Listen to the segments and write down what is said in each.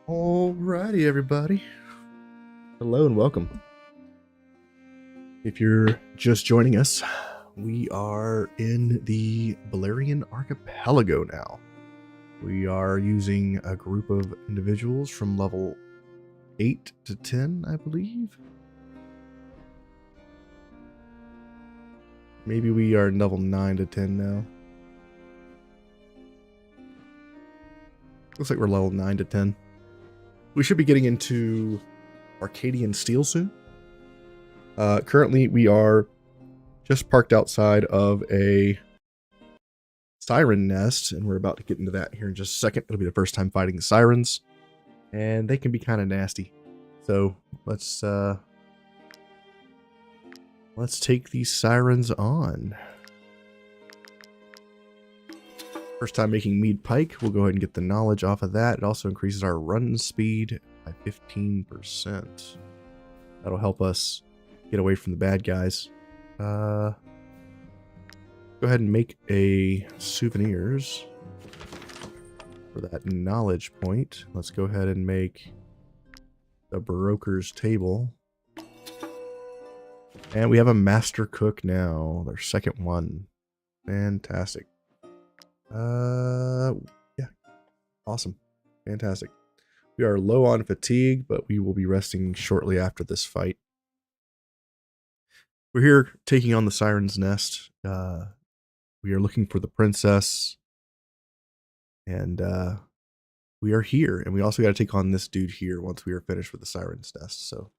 Alrighty, everybody. Hello and welcome. If you're just joining us, we are in the Belerion archipelago now. We are using a group of individuals from level 8 to 10, I believe. Maybe we are level 9 to 10 now. Looks like we're level 9 to 10. We should be getting into Arcadian Steel soon. Currently, we are just parked outside of a siren nest, and we're about to get into that here in just a second. It'll be the first time fighting the sirens, and they can be kind of nasty. So let's take these sirens on. First time making mead pike, we'll go ahead and get the knowledge off of that. It also increases our run speed by 15%. That'll help us get away from the bad guys. Go ahead and make a souvenirs for that knowledge point. Let's go ahead and make the broker's table. And we have a master cook now, their second one. Fantastic. Yeah, awesome. Fantastic. We are low on fatigue, but we will be resting shortly after this fight. We're here taking on the Siren's Nest. We are looking for the princess. And we are here. And we also got to take on this dude here once we are finished with the Siren's Nest. So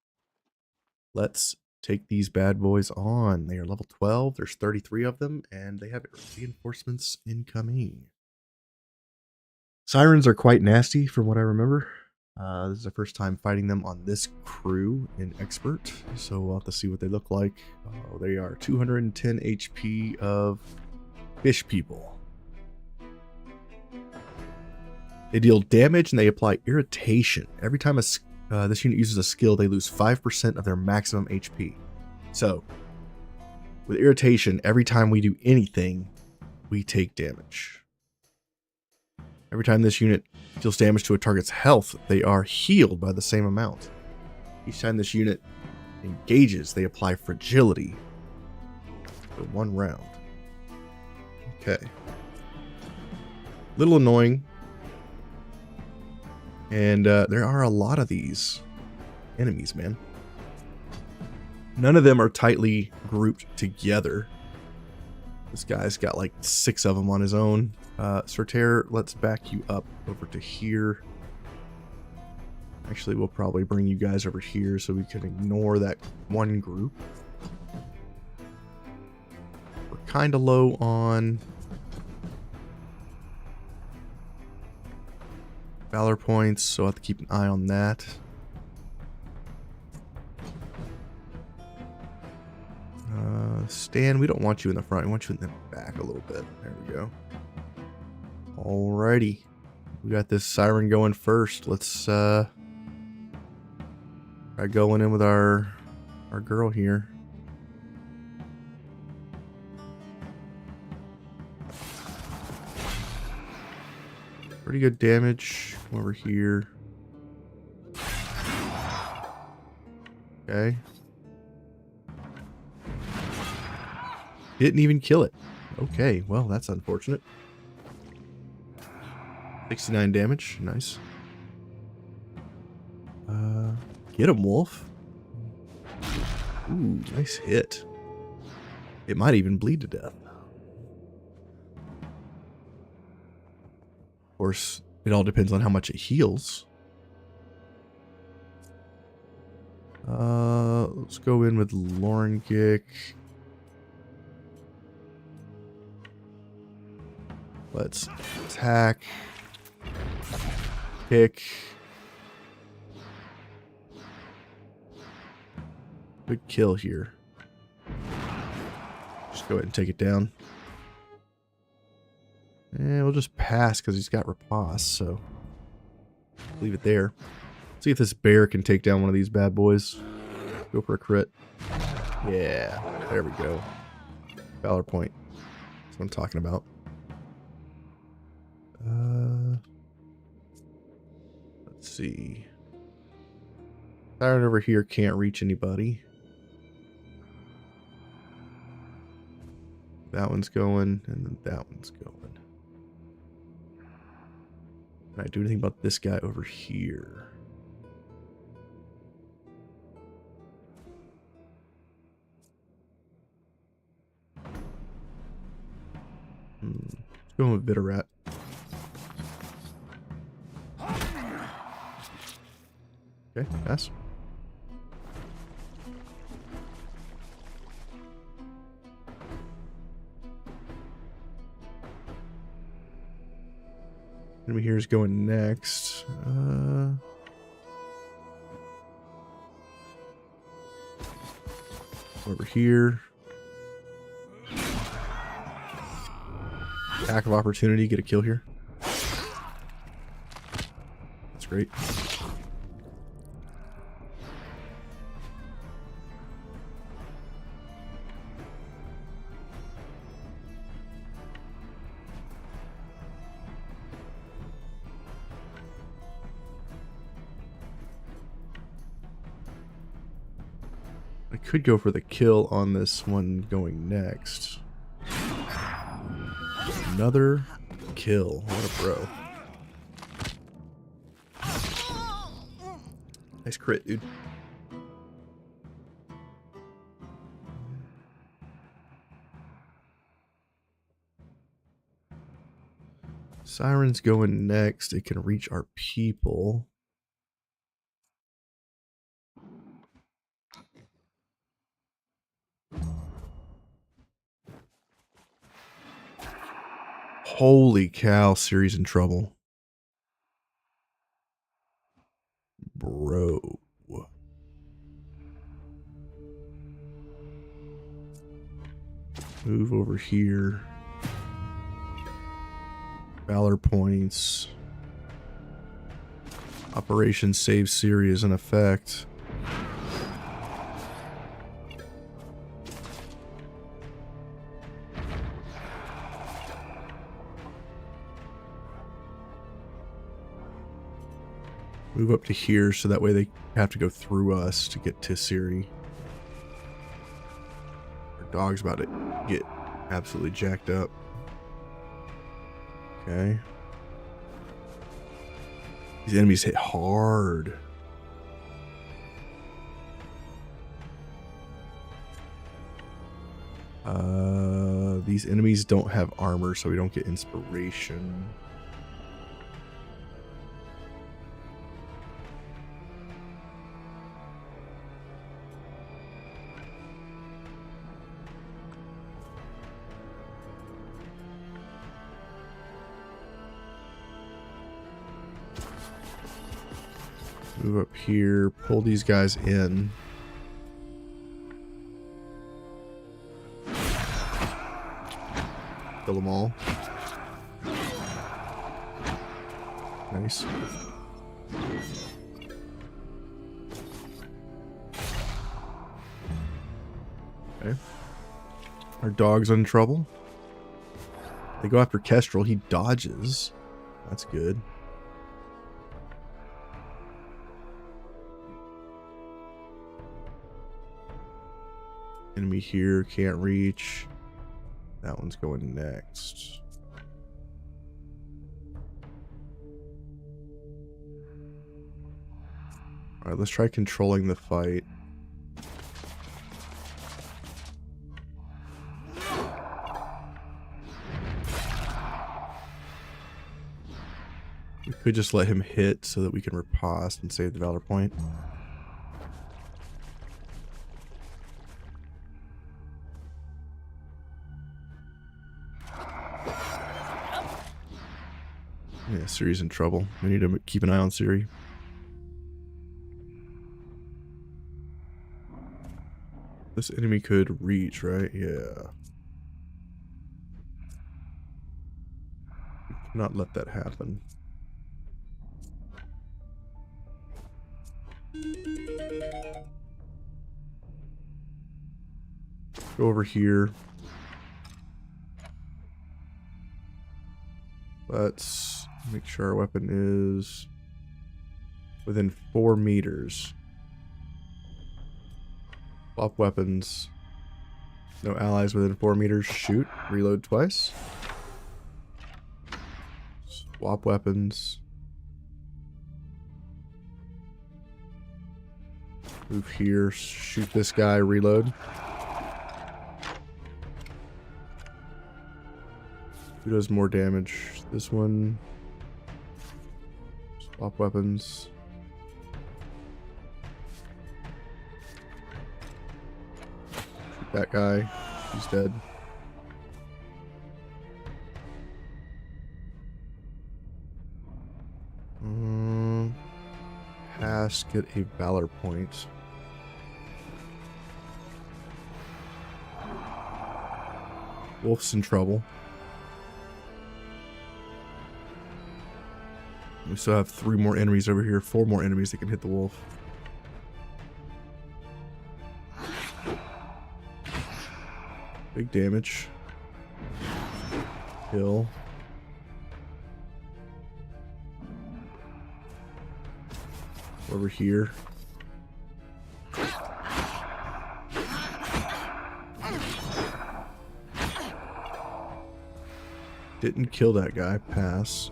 let's take these bad boys on. They are level 12. There's 33 of them. And they have reinforcements incoming. Sirens are quite nasty from what I remember. This is the first time fighting them on this crew in Expert, so we'll have to see what they look like. They are 210 HP of fish people. They deal damage and they apply irritation. Every time this unit uses a skill, they lose 5% of their maximum HP. So, with irritation, every time we do anything, we take damage. Every time this unit deals damage to a target's health, they are healed by the same amount. Each time this unit engages, they apply fragility for 1 round. Okay. Little annoying. And there are a lot of these enemies, man. None of them are tightly grouped together. This guy's got like 6 of them on his own. Sorter, let's back you up over to here. Actually, we'll probably bring you guys over here so we can ignore that one group. We're kind of low on valor points, so I'll have to keep an eye on that. Stan, we don't want you in the front. We want you in the back a little bit. There we go. Alrighty. We got this siren going first. Let's try going in with our girl here. Pretty good damage. Come over here. Okay. Didn't even kill it. Okay, well, that's unfortunate. 69 damage. Nice. Get him, Wolf. Ooh, nice hit. It might even bleed to death. Of course, it all depends on how much it heals. Let's go in with Lorengik. Let's attack. Kick. Good kill here. Just go ahead and take it down. And we'll just pass because he's got riposte, so leave it there. See if this bear can take down one of these bad boys. Go for a crit. Yeah, there we go. Valor point. That's what I'm talking about. Let's see. Siren over here can't reach anybody. That one's going, and then that one's going. Can I do anything about this guy over here? Let's go with Bitterrat. Okay, pass. Enemy here is going next. Over here. Attack of opportunity, get a kill here. That's great. I could go for the kill on this one going next. Another kill. What a bro. Nice crit, dude. Siren's going next. It can reach our people. Holy cow, Ciri's in trouble. Bro. Move over here. Valor points. Operation Save Ciri is in effect. Move up to here so that way they have to go through us to get to Ciri. Our dog's about to get absolutely jacked up. Okay. These enemies hit hard. These enemies don't have armor, so we don't get inspiration. Move up here, pull these guys in. Kill them all. Nice. Okay. Our dog's in trouble. They go after Kestrel. He dodges. That's good. Enemy here, can't reach. That one's going next. Alright, let's try controlling the fight. We could just let him hit so that we can riposte and save the Valor point. Yeah, Ciri's in trouble. We need to keep an eye on Ciri. This enemy could reach, right? Yeah. We cannot let that happen. Go over here. Let's Make sure our weapon is within 4 meters. Swap weapons. No allies within 4 meters. Shoot. Reload twice. Swap weapons. Move here. Shoot this guy. Reload. Who does more damage? This one. Swap weapons. Shoot that guy. He's dead. Pass. Get a valor point. Wolf's in trouble. We still have 3 more enemies over here. 4 more enemies that can hit the wolf. Big damage. Kill. Over here. Didn't kill that guy. Pass.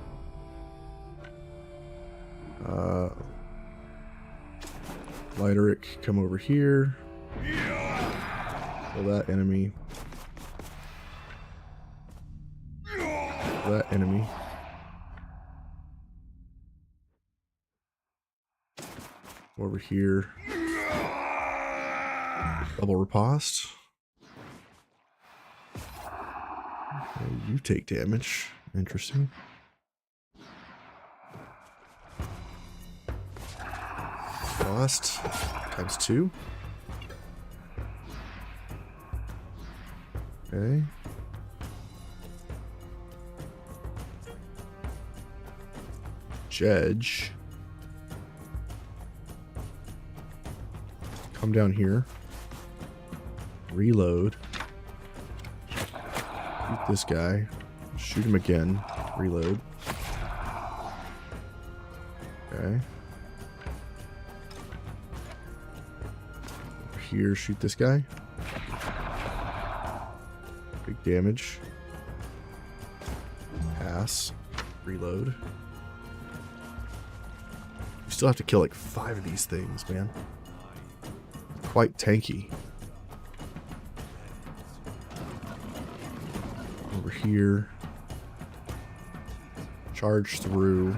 Lighteric, come over here. Kill that enemy. Kill that enemy. Over here. Double riposte. Okay, you take damage. Interesting. Lost times 2. Okay. Judge. Come down here. Reload. Shoot this guy. Shoot him again. Reload. Okay. Over here, shoot this guy. Big damage. Pass. Reload. You still have to kill like 5 of these things, man. Quite tanky. Over here. Charge through.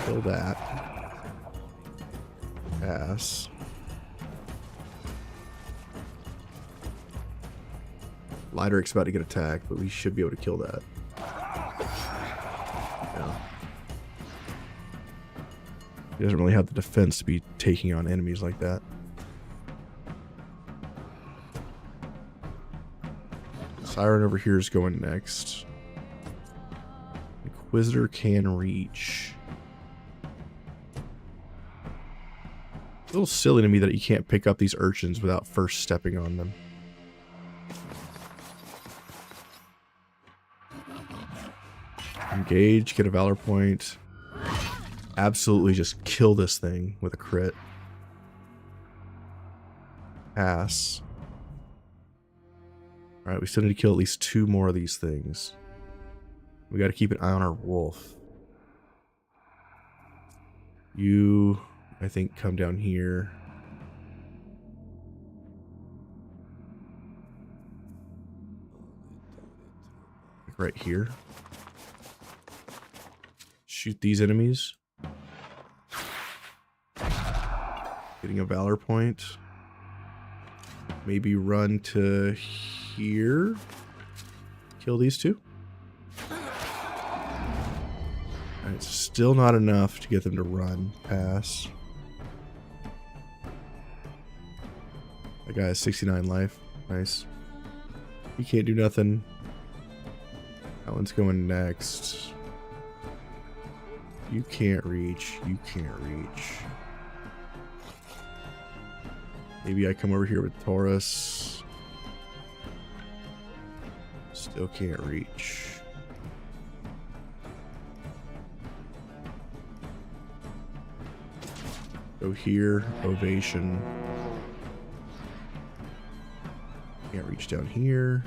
Kill that. Pass. Lighteric's about to get attacked, but we should be able to kill that. Yeah. He doesn't really have the defense to be taking on enemies like that. Siren over here is going next. Inquisitor can reach. A little silly to me that you can't pick up these urchins without first stepping on them. Engage, get a valor point. Absolutely just kill this thing with a crit. Pass. Alright, we still need to kill at least 2 more of these things. We gotta keep an eye on our wolf. You, I think, come down here. Like right here. Shoot these enemies. Getting a valor point. Maybe run to here. Kill these 2. Alright, still not enough to get them to run. Pass. That guy has 69 life. Nice. He can't do nothing. That one's going next. You can't reach. You can't reach. Maybe I come over here with Taurus. Still can't reach. Go here, ovation. Can't reach down here.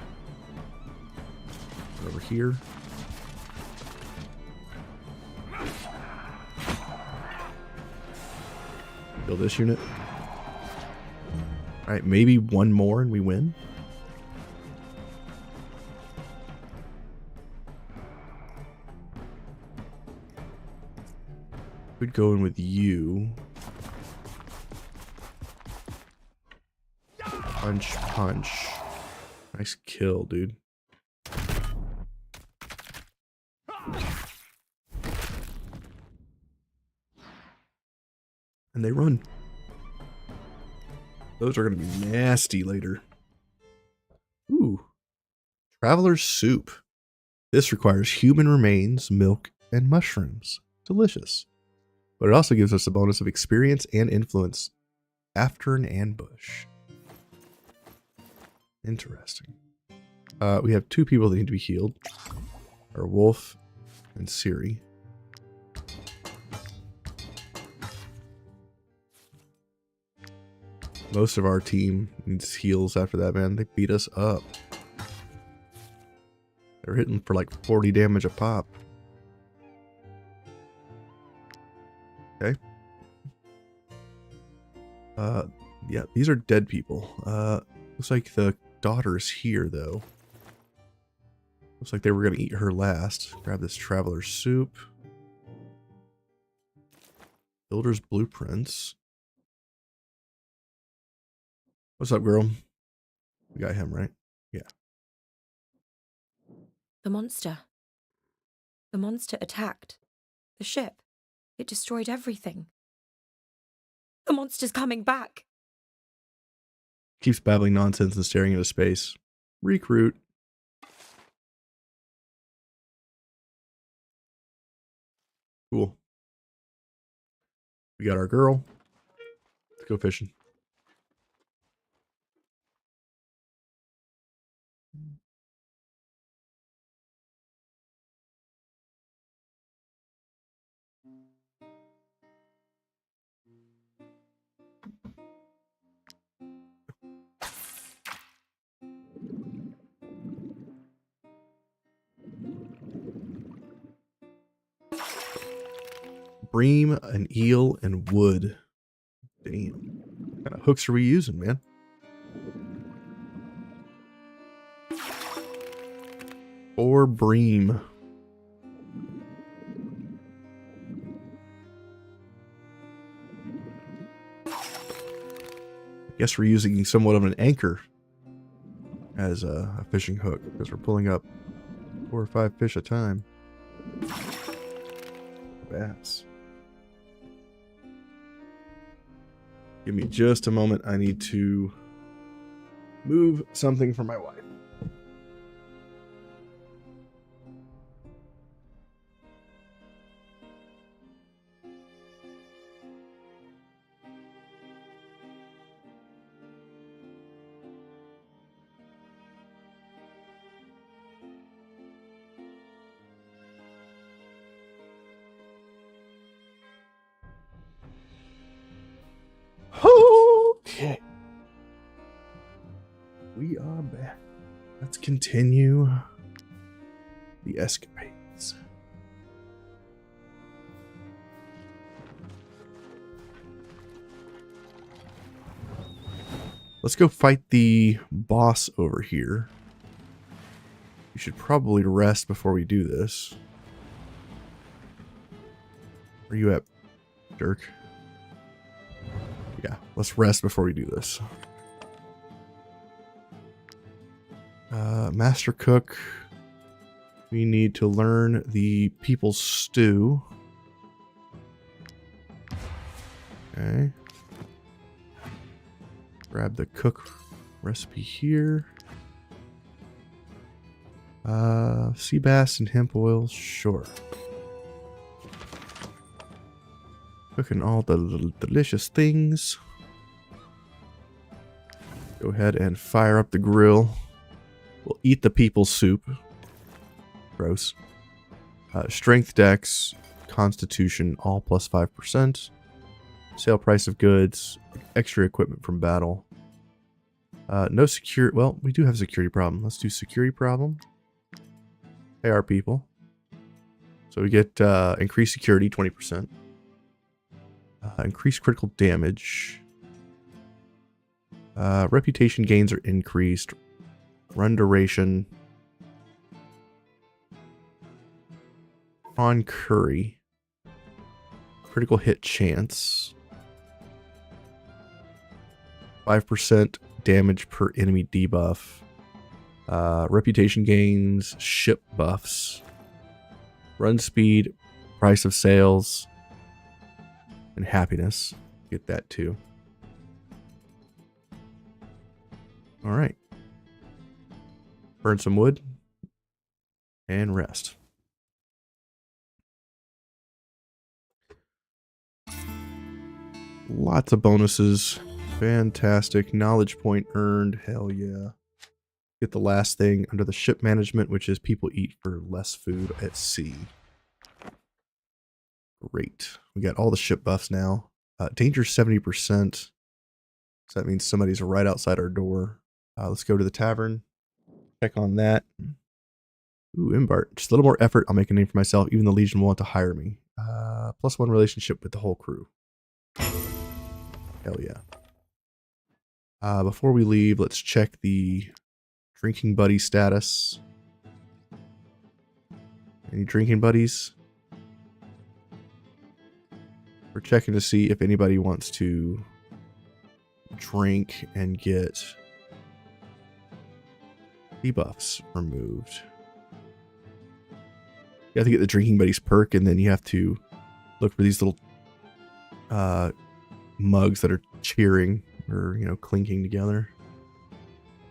Over here. Kill this unit. Alright, maybe one more and we win. We'd go in with you. Punch, punch. Nice kill, dude. And they run. Those are going to be nasty later. Ooh. Traveler's soup. This requires human remains, milk, and mushrooms. Delicious. But it also gives us a bonus of experience and influence after an ambush. Interesting. We have two people that need to be healed. Our Wolf and Siri. Most of our team needs heals after that, man. They beat us up. They're hitting for like 40 damage a pop. Okay. Yeah, these are dead people. Looks like the daughter's here, though. Looks like they were going to eat her last. Grab this traveler's soup. Builder's blueprints. What's up, girl? We got him, right? Yeah. The monster. The monster attacked the ship. It destroyed everything. The monster's coming back. Keeps babbling nonsense and staring into space. Recruit. Cool. We got our girl. Let's go fishing. Bream, an eel, and wood. Damn. What kind of hooks are we using, man? Or bream. I guess we're using somewhat of an anchor as a fishing hook because we're pulling up 4 or 5 fish a time. Bass. Give me just a moment. I need to move something for my wife. Okay. We are back. Let's continue the escapades. Let's go fight the boss over here. We should probably rest before we do this. Where are you at, Dirk? Yeah, let's rest before we do this. Master Cook. We need to learn the people's stew. Okay. Grab the cook recipe here. Sea bass and hemp oil, sure. Cooking all the little delicious things. Go ahead and fire up the grill. We'll eat the people's soup. Gross. Strength, dex, constitution, all plus 5%. Sale price of goods. Extra equipment from battle. No security. Well, we do have a security problem. Let's do security problem. Pay our people. So we get increased security, 20%. Increased critical damage. Reputation gains are increased. Run duration. On curry. Critical hit chance. 5% damage per enemy debuff. Reputation gains. Ship buffs. Run speed. Price of sales. And happiness. Get that too. Alright. Burn some wood. And rest. Lots of bonuses. Fantastic. Knowledge point earned. Hell yeah. Get the last thing under the ship management, which is people eat for less food at sea. Great. We got all the ship buffs now. Danger 70%. So that means somebody's right outside our door. Let's go to the tavern. Check on that. Ooh, Imbart. Just a little more effort. I'll make a name for myself. Even the Legion will want to hire me. +1 relationship with the whole crew. Hell yeah. Before we leave, let's check the drinking buddy status. Any drinking buddies? We're checking to see if anybody wants to drink and get debuffs removed. You have to get the drinking buddies perk, and then you have to look for these little mugs that are cheering or, you know, clinking together.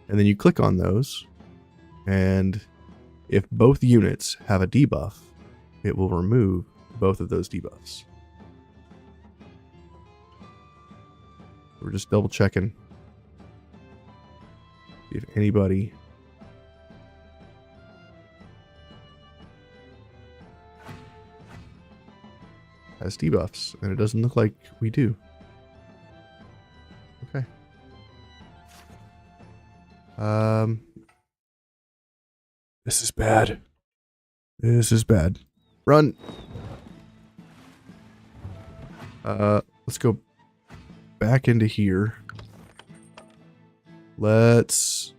And then you click on those, and if both units have a debuff, it will remove both of those debuffs. We're just double checking. See if anybody has debuffs, and it doesn't look like we do. Okay. This is bad. This is bad. Run. Let's go back into here. Let's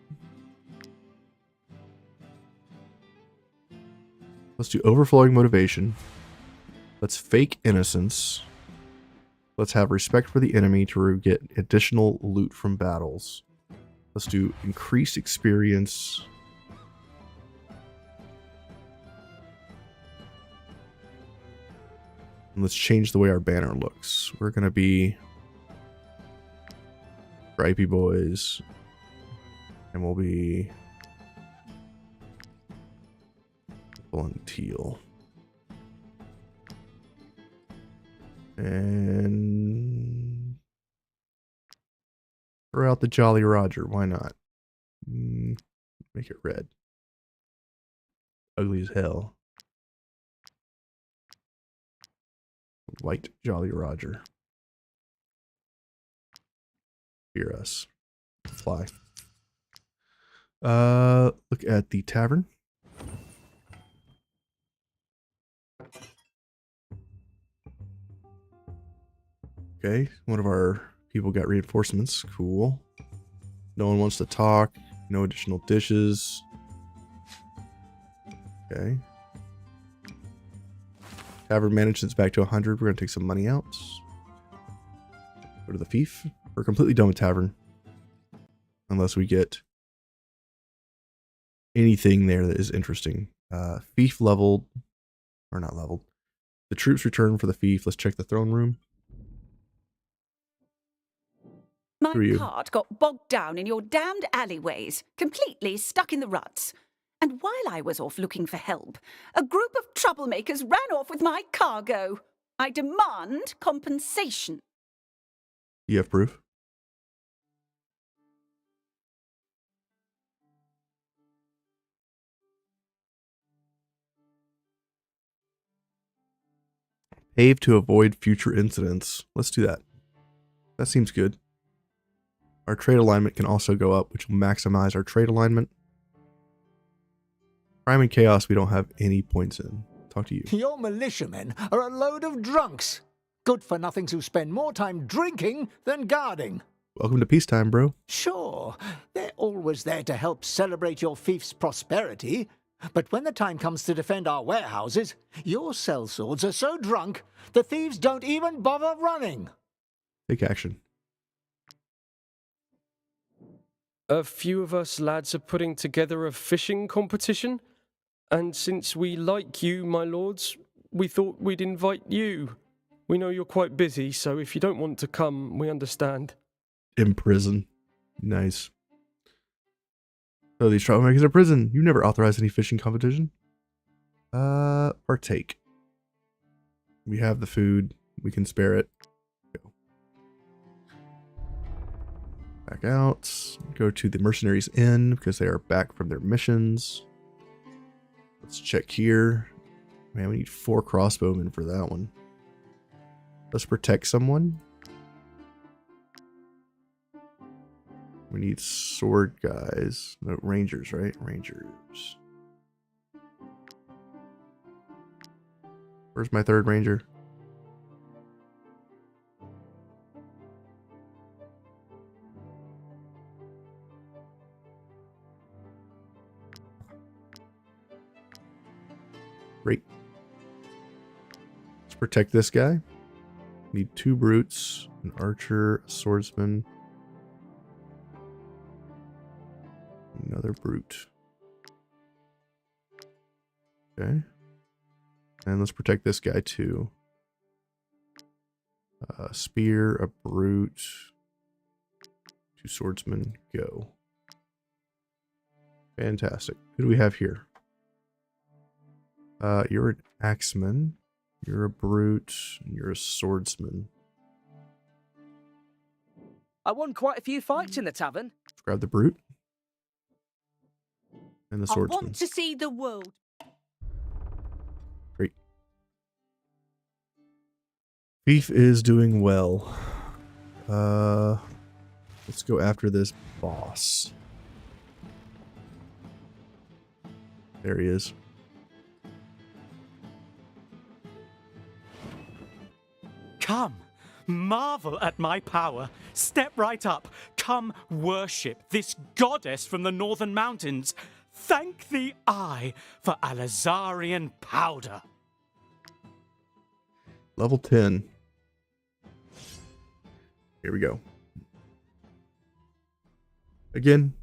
do overflowing motivation. Let's fake innocence. Let's have respect for the enemy to get additional loot from battles. Let's do increased experience. And let's change the way our banner looks. We're going to be Stripey Boys. And we'll be purple and teal. And throw out the Jolly Roger. Why not? Make it red. Ugly as hell. White Jolly Roger. Fear us. Fly. Look at the tavern. Okay, one of our people got reinforcements. Cool. No one wants to talk. No additional dishes. Okay. Tavern management's back to 100. We're going to take some money out. Go to the fief. We're completely done with tavern. Unless we get anything there that is interesting. Fief leveled. Or not leveled. The troops return for the fief. Let's check the throne room. My cart got bogged down in your damned alleyways, completely stuck in the ruts. And while I was off looking for help, a group of troublemakers ran off with my cargo. I demand compensation. You have proof? Pave to avoid future incidents. Let's do that. That seems good. Our trade alignment can also go up, which will maximize our trade alignment. Crime and chaos we don't have any points in. Talk to you. Your militiamen are a load of drunks. Good-for-nothings who spend more time drinking than guarding. Welcome to peacetime, bro. Sure, they're always there to help celebrate your fief's prosperity. But when the time comes to defend our warehouses, your sellswords are so drunk, the thieves don't even bother running. Take action. A few of us lads are putting together a fishing competition, and since we like you, my lords, we thought we'd invite you. We know you're quite busy, so if you don't want to come, we understand. In prison. Nice. So these troublemakers are in prison. You never authorized any fishing competition. Partake. We have the food. We can spare it. Go. Back out. Go to the Mercenaries Inn because they are back from their missions. Let's check here. Man, we need 4 crossbowmen for that one. Let's protect someone. We need sword guys. No, rangers, right? Rangers. Where's my 3rd ranger? Great. Let's protect this guy. Need 2 brutes, an archer, a swordsman. Another brute. Okay. And let's protect this guy too. A spear, a brute, 2 swordsmen, go. Fantastic. Who do we have here? You're an axeman. You're a brute. And you're a swordsman. I won quite a few fights in the tavern. Let's grab the brute. And the I swordsman. want to see the world. Great. Thief is doing well. Let's go after this boss. There he is. Come, marvel at my power. Step right up. Come worship this goddess from the northern mountains. Thank the eye for Alazarian powder. Level 10. Here we go. Again,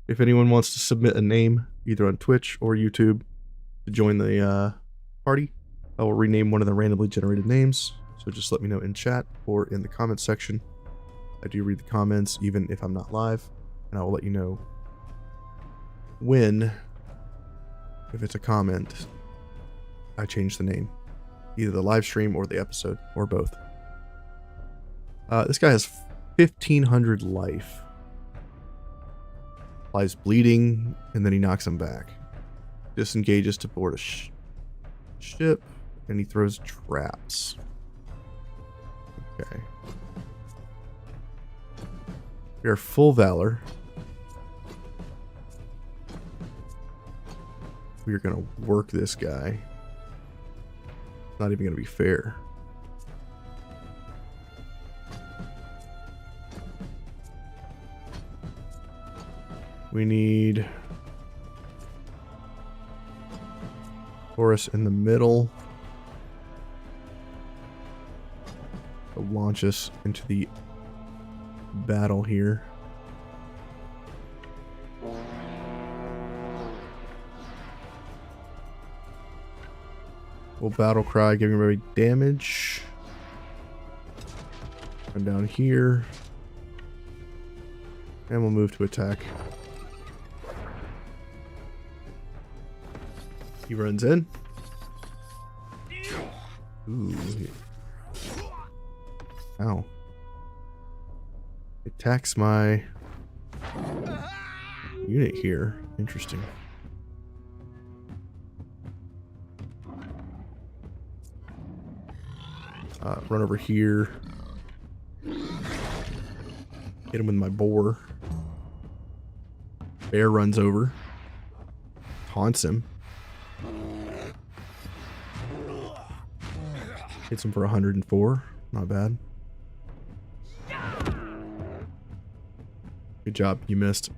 if anyone wants to submit a name, either on Twitch or YouTube, to join the party, I will rename one of the randomly generated names. So just let me know in chat or in the comments section. I do read the comments even if I'm not live, and I will let you know when, if it's a comment, I change the name. Either the live stream or the episode, or both. This guy has 1,500 life. Applies bleeding, and then he knocks him back. Disengages to board a ship, and he throws traps. Okay. We are full valor. We are going to work this guy. Not even going to be fair. We need Horus in the middle to launch us into the battle here. We'll battle cry, giving everybody damage. Come down here. And we'll move to attack. He runs in. Ooh. Ow. Attacks my unit here. Interesting. Run over here. Hit him with my boar. Bear runs over. Taunts him. Hits him for 104. Not bad. Good job. You missed.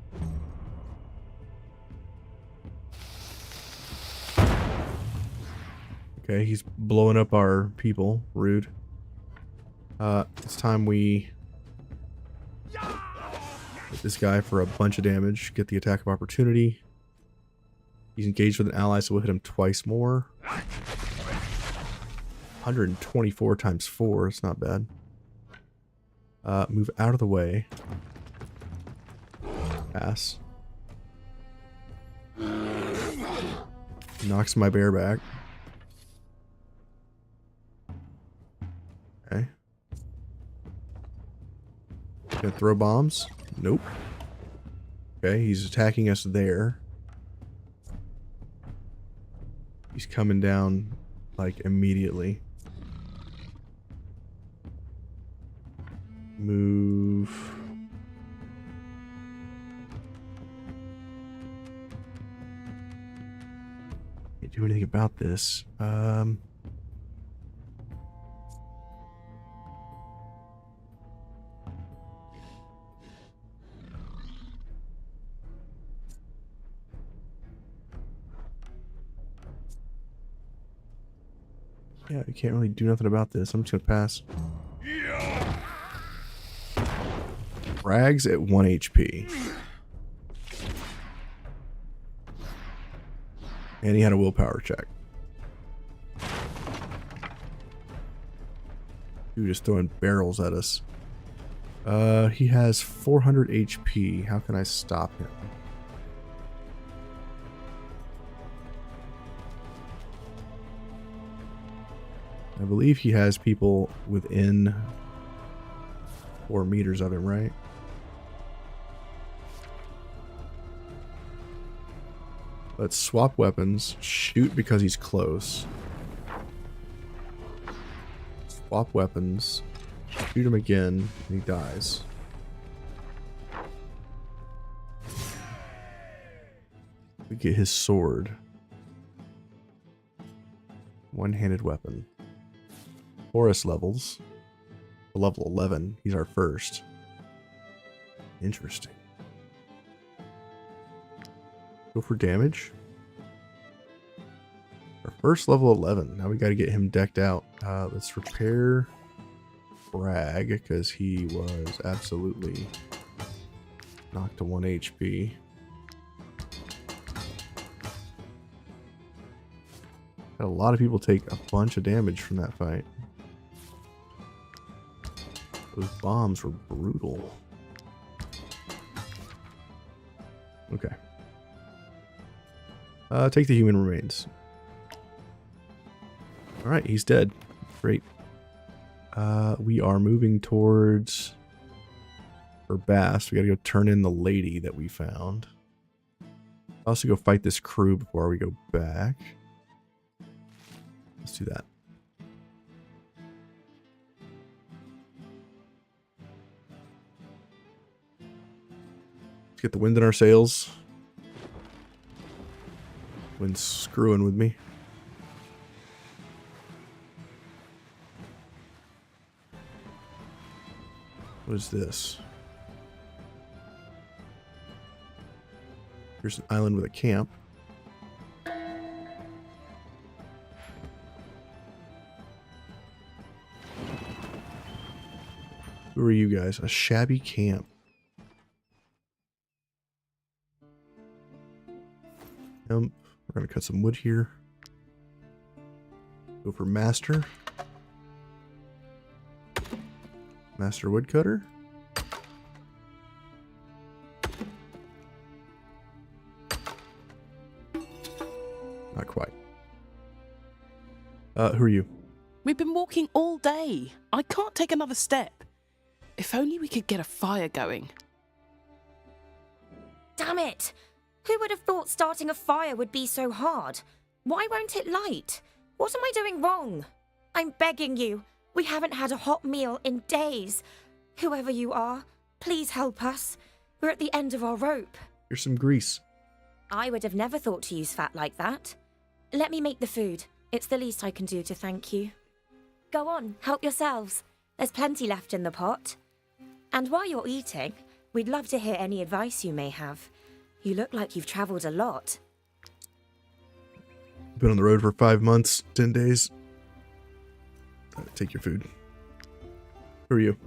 Okay, he's blowing up our people. Rude. It's time we hit this guy for a bunch of damage. Get the attack of opportunity. He's engaged with an ally, so we'll hit him twice more. 124 times 4. It's not bad. Move out of the way. Pass. Knocks my bear back. Okay. Gonna throw bombs? Nope. Okay, he's attacking us there. He's coming down, like, immediately. Move. Can't do anything about this. Yeah, you can't really do nothing about this. I'm just gonna pass. Rags at 1 HP. And he had a willpower check. Dude just throwing barrels at us. He has 400 HP. How can I stop him? I believe he has people within 4 meters of him, right? Let's swap weapons. Shoot because he's close. Swap weapons. Shoot him again, and he dies. We get his sword. One-handed weapon. Forest levels. Level 11. He's our first. Interesting. Go for damage. Our first level 11. Now we got to get him decked out. Let's repair Bragg because he was absolutely knocked to 1 HP. Had a lot of people take a bunch of damage from that fight. Those bombs were brutal. Okay. Take the human remains. Alright, he's dead. Great. We are moving towards Bast. We gotta go turn in the lady that we found. I'll also go fight this crew before we go back. Let's do that. Let's get the wind in our sails. Wind's screwing with me. What is this? Here's an island with a camp. Who are you guys? A shabby camp. We're gonna cut some wood here. Go for master. Master woodcutter. Not quite. Who are you? We've been walking all day. I can't take another step. If only we could get a fire going. Damn it! Who would have thought starting a fire would be so hard? Why won't it light? What am I doing wrong? I'm begging you. We haven't had a hot meal in days. Whoever you are, Please help us. We're at the end of our rope. Here's some grease. I would have never thought to use fat like that. Let me make the food. It's the least I can do to thank you. Go on, help yourselves. There's plenty left in the pot. And while you're eating, we'd love to hear any advice you may have. You look like you've travelled a lot. Been on the road for 5 months, 10 days. Take your food. Who are you?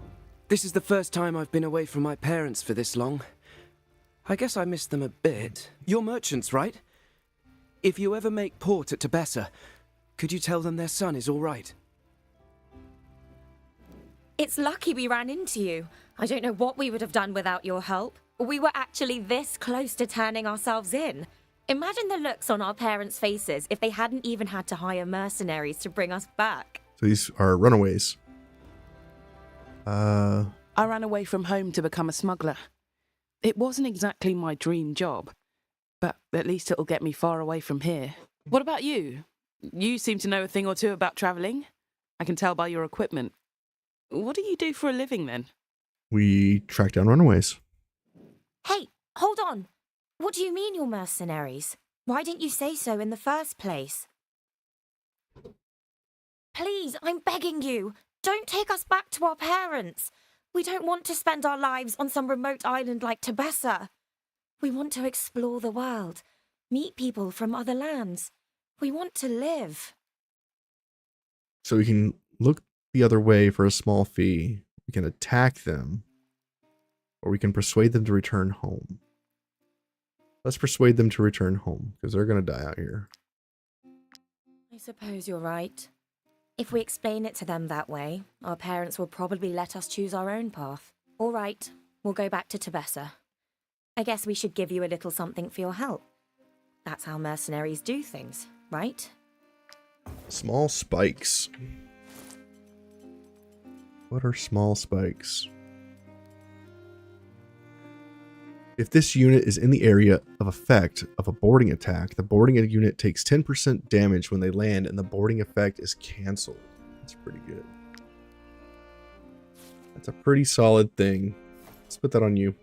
This is the first time I've been away from my parents for this long. I guess I missed them a bit. You're merchants, right? If you ever make port at Tebessa, could you tell them their son is all right? It's lucky we ran into you. I don't know what we would have done without your help. We were actually this close to turning ourselves in. Imagine the looks on our parents' faces if they hadn't even had to hire mercenaries to bring us back. So these are runaways. I ran away from home to become a smuggler. It wasn't exactly my dream job, but at least it'll get me far away from here. What about you? You seem to know a thing or two about travelling. I can tell by your equipment. What do you do for a living then? We track down runaways. Hey, hold on. What do you mean you're mercenaries? Why didn't you say so in the first place? Please, I'm begging you. Don't take us back to our parents. We don't want to spend our lives on some remote island like Tebessa. We want to explore the world, meet people from other lands. We want to live. So we can look the other way for a small fee. We can attack them, or we can persuade them to return home. Let's persuade them to return home, because they're going to die out here. I suppose you're right. If we explain it to them that way, our parents will probably let us choose our own path. All right, we'll go back to Tebessa. I guess we should give you a little something for your help. That's how mercenaries do things, right? Small spikes. What are small spikes? If this unit is in the area of effect of a boarding attack, the boarding unit takes 10% damage when they land and the boarding effect is cancelled. That's pretty good. That's a pretty solid thing. Let's put that on you.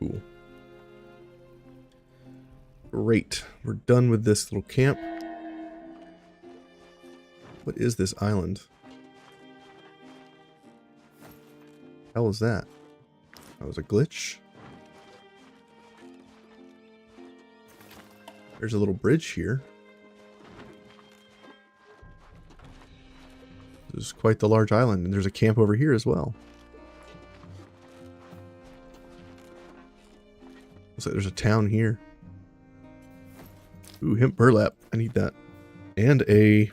Cool. Great. We're done with this little camp. What is this island? Hell is that? That was a glitch. There's a little bridge here. This is quite the large island, and there's a camp over here as well. Looks like there's a town here. Ooh, hemp burlap. I need that. And a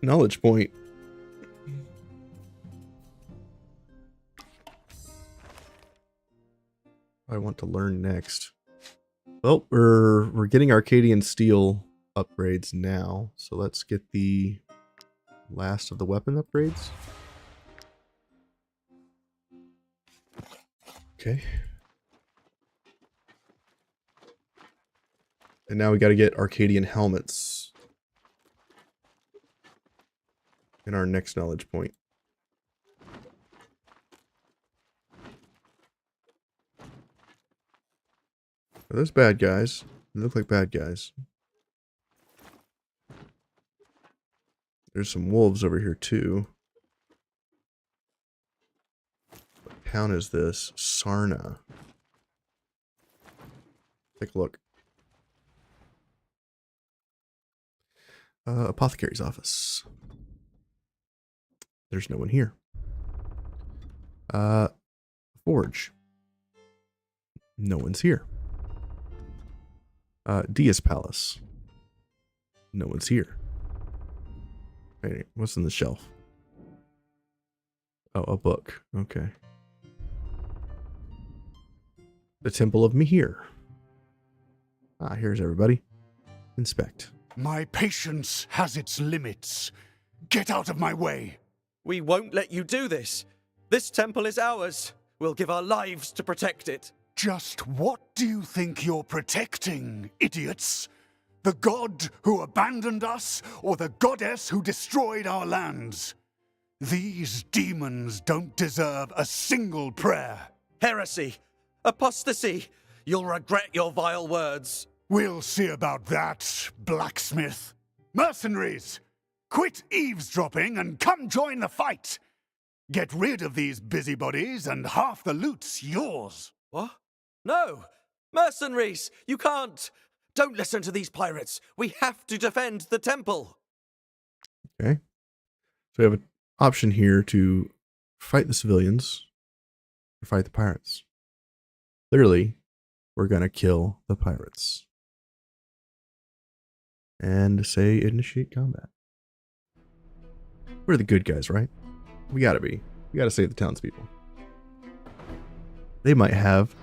knowledge point. I want to learn next. Well, we're getting Arcadian steel upgrades now, so let's get the last of the weapon upgrades. Okay. And now we got to get Arcadian helmets in our next knowledge point. Are those bad guys? They look like bad guys. There's some wolves over here too. What town is this? Sarna. Take a look. Apothecary's office. There's no one here. Forge. No one's here. Dia's Palace. No one's here. Hey, what's in the shelf? Oh, a book. Okay. The Temple of Mihir. Ah, here's everybody. Inspect. My patience has its limits. Get out of my way. We won't let you do this. This temple is ours. We'll give our lives to protect it. Just what do you think you're protecting, idiots? The god who abandoned us, or the goddess who destroyed our lands? These demons don't deserve a single prayer. Heresy! Apostasy! You'll regret your vile words. We'll see about that, blacksmith. Mercenaries! Quit eavesdropping and come join the fight! Get rid of these busybodies and half the loot's yours. What? No! Mercenaries! You can't! Don't listen to these pirates! We have to defend the temple! Okay. So we have an option here to fight the civilians or fight the pirates. Clearly, we're going to kill the pirates. And say initiate combat. We're the good guys, right? We gotta be. We gotta save the townspeople. They might have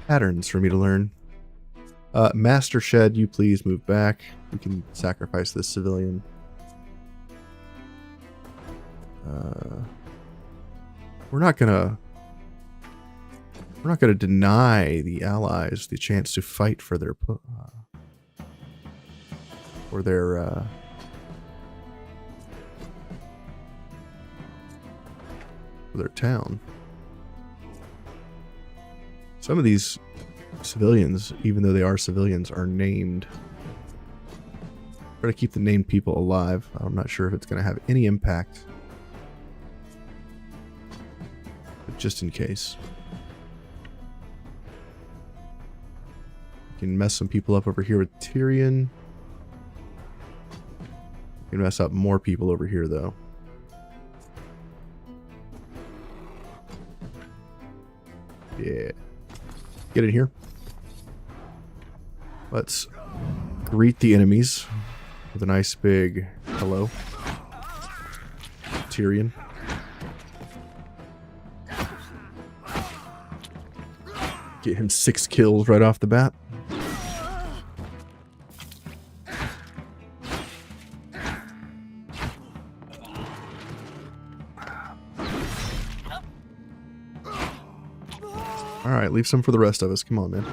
patterns for me to learn. Master Shed, you please move back. We can sacrifice this civilian. We're not gonna deny the allies the chance to fight for their town. Some of these civilians, even though they are civilians, are named. Try to keep the named people alive. I'm not sure if it's going to have any impact, but just in case. We can mess some people up over here with Tyrion. We can mess up more people over here, though. Yeah. Get in here. Let's greet the enemies with a nice big hello. Tyrion. Get him 6 kills right off the bat. Alright, leave some for the rest of us. Come on, man.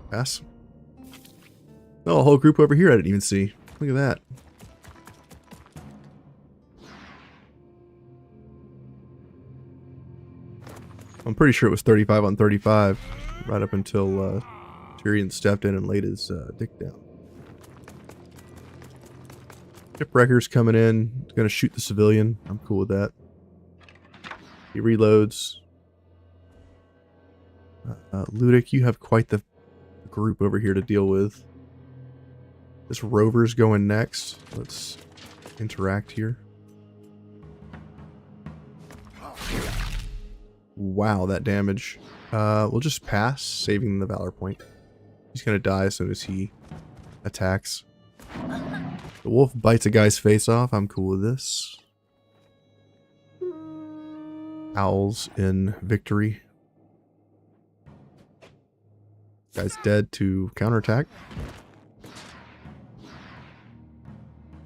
Pass. Oh, a whole group over here I didn't even see. Look at that. I'm pretty sure it was 35 on 35. Right up until Tyrion stepped in and laid his dick down. Shipwrecker's coming in. He's gonna shoot the civilian. I'm cool with that. He reloads. Ludic, you have quite the group over here to deal with. This rover's going next. Let's interact here. Wow, that damage. We'll just pass, saving the valor point. He's gonna die as soon as he attacks. The wolf bites a guy's face off. I'm cool with this. Owls in victory. Guy's dead to counterattack.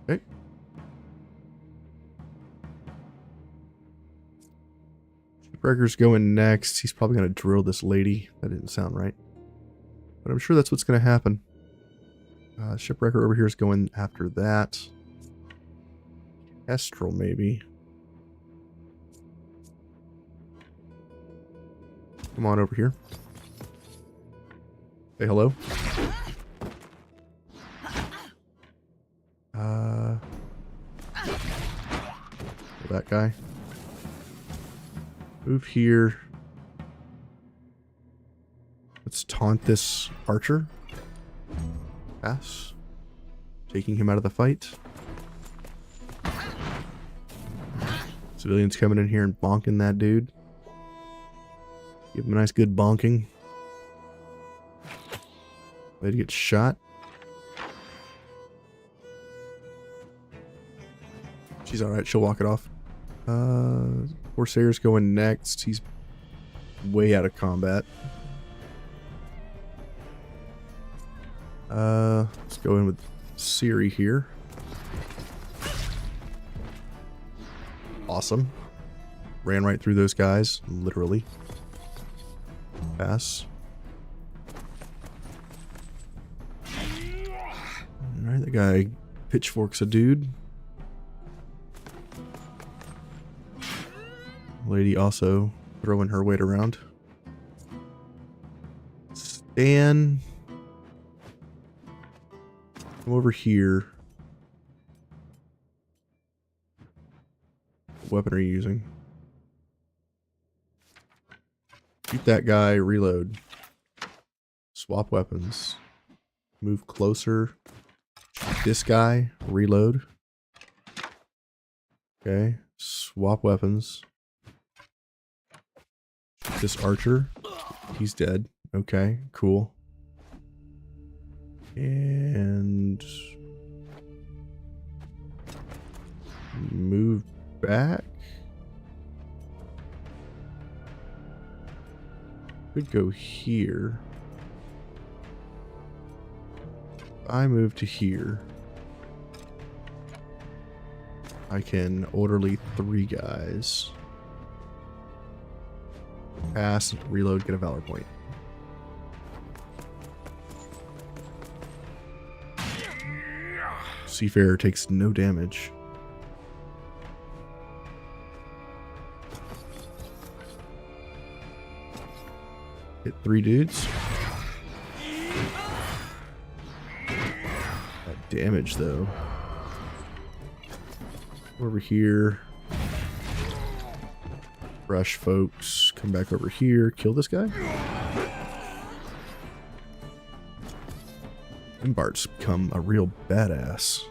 Okay. Shipwrecker's going next. He's probably going to drill this lady. That didn't sound right. But I'm sure that's what's going to happen. Shipwrecker over here is going after that. Kestrel, maybe. Come on over here. Say hello. That guy. Move here. Let's taunt this archer. Pass. Taking him out of the fight. Civilians coming in here and bonking that dude. Give him a nice good bonking. Lady gets shot. She's alright, she'll walk it off. Corsair's going next. He's way out of combat. Let's go in with Ciri here. Awesome. Ran right through those guys, literally. Pass. Alright, that guy pitchforks a dude. Lady also throwing her weight around. Stan. Come over here. What weapon are you using? Shoot that guy, reload. Swap weapons. Move closer. Shoot this guy, reload. Okay, swap weapons. Shoot this archer. He's dead. Okay, cool. And move back. Could go here. I move to here. I can orderly 3 guys. Pass, reload, get a valor point. Seafarer takes no damage. Hit 3 dudes. That damage though. Over here. Rush folks. Come back over here. Kill this guy. Embart's become a real badass.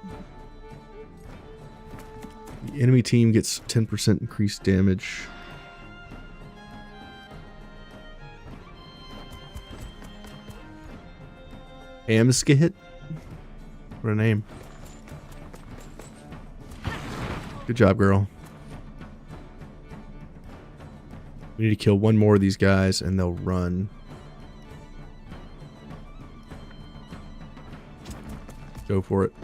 The enemy team gets 10% increased damage. Amskahit? What a name. Good job, girl. We need to kill one more of these guys and they'll run. Go for it.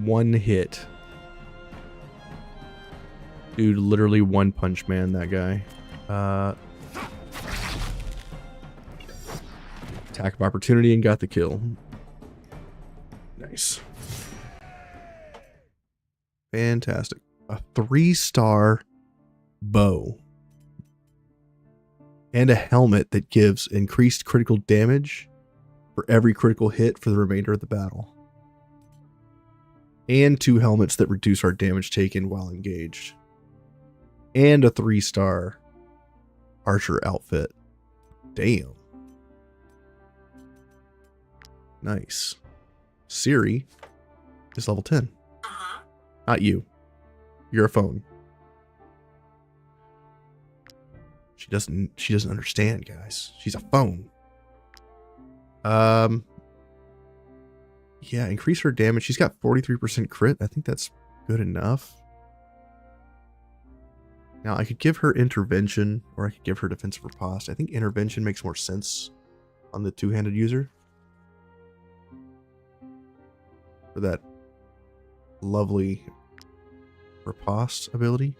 1 hit. Dude, literally one punch man, that guy. Attack of opportunity and got the kill. Nice. Fantastic. A 3-star bow. And a helmet that gives increased critical damage for every critical hit for the remainder of the battle. And 2 helmets that reduce our damage taken while engaged. And a 3-star archer outfit. Damn. Nice. Siri is level 10. Not you. You're a phone. She doesn't understand, guys. She's a phone. Yeah, increase her damage. She's got 43% crit. I think that's good enough. Now, I could give her intervention, or I could give her defensive riposte. I think intervention makes more sense on the 2-handed user. For that lovely riposte ability.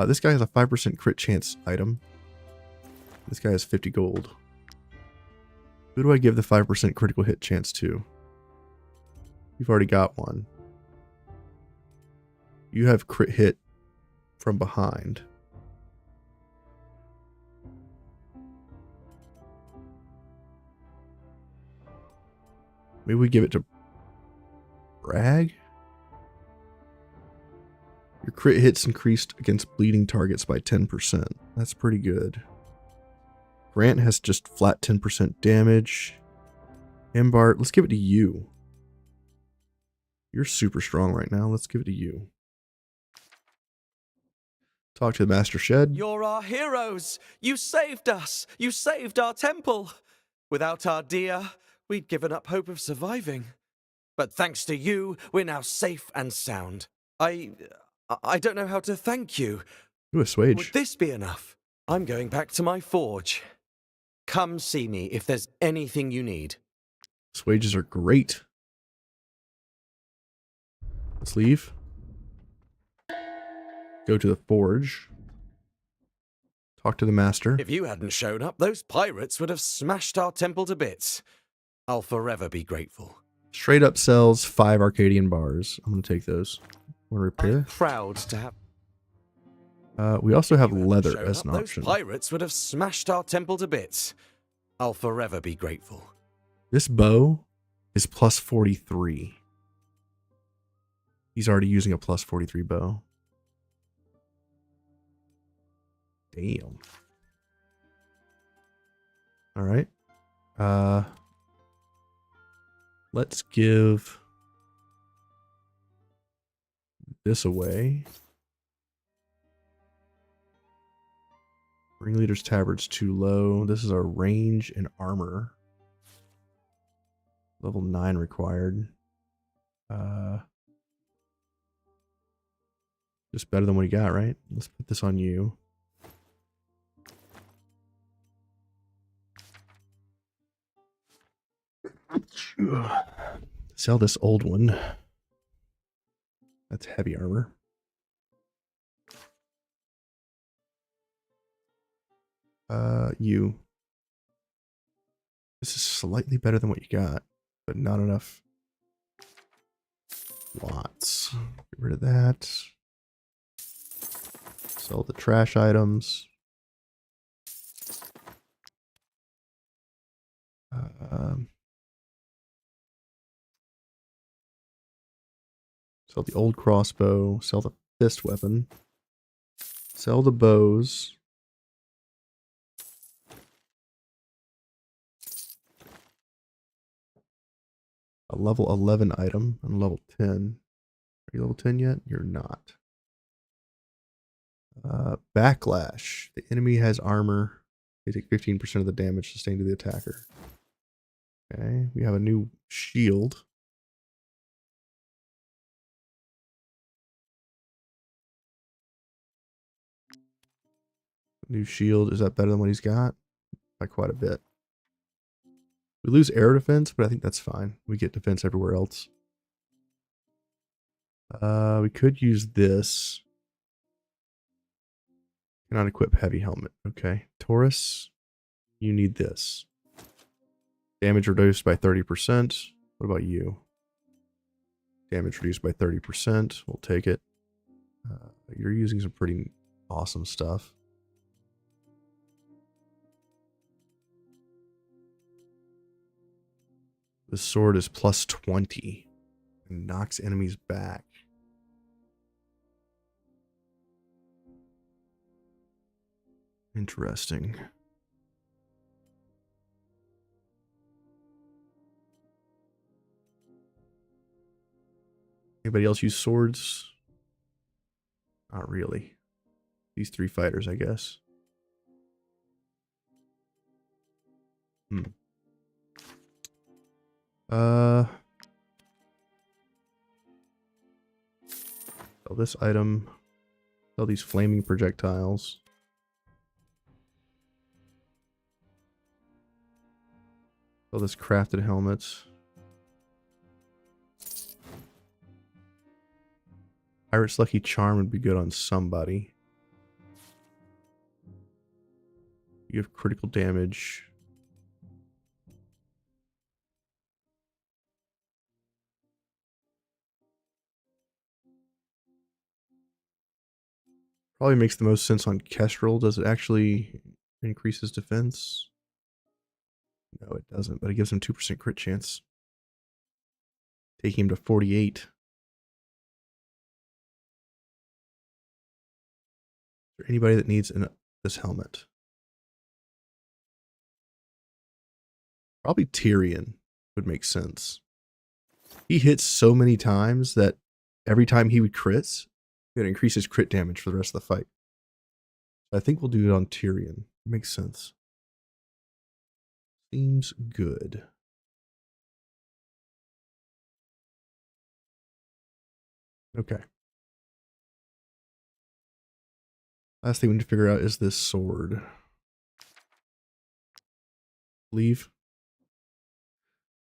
This guy has a 5% crit chance item. This guy has 50 gold. Who do I give the 5% critical hit chance to? You've already got one. You have crit hit from behind. Maybe we give it to Bragg? Your crit hits increased against bleeding targets by 10%. That's pretty good. Grant has just flat 10% damage. Embart, let's give it to you. You're super strong right now. Let's give it to you. Talk to the Master Shed. You're our heroes. You saved us. You saved our temple. Without our deer, we'd given up hope of surviving. But thanks to you, we're now safe and sound. I don't know how to thank you. Ooh, a swage. Would this be enough? I'm going back to my forge. Come see me if there's anything you need. Swages are great. Let's leave. Go to the forge. Talk to the master. If you hadn't shown up, those pirates would have smashed our temple to bits. I'll forever be grateful. Straight up sells 5 Arcadian bars. I'm going to take those. Want to repair? I'm proud to have... We also have If you hadn't leather shown as up, an those option. pirates would have smashed our temple to bits. I'll forever be grateful. This bow is plus 43. He's already using a plus 43 bow. Damn. All right. Let's give this away. Ringleader's Tabard's too low. This is our range and armor. Level 9 required. Just better than what you got, right? Let's put this on you. Sell this old one. That's heavy armor. You. This is slightly better than what you got, but not enough. Lots. Get rid of that. Sell the trash items. Sell the old crossbow. Sell the fist weapon. Sell the bows. A level 11 item and level 10. Are you level 10 yet? You're not. Backlash. The enemy has armor. They take 15% of the damage sustained to the attacker. Okay, we have a new shield. New shield, is that better than what he's got? By quite a bit. We lose air defense, but I think that's fine. We get defense everywhere else. We could use this. Cannot equip heavy helmet. Okay. Taurus, you need this. Damage reduced by 30%. What about you? Damage reduced by 30%. We'll take it. You're using some pretty awesome stuff. The sword is plus 20 and knocks enemies back. Interesting. Anybody else use swords? Not really. These 3 fighters, I guess. Sell this item. Sell these flaming projectiles. Sell this crafted helmet. Pirate's Lucky Charm would be good on somebody. You have critical damage. Probably makes the most sense on Kestrel. Does it actually increase his defense? No, it doesn't, but it gives him 2% crit chance. Taking him to 48. Is there anybody that needs this helmet? Probably Tyrion would make sense. He hits so many times that every time he would crits, it would increase his crit damage for the rest of the fight. I think we'll do it on Tyrion. Makes sense. Seems good. Okay. Last thing we need to figure out is this sword. Leave.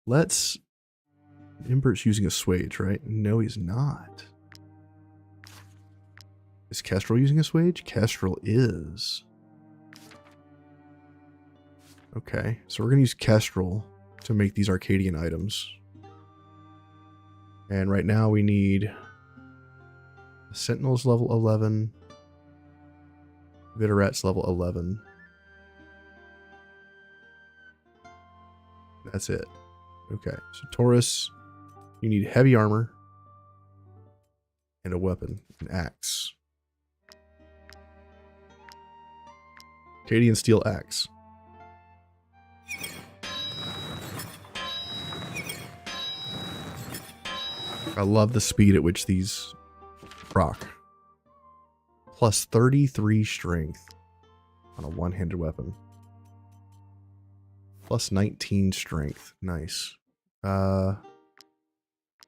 Let's... Imbert's using a swage, right? No, he's not. Is Kestrel using Assuage? Kestrel is. Okay, so we're going to use Kestrel to make these Arcadian items. And right now we need Sentinel's level 11. Viterat's level 11. That's it. Okay, so Taurus, you need heavy armor and a weapon, an axe. Arcadian steel axe. I love the speed at which these proc. Plus 33 strength on a one-handed weapon. Plus 19 strength. Nice.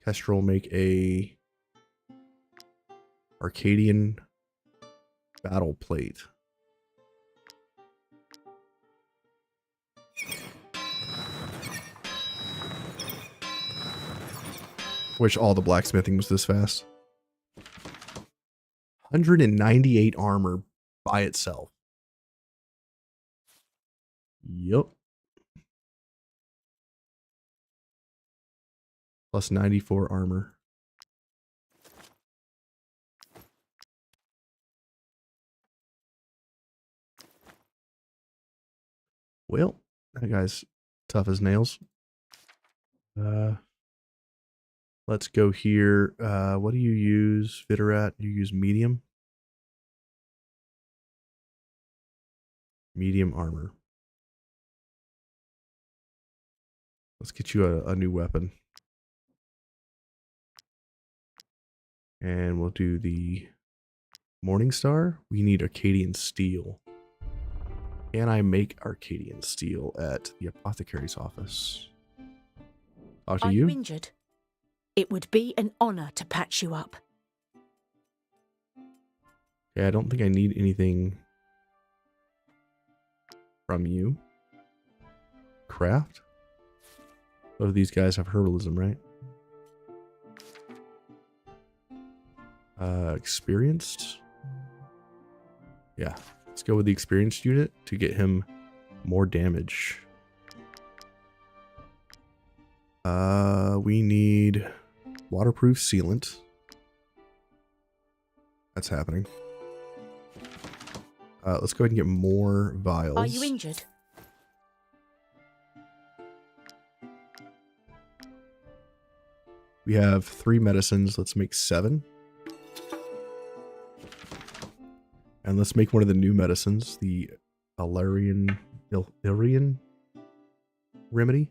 Kestrel make a Arcadian battle plate. Wish all the blacksmithing was this fast. 198 armor by itself. Yup. Plus 94 armor. Well, that guy's tough as nails. Let's go here. What do you use, Viterat? You use medium? Medium armor. Let's get you a new weapon. And we'll do the Morning Star. We need Arcadian steel. Can I make Arcadian steel at the apothecary's office? Talk to Are you? you injured? It would be an honor to patch you up. Yeah, I don't think I need anything from you. Craft? Both of these guys have herbalism, right? Experienced? Yeah, let's go with the experienced unit to get him more damage. We need waterproof sealant. That's happening. Let's go ahead and get more vials. Are you injured? We have 3 medicines. Let's make 7. And let's make one of the new medicines, the Belerion remedy.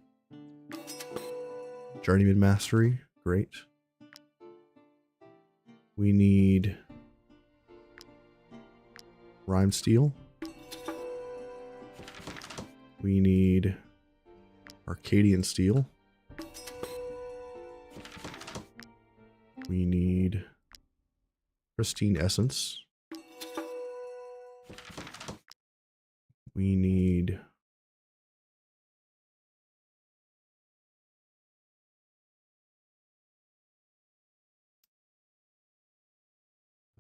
Journeyman mastery. Great. We need Rhyme steel. We need Arcadian steel. We need pristine essence. We need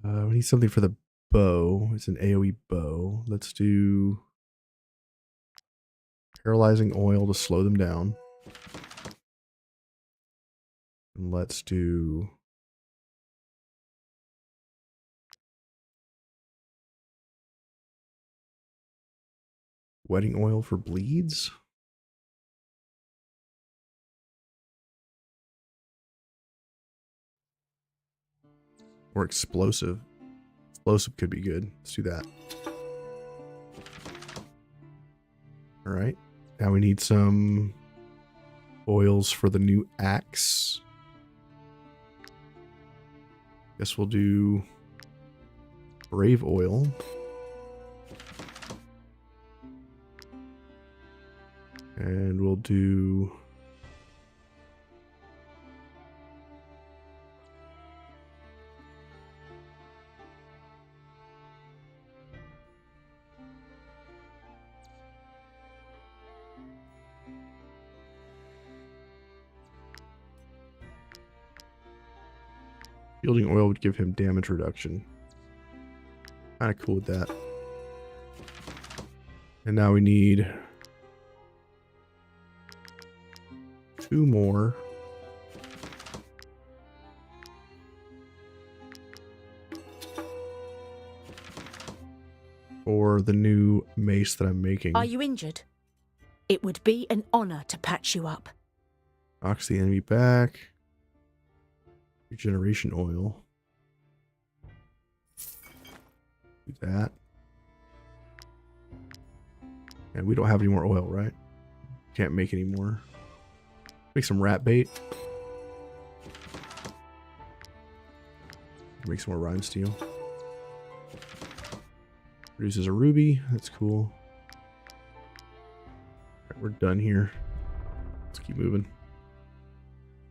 we need something for the bow. It's an AoE bow. Let's do paralyzing oil to slow them down. And let's do wedding oil for bleeds. Or explosive. Explosive could be good. Let's do that. All right. Now we need some oils for the new axe. Guess we'll do brave oil. And we'll do shielding oil would give him damage reduction. Kind of cool with that. And now we need 2 more. For the new mace that I'm making. Are you injured? It would be an honor to patch you up. Knocks the enemy back. Regeneration oil. Do that. And we don't have any more oil, right? Can't make any more. Make some rat bait. Make some more rhyme steel. Produces a ruby. That's cool. Alright, we're done here. Let's keep moving.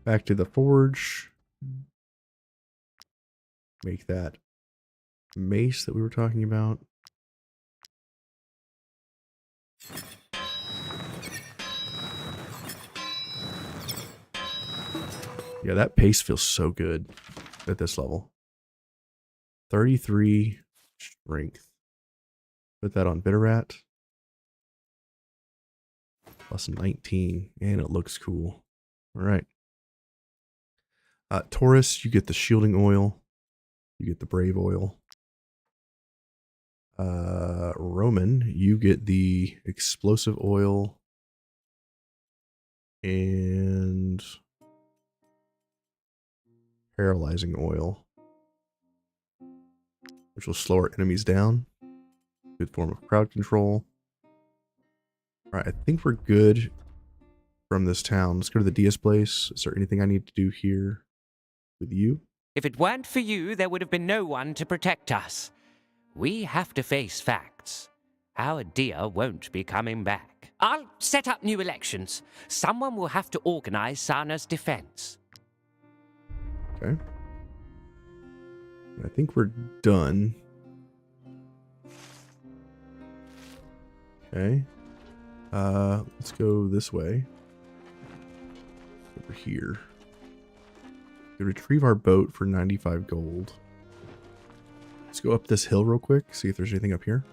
Back to the forge. Make that mace that we were talking about. Yeah, that pace feels so good at this level. 33 strength. Put that on Bitterrat. Plus 19. And it looks cool. Alright. Taurus, you get the shielding oil. You get the brave oil. Roman, you get the explosive oil. And paralyzing oil. Which will slow our enemies down. Good form of crowd control. Alright, I think we're good from this town. Let's go to the Diaz place. Is there anything I need to do here with you? If it weren't for you, there would have been no one to protect us. We have to face facts. Our dear won't be coming back. I'll set up new elections. Someone will have to organize Sana's defense. Okay. I think we're done. Okay. Let's go this way. Over here. We retrieve our boat for 95 gold. Let's go up this hill real quick, see if there's anything up here.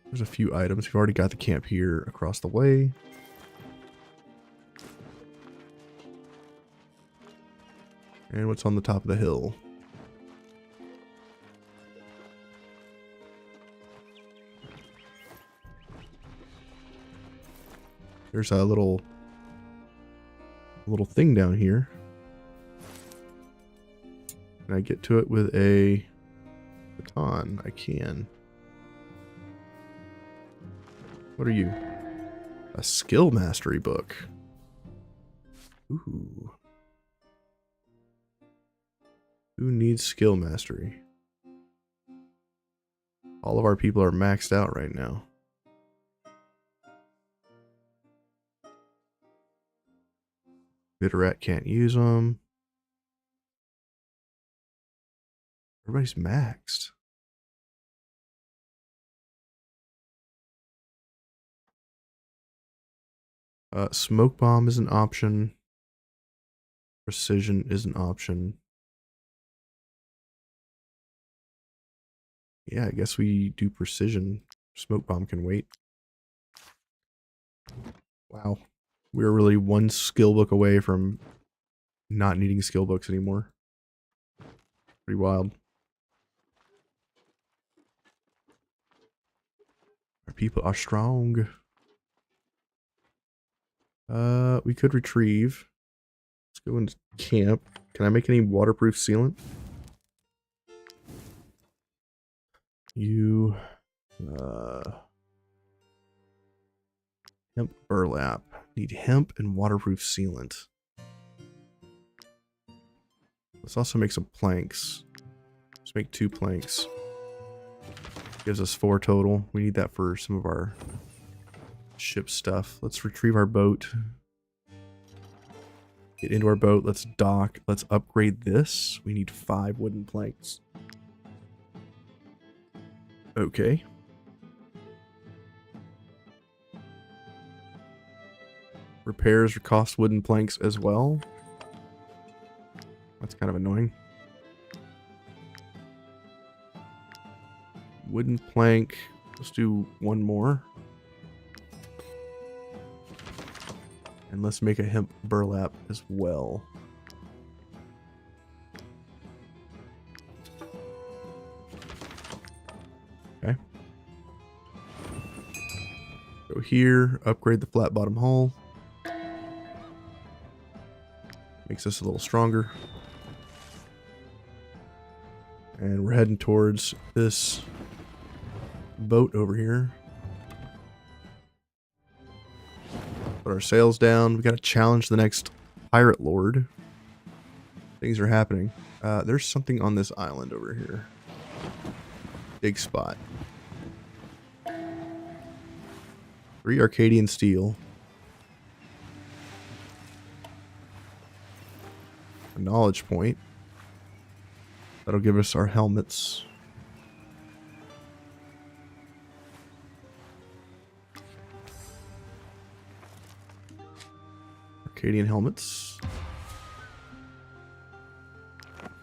There's a few items. We've already got the camp here across the way. And what's on the top of the hill? There's a little thing down here. Can I get to it with a baton? I can. What are you? A skill mastery book. Ooh. Who needs skill mastery? All of our people are maxed out right now. Bitterrat can't use them. Everybody's maxed. Smoke bomb is an option. Precision is an option. Yeah, I guess we do precision. Smoke bomb can wait. Wow. We're really one skill book away from not needing skill books anymore. Pretty wild. Our people are strong. We could retrieve. Let's go into camp. Can I make any waterproof sealant? You, hemp burlap. Need hemp and waterproof sealant. Let's also make some planks. Let's make 2 planks. Gives us 4 total. We need that for some of our ship stuff. Let's retrieve our boat. Get into our boat. Let's dock. Let's upgrade this. We need 5 wooden planks. Okay. Repairs cost wooden planks as well. That's kind of annoying. Wooden plank. Let's do one more. And let's make a hemp burlap as well. Okay. Go here, upgrade the flat bottom hull. Makes us a little stronger. And we're heading towards this boat over here. Put our sails down. We got to challenge the next pirate lord. Things are happening. There's something on this island over here. Big spot. 3 Arcadian steel. A knowledge point. That'll give us our helmets. Arcadian helmets.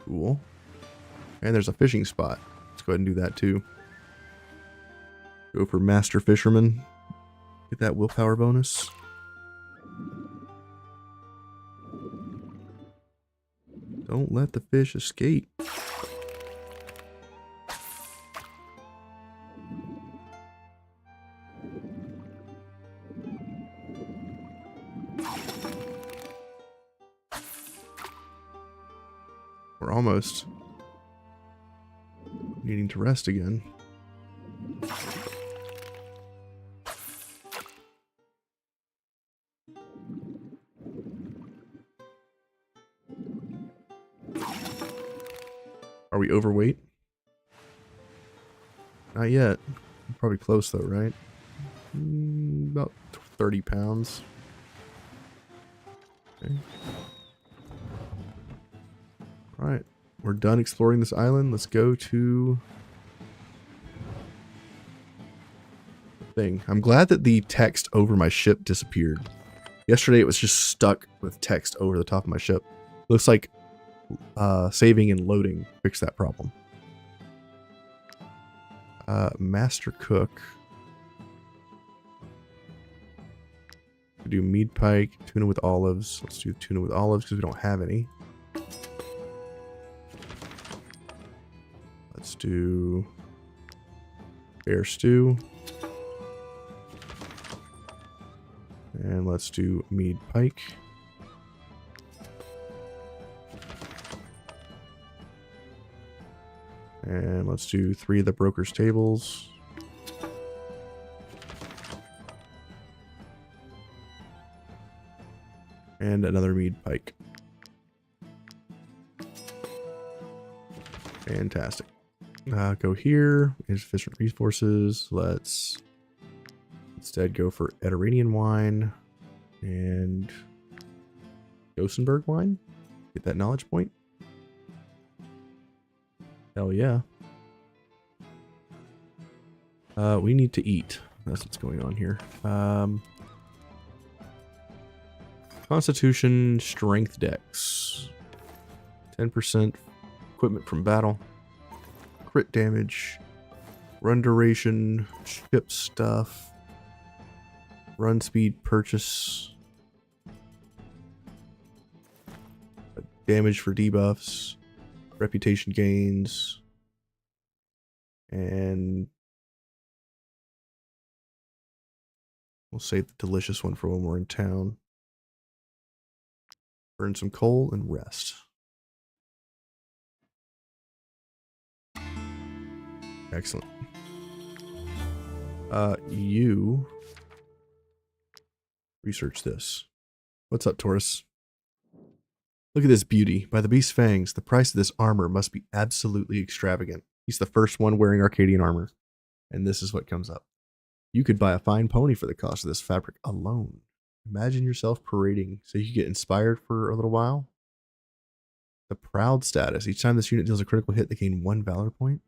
Cool. And there's a fishing spot. Let's go ahead and do that too. Go for Master Fisherman. Get that willpower bonus. Don't let the fish escape. We're almost needing to rest again. Are we overweight? Not yet. Probably close though, right? About 30 pounds. Okay. Alright. We're done exploring this island. Let's go to the thing. I'm glad that the text over my ship disappeared. Yesterday it was just stuck with text over the top of my ship. Looks like saving and loading fixed that problem. Master cook. We do mead pike, tuna with olives. Let's do tuna with olives because we don't have any. Let's do bear stew. And let's do mead pike. And let's do 3 of the broker's tables. And another mead pike. Fantastic. Go here. Insufficient resources. Let's instead go for Ediranian wine and Gossenberg wine. Get that knowledge point. Hell yeah. We need to eat. That's what's going on here. Constitution, strength dex. 10% equipment from battle. Crit damage. Run duration. Ship stuff. Run speed purchase. Damage for debuffs. Reputation gains. And we'll save the delicious one for when we're in town. Burn some coal and rest. Excellent. You research this. What's up, Taurus? Look at this beauty. By the beast's fangs, the price of this armor must be absolutely extravagant. He's the first one wearing Arcadian armor. And this is what comes up. You could buy a fine pony for the cost of this fabric alone. Imagine yourself parading so you get inspired for a little while. The proud status. Each time this unit deals a critical hit, they gain 1 valor point.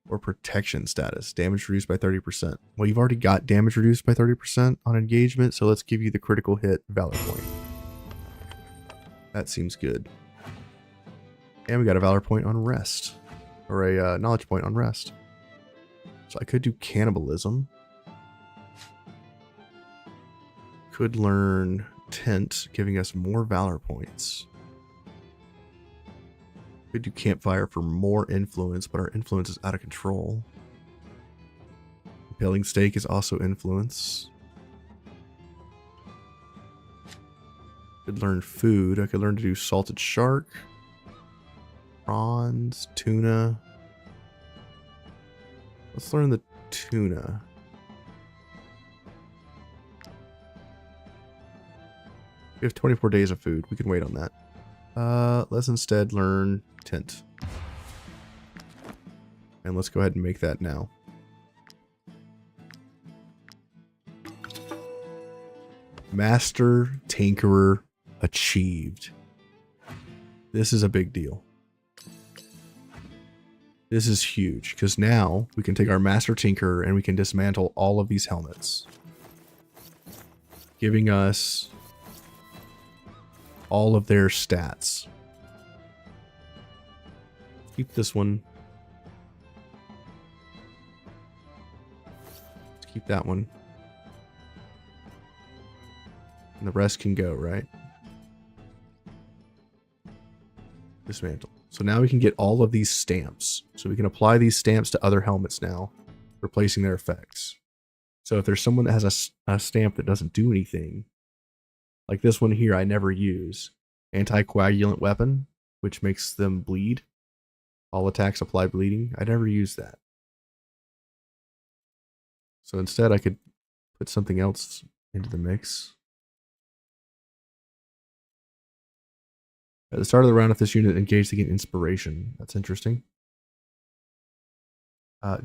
Or protection status. Damage reduced by 30%. Well, you've already got damage reduced by 30% on engagement, so let's give you the critical hit valor point. That seems good. And we got a valor point on rest. Or a knowledge point on rest. So I could do cannibalism. Could learn tent, giving us more valor points. Could do campfire for more influence, but our influence is out of control. Impaling stake is also influence. Could learn food. I could learn to do salted shark, prawns, tuna. Let's learn the tuna. We have 24 days of food. We can wait on that. Let's instead learn tent. And let's go ahead and make that now. Master Tinkerer achieved. This is a big deal. This is huge, because now we can take our Master Tinkerer and we can dismantle all of these helmets, giving us all of their stats. Keep this one. Let's keep that one. And the rest can go, right? Dismantle. So now we can get all of these stamps. So we can apply these stamps to other helmets now, replacing their effects. So if there's someone that has a stamp that doesn't do anything, like this one here I never use. Anticoagulant weapon, which makes them bleed. All attacks apply bleeding. I never use that. So instead I could put something else into the mix. At the start of the round, if this unit engaged, they get inspiration. That's interesting.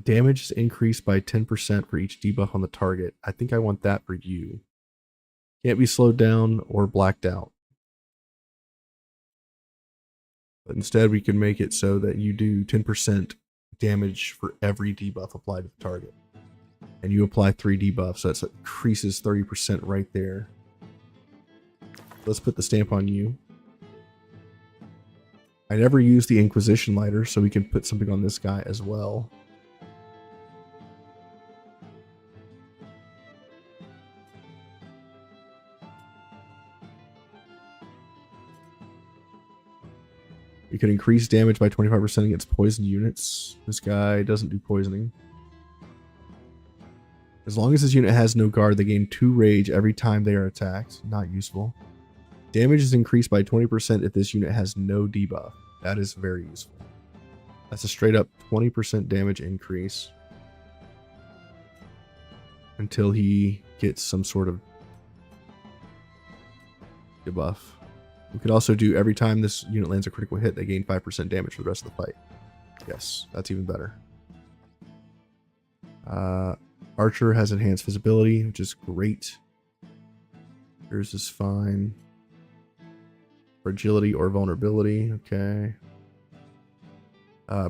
Damage is increased by 10% for each debuff on the target. I think I want that for you. Can't be slowed down or blacked out. But instead, we can make it so that you do 10% damage for every debuff applied to the target. And you apply 3 debuffs, so that increases 30% right there. Let's put the stamp on you. I never use the Inquisition lighter, so we can put something on this guy as well. We can increase damage by 25% against poisoned units. This guy doesn't do poisoning. As long as this unit has no guard, they gain 2 rage every time they are attacked. Not useful. Damage is increased by 20% if this unit has no debuff. That is very useful. That's a straight up 20% damage increase. Until he gets some sort of debuff. We could also do every time this unit lands a critical hit, they gain 5% damage for the rest of the fight. Yes, that's even better. Archer has enhanced visibility, which is great. Yours is fine. Fragility or vulnerability, okay.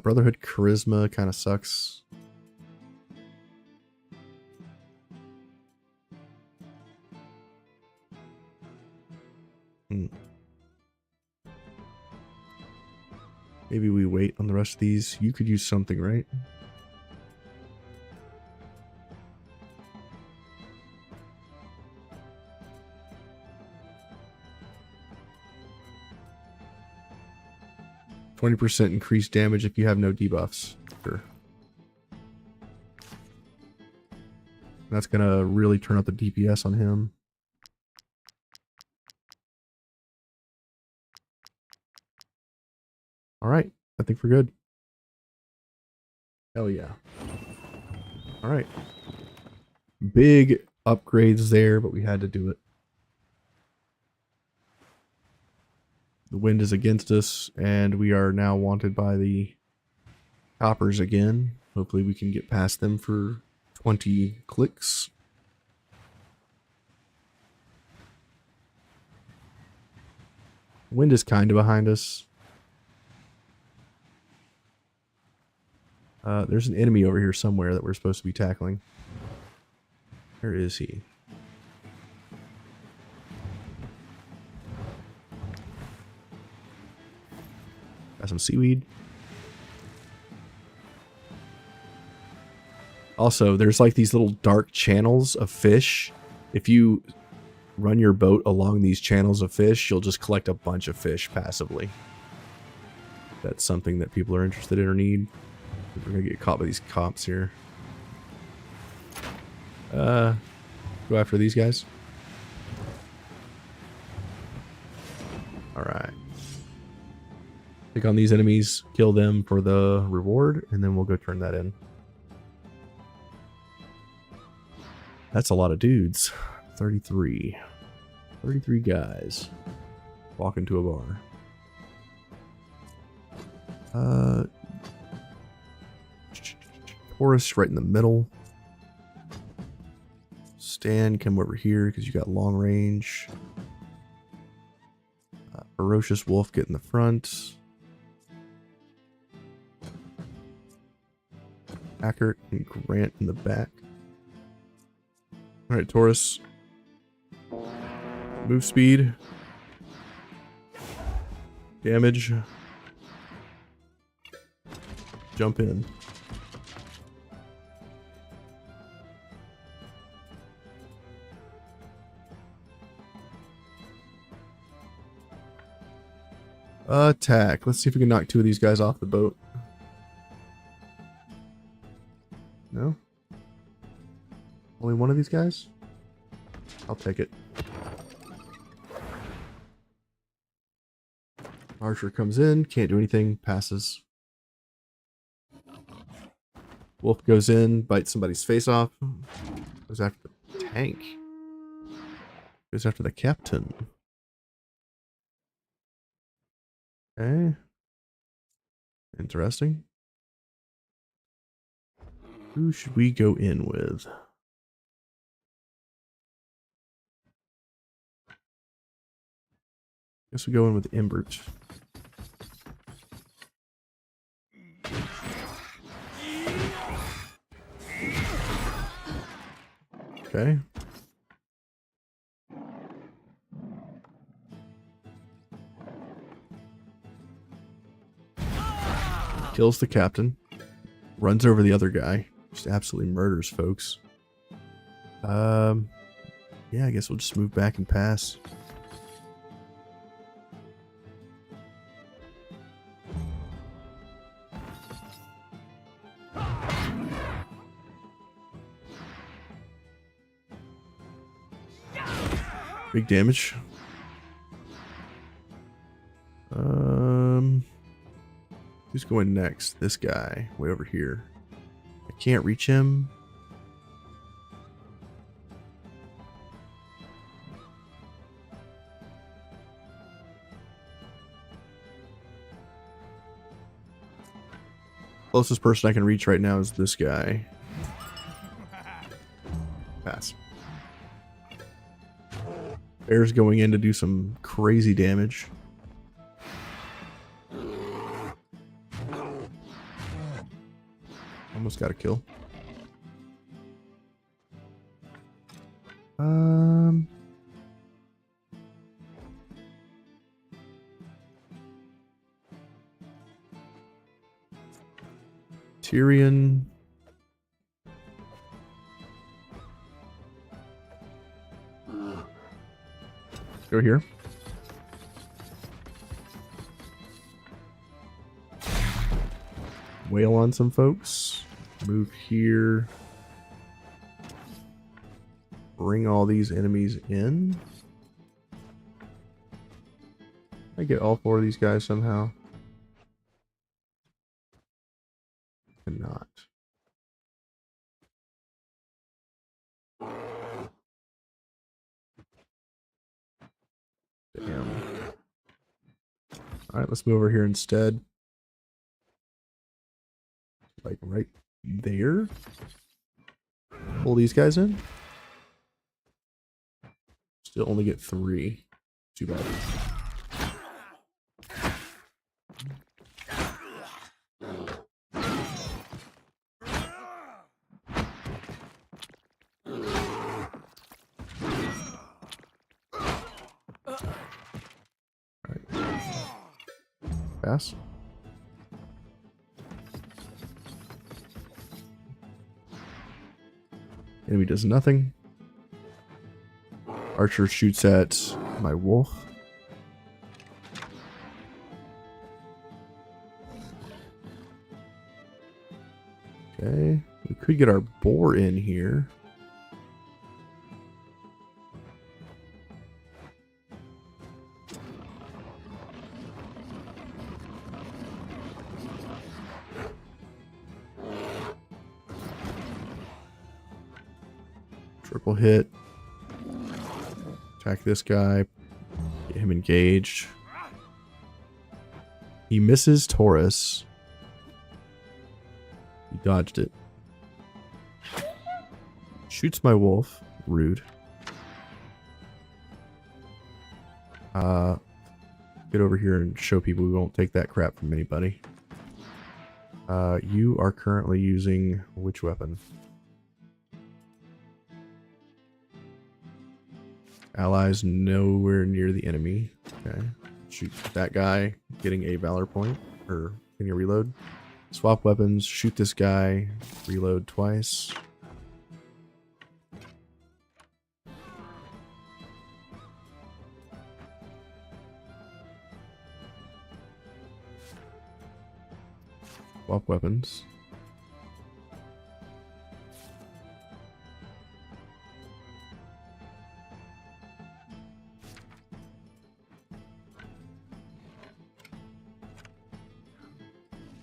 Brotherhood charisma kind of sucks. Maybe we wait on the rest of these. You could use something, right? %20 increased damage if you have no debuffs. Sure. That's gonna really turn up the DPS on him. Alright, I think we're good. Hell yeah. Alright. Big upgrades there, but we had to do it. The wind is against us, and we are now wanted by the coppers again. Hopefully we can get past them for 20 clicks. Wind is kind of behind us. There's an enemy over here somewhere that we're supposed to be tackling. Where is he? Got some seaweed. Also, there's like these little dark channels of fish. If you run your boat along these channels of fish, you'll just collect a bunch of fish passively. That's something that people are interested in or need. We're gonna get caught by these cops here. Go after these guys. Alright. Take on these enemies, kill them for the reward, and then we'll go turn that in. That's a lot of dudes. 33. 33 guys. Walk into a bar. Taurus right in the middle. Stan, come over here because you got long range. Ferocious Wolf, get in the front. Hacker and Grant in the back. Alright, Taurus. Move speed. Damage. Jump in. Attack. Let's see if we can knock two of these guys off the boat. No? Only one of these guys? I'll take it. Archer comes in, can't do anything, passes. Wolf goes in, bites somebody's face off. Goes after the tank. Goes after the captain. Okay. Interesting. Who should we go in with? Guess we go in with Imbert. Okay. Kills the captain. Runs over the other guy. Just absolutely murders folks. Yeah, I guess we'll just move back and pass. Big damage. Who's going next? This guy, way over here. I can't reach him. Closest person I can reach right now is this guy. Pass. Bear's going in to do some crazy damage. Almost got a kill. Tyrion. Go here. Wail on some folks. Move here. Bring all these enemies in. I get all four of these guys somehow. Cannot. Damn. Alright, let's move over here instead. Like right there. Pull these guys in. Still only get 3. Too bad. Pass. Enemy does nothing. Archer shoots at my wolf. Okay, we could get our boar in here. Triple hit. Attack this guy. Get him engaged. He misses Taurus. He dodged it. Shoots my wolf. Rude. Get over here and show people we won't take that crap from anybody. You are currently using which weapon? Allies nowhere near the enemy. Okay. Shoot that guy, getting a valor point, or getting a reload. Swap weapons, shoot this guy, reload twice. Swap weapons.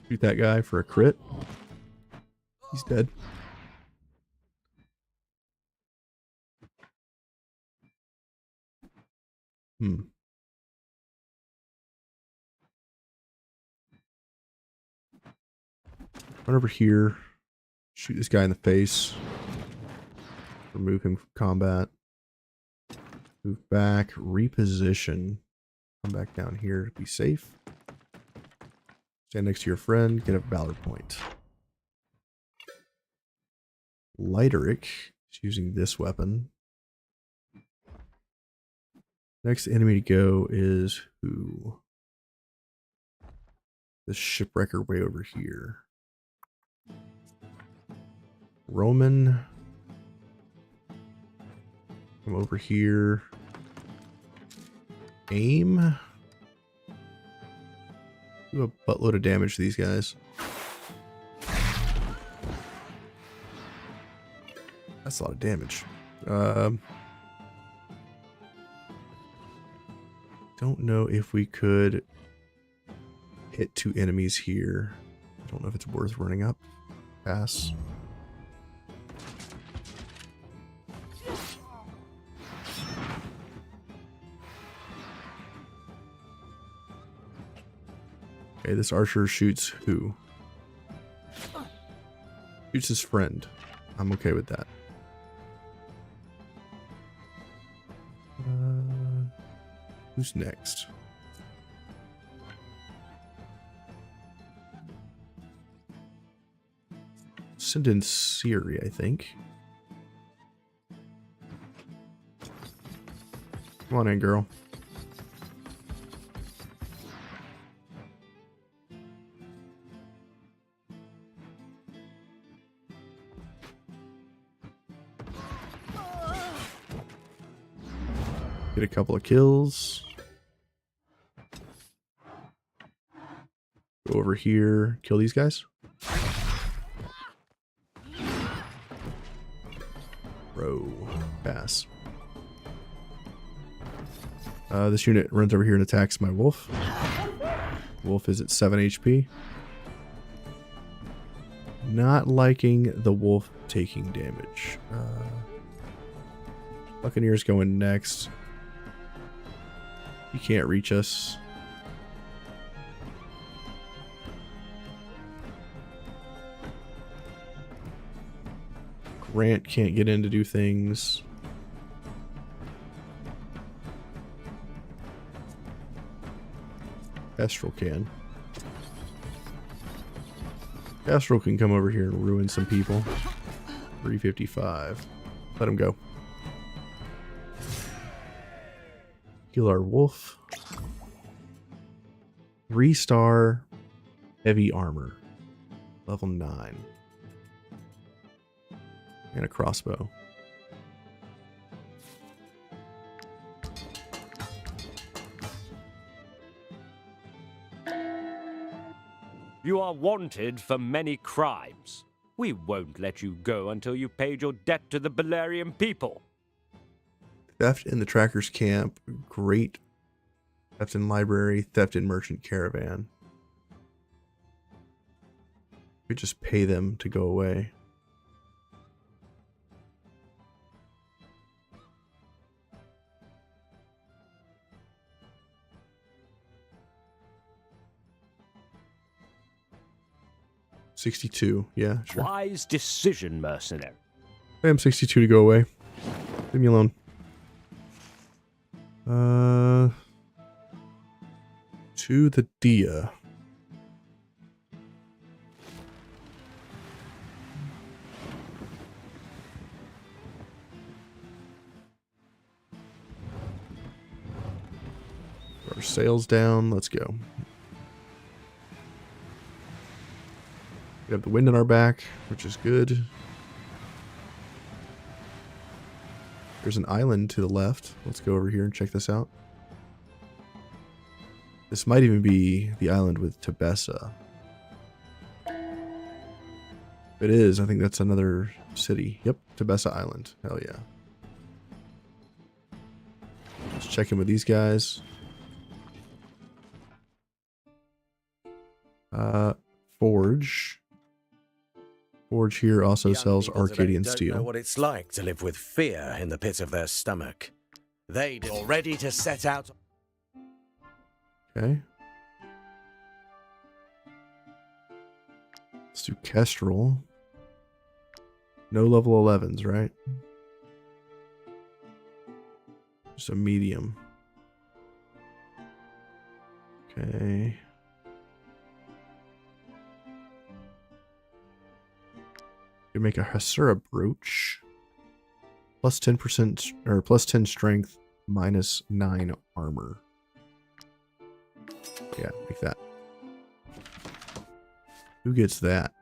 Shoot that guy for a crit. He's dead. Run over here. Shoot this guy in the face. Remove him from combat. Move back. Reposition. Come back down here to be safe. Stand next to your friend. Get a valor point. Lighterick is using this weapon. Next enemy to go is who? The shipwrecker way over here. Roman. Come over here. Aim. Do a buttload of damage to these guys. That's a lot of damage. Don't know if we could hit two enemies here. I don't know if it's worth running up. Pass. Okay, this archer shoots who? Shoots his friend. I'm okay with that. Who's next? Send in Siri, I think. Come on in, girl. Get a couple of kills. Go over here. Kill these guys. Bro. Pass. This unit runs over here and attacks my wolf. Wolf is at 7 HP. Not liking the wolf taking damage. Buccaneer's going next. He can't reach us. Grant can't get in to do things. Kestrel can. Kestrel can come over here and ruin some people. 355. Let him go. Heal our wolf. 3-star heavy armor. Level 9. And a crossbow. You are wanted for many crimes. We won't let you go until you've paid your debt to the Belerion people. Theft in the tracker's camp. Great. Theft in library. Theft in merchant caravan. We just pay them to go away. $62. Yeah, sure. Wise decision, mercenary. I am 62 to go away. Leave me alone. To the Dia. Our sails down. Let's go. We have the wind in our back, which is good. There's an island to the left. Let's go over here and check this out. This might even be the island with Tebessa. If it is, I think that's another city. Yep, Tebessa Island. Hell yeah. Let's check in with these guys. Forge. Forge here also sells Arcadian steel. Don't know what it's like to live with fear in the pit of their stomach. They're all ready to set out. Okay. Let's do Kestrel. No level 11s, right? Just a medium. Okay. We make a Hasura brooch. Plus 10% or plus 10 strength, minus 9 armor. Yeah, make that. Who gets that?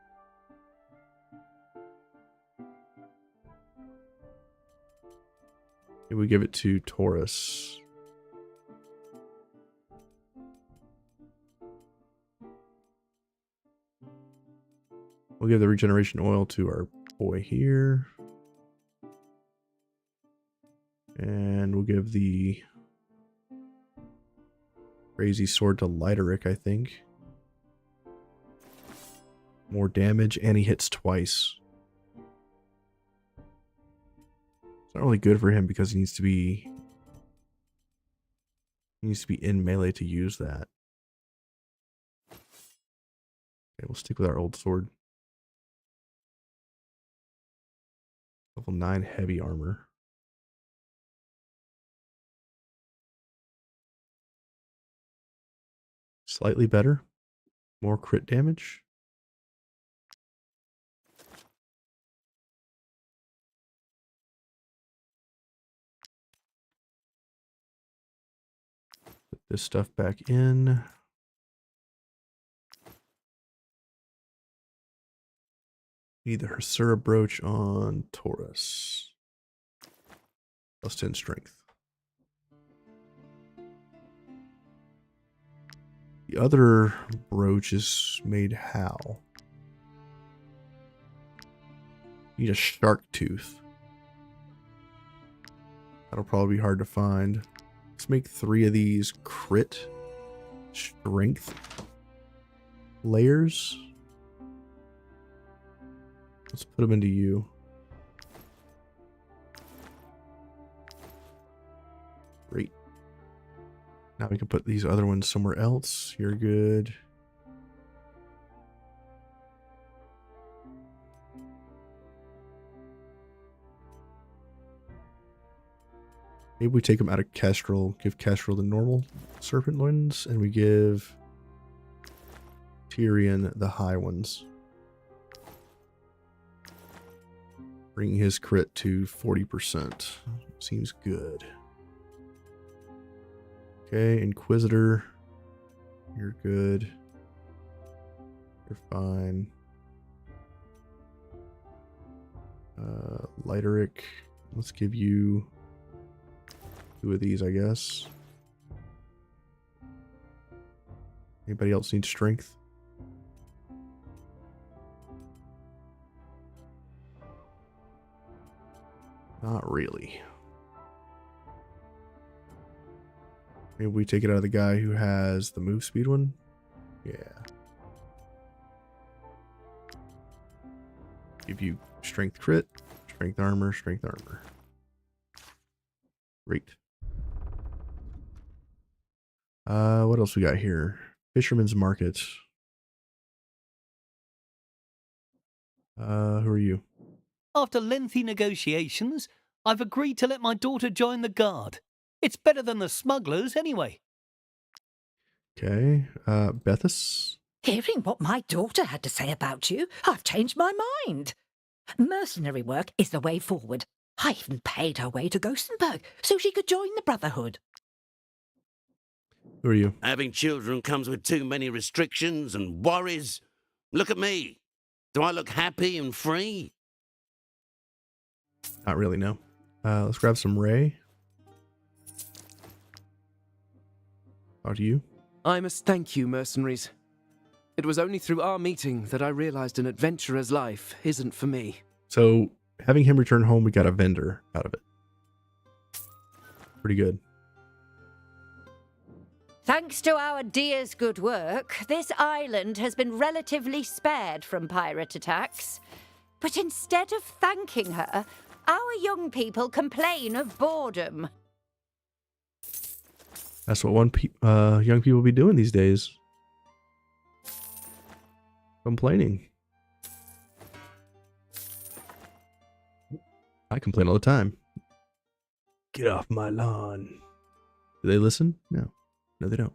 Maybe we give it to Taurus. We'll give the regeneration oil to our boy here. And we'll give the crazy sword to Lideric, I think. More damage, and he hits twice. It's not really good for him because he needs to be in melee to use that. Okay, we'll stick with our old sword. Level 9 heavy armor. Slightly better. More crit damage. Put this stuff back in. Need the Hasura brooch on Taurus. Plus 10 strength. The other brooch is made how? Need a shark tooth. That'll probably be hard to find. Let's make 3 of these crit strength layers. Let's put them into you. Great. Now we can put these other ones somewhere else. You're good. Maybe we take them out of Kestrel, give Kestrel the normal serpent ones, and we give Tyrion the high ones. Bringing his crit to 40%. Seems good. Okay, Inquisitor. You're good. You're fine. Lighteric. Let's give you 2 of these, I guess. Anybody else need strength? Not really. Maybe we take it out of the guy who has the move speed one? Yeah. Give you strength crit, strength armor, strength armor. Great. What else we got here? Fisherman's Market. Who are you? After lengthy negotiations, I've agreed to let my daughter join the guard. It's better than the smugglers, anyway. Okay. Bethis? Hearing what my daughter had to say about you, I've changed my mind. Mercenary work is the way forward. I even paid her way to Ghostenberg so she could join the Brotherhood. Who are you? Having children comes with too many restrictions and worries. Look at me. Do I look happy and free? Not really, no. Let's grab some Ray. Talk to you. I must thank you, mercenaries. It was only through our meeting that I realized an adventurer's life isn't for me. So, having him return home, we got a vendor out of it. Pretty good. Thanks to our dear's good work, this island has been relatively spared from pirate attacks. But instead of thanking her, our young people complain of boredom. That's what young people be doing these days. Complaining. I complain all the time. Get off my lawn. Do they listen? No. No, they don't.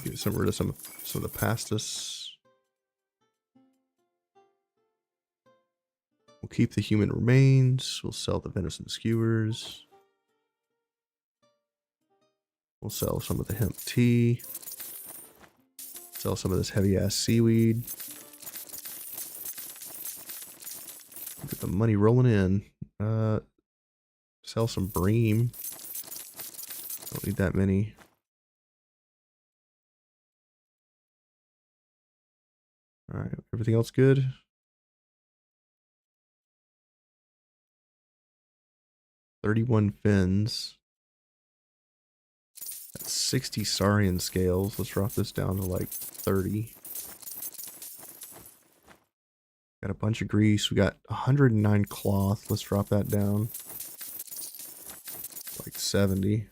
Get rid of some of the pastas. We'll keep the human remains. We'll sell the venison skewers. We'll sell some of the hemp tea. Sell some of this heavy ass seaweed. Get the money rolling in. Sell some bream. Don't need that many. Alright, everything else good? $31 fins. That's 60 Saurian scales. Let's drop this down to like 30. Got a bunch of grease. We got 109 cloth. Let's drop that down. Like 70.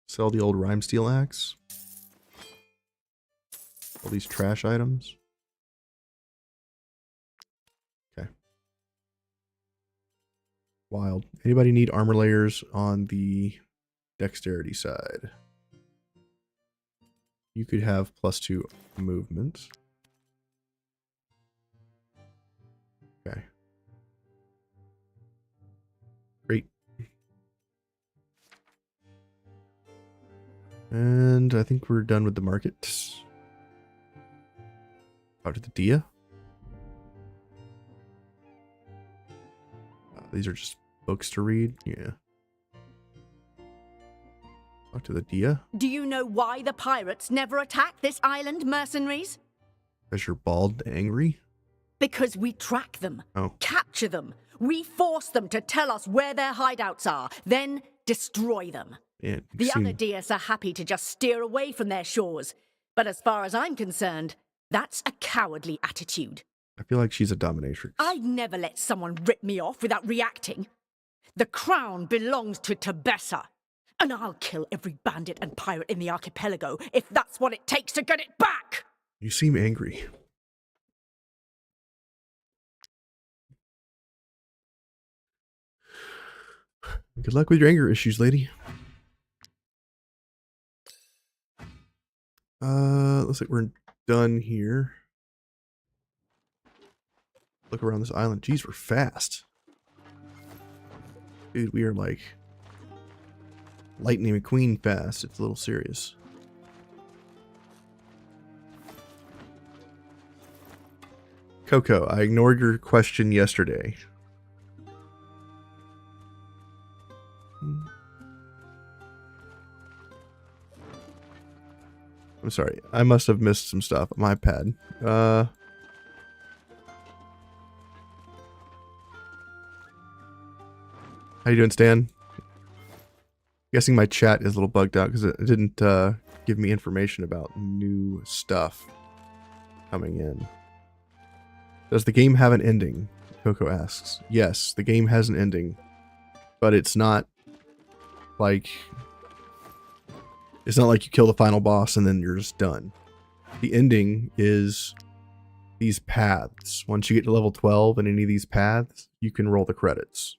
Sell the old rhyme steel axe. All these trash items. Okay. Wild. Anybody need armor layers on the dexterity side? You could have +2 movement. Okay. Great. And I think we're done with the market. Talk to the Dia. These are just books to read. Yeah. Talk to the Dia. Do you know why the pirates never attack this island, mercenaries? Because you're bald and angry? Because we track them, Oh. capture them. We force them to tell us where their hideouts are, then destroy them. Yeah, The other Dias are happy to just steer away from their shores. But as far as I'm concerned, that's a cowardly attitude. I feel like she's a dominatrix. I'd never let someone rip me off without reacting. The crown belongs to Tebessa. And I'll kill every bandit and pirate in the archipelago if that's what it takes to get it back! You seem angry. Good luck with your anger issues, lady. Looks like we're done here. look around this island. Jeez, we're fast. Dude, we are like Lightning McQueen fast. It's a little serious. Coco, I ignored your question yesterday. I'm sorry. I must have missed some stuff. My bad. How you doing, Stan? Guessing my chat is a little bugged out because it didn't give me information about new stuff coming in. Does the game have an ending? Coco asks. Yes, the game has an ending, but it's not like you kill the final boss and then you're just done. The ending is these paths. Once you get to level 12 in any of these paths, you can roll the credits.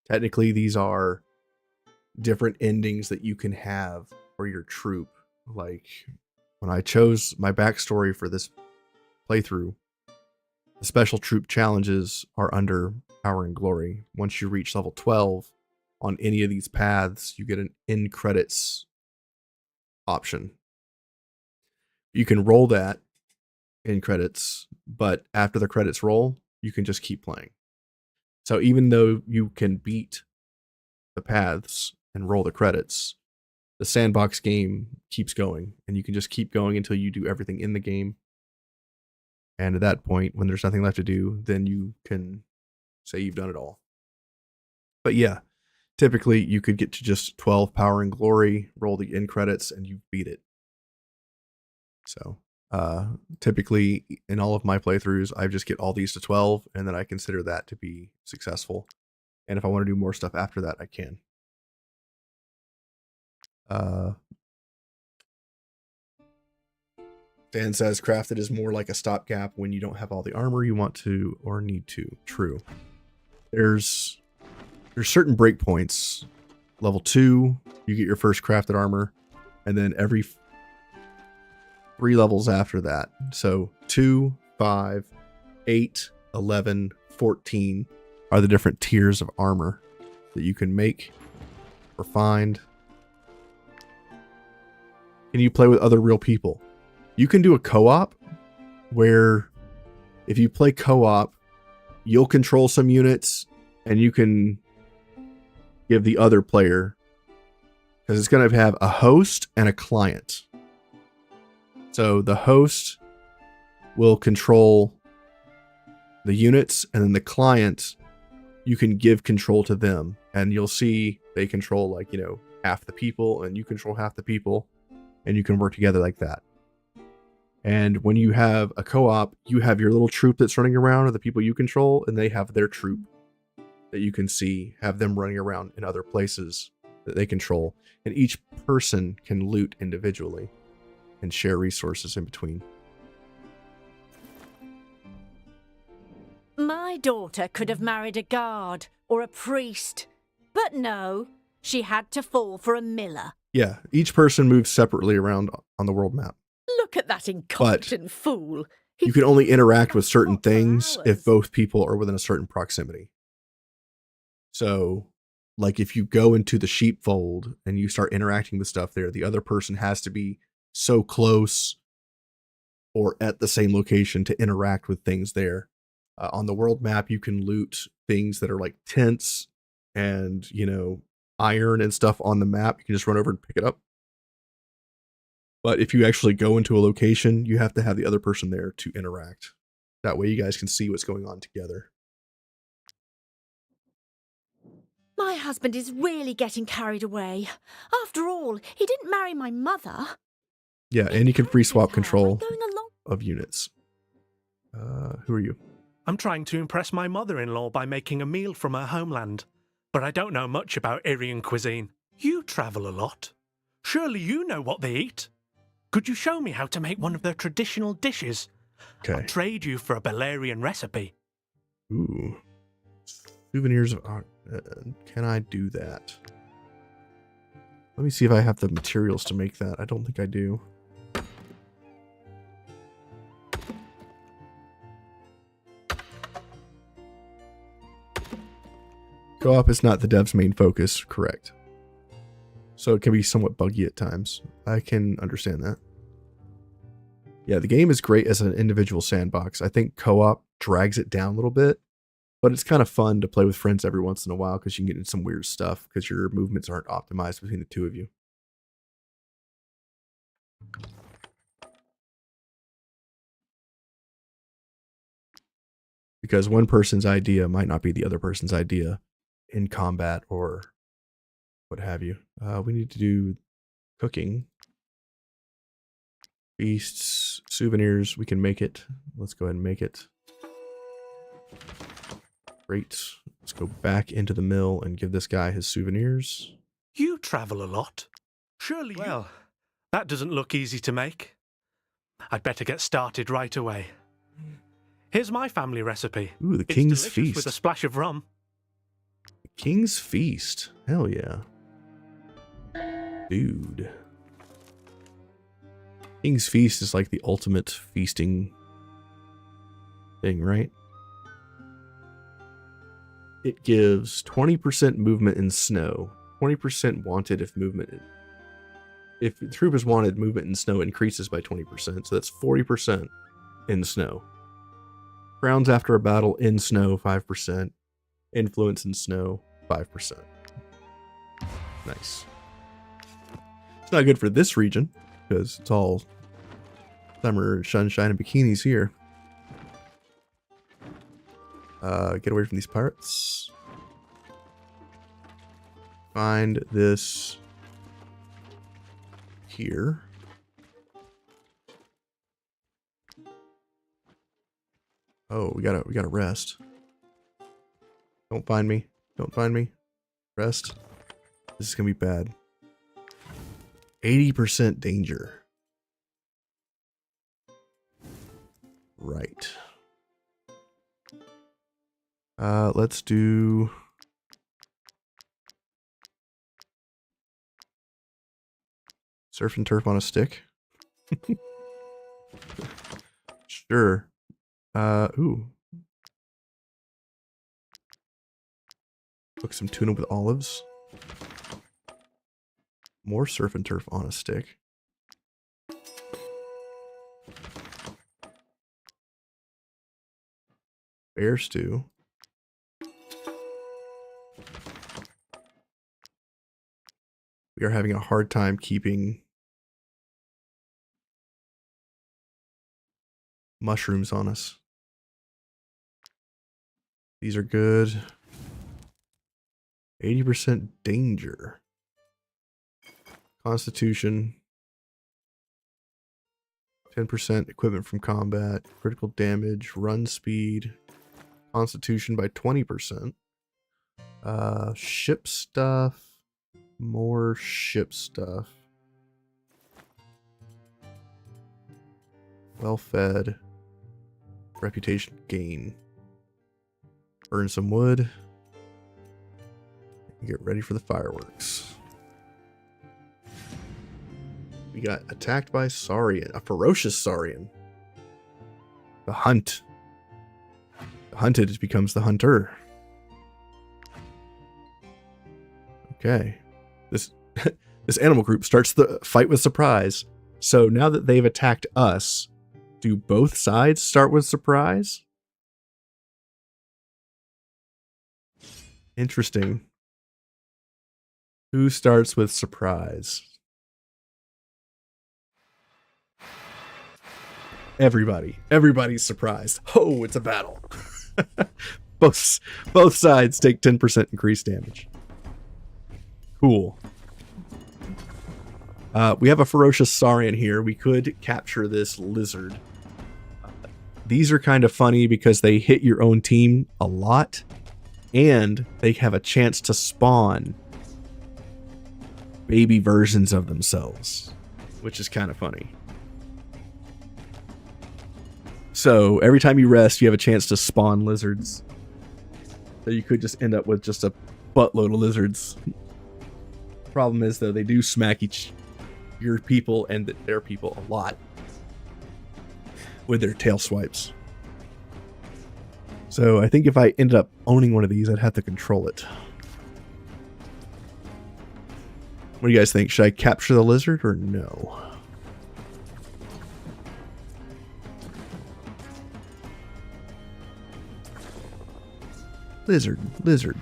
Technically, these are different endings that you can have for your troop. Like, when I chose my backstory for this playthrough, the special troop challenges are under Power and Glory. Once you reach level 12 on any of these paths, you get an end credits option. You can roll that in credits, but after the credits roll, you can just keep playing. So even though you can beat the paths and roll the credits, the sandbox game keeps going, and you can just keep going until you do everything in the game. And at that point, when there's nothing left to do, then you can say you've done it all. But yeah, typically you could get to just 12 Power and Glory, roll the end credits, and you beat it. So typically in all of my playthroughs, I just get all these to 12, and then I consider that to be successful. And if I want to do more stuff after that, I can. Dan says crafted is more like a stopgap when you don't have all the armor you want to or need to. True. There's certain breakpoints. Level 2, you get your first crafted armor, and then every 3 levels after that. So 2, 5, 8, 11, 14 are the different tiers of armor that you can make or find. Can you play with other real people? You can do a co-op where if you play co-op, you'll control some units and you can give the other player, because it's going to have a host and a client. So the host will control the units, and then the client, you can give control to them, and you'll see they control, like, half the people, and you control half the people, and you can work together like that. And when you have a co-op, you have your little troop that's running around, or the people you control, and they have their troop that you can see, have them running around in other places that they control. And each person can loot individually and share resources in between. My daughter could have married a guard or a priest, but no, she had to fall for a miller. Yeah, each person moves separately around on the world map. Look at that incompetent fool. You can only interact with certain things if both people are within a certain proximity. So, like, if you go into the sheepfold and you start interacting with stuff there, the other person has to be so close or at the same location to interact with things there. On the world map, you can loot things that are like tents and, iron and stuff on the map. You can just run over and pick it up. But if you actually go into a location, you have to have the other person there to interact. That way you guys can see what's going on together. My husband is really getting carried away. After all, he didn't marry my mother. Yeah, and you can free swap control of units. Who are you? I'm trying to impress my mother-in-law by making a meal from her homeland, but I don't know much about Irian cuisine. You travel a lot. Surely you know what they eat. Could you show me how to make one of their traditional dishes? Okay. I'll trade you for a Belerion recipe. Ooh. Souvenirs of art. Can I do that? Let me see if I have the materials to make that. I don't think I do. Co-op is not the dev's main focus, correct. So it can be somewhat buggy at times. I can understand that. Yeah, the game is great as an individual sandbox. I think co-op drags it down a little bit, but it's kind of fun to play with friends every once in a while because you can get into some weird stuff because your movements aren't optimized between the two of you. Because one person's idea might not be the other person's idea in combat or what have you. We need to do cooking. Feasts, souvenirs, we can make it. Let's go ahead and make it. Great. Let's go back into the mill and give this guy his souvenirs. You travel a lot. Surely Well, that doesn't look easy to make. I'd better get started right away. Here's my family recipe. Ooh, the It's King's delicious Feast. with a splash of rum. King's Feast. Hell yeah. Dude. King's Feast is like the ultimate feasting thing, right? It gives 20% movement in snow. 20% wanted if movement... If the troop is wanted, movement in snow increases by 20%. So that's 40% in snow. Crowns after a battle in snow, 5%. Influence in snow, 5%. Nice. It's not good for this region, because it's all summer, sunshine, and bikinis here. Get away from these pirates. Find this here. Oh, we gotta rest. Don't find me. Don't find me. Rest. This is gonna be bad. 80% danger. Right. Let's do... Surf and turf on a stick. Sure. Ooh. Cook some tuna with olives. More surf and turf on a stick. Bear stew. We are having a hard time keeping mushrooms on us. These are good. 80% danger. Constitution. 10% equipment from combat. Critical damage. Run speed. Constitution by 20%. Ship stuff. More ship stuff. Well fed. Reputation gain. Burn some wood. Get ready for the fireworks. We got attacked by Saurian. A ferocious Saurian. The hunt. The hunted becomes the hunter. Okay. This animal group starts the fight with surprise. So now that they've attacked us, do both sides start with surprise? Interesting. Who starts with surprise? Everybody. Everybody's surprised. Oh, it's a battle. Both sides take 10% increased damage. Cool. We have a ferocious Saurian here. We could capture this lizard. These are kind of funny because they hit your own team a lot, and they have a chance to spawn baby versions of themselves, which is kind of funny. So every time you rest, you have a chance to spawn lizards. So you could just end up with just a buttload of lizards. Problem is, though, they do smack your people and their people a lot with their tail swipes. So I think if I ended up owning one of these, I'd have to control it. What do you guys think? Should I capture the lizard or no? Lizard, lizard,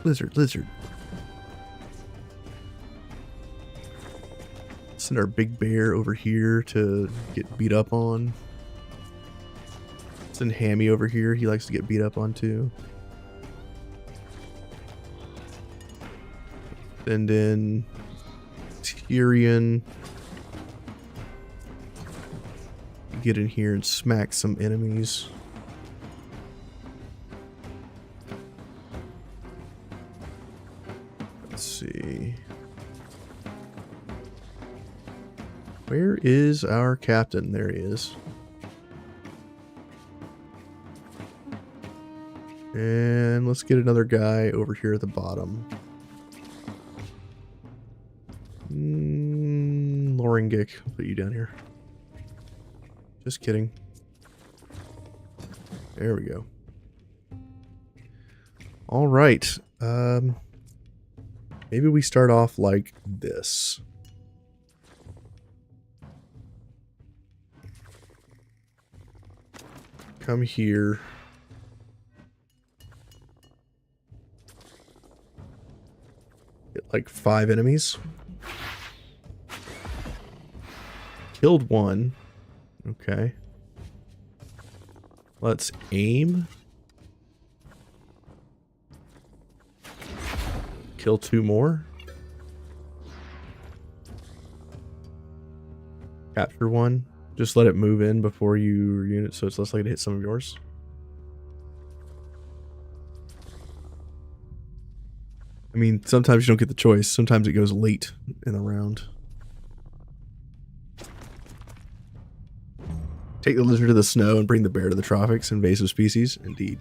lizard, lizard. Send our big bear over here to get beat up on. Send Hammy over here. He likes to get beat up on too. Send in Tyrion. Get in here and smack some enemies. Let's see. Where is our captain? There he is. And let's get another guy over here at the bottom. Loringic, I'll put you down here. Just kidding. There we go. All right. Maybe we start off like this. Come here. Get like 5 enemies. Killed one. Okay. Let's aim. Kill 2 more. Capture 1. Just let it move in before you unit, so it's less likely to hit some of yours. I mean, sometimes you don't get the choice. Sometimes it goes late in the round. Take the lizard to the snow and bring the bear to the tropics. Invasive species, indeed.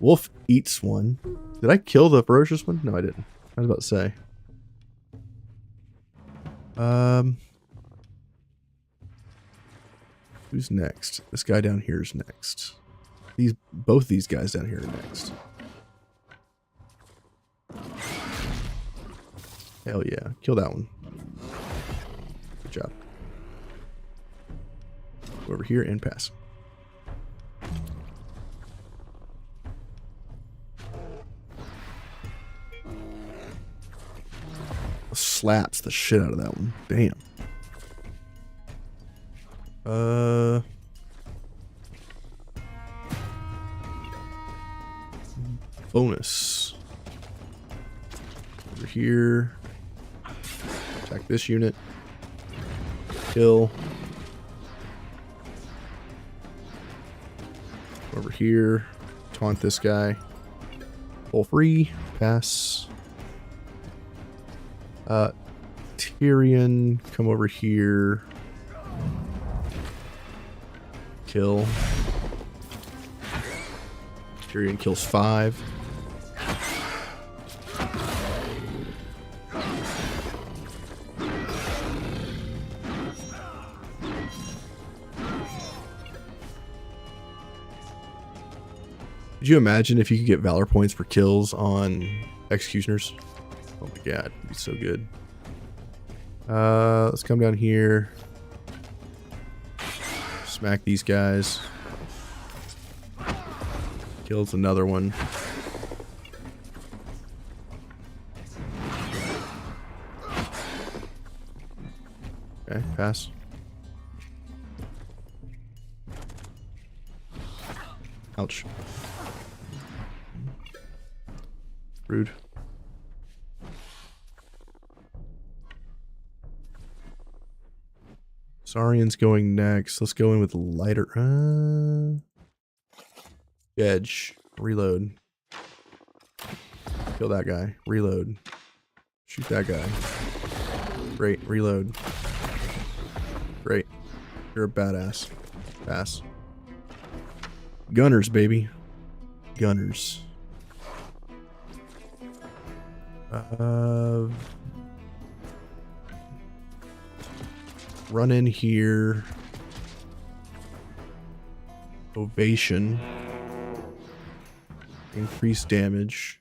Wolf eats one. Did I kill the ferocious one? No, I didn't. I was about to say. Who's next? This guy down here is next. Both these guys down here are next. Hell yeah. Kill that one. Good job. Go over here and pass. Slaps the shit out of that one. Damn. Bonus. Over here. Attack this unit. Kill. Over here. Taunt this guy. Pull free. Pass. Tyrion, come over here. Kill. Tyrion kills 5. Could you imagine if you could get Valor points for kills on Executioners? Oh my god, it'd be so good. Let's come down here. Smack these guys. Kills another one. Okay, pass. Ouch. Rude. Saurian's going next. Let's go in with lighter. Edge. Reload. Kill that guy. Reload. Shoot that guy. Great. Reload. Great. You're a badass. Pass. Gunners, baby. Gunners. Run in here. Ovation. Increase damage.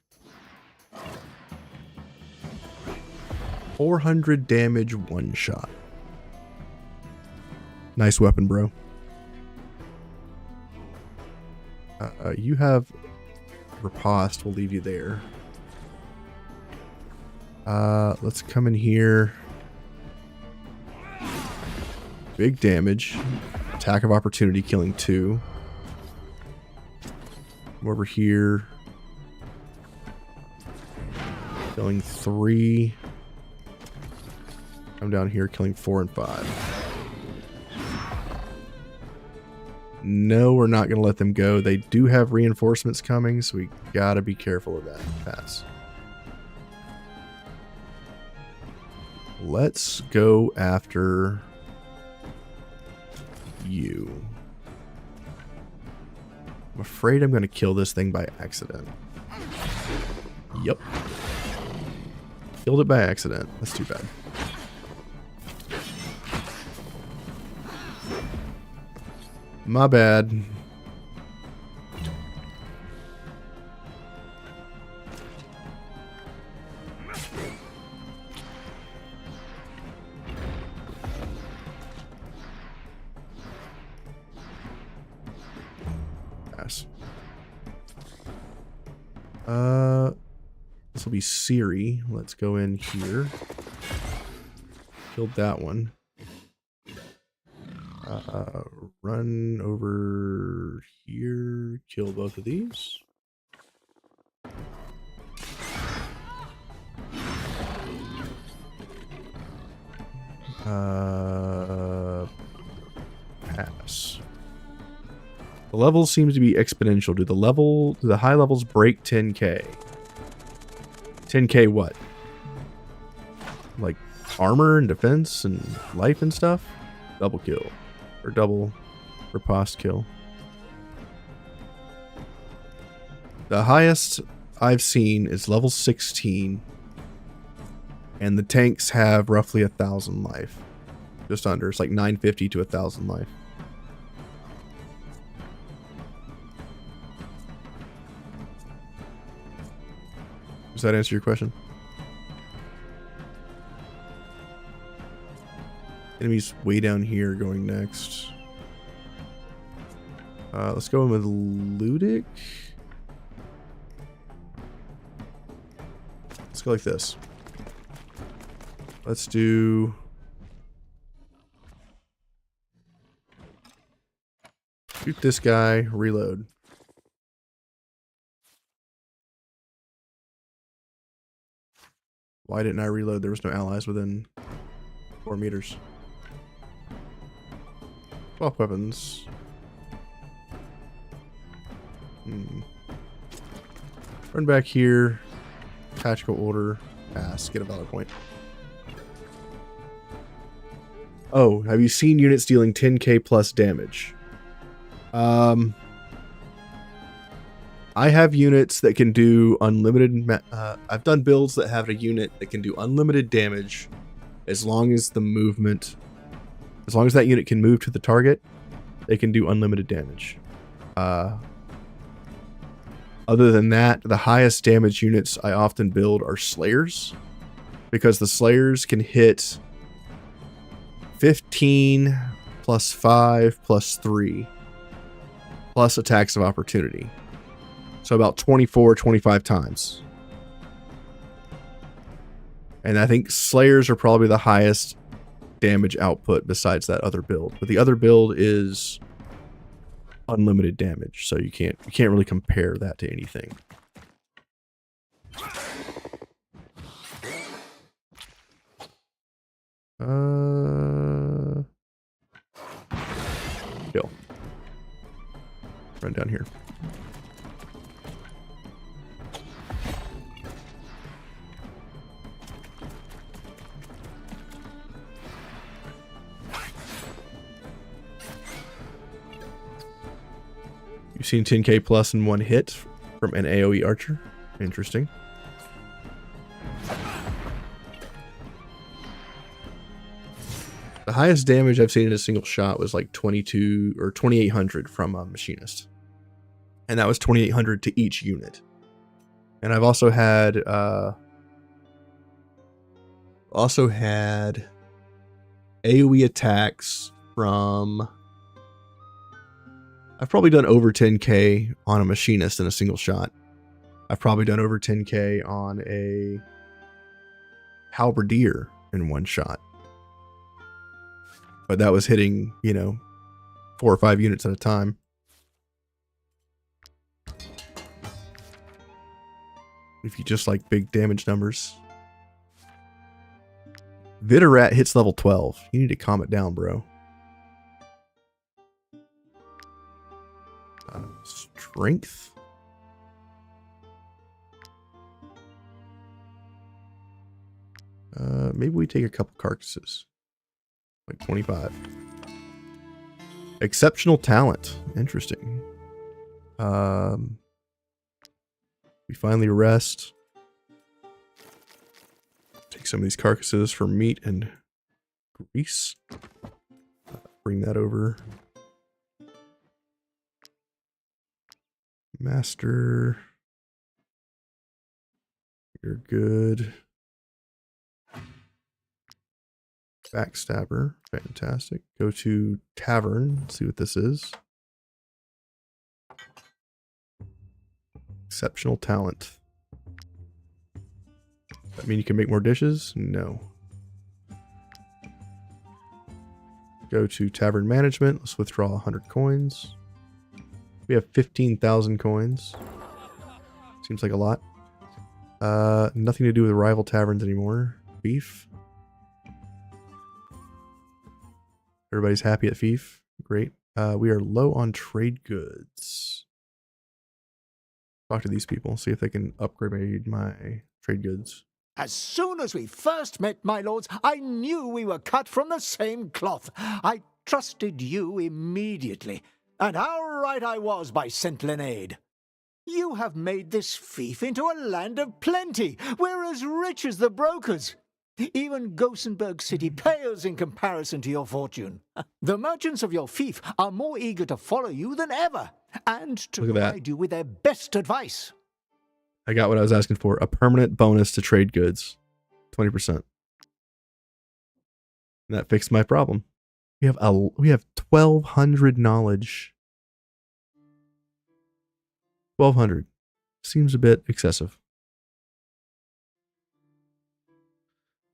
400 damage one shot. Nice weapon, bro. You have riposte. We'll leave you there. Let's come in here. Big damage. Attack of opportunity, killing 2. Come over here. Killing 3. Come down here, killing 4 and 5. No, we're not going to let them go. They do have reinforcements coming, so we gotta be careful of that. Pass. Let's go after you. I'm afraid I'm going to kill this thing by accident. Yep. Killed it by accident. That's too bad. My bad. Pass. This will be Siri. Let's go in here. Killed that one. Run over here, kill both of these. Pass. The level seems to be exponential. Do the high levels break 10k? 10k what? Like armor and defense and life and stuff? Double kill. Or double riposte kill. The highest I've seen is level 16. And the tanks have roughly 1,000 life. Just under. It's like 950 to 1,000 life. Does that answer your question? Enemies way down here going next. Let's go in with Ludic. Let's go like this. Let's do... shoot this guy, reload. Why didn't I reload? There was no allies within 4 meters. Swap weapons. Run back here. Tactical order. Pass. Get a valor point. Oh, have you seen units dealing 10k plus damage? I have units that can do unlimited... I've done builds that have a unit that can do unlimited damage as long as the movement... as long as that unit can move to the target, they can do unlimited damage. Other than that, the highest damage units I often build are Slayers, because the Slayers can hit 15 plus 5 plus 3 plus attacks of opportunity. So about 24, 25 times. And I think Slayers are probably the highest damage output besides that other build. But the other build is unlimited damage, so you can't really compare that to anything. Kill. Run down here. You've seen 10k plus in one hit from an AoE archer. Interesting. The highest damage I've seen in a single shot was like 22 or 2800 from a machinist. And that was 2800 to each unit. And I've also had Also had AoE attacks from... I've probably done over 10k on a machinist in a single shot. I've probably done over 10k on a halberdier in one shot. But that was hitting, 4 or 5 units at a time. If you just like big damage numbers. Vidorat hits level 12. You need to calm it down, bro. Strength. Maybe we take a couple carcasses. Like 25. Exceptional talent. Interesting. We finally rest. Take some of these carcasses for meat and grease. Bring that over. Master. You're good. Backstabber. Fantastic. Go to tavern. See what this is. Exceptional talent. Does that mean you can make more dishes? No. Go to tavern management. Let's withdraw 100 coins. We have 15,000 coins. Seems like a lot. Nothing to do with rival taverns anymore. Beef. Everybody's happy at Fief. Great. We are low on trade goods. Talk to these people. See if they can upgrade my trade goods. As soon as we first met, my lords, I knew we were cut from the same cloth. I trusted you immediately. And how right I was by St. Leonard. You have made this fief into a land of plenty. We're as rich as the brokers. Even Gossenburg city pales in comparison to your fortune. The merchants of your fief are more eager to follow you than ever, and to provide you with their best advice. I got what I was asking for. A permanent bonus to trade goods. 20%. And that fixed my problem. We have 1,200 knowledge. 1,200. Seems a bit excessive.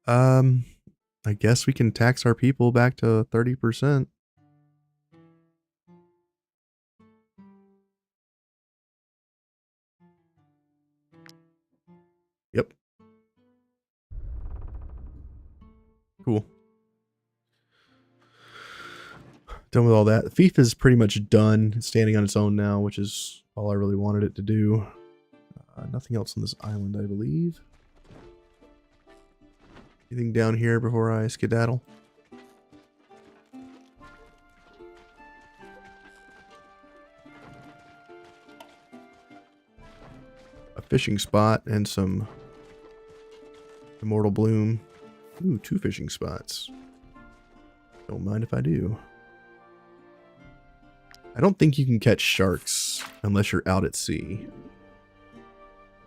I guess we can tax our people back to 30%. Yep. Cool. Done with all that. Fief is pretty much done, standing on its own now, which is all I really wanted it to do. Nothing else on this island, I believe. Anything down here before I skedaddle? A fishing spot and some immortal bloom. Ooh, 2 fishing spots. Don't mind if I do. I don't think you can catch sharks unless you're out at sea.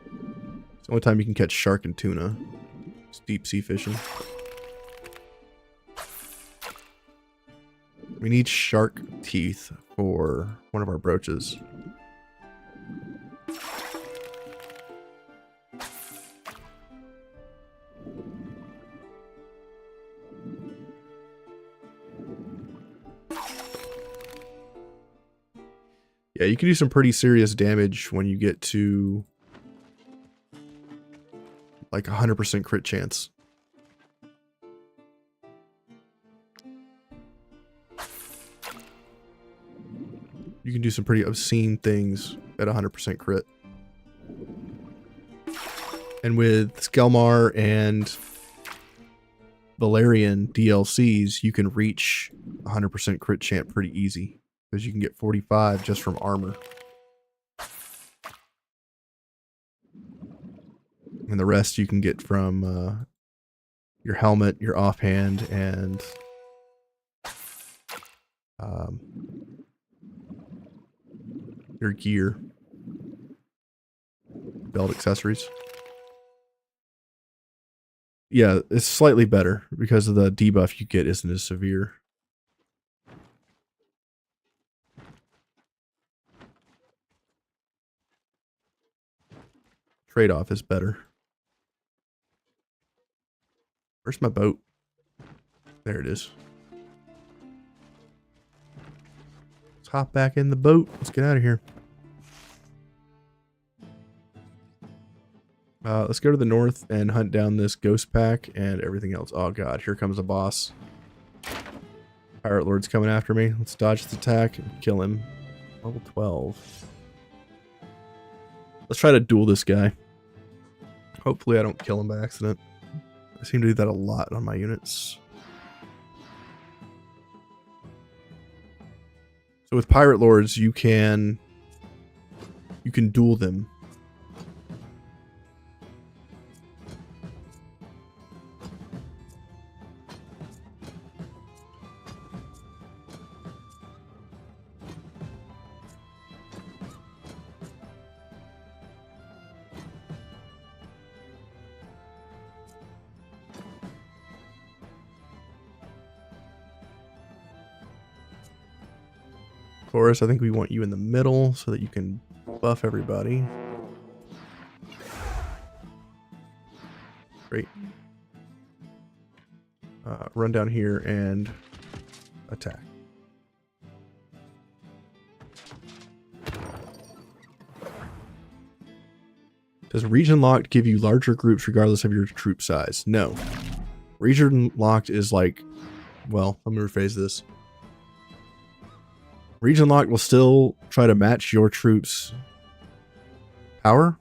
It's the only time you can catch shark and tuna. It's deep sea fishing. We need shark teeth for one of our brooches. Yeah, you can do some pretty serious damage when you get to like 100% crit chance. You can do some pretty obscene things at 100% crit. And with Skelmar and Belerion DLCs, you can reach 100% crit chance pretty easy. Because you can get 45 just from armor. And the rest you can get from your helmet, your offhand, and your gear. Belt accessories. yeah, it's slightly better because of the debuff you get isn't as severe. Trade-off is better. Where's my boat? There it is. Let's hop back in the boat. Let's get out of here. Let's go to the north and hunt down this ghost pack and everything else. Oh god, here comes a boss. Pirate Lord's coming after me. Let's dodge this attack and kill him. Level 12. Let's try to duel this guy. Hopefully I don't kill him by accident. I seem to do that a lot on my units. So with Pirate Lords, you can duel them. Chorus, I think we want you in the middle so that you can buff everybody. Great. Run down here and attack. Does region locked give you larger groups regardless of your troop size? No. Region locked is like, well, let me rephrase this. Region locked will still try to match your troops' power,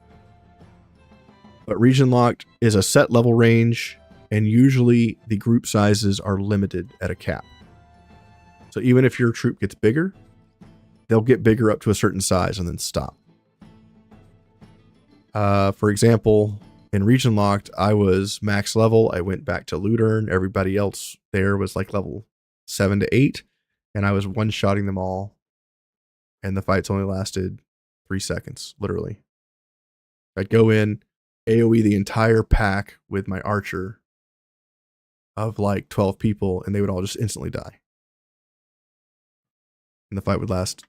but region locked is a set level range, and usually the group sizes are limited at a cap. So even if your troop gets bigger, they'll get bigger up to a certain size and then stop. For example, in region locked, I was max level. I went back to Ludern. Everybody else there was like level 7 to 8. And I was one-shotting them all. And the fights only lasted 3 seconds, literally. I'd go in, AoE the entire pack with my archer of like 12 people, and they would all just instantly die. And the fight would last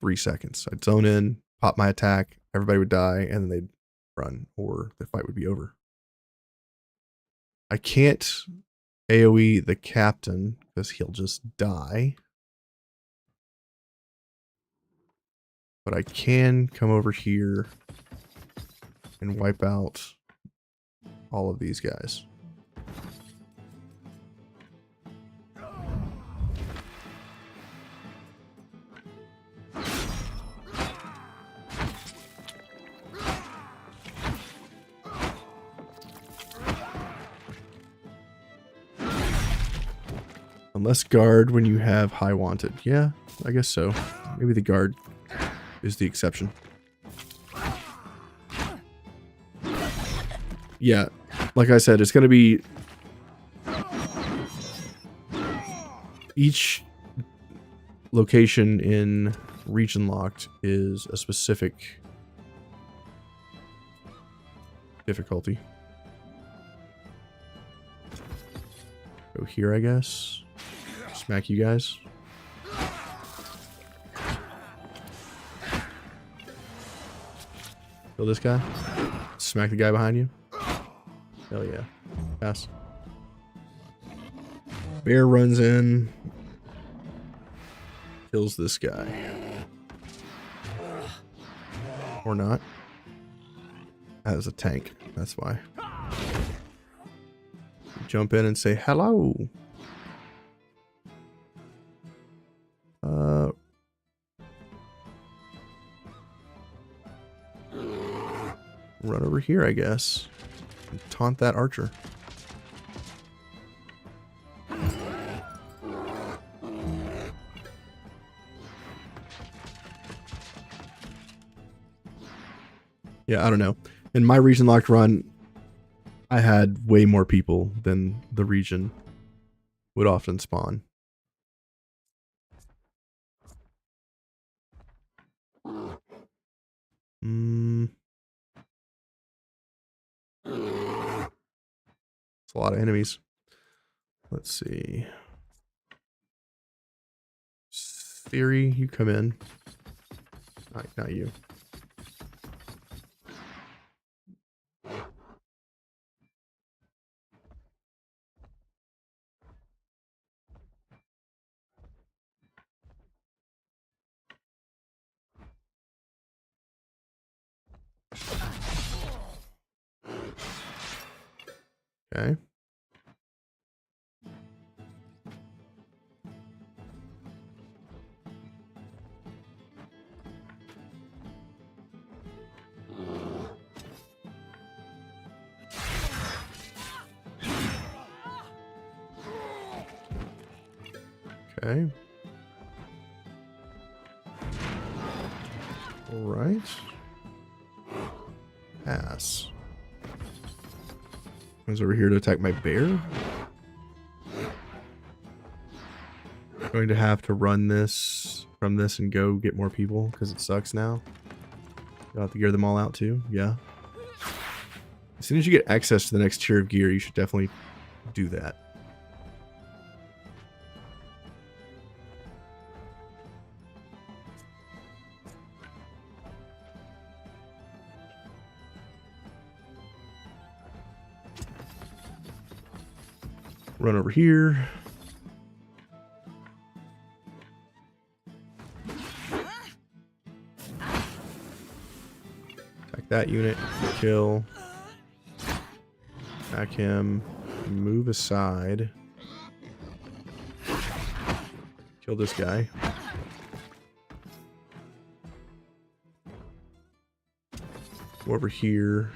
3 seconds. I'd zone in, pop my attack, everybody would die, and then they'd run, or the fight would be over. I can't AoE the captain because he'll just die. But I can come over here and wipe out all of these guys. Unless guard when you have high wanted. Yeah, I guess so. Maybe the guard is the exception. Yeah, like I said, it's going to be... Each location in region locked is a specific difficulty. Go here, I guess. Smack you guys. Kill this guy. Smack the guy behind you. Hell yeah. Pass. Bear runs in. Kills this guy. Or not. That was a tank. That's why. Jump in and say hello. Run over here, I guess. And taunt that archer. Yeah, I don't know. In my region locked run, I had way more people than the region would often spawn. a lot of enemies. Let's see. Theory, you come in. Not you. Okay. Okay. All right. Pass. I was over here to attack my bear. Going to have to run this from this and go get more people because it sucks now. You'll have to gear them all out too. Yeah. As soon as you get access to the next tier of gear, you should definitely do that. Run over here. Attack that unit. Kill. Attack him. Move aside. Kill this guy. Go over here.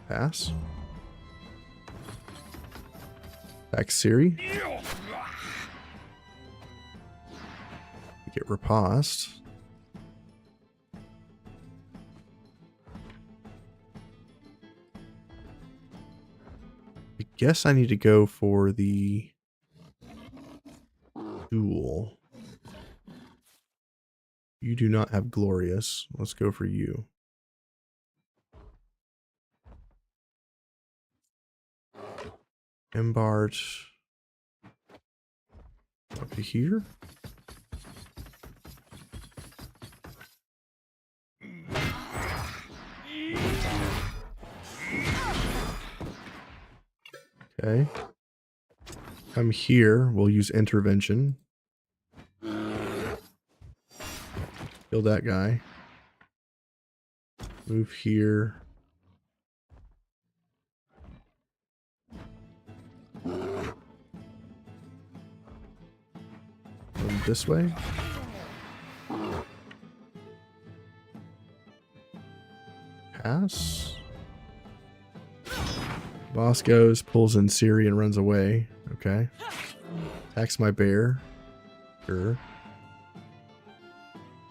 Pass. Attack Siri. Get riposte. I guess I need to go for the duel. You do not have Glorious. Let's go for you. Embart up to here. Okay. Come here. We'll use intervention. Kill that guy. Move here. This way. Pass. Boss goes, pulls in Siri and runs away. Okay. Attacks my bear. Sure.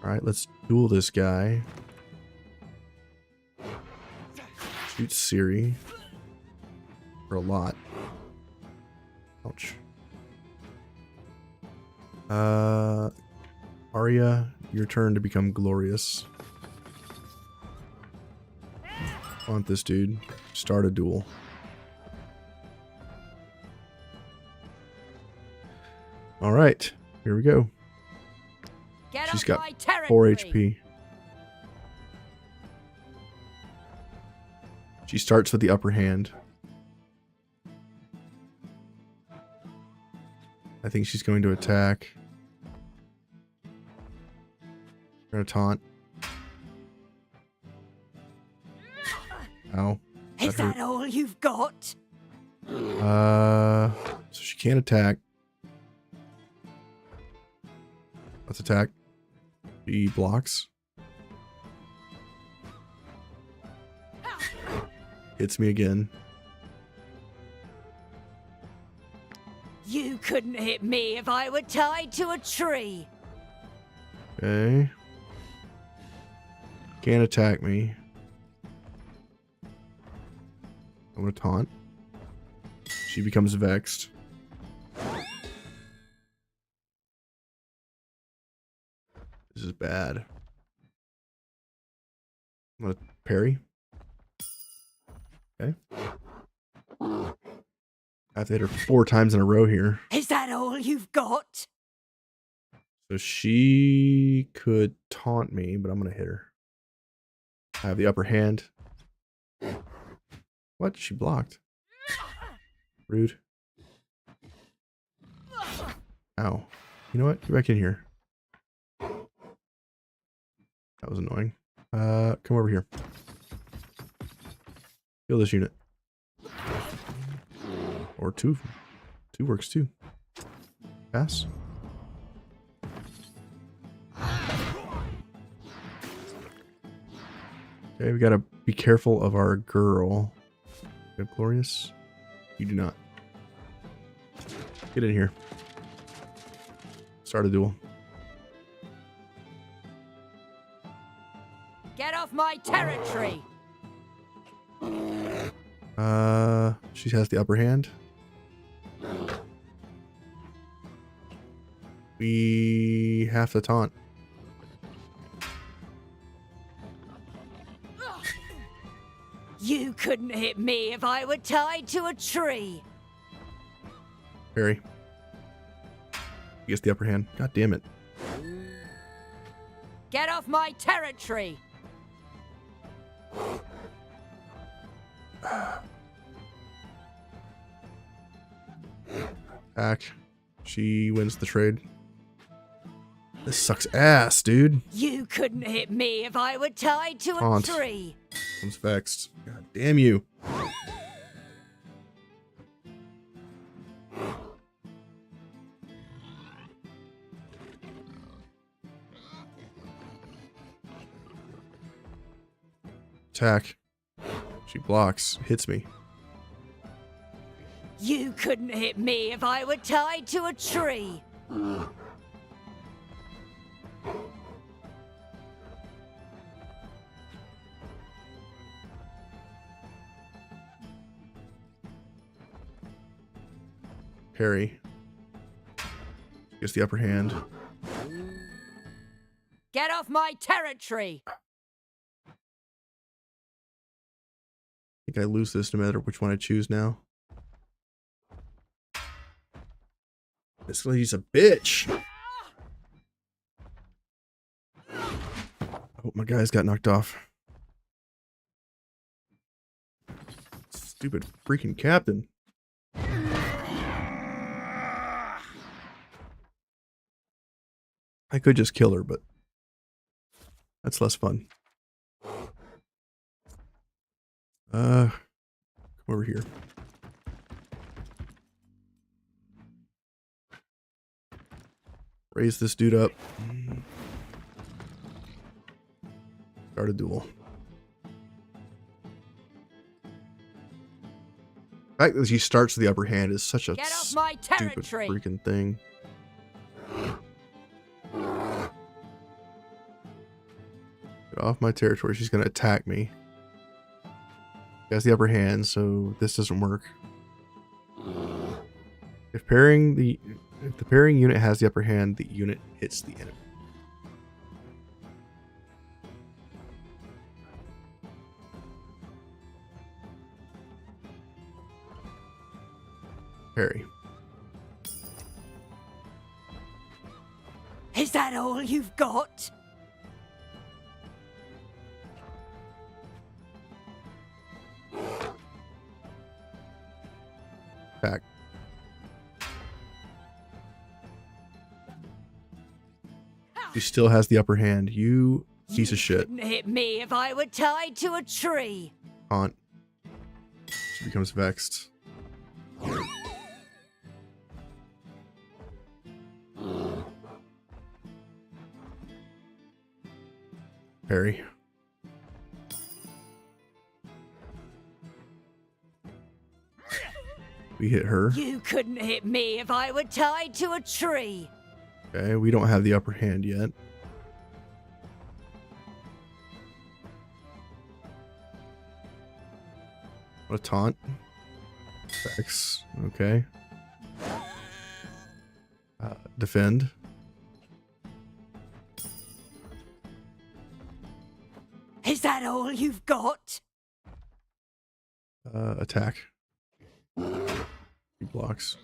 Alright, let's duel this guy. Shoot Siri. For a lot. Ouch. Arya, your turn to become glorious. Want this dude. Start a duel. Alright, here we go. She's got 4 HP. She starts with the upper hand. I think she's going to attack. Gonna taunt. Ow. Is that all you've got? So she can't attack. Let's attack. She blocks. Hits me again. You couldn't hit me if I were tied to a tree. Okay. Can't attack me. I'm gonna taunt. She becomes vexed. This is bad. I'm gonna parry. Okay. I have to hit her 4 times in a row here. Is that all you've got? So she could taunt me, but I'm gonna hit her. I have the upper hand. What? She blocked. Rude. Ow. You know what? Get back in here. That was annoying. Come over here. Kill this unit. Or 2. 2 works too. Pass. Okay, we gotta be careful of our girl. You have Glorious? You do not. Get in here. Start a duel. Get off my territory! She has the upper hand. We have to taunt. You couldn't hit me if I were tied to a tree. Parry. He gets the upper hand. God damn it. Get off my territory! Back. She wins the trade. This sucks ass, dude. You couldn't hit me if I were tied to Taunt. a tree. Comes vexed. God damn you. Attack. She blocks. Hits me. You couldn't hit me if I were tied to a tree. Parry. She gets the upper hand. Get off my territory! I think I lose this no matter which one I choose now. This lady's a bitch. Oh, my guys got knocked off. Stupid freaking captain. I could just kill her, but that's less fun. Come over here. Raise this dude up. Start a duel. The fact that she starts with the upper hand is such a Get off my stupid territory! freaking thing. Get off my territory. She's going to attack me. She has the upper hand, so this doesn't work. If the parrying unit has the upper hand, the unit hits the enemy. Parry. Is that all you've got? Back. She still has the upper hand. You piece of shit. Couldn't hit me if I were tied to a tree. Taunt. She becomes vexed. Parry. We hit her. You couldn't hit me if I were tied to a tree. Okay, we don't have the upper hand yet. What a taunt. Vex. Okay. Defend. Is that that all you've got? Attack. 2 blocks.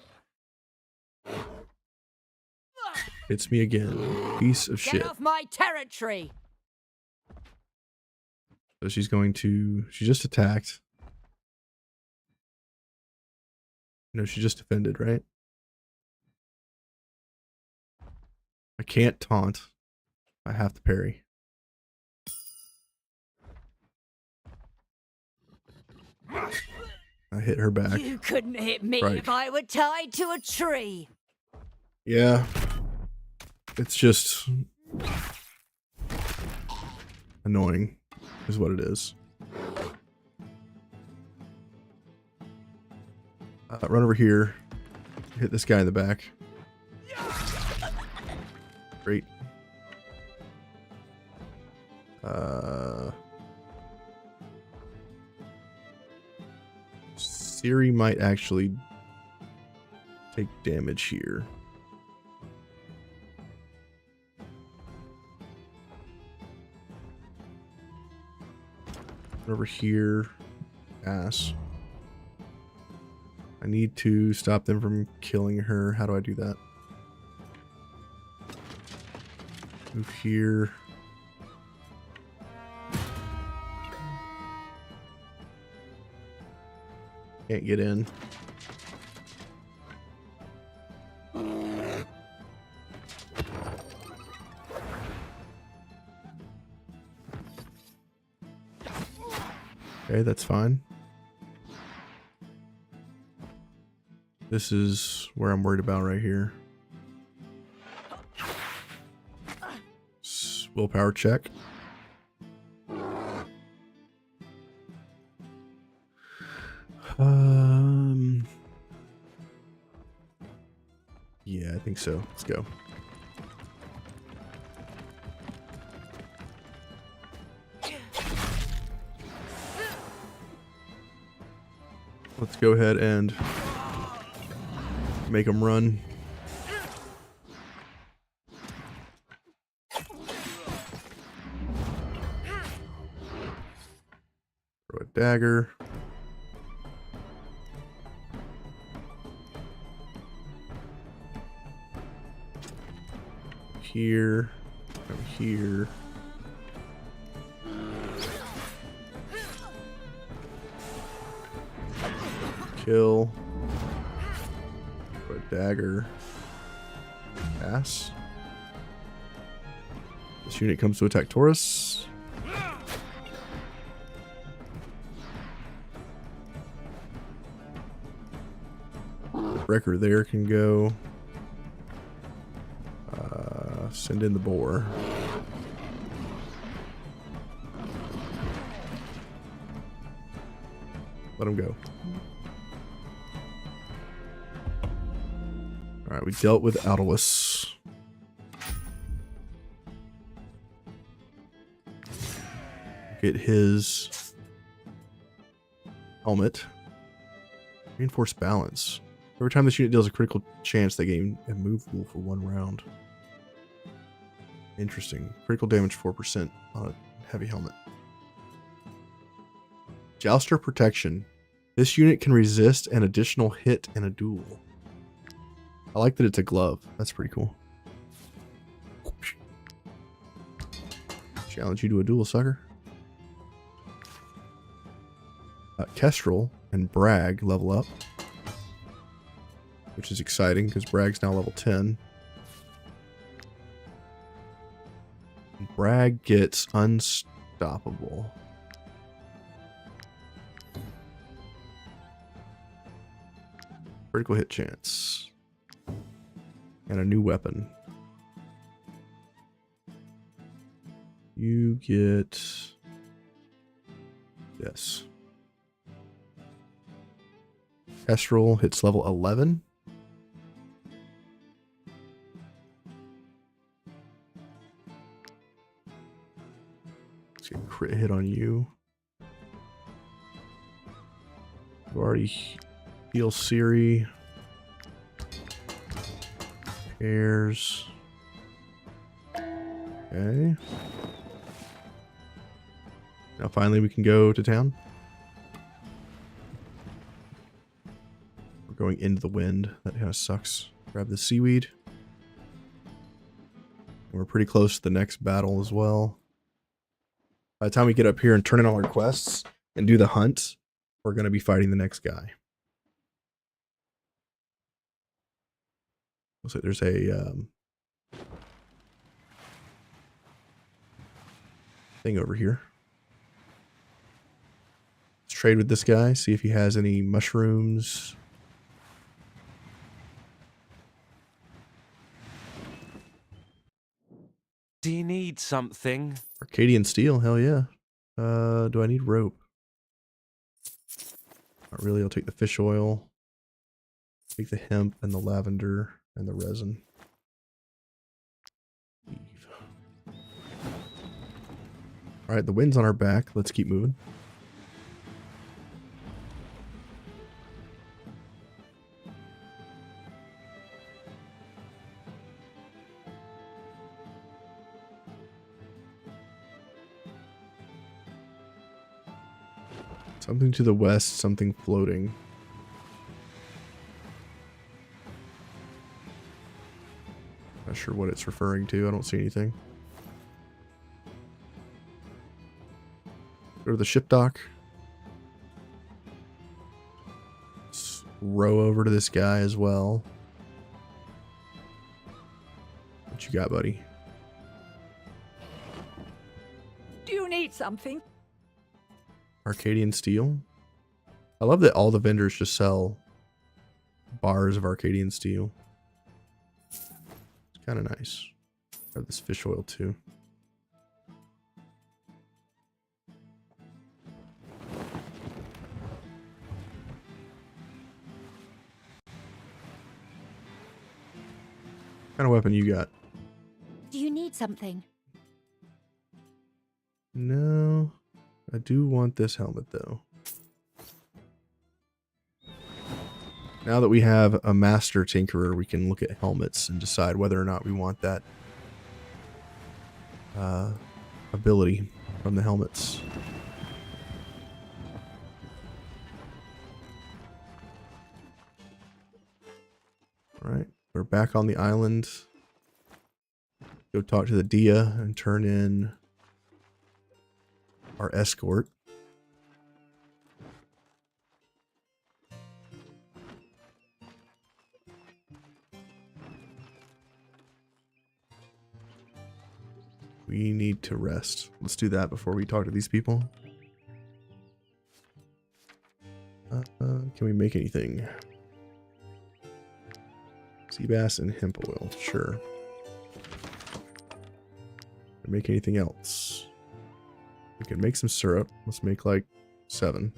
Hits me again. Piece of shit. Get off my territory! So she's going to... She just attacked. No, she just defended, right? I can't taunt. I have to parry. I hit her back. You couldn't hit me Right. if I were tied to a tree. Yeah. It's just... annoying, is what it is. Run over here. Hit this guy in the back. Great. Siri might actually take damage here. Over here. Ass. I need to stop them from killing her. How do I do that? Move here. Can't get in. Okay, that's fine. This is where I'm worried about right here. Willpower check. Yeah, I think so. Let's go. Let's go ahead and make them run. Throw a dagger. Here. Over here. Kill. Throw a dagger. Pass. This unit comes to attack Taurus. The Wrecker there can go. Send in the boar. Let him go. Alright, we dealt with Wartales+. Get his helmet. Reinforced balance. Every time this unit deals a critical chance, they gain a move pool for 1 round. Interesting. Critical damage 4% on a heavy helmet. Jouster protection. This unit can resist an additional hit in a duel. I like that it's a glove. That's pretty cool. Challenge you to a duel, sucker. Kestrel and Bragg level up, which is exciting because Bragg's now level 10. Bragg gets unstoppable. Critical hit chance. And a new weapon. You get this. Kestrel hits level 11. Let's get a crit hit on you. You already heal Siri. Pairs. Okay. Now finally we can go to town. We're going into the wind. That kind of sucks. Grab the seaweed. And we're pretty close to the next battle as well. By the time we get up here and turn in all our quests and do the hunt, we're going to be fighting the next guy. Looks like there's a thing over here. Let's trade with this guy, see if he has any mushrooms. Do you need something? Arcadian steel, hell yeah. Do I need rope? Not really, I'll take the fish oil. Take the hemp and the lavender and the resin. Alright, the wind's on our back. Let's keep moving. Something to the west, something floating. Not sure what it's referring to. I don't see anything. Go to the ship dock. Let's row over to this guy as well. What you got, buddy? Do you need something? Arcadian steel. I love that all the vendors just sell bars of Arcadian steel. It's kind of nice. Have this fish oil too. What kind of weapon you got? Do you need something? No. I do want this helmet, though. Now that we have a master tinkerer, we can look at helmets and decide whether or not we want that ability from the helmets. Alright, we're back on the island. Go talk to the Dia and turn in our escort. We need to rest. Let's do that before we talk to these people. Can we make anything? Sea bass and hemp oil, sure. Can we make anything else? We can make some syrup. Let's make like 7.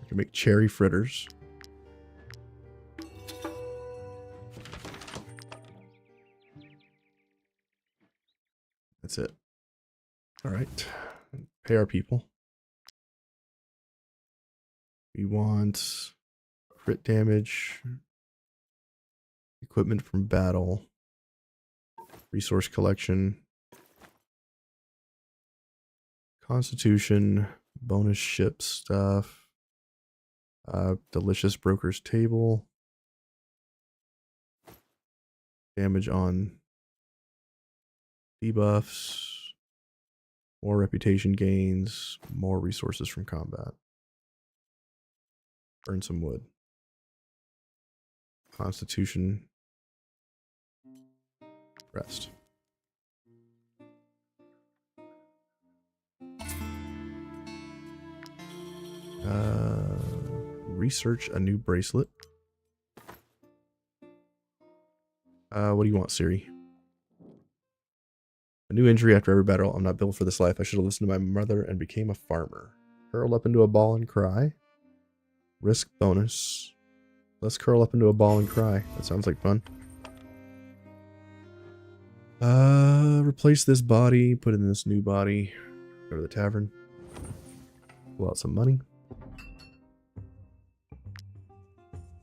We can make cherry fritters. That's it. All right. Pay our people. We want crit damage, equipment from battle, resource collection, constitution, bonus ship stuff, delicious broker's table, damage on debuffs, more reputation gains, more resources from combat. Burn some wood. Constitution. Rest. Research a new bracelet. What do you want, Siri? A new injury after every battle. I'm not built for this life. I should have listened to my mother and became a farmer. Curl up into a ball and cry. Risk bonus. Let's curl up into a ball and cry. That sounds like fun. Replace this body. Put in this new body. Go to the tavern. Pull out some money.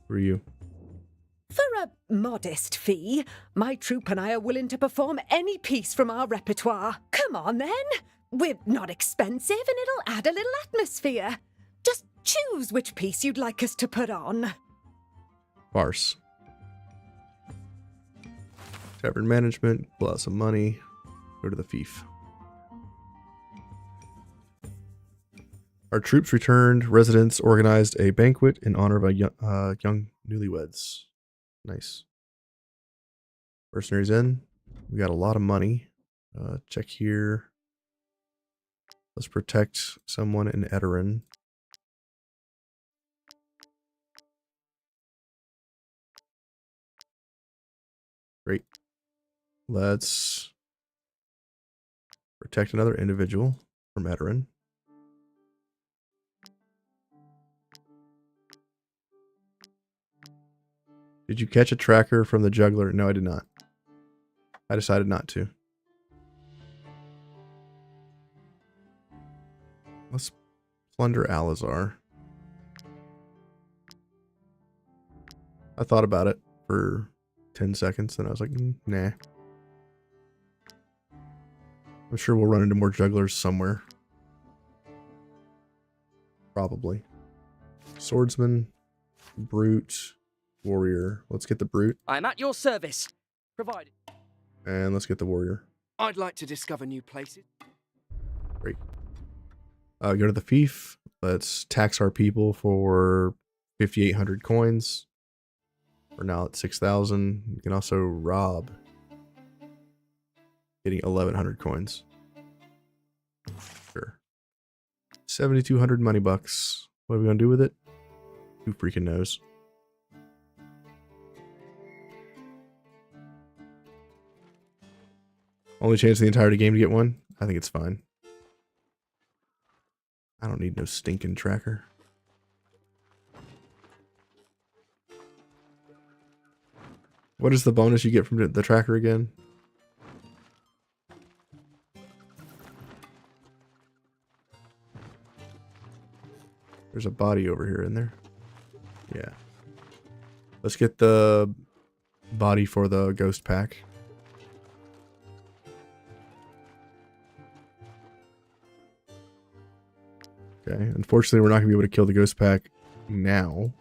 Who are you? For a modest fee, my troop and I are willing to perform any piece from our repertoire. Come on, then. We're not expensive, and it'll add a little atmosphere. Just choose which piece you'd like us to put on. Farce. Tavern management, pull out some money, go to the fief. Our troops returned. Residents organized a banquet in honor of a young newlyweds. Nice. Mercenaries in. We got a lot of money. Check here. Let's protect someone in Eterin. Great. Let's protect another individual from Eterin. Did you catch a tracker from the juggler? No, I did not. I decided not to. Let's plunder Alizar. I thought about it for 10 seconds, then I was like, nah. I'm sure we'll run into more jugglers somewhere. Probably. Swordsman, brute, warrior. Let's get the brute. I'm at your service. Provided. And let's get the warrior. I'd like to discover new places. Great. Go to the fief. Let's tax our people for 5,800 coins. We're now at 6,000. You can also rob. Getting 1,100 coins. Sure. 7,200 money bucks. What are we going to do with it? Who freaking knows? Only chance in the entire game to get one? I think it's fine. I don't need no stinking tracker. What is the bonus you get from the tracker again? There's a body over here in there. Yeah. Let's get the body for the ghost pack. Okay, unfortunately we're not going to be able to kill the ghost pack now.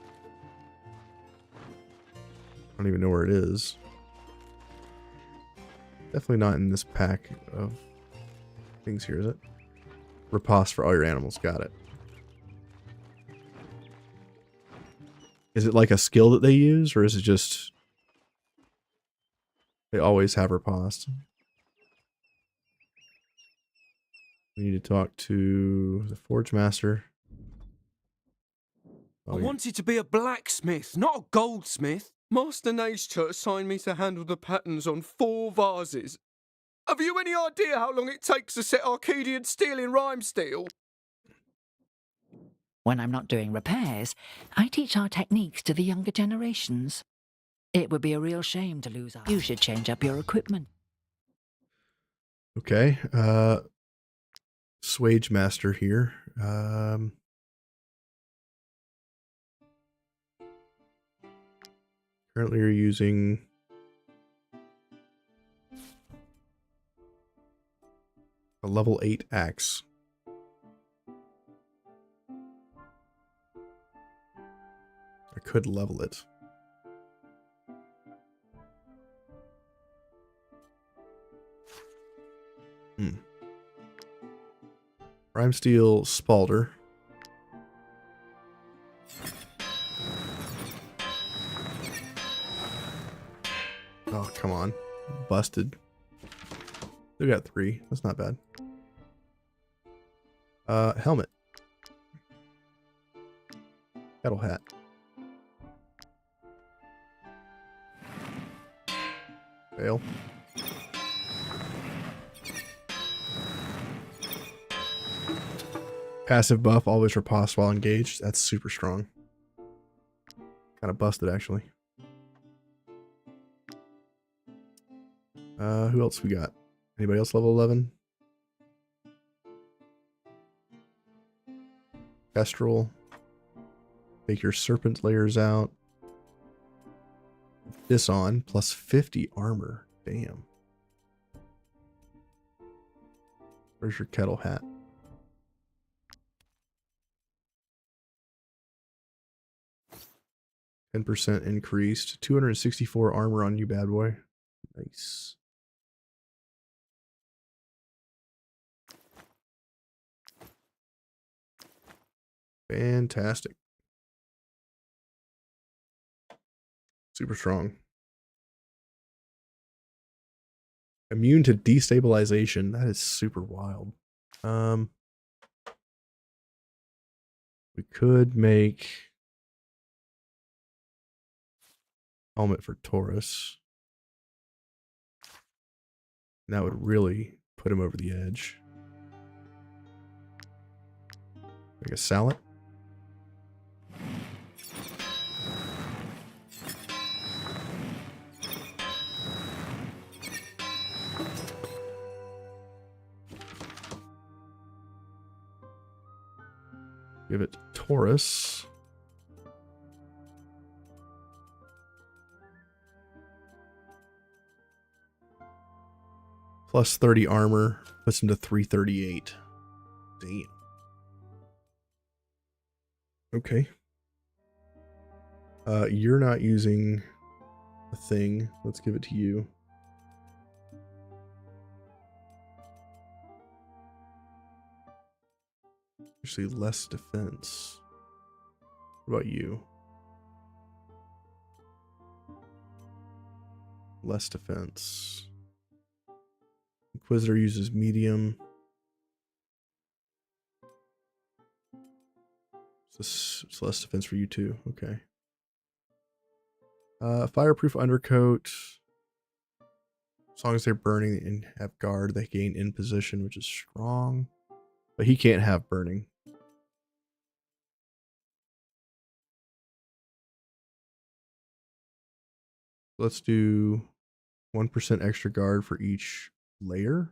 I don't even know where it is. Definitely not in this pack of things here, is it? Riposte for all your animals, got it. Is it like a skill that they use, or is it just... They always have riposte? We need to talk to the Forge Master. I wanted to be a blacksmith, not a goldsmith. Master Nature assigned me to handle the patterns on 4 vases. Have you any idea how long it takes to set Arcadian steel in rhyme steel? When I'm not doing repairs, I teach our techniques to the younger generations. It would be a real shame to lose our... You should change up your equipment. Okay, Swage Master here. Currently you're using a level 8 axe. I could level it. Rhyme Steel Spalder. Oh, come on. Busted. They got 3. That's not bad. Helmet. Kettle hat. Fail. Passive buff, always riposte while engaged. That's super strong. Kind of busted, actually. Who else we got? Anybody else level 11? Kestrel. Take your serpent layers out. this on, plus 50 armor. Damn. Where's your kettle hat? %, increased. 264 armor on you, bad boy. Nice. Fantastic. Super strong. Immune to destabilization. That is super wild. We could make helmet for Taurus. And that would really put him over the edge. Make a salad. Give it to Taurus. Plus 30 armor. Puts him to 338. Damn. Okay. You're not using a thing. Let's give it to you. Actually, less defense. What about you? Less defense. Inquisitor uses medium. It's less defense for you too. Okay. Fireproof undercoat. As long as they're burning and have guard, they gain in position, which is strong. But he can't have burning. Let's do 1% extra guard for each layer.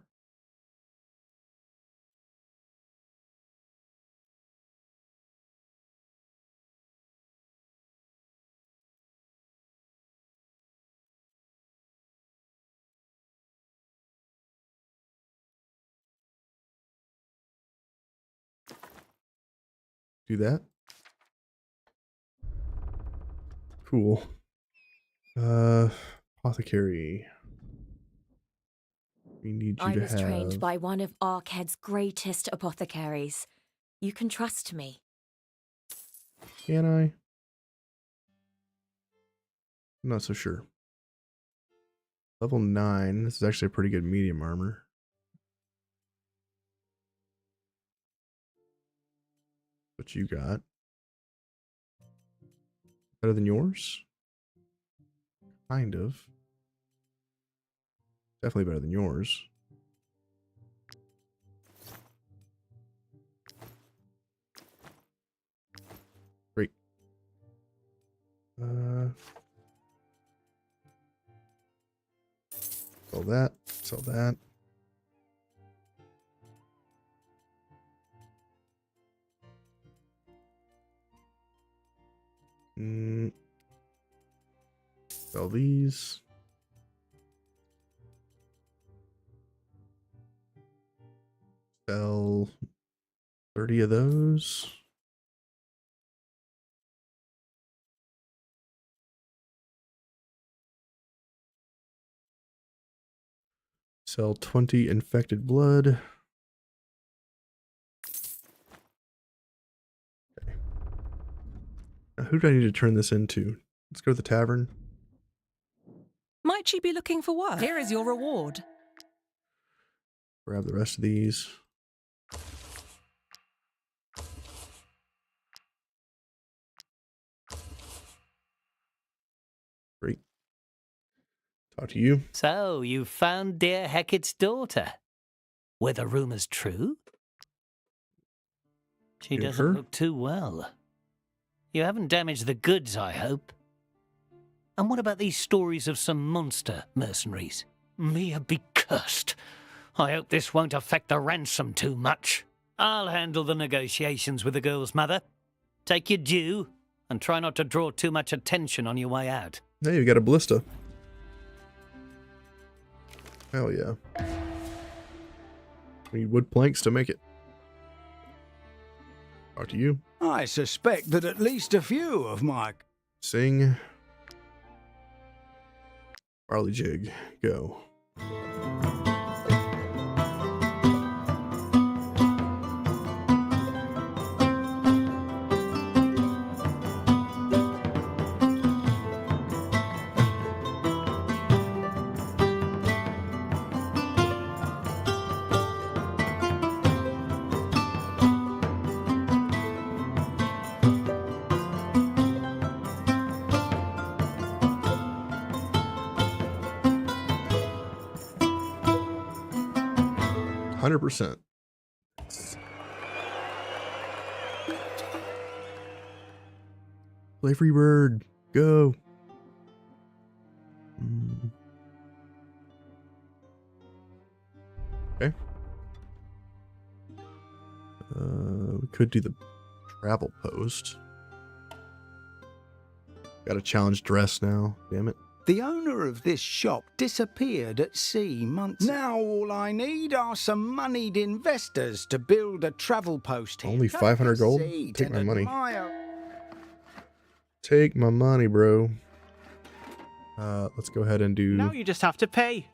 Do that. Cool. Apothecary. We need you I to was have... trained by one of Arkhead's greatest apothecaries. You can trust me. Can I? I'm not so sure. Level 9. This is actually a pretty good medium armor. What you got? Better than yours? Kind of. Definitely better than yours. Great. Sell that. Sell that. Sell these. Sell 30 of those. Sell 20 infected blood. Okay. Now, who do I need to turn this into? Let's go to the tavern. Might you be looking for work? Here is your reward. Grab the rest of these. Great. Talk to you. So, you found dear Hecate's daughter. Were the rumors true? She doesn't look too well. You haven't damaged the goods, I hope. And what about these stories of some monster mercenaries? Mia be cursed. I hope this won't affect the ransom too much. I'll handle the negotiations with the girl's mother. Take your due, and try not to draw too much attention on your way out. Hey, we got a ballista. Hell yeah. We need wood planks to make it. Talk to you. I suspect that at least a few of my... Sing. Barley jig. Go. %. Play free bird. Go. Okay. We could do the travel post. Got a challenge dress now. Damn it. The owner of this shop disappeared at sea months. Now all I need are some moneyed investors to build a travel post here. Only 500 gold? Take my money. Take my money, bro. Let's go ahead and do... Now you just have to pay.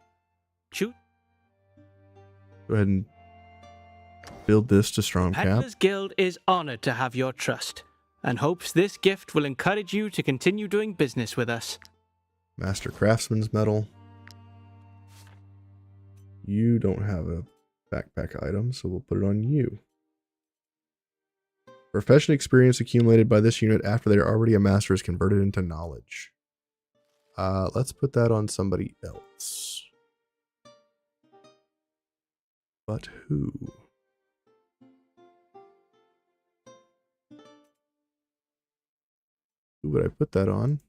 Shoot. Go ahead and build this to strong cap. Peddlers Guild is honored to have your trust and hopes this gift will encourage you to continue doing business with us. Master Craftsman's Medal. You don't have a backpack item, so we'll put it on you. Profession experience accumulated by this unit after they are already a master is converted into knowledge. Let's put that on somebody else. But who? Who would I put that on?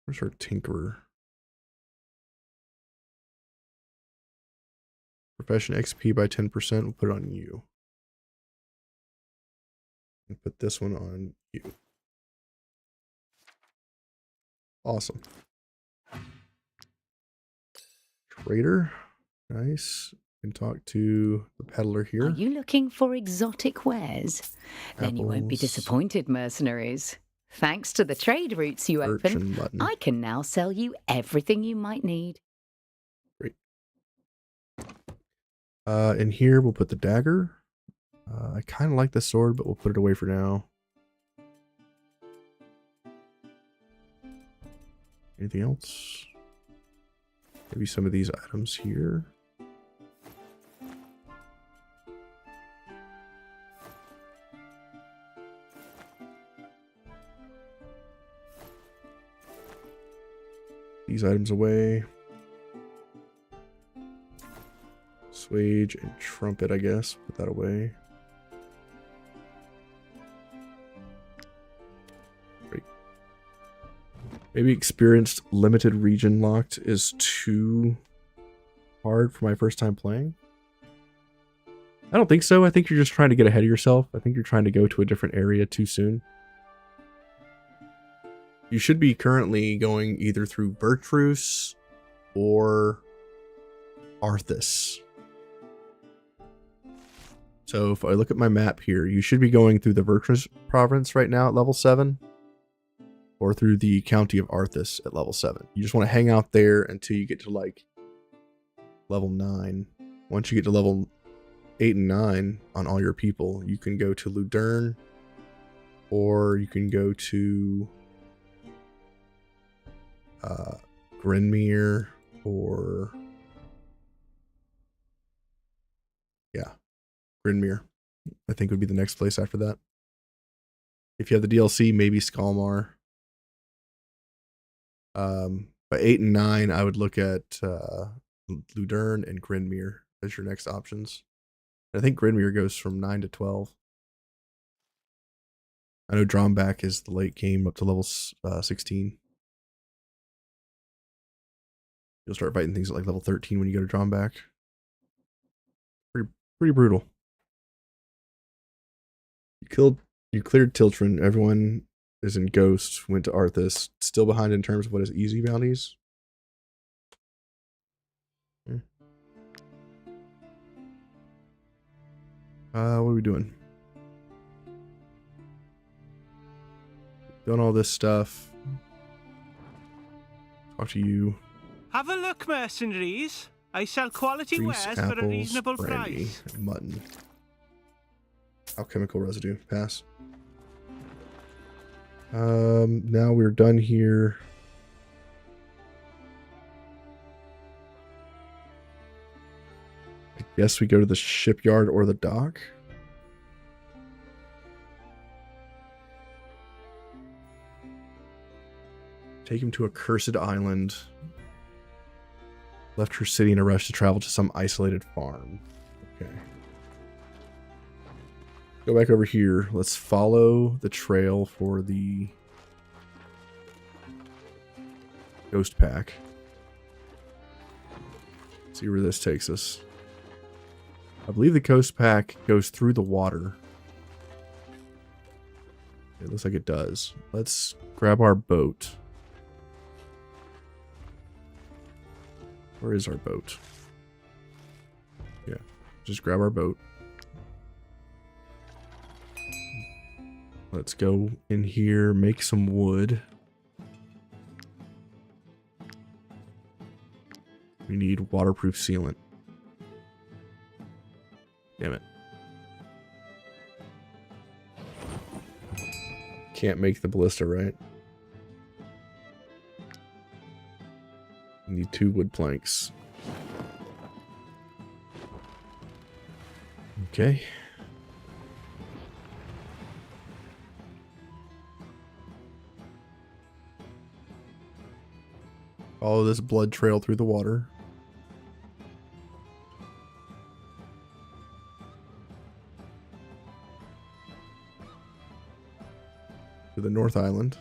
Where's our tinkerer? Profession XP by 10%. We'll put it on you. And put this one on you. Awesome. Trader. Nice. Can talk to the peddler here. Are you looking for exotic wares? Then you won't be Apples. disappointed, mercenaries. Thanks to the trade routes you open, button. I can now sell you everything you might need. Great. In here, we'll put the dagger. I kind of like the sword, but we'll put it away for now. Anything else? Maybe some of these items here. These items away. Swage and trumpet, I guess. Put that away. Great. Maybe experienced limited region locked is too hard for my first time playing. I don't think so. I think you're just trying to get ahead of yourself. I think you're trying to go to a different area too soon. You should be currently going either through Vertrus or Arthas. So if I look at my map here, you should be going through the Vertrus province right now at level 7. Or through the county of Arthas at level 7. You just want to hang out there until you get to like level 9. Once you get to level 8 and 9 on all your people, you can go to Ludern. Or you can go to... Grinmere or Grinmere I think would be the next place after that. If you have the DLC, maybe Skalmar. By 8 and 9 I would look at Ludern and Grinmere as your next options. I think Grinmere goes from 9 to 12. I know Dromback is the late game up to level 16. You'll start fighting things at like level 13 when you go to Dromback. Pretty brutal. You cleared Tiltron. Everyone is in Ghost. Went to Arthas. Still behind in terms of what is easy bounties. What are we doing? Doing all this stuff. Talk to you. Have a look, mercenaries. I sell quality Grease, wares apples, for a reasonable brandy, price. and mutton. Alchemical residue. Pass. Now we're done here. I guess we go to the shipyard or the dock. Take him to a cursed island. Left her city in a rush to travel to some isolated farm. Okay. Go back over here. Let's follow the trail for the ghost pack. See where this takes us. I believe the ghost pack goes through the water. It looks like it does. Let's grab our boat. Where is our boat? Yeah, just grab our boat. Let's go in here, make some wood. We need waterproof sealant. Damn it. Can't make the ballista, right? Need 2 wood planks. Okay. Follow this blood trail through the water. To the North Island.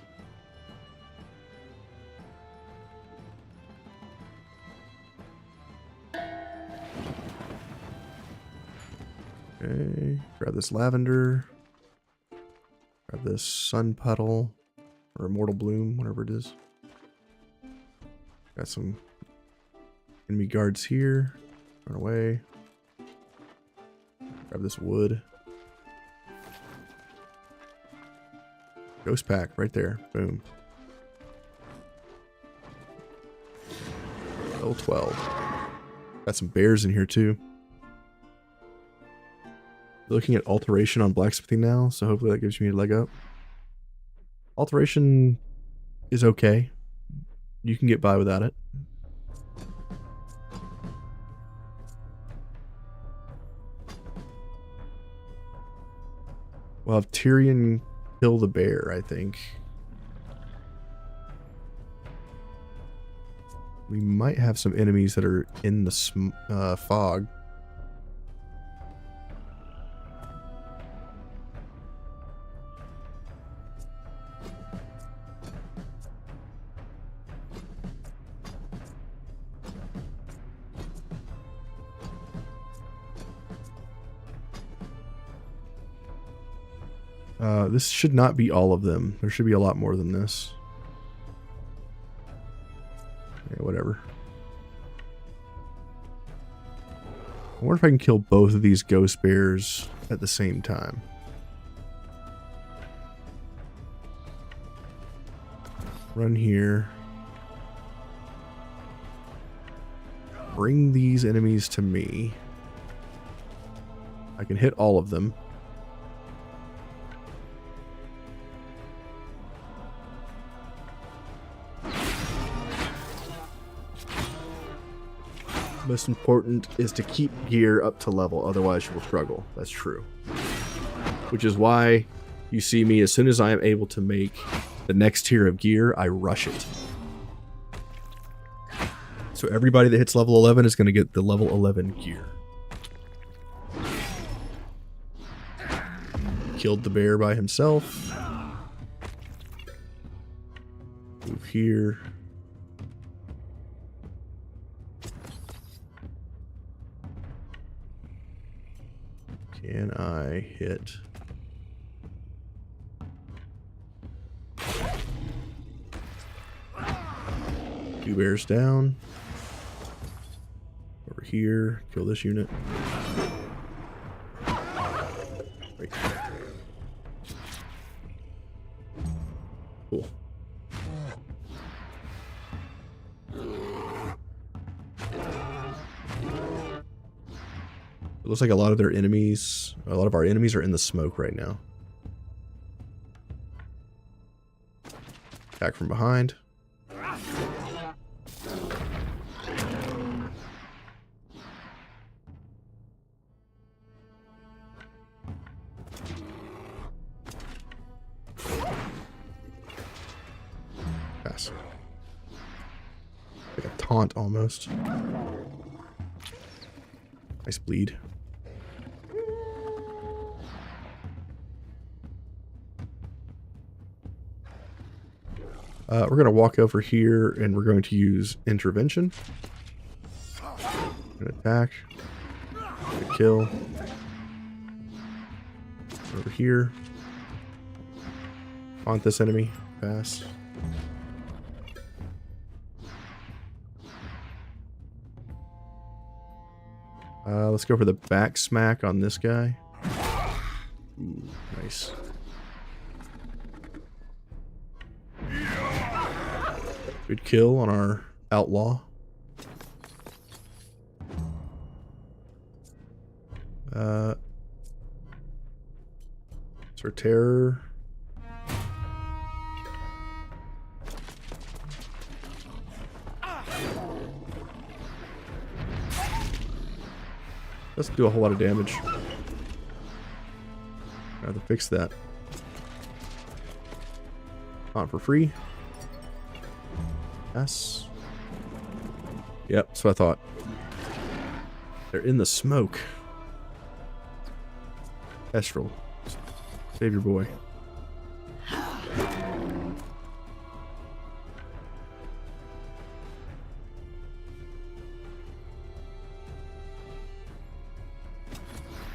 Okay, grab this lavender. Grab this sun petal or immortal bloom, whatever it is. Got some enemy guards here. Run away. Grab this wood. Ghost pack right there. Boom. L12. Got some bears in here too. Looking at alteration on blacksmithing now, so hopefully that gives me a leg up. Alteration is okay. You can get by without it. We'll have Tyrion kill the bear, I think. We might have some enemies that are in the fog. This should not be all of them. There should be a lot more than this. Yeah, whatever. I wonder if I can kill both of these ghost bears at the same time. Run here. Bring these enemies to me. I can hit all of them. Most important is to keep gear up to level, otherwise you will struggle. That's true. Which is why you see me, as soon as I am able to make the next tier of gear, I rush it. So everybody that hits level 11 is going to get the level 11 gear. Killed the bear by himself. Move here. Can I hit 2 bears down. Over here, kill this unit. Wait. Cool. It looks like a lot of our enemies are in the smoke right now. Attack from behind. Pass. Like a taunt almost. Nice bleed. We're going to walk over here and we're going to use intervention. Attack. Good kill. Over here. Haunt this enemy. Pass. Let's go for the back smack on this guy. Ooh, nice. Good kill on our outlaw. It's our terror. Doesn't do a whole lot of damage. I have to fix that. Not for free. Yes. Yep, that's what I thought. They're in the smoke. Estral. Save your boy.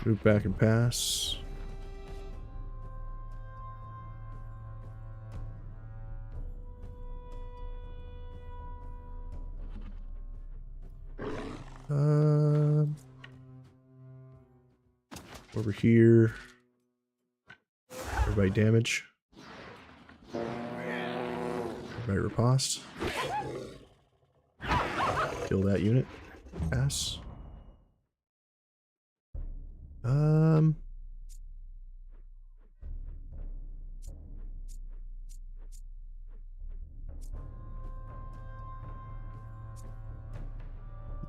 Move back and pass. Over here. Everybody damage. Everybody riposte. Kill that unit. Pass.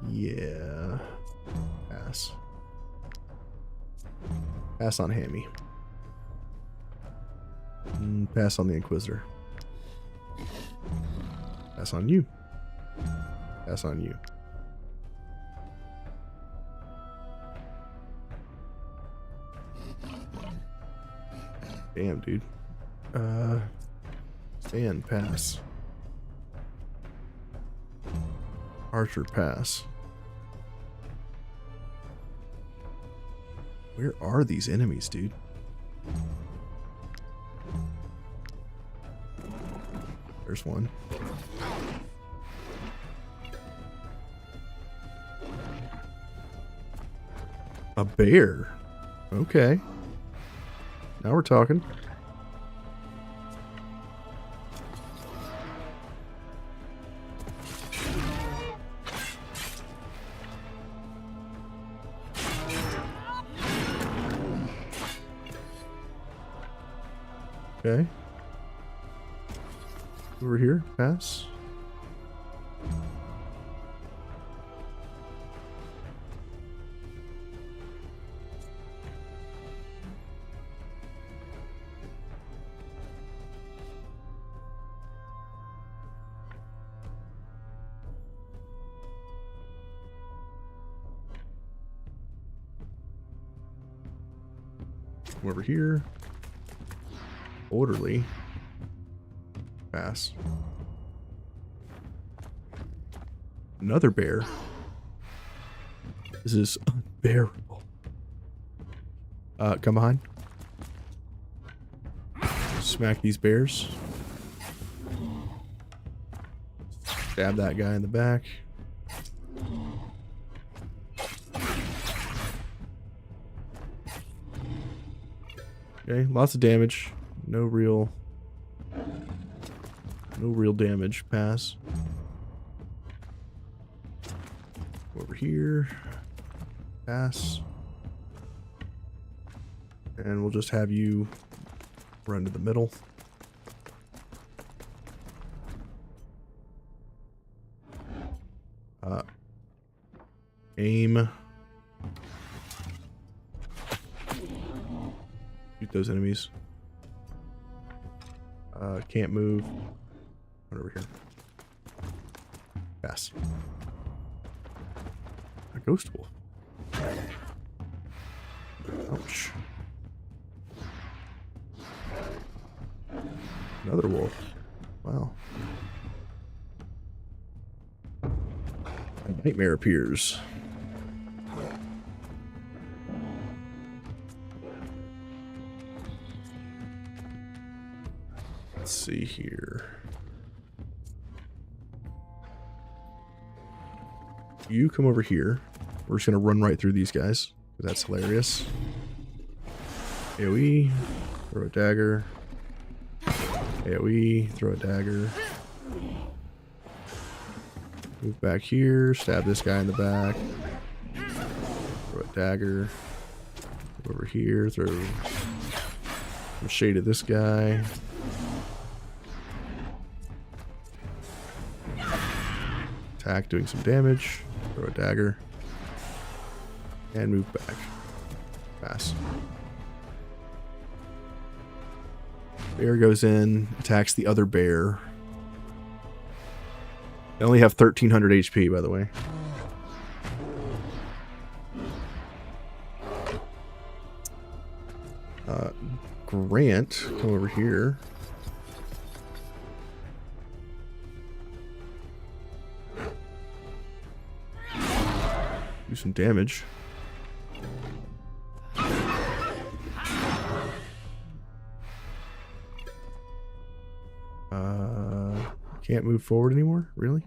Yeah. Pass. Pass on Hammy. Pass on the Inquisitor. Pass on you. Pass on you. Damn, dude. Stand, pass. Archer, pass. Where are these enemies, dude? There's one. A bear. Okay. Now we're talking. Okay. Over here, pass. Over here. Orderly. Pass. Another bear. This is unbearable. Come behind. Smack these bears. Stab that guy in the back. Okay, lots of damage. No real damage. Pass. Over here. Pass. And we'll just have you run to the middle. Aim. Shoot those enemies. Can't move. Run over here. Pass. A ghost wolf. Ouch. Another wolf. Wow. A nightmare appears. Let's see here. You come over here. We're just gonna run right through these guys. That's hilarious. AoE, throw a dagger. AoE, throw a dagger. Move back here, stab this guy in the back. Throw a dagger. Move over here, throw some shade at this guy. Attack, doing some damage. Throw a dagger. And move back. Pass. Bear goes in, attacks the other bear. They only have 1300 HP, by the way. Grant, come over here. Do some damage. Can't move forward anymore? Really?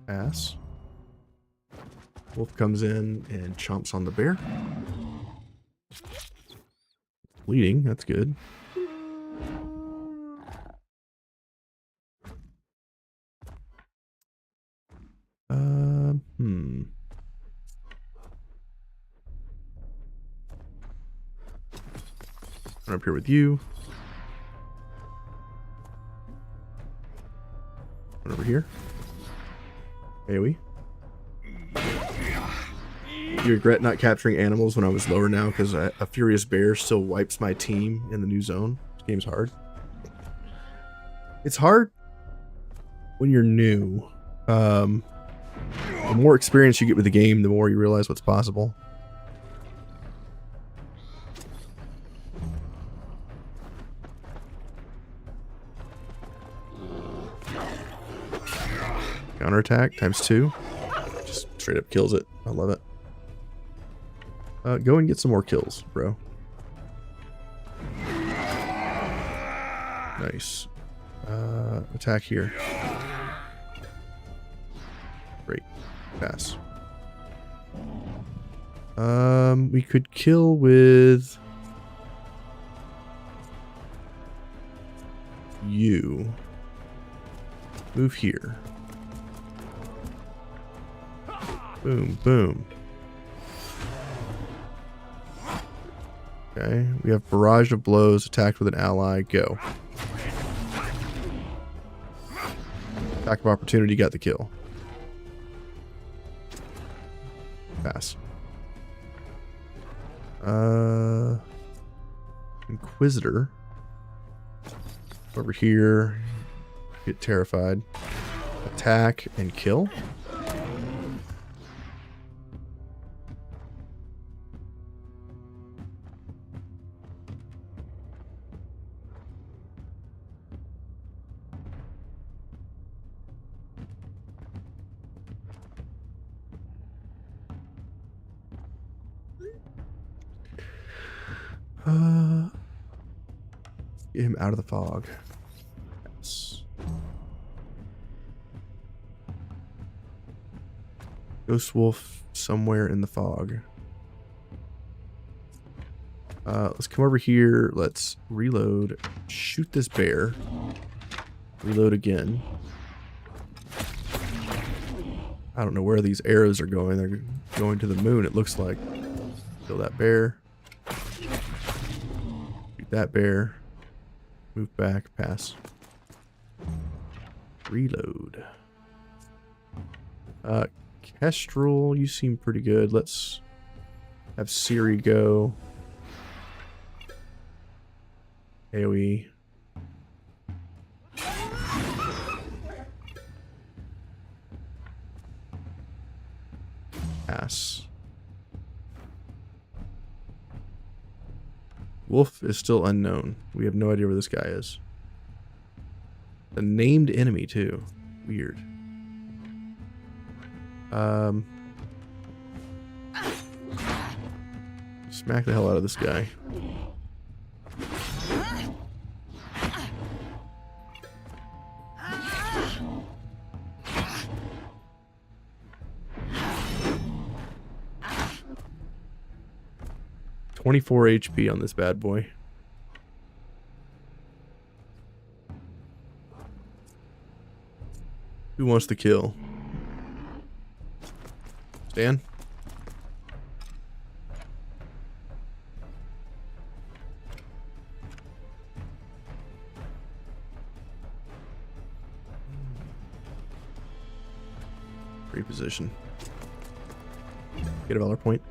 Pass. Wolf comes in and chomps on the bear. Bleeding, that's good. I'm up here with you. One over here. AoE. You regret not capturing animals when I was lower now because a furious bear still wipes my team in the new zone. This game's hard. It's hard when you're new. The more experience you get with the game, the more you realize what's possible. Counterattack ×2. Just straight up kills it. I love it. Go and get some more kills, bro. Nice. Attack here. Great. Pass. We could kill with you. Move here. Boom, boom. Okay, we have barrage of blows, attacked with an ally, go. Attack of opportunity, got the kill. Pass. Inquisitor. Over here. Get terrified. Attack and kill. Get him out of the fog. Yes. Ghost wolf somewhere in the fog. Let's come over here. Let's reload. Shoot this bear. Reload again. I don't know where these arrows are going. They're going to the moon, it looks like. Kill that bear. Shoot that bear. Move back. Pass. Reload. Kestrel, you seem pretty good. Let's have Siri go. AoE. Pass. Wolf is still unknown. We have no idea where this guy is. A named enemy too. Weird. Smack the hell out of this guy. $24 HP on this bad boy. Who wants to kill? Stan? Reposition. Get a valor point.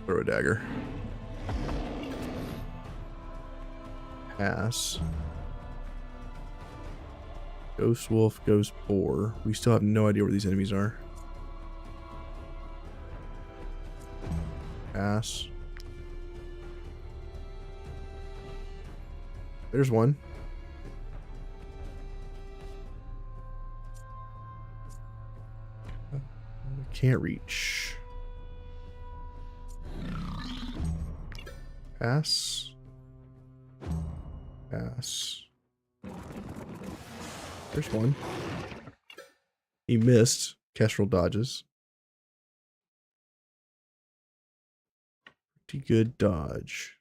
Throw a dagger. Pass. Ghost wolf, ghost boar. We still have no idea where these enemies are. Pass. There's one. Can't reach. Pass. Pass. There's one. He missed. Kestrel dodges. Pretty good dodge.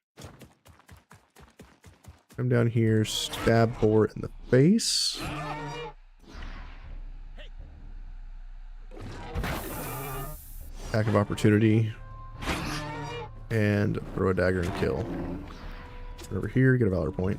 Come down here, stab boar in the face. Attack of opportunity. And throw a dagger and kill. Over here, get a valor point.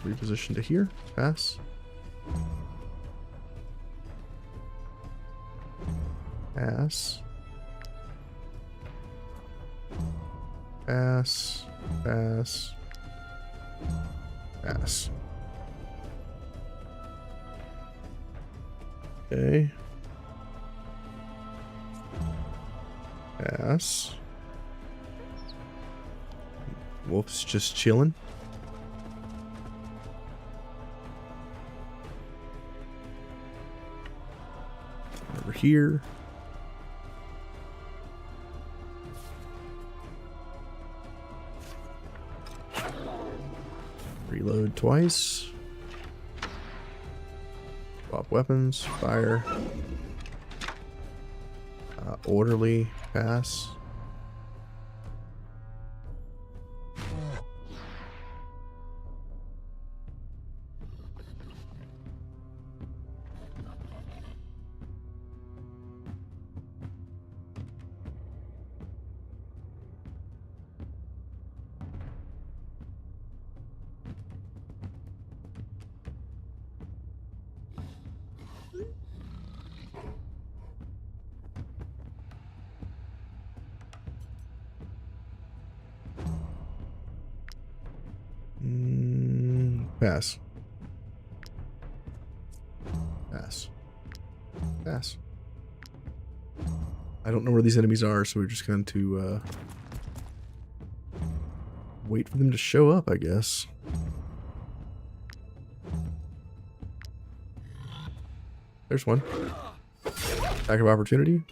Reposition to here. Pass. Pass. Pass. Pass. Pass. Okay. Pass. Wolf's just chilling. Over here. Reload twice. Swap weapons. Fire. Orderly. Pass. Pass. Pass. Pass. I don't know where these enemies are, so we're just going to wait for them to show up, I guess. There's one. Attack of opportunity.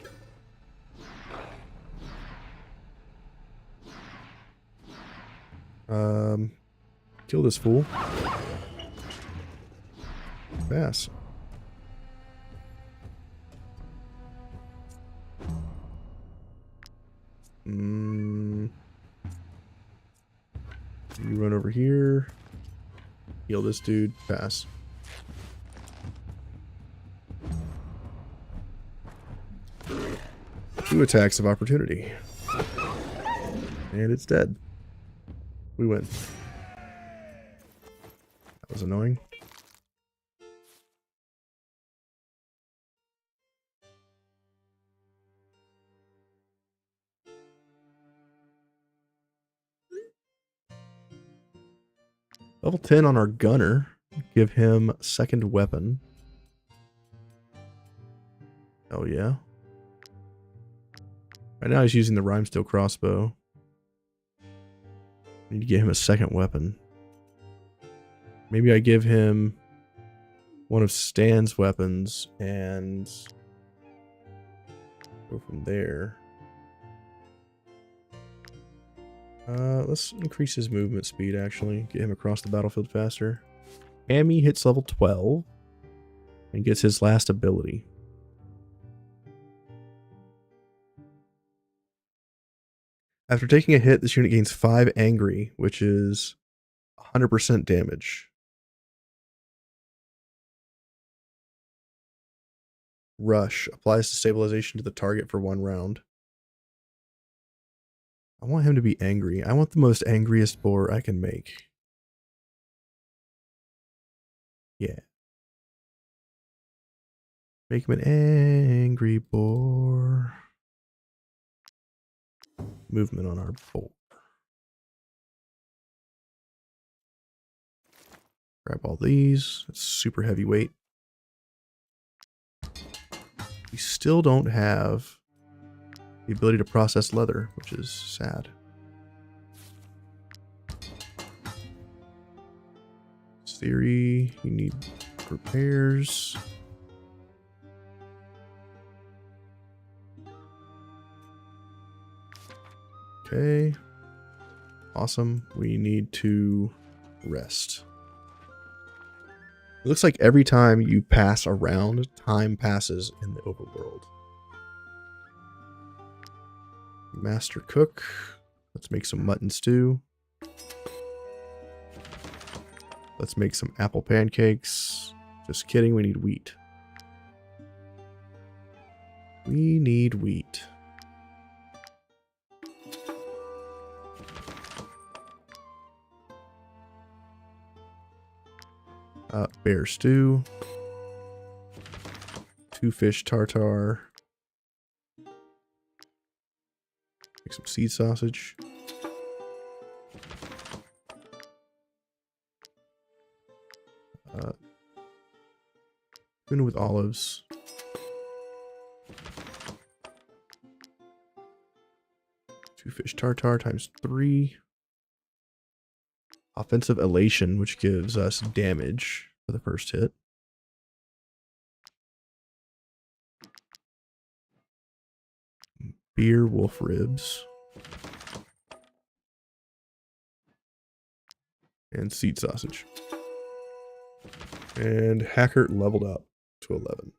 Kill this fool. Pass. You run over here. Heal this dude. Pass. Two attacks of opportunity. And it's dead. We win. That was annoying. Level 10 on our gunner. Give him second weapon. Oh yeah. Right now he's using the Rhymesteel crossbow. Need to give him a second weapon. Maybe I give him one of Stan's weapons and go from there. Let's increase his movement speed, actually. Get him across the battlefield faster. Amy hits level 12 and gets his last ability. After taking a hit, this unit gains 5 angry, which is 100% damage. Rush applies to stabilization to the target for 1 round. I want him to be angry. I want the most angriest boar I can make. Yeah. Make him an angry boar. Movement on our boar. Grab all these. It's super heavyweight. We still don't have the ability to process leather, which is sad. Theory, you need repairs. Okay. Awesome. We need to rest. It looks like every time you pass around, time passes in the overworld. Master cook. Let's make some mutton stew. Let's make some apple pancakes. Just kidding, we need wheat. We need wheat. Bear stew. 2 fish tartare. Make some seed sausage. Tuna with olives. Two fish tartare times 3. Offensive elation, which gives us damage for the first hit. Beer wolf ribs. And seed sausage. And Hackert leveled up to 11.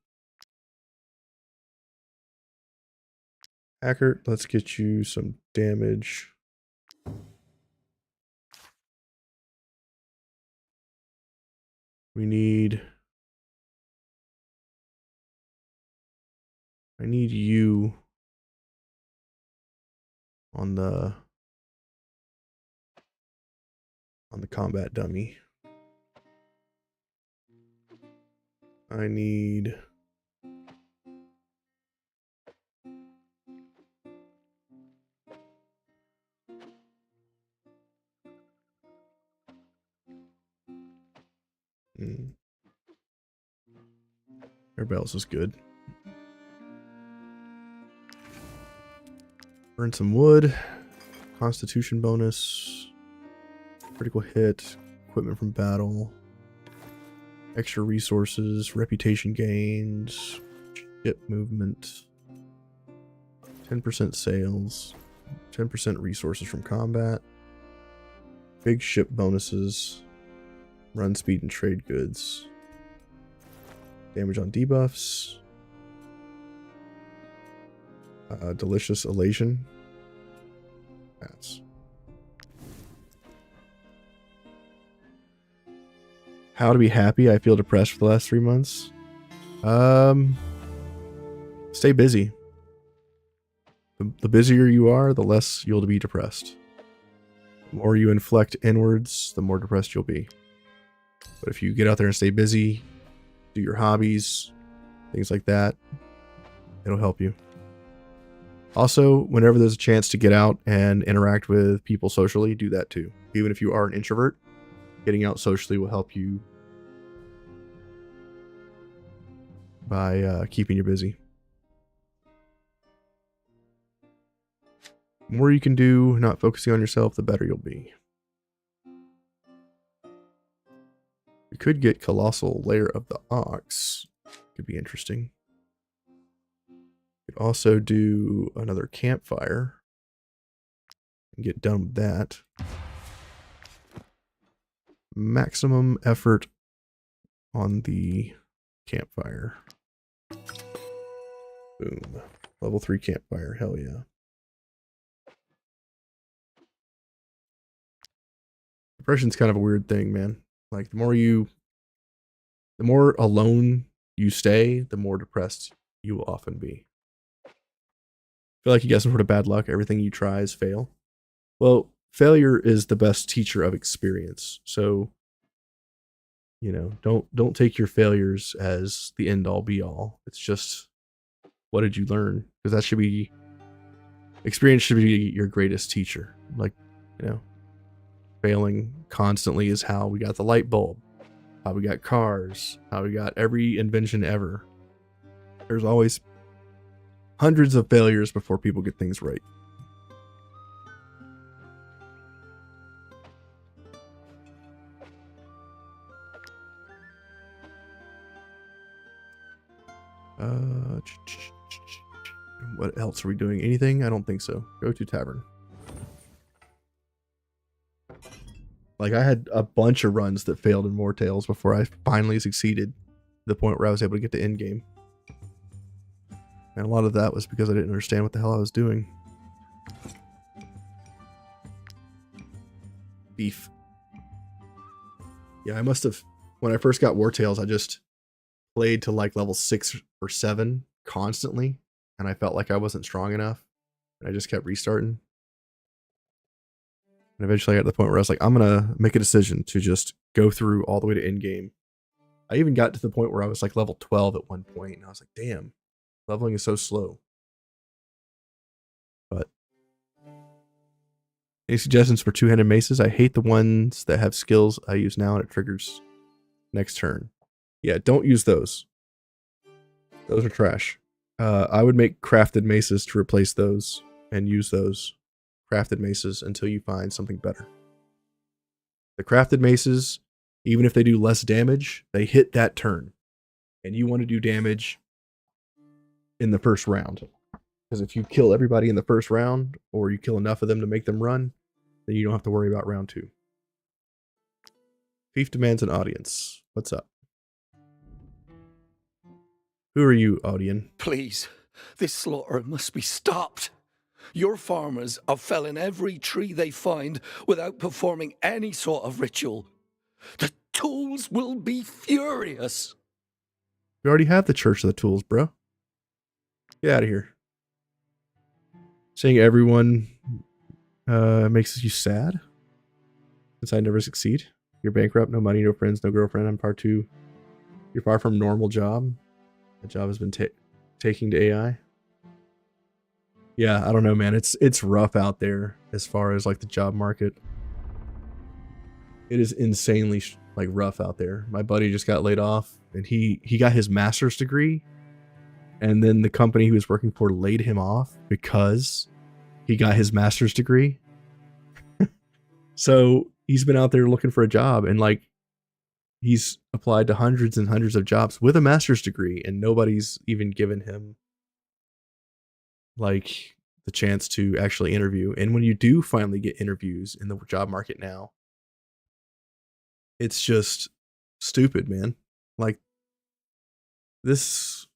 Hackert, let's get you some damage. I need you on the combat dummy. I need Everybody else is good. Burn some wood. Constitution bonus. Critical hit. Equipment from battle. Extra resources. Reputation gains. Ship movement. 10% sales. 10% resources from combat. Big ship bonuses. Run speed and trade goods. Damage on debuffs. Delicious elation. That's. How to be happy. I feel depressed for the last 3 months. Stay busy. The busier you are, the less you'll be depressed. The more you inflect inwards, the more depressed you'll be. But if you get out there and stay busy, do your hobbies, things like that, it'll help you. Also, whenever there's a chance to get out and interact with people socially, do that too. Even if you are an introvert, getting out socially will help you by keeping you busy. The more you can do, not focusing on yourself, the better you'll be. We could get Colossal Lair of the Ox. Could be interesting. Could also do another campfire and get done with that. Maximum effort on the campfire. Boom. Level 3 campfire. Hell yeah. Depression's kind of a weird thing, man. Like, the more alone you stay, the more depressed you will often be. I feel like you get some sort of bad luck. Everything you try is fail. Well, failure is the best teacher of experience. So, you know, don't take your failures as the end all be all. It's just, what did you learn? Because that should be, experience should be your greatest teacher. Like, you know, failing constantly is how we got the light bulb, how we got cars, how we got every invention ever. There's always hundreds of failures before people get things right. What else are we doing? Anything? I don't think so. Go to tavern. Like, I had a bunch of runs that failed in Wartales before I finally succeeded to the point where I was able to get to end game. And a lot of that was because I didn't understand what the hell I was doing. Beef. Yeah, I must have, when I first got Wartales, I just played to like level 6 or 7 constantly, and I felt like I wasn't strong enough, and I just kept restarting. And eventually I got to the point where I was like, I'm going to make a decision to just go through all the way to end game. I even got to the point where I was like level 12 at one point, and I was like, damn, leveling is so slow. But any suggestions for two-handed maces? I hate the ones that have skills I use now and it triggers next turn. Yeah, don't use those. Those are trash. I would make crafted maces to replace those and use those crafted maces until you find something better. The crafted maces, even if they do less damage, they hit that turn. And you want to do damage in the first round. Because if you kill everybody in the first round, or you kill enough of them to make them run, then you don't have to worry about round 2. Thief demands an audience. What's up? Who are you, Audion? Please, this slaughter must be stopped. Your farmers are felling every tree they find without performing any sort of ritual. The tools will be furious. We already have the Church of the Tools, bro. Get out of here. Saying everyone makes you sad? Since I never succeed? You're bankrupt, no money, no friends, no girlfriend. I'm part 2. You're far from normal job. The job has been taking to AI. Yeah, I don't know, man. It's rough out there as far as like the job market. It is insanely rough out there. My buddy just got laid off, and he got his master's degree and then the company he was working for laid him off because he got his master's degree. So he's been out there looking for a job, and like he's applied to hundreds and hundreds of jobs with a master's degree, and nobody's even given him like the chance to actually interview. And when you do finally get interviews in the job market now, it's just stupid, man. Like this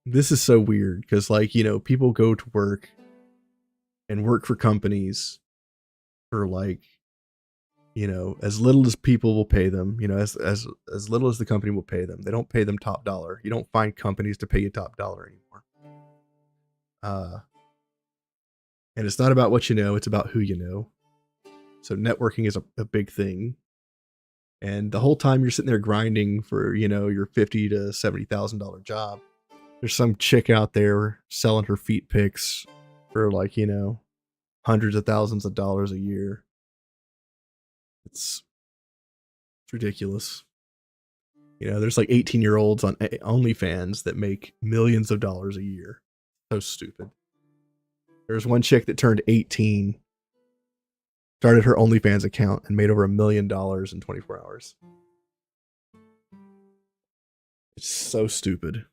is so weird because, like, you know, people go to work and work for companies for, like, you know, as little as people will pay them, you know, as little as the company will pay them. They don't pay them top dollar. You don't find companies to pay you top dollar anymore. And it's not about what you know, it's about who you know. So networking is a big thing. And the whole time you're sitting there grinding for, you know, your $50,000 to $70,000 job, there's some chick out there selling her feet pics for, like, you know, hundreds of thousands of dollars a year. It's ridiculous. You know, there's like 18-year-olds on OnlyFans that make millions of dollars a year. So stupid. There's one chick that turned 18, started her OnlyFans account, and made over $1 million in 24 hours. It's so stupid.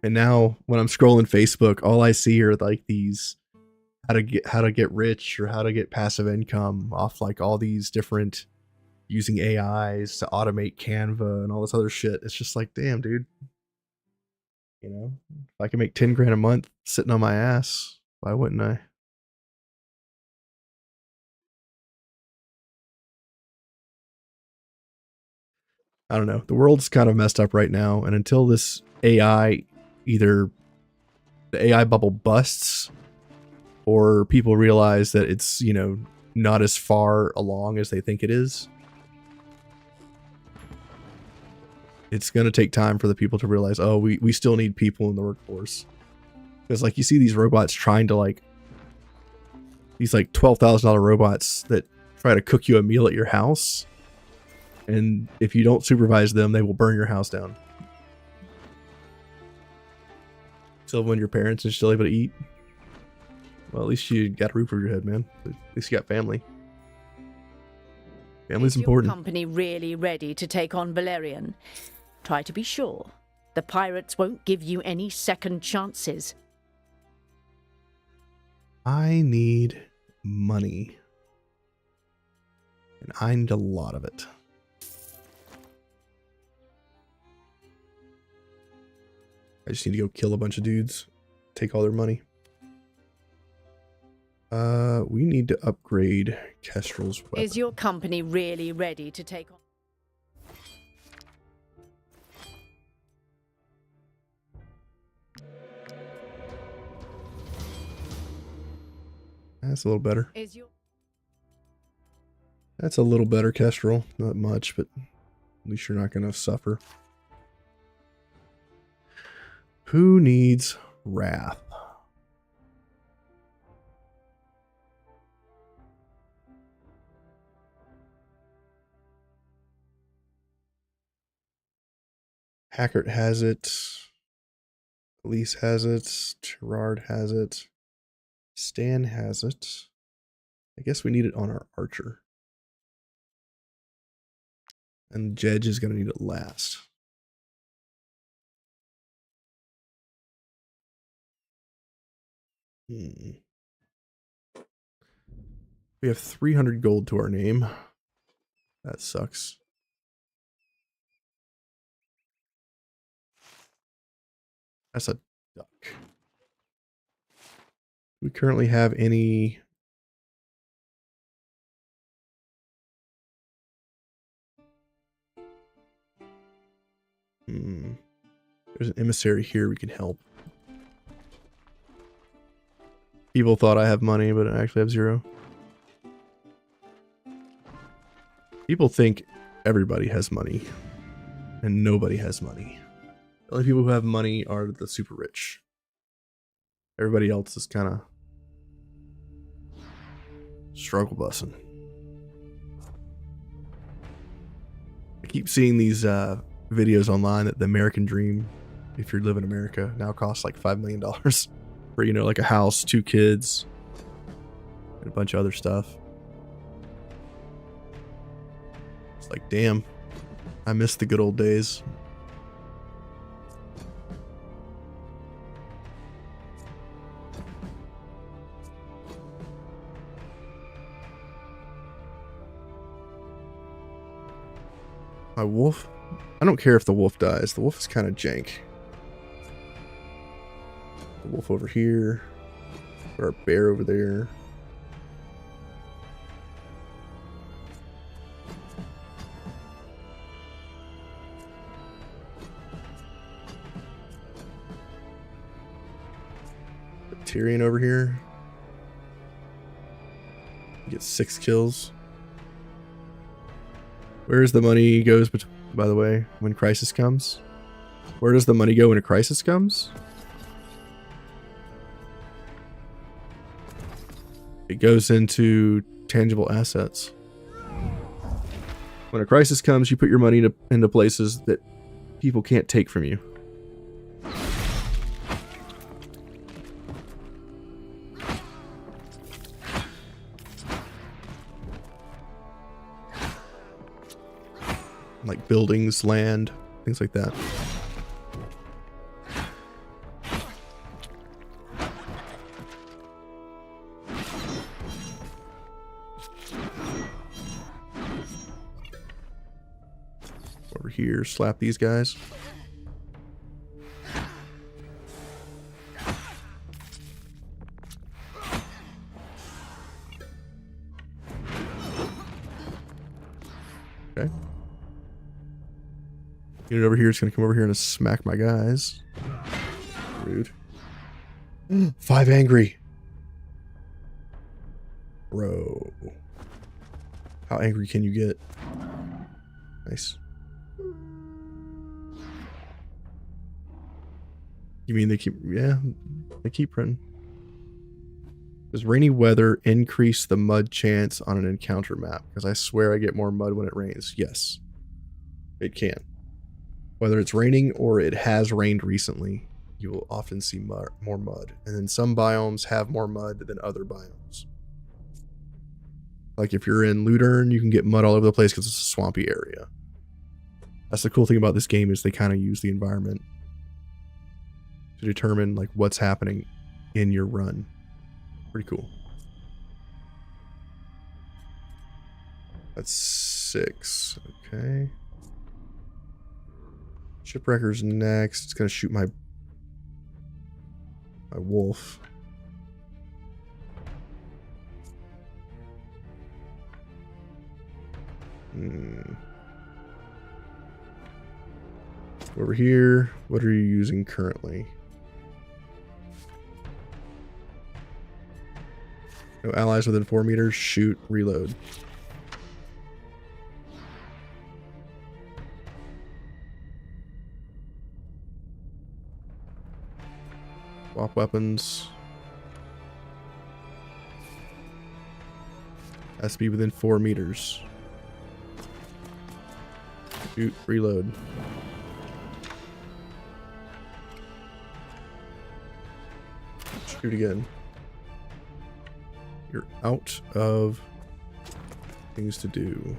And now when I'm scrolling Facebook, all I see are like these how to get rich or how to get passive income off like all these different using AIs to automate Canva and all this other shit. It's just like, damn, dude. You know, if I can make 10 grand a month sitting on my ass, why wouldn't I? I don't know. The world's kind of messed up right now, and until this AI, either the AI bubble busts or people realize that it's, you know, not as far along as they think it is, it's going to take time for the people to realize, oh, we still need people in the workforce. Because, like, you see these robots trying to, like, these, like, $12,000 robots that try to cook you a meal at your house. And if you don't supervise them, they will burn your house down. So when your parents are still able to eat, well, at least you got a roof over your head, man. At least you got family. Family's important. Is your company really ready to take on Belerion? Try to be sure. The pirates won't give you any second chances. I need money. And I need a lot of it. I just need to go kill a bunch of dudes. Take all their money. We need to upgrade Kestrel's weapon. Is your company really ready to take on... That's a little better. That's a little better, Kestrel. Not much, but at least you're not going to suffer. Who needs wrath? Hackert has it. Elise has it. Gerard has it. Stan has it. I guess we need it on our archer. And Jedge is going to need it last. We have 300 gold to our name. That sucks. That's a duck. We currently have any... There's an emissary here we can help. People thought I have money, but I actually have 0. People think everybody has money, and nobody has money. The only people who have money are the super rich. Everybody else is kind of struggle bussing. I keep seeing these videos online that the American dream, if you live in America, now costs like $5 million for, you know, like a house, 2 kids, and a bunch of other stuff. It's like, damn, I miss the good old days. My wolf? I don't care if the wolf dies. The wolf is kind of jank. The wolf over here. Put our bear over there. Put Tyrion over here. Get 6 kills. Where's the money goes, by the way, when crisis comes? Where does the money go when a crisis comes? It goes into tangible assets. When a crisis comes, you put your money into places that people can't take from you. Like buildings, land, things like that. Over here, slap these guys. Okay. Unit over here is going to come over here and smack my guys. Rude. 5 angry. Bro. How angry can you get? Nice. You mean they keep... Yeah, they keep printing. Does rainy weather increase the mud chance on an encounter map? Because I swear I get more mud when it rains. Yes. It can. Whether it's raining or it has rained recently, you will often see more mud. And then some biomes have more mud than other biomes. Like if you're in Ludern, you can get mud all over the place because it's a swampy area. That's the cool thing about this game is they kind of use the environment to determine like what's happening in your run. Pretty cool. That's 6. Okay. Shipwrecker's next. It's gonna shoot my wolf. Over here, what are you using currently? No allies within 4 meters. Shoot, reload. Swap weapons. Has to be within 4 meters. Shoot, reload. Shoot again. You're out of things to do.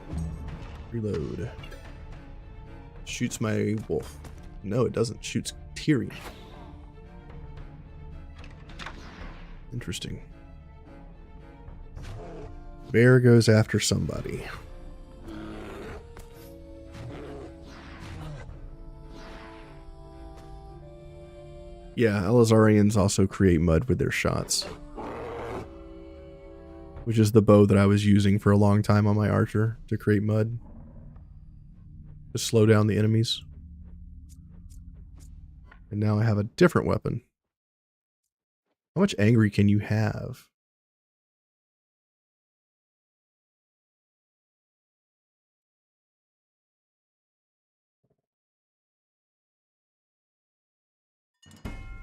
Reload. Shoots my wolf. No, it doesn't. Shoots Tyrion. Interesting. Bear goes after somebody. Yeah, Elazarians also create mud with their shots. Which is the bow that I was using for a long time on my archer to create mud. To slow down the enemies. And now I have a different weapon. How much angry can you have?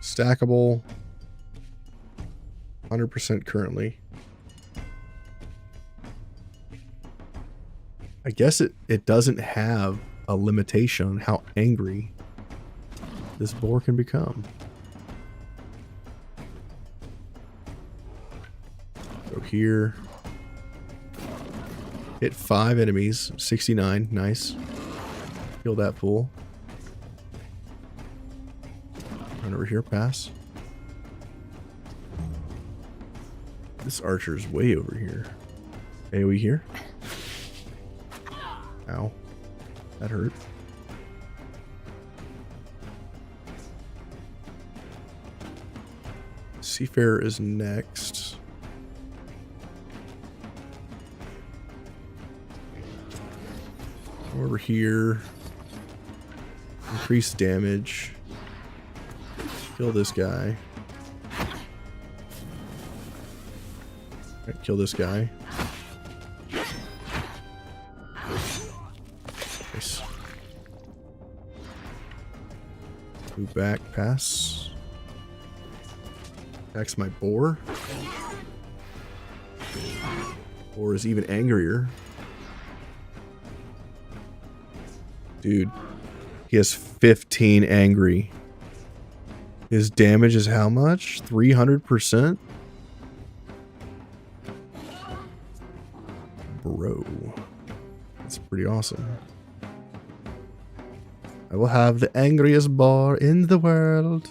Stackable. 100% currently. I guess it doesn't have a limitation on how angry this boar can become. Go here. Hit 5 enemies. 69. Nice. Kill that fool. Run over here. Pass. This archer's way over here. AoE here. Ow. That hurt. Seafarer is next. Over here. Increase damage. Kill this guy. Right, kill this guy. Nice. Move back, pass. Attacks my boar. Boar is even angrier. Dude, he has 15 angry. His damage is how much? 300%? Bro. That's pretty awesome. I will have the angriest boar in the world.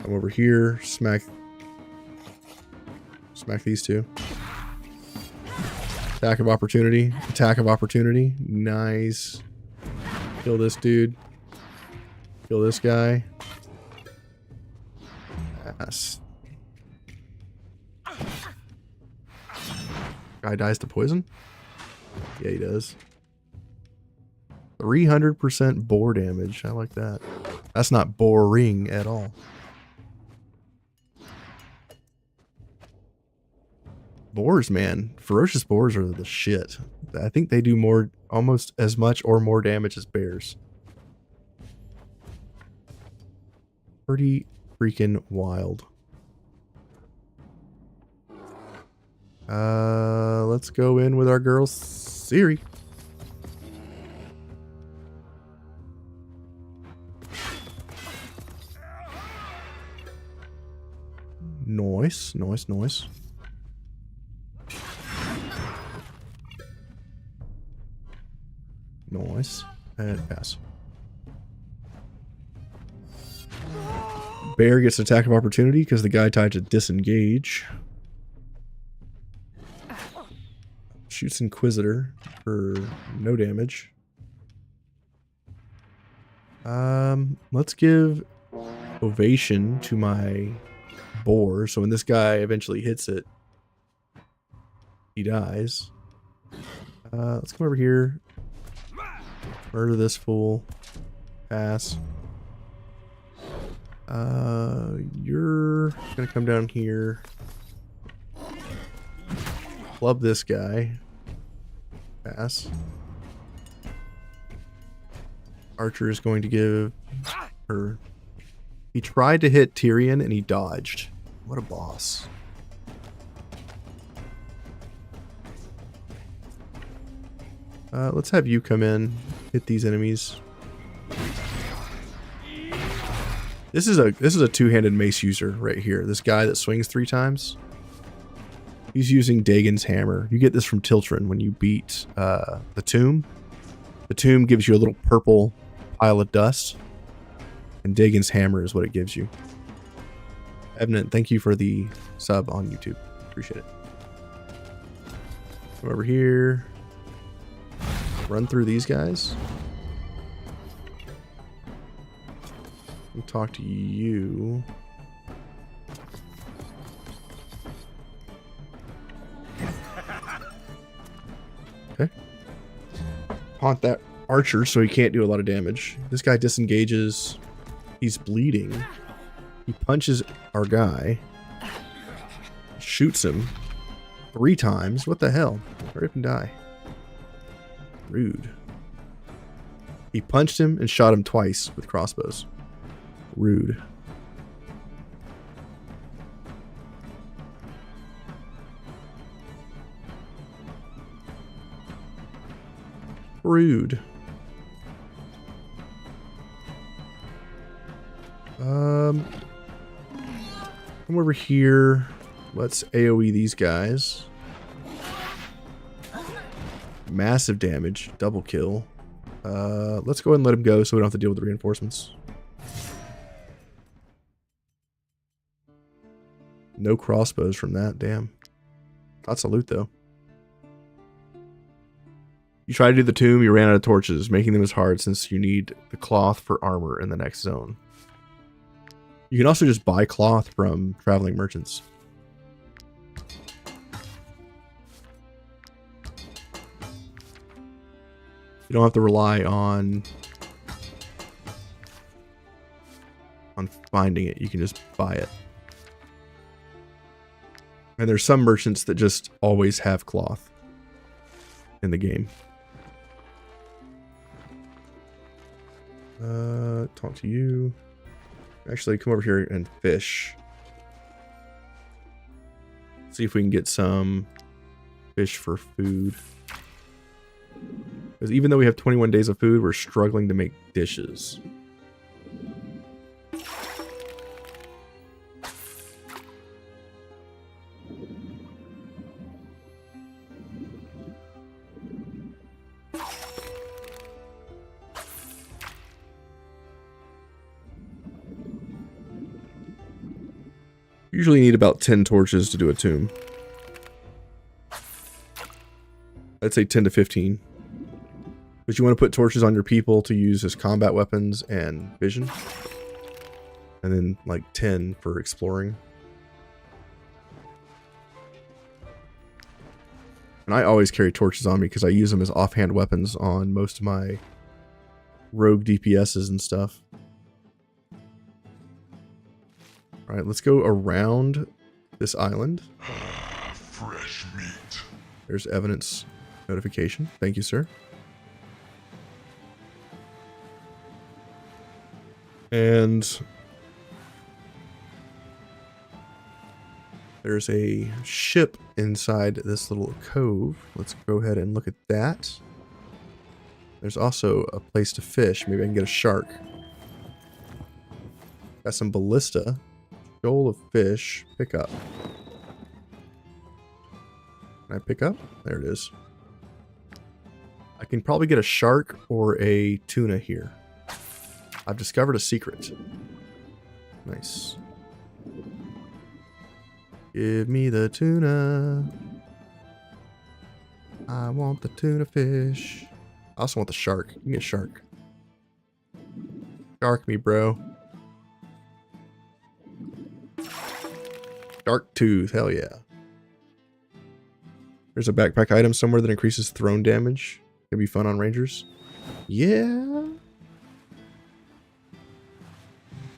Come over here, smack these two. Attack of opportunity. Attack of opportunity. Nice. Kill this dude. Kill this guy. Yes. Guy dies to poison? Yeah, he does. 300% boar damage. I like that. That's not boring at all. Boars, man. Ferocious boars are the shit. I think they do more, almost as much or more damage as bears. Pretty freaking wild. Let's go in with our girl Siri. Nice, nice, nice. Nice. And pass. Bear gets an attack of opportunity because the guy tried to disengage. Shoots Inquisitor for no damage. Let's give Ovation to my boar. So when this guy eventually hits it, he dies. Let's come over here. Murder this fool. Pass. You're gonna come down here. Club this guy. Pass. Archer is going to give her... He tried to hit Tyrion and he dodged. What a boss. Let's have you come in, hit these enemies. This is a two-handed mace user right here. This guy that swings 3 times. He's using Dagon's hammer. You get this from Tiltrin when you beat the tomb. The tomb gives you a little purple pile of dust, and Dagon's hammer is what it gives you. Evan, thank you for the sub on YouTube. Appreciate it. Come over here. Run through these guys. We'll talk to you. Okay. Haunt that archer so he can't do a lot of damage. This guy disengages. He's bleeding. He punches our guy. Shoots him 3 times. What the hell? Hurry up and die. Rude. He punched him and shot him twice with crossbows. Rude. Rude. Come over here. Let's AoE these guys. Massive damage. Double kill. Let's go ahead and let him go so we don't have to deal with the reinforcements. No crossbows from that. Damn. Lots of loot, though. You try to do the tomb, you ran out of torches. Making them is hard since you need the cloth for armor in the next zone. You can also just buy cloth from traveling merchants. You don't have to rely on finding it. You can just buy it. And there's some merchants that just always have cloth in the game. Talk to you. Actually, come over here and fish. See if we can get some fish for food. Because even though we have 21 days of food, we're struggling to make dishes. Usually need about 10 torches to do a tomb. I'd say 10 to 15. But you want to put torches on your people to use as combat weapons and vision. And then like 10 for exploring. And I always carry torches on me because I use them as offhand weapons on most of my rogue DPSs and stuff. Alright, let's go around this island. Fresh meat. There's evidence notification. Thank you, sir. And there's a ship inside this little cove. Let's go ahead and look at that. There's also a place to fish. Maybe I can get a shark. Got some ballista. Shoal of fish. Pick up. Can I pick up? There it is. I can probably get a shark or a tuna here. I've discovered a secret. Nice. Give me the tuna. I want the tuna fish. I also want the shark. You can get shark. Shark me, bro. Shark tooth. Hell yeah. There's a backpack item somewhere that increases thrown damage. Could be fun on rangers. Yeah.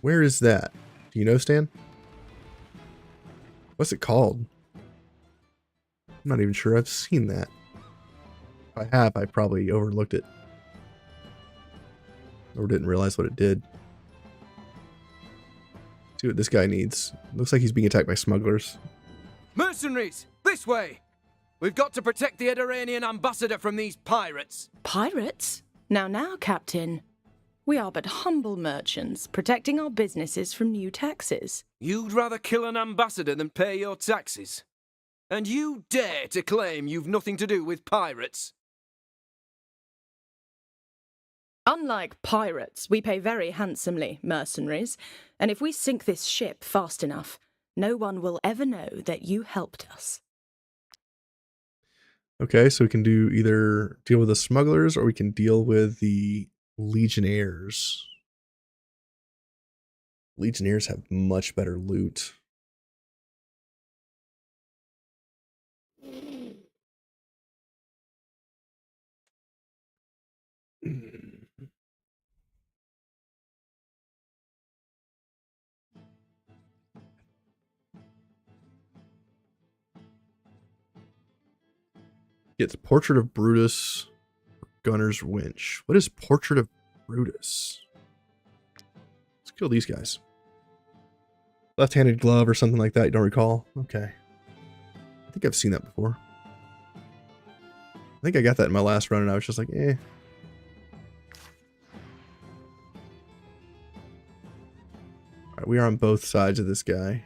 Where is that? Do you know, Stan? What's it called? I'm not even sure I've seen that. If I have, I probably overlooked it. Or didn't realize what it did. See what this guy needs. Looks like he's being attacked by smugglers. Mercenaries! This way! We've got to protect the Edoranian ambassador from these pirates. Pirates? Now, Captain. We are but humble merchants, protecting our businesses from new taxes. You'd rather kill an ambassador than pay your taxes? And you dare to claim you've nothing to do with pirates? Unlike pirates, we pay very handsomely, mercenaries, and if we sink this ship fast enough, no one will ever know that you helped us. Okay, so we can do either deal with the smugglers or we can deal with the legionnaires. Legionnaires have much better loot. It's Portrait of Brutus, Gunner's Winch. What is Portrait of Brutus? Let's kill these guys. Left-handed glove or something like that, you don't recall? Okay. I think I've seen that before. I think I got that in my last run and I was just like, eh. Right, we are on both sides of this guy.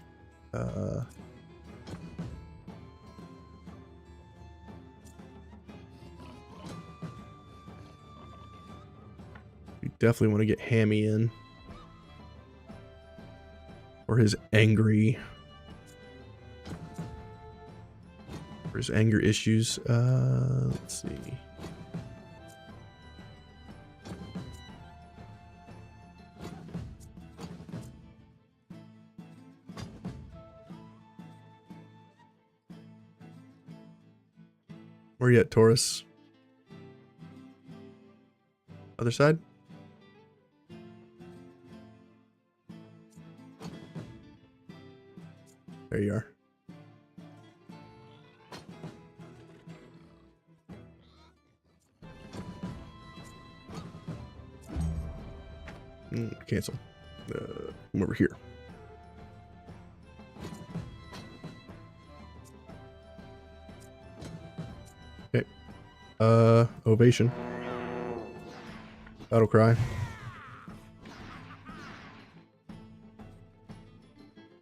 We definitely want to get Hammy in. Or his angry... Or his anger issues. Let's see. Where you at, Taurus? Other side? There you are. Cancel. Come over here. Okay. Ovation. Battle cry.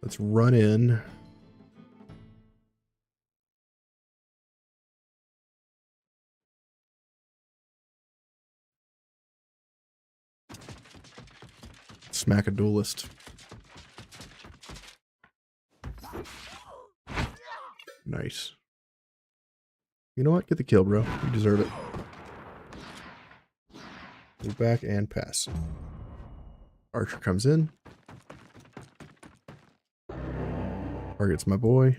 Let's run in. Smack a duelist. Nice. You know what? Get the kill, bro. You deserve it. Move back and pass. Archer comes in. Targets my boy.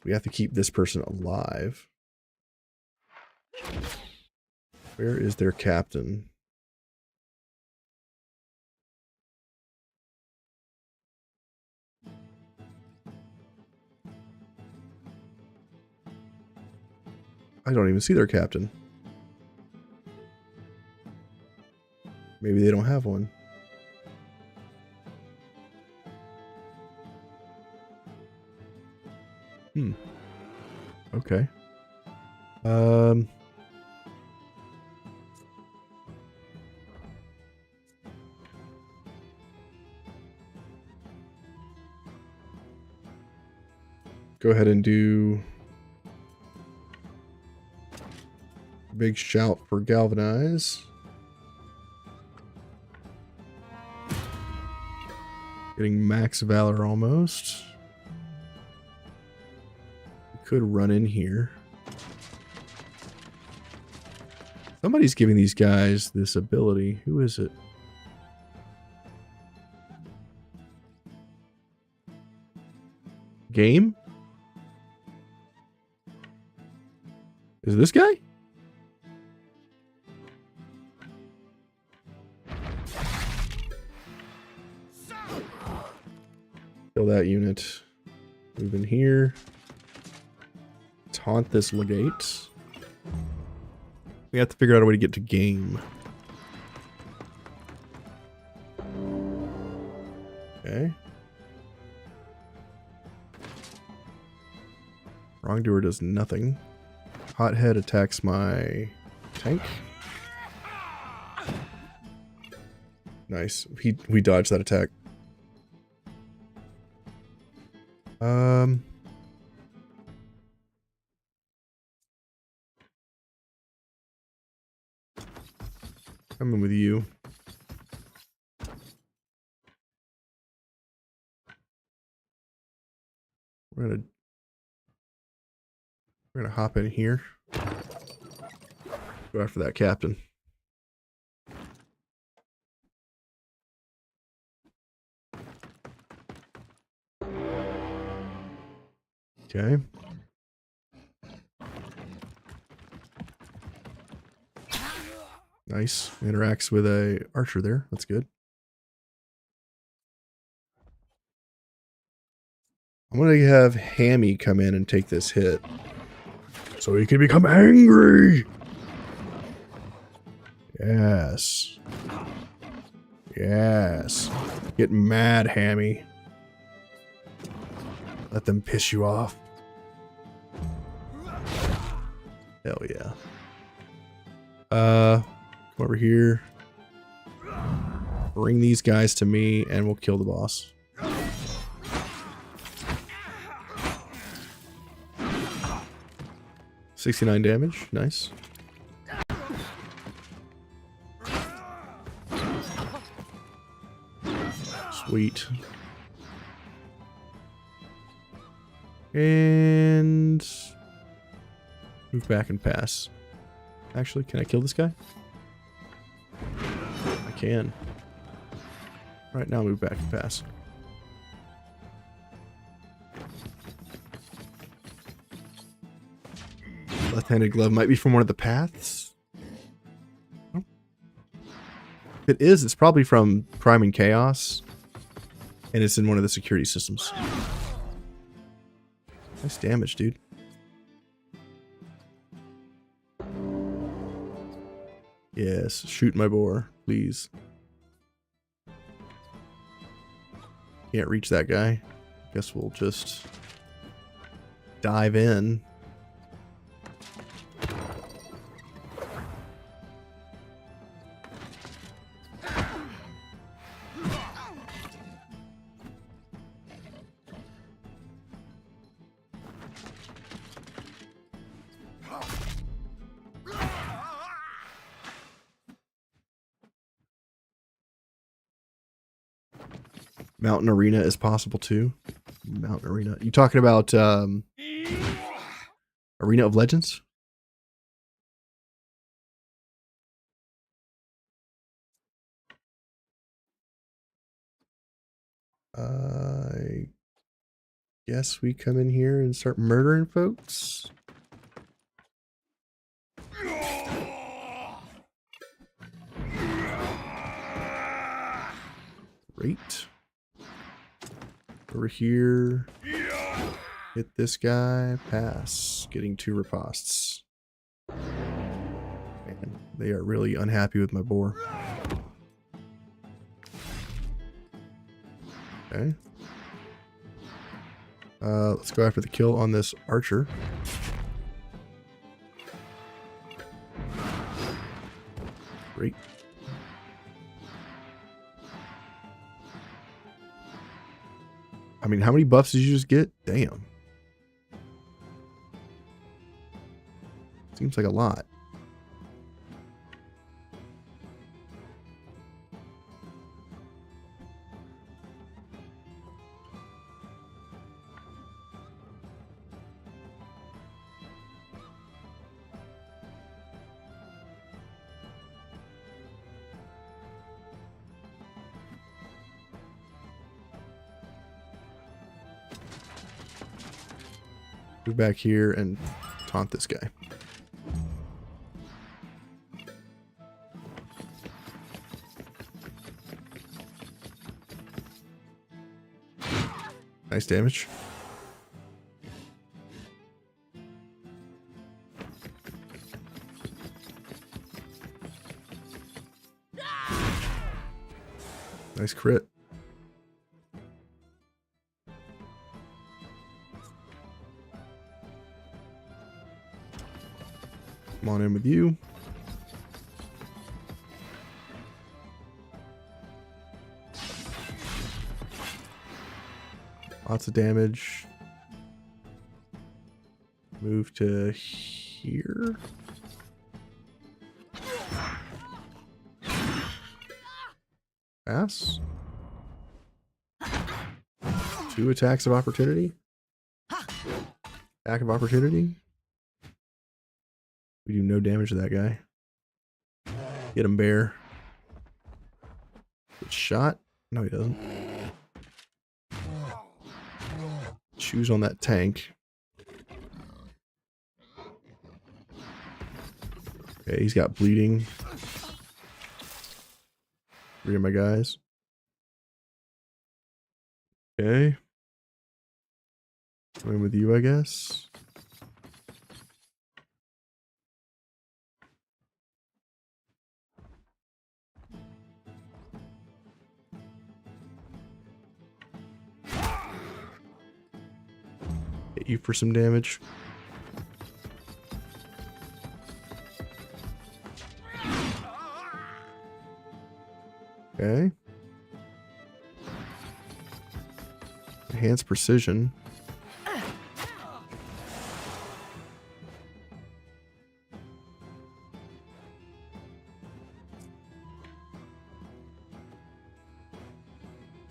We have to keep this person alive. Where is their captain? I don't even see their captain. Maybe they don't have one. Okay. Go ahead and do big shout for galvanize. Getting max valor almost. We could run in here. Somebody's giving these guys this ability. Who is it? Game? Is it this guy? Kill that unit. Move in here. Taunt this legate. We have to figure out a way to get to game. Okay. Wrongdoer does nothing. Hothead attacks my tank. Nice. We dodged that attack. I'm in with you. We're gonna hop in here. Go after that captain. Okay. Nice. Interacts with a archer there. That's good. I'm gonna have Hammy come in and take this hit, so he can become angry. Yes. Yes. Get mad, Hammy. Let them piss you off. Hell yeah. Come over here. Bring these guys to me and we'll kill the boss. $69 damage. Nice. Sweet. And move back and pass. Actually, can I kill this guy? I can. Right now, move back and pass. Left-handed glove might be from one of the paths. If it is, it's probably from Crime and Chaos. And it's in one of the security systems. Nice damage, dude. Yes, shoot my boar, please. Can't reach that guy. Guess we'll just dive in. Mountain Arena is possible too. Mountain Arena. You talking about Arena of Legends? I guess we come in here and start murdering folks. Great. Over here. Hit this guy. Pass. Getting 2 ripostes. Man, they are really unhappy with my boar. Okay. Let's go after the kill on this archer. Great. I mean, how many buffs did you just get? Damn. Seems like a lot. Go back here and taunt this guy. Nice damage. Nice crit. Come on in with you. Lots of damage. Move to here. Pass. 2 attacks of opportunity. Attack of opportunity. We do no damage to that guy. Get him, bear. Good shot. No, he doesn't. Choose on that tank. Okay, he's got bleeding. 3 of my guys. Okay. Going with you, I guess. Hit you for some damage. Okay. Enhanced precision.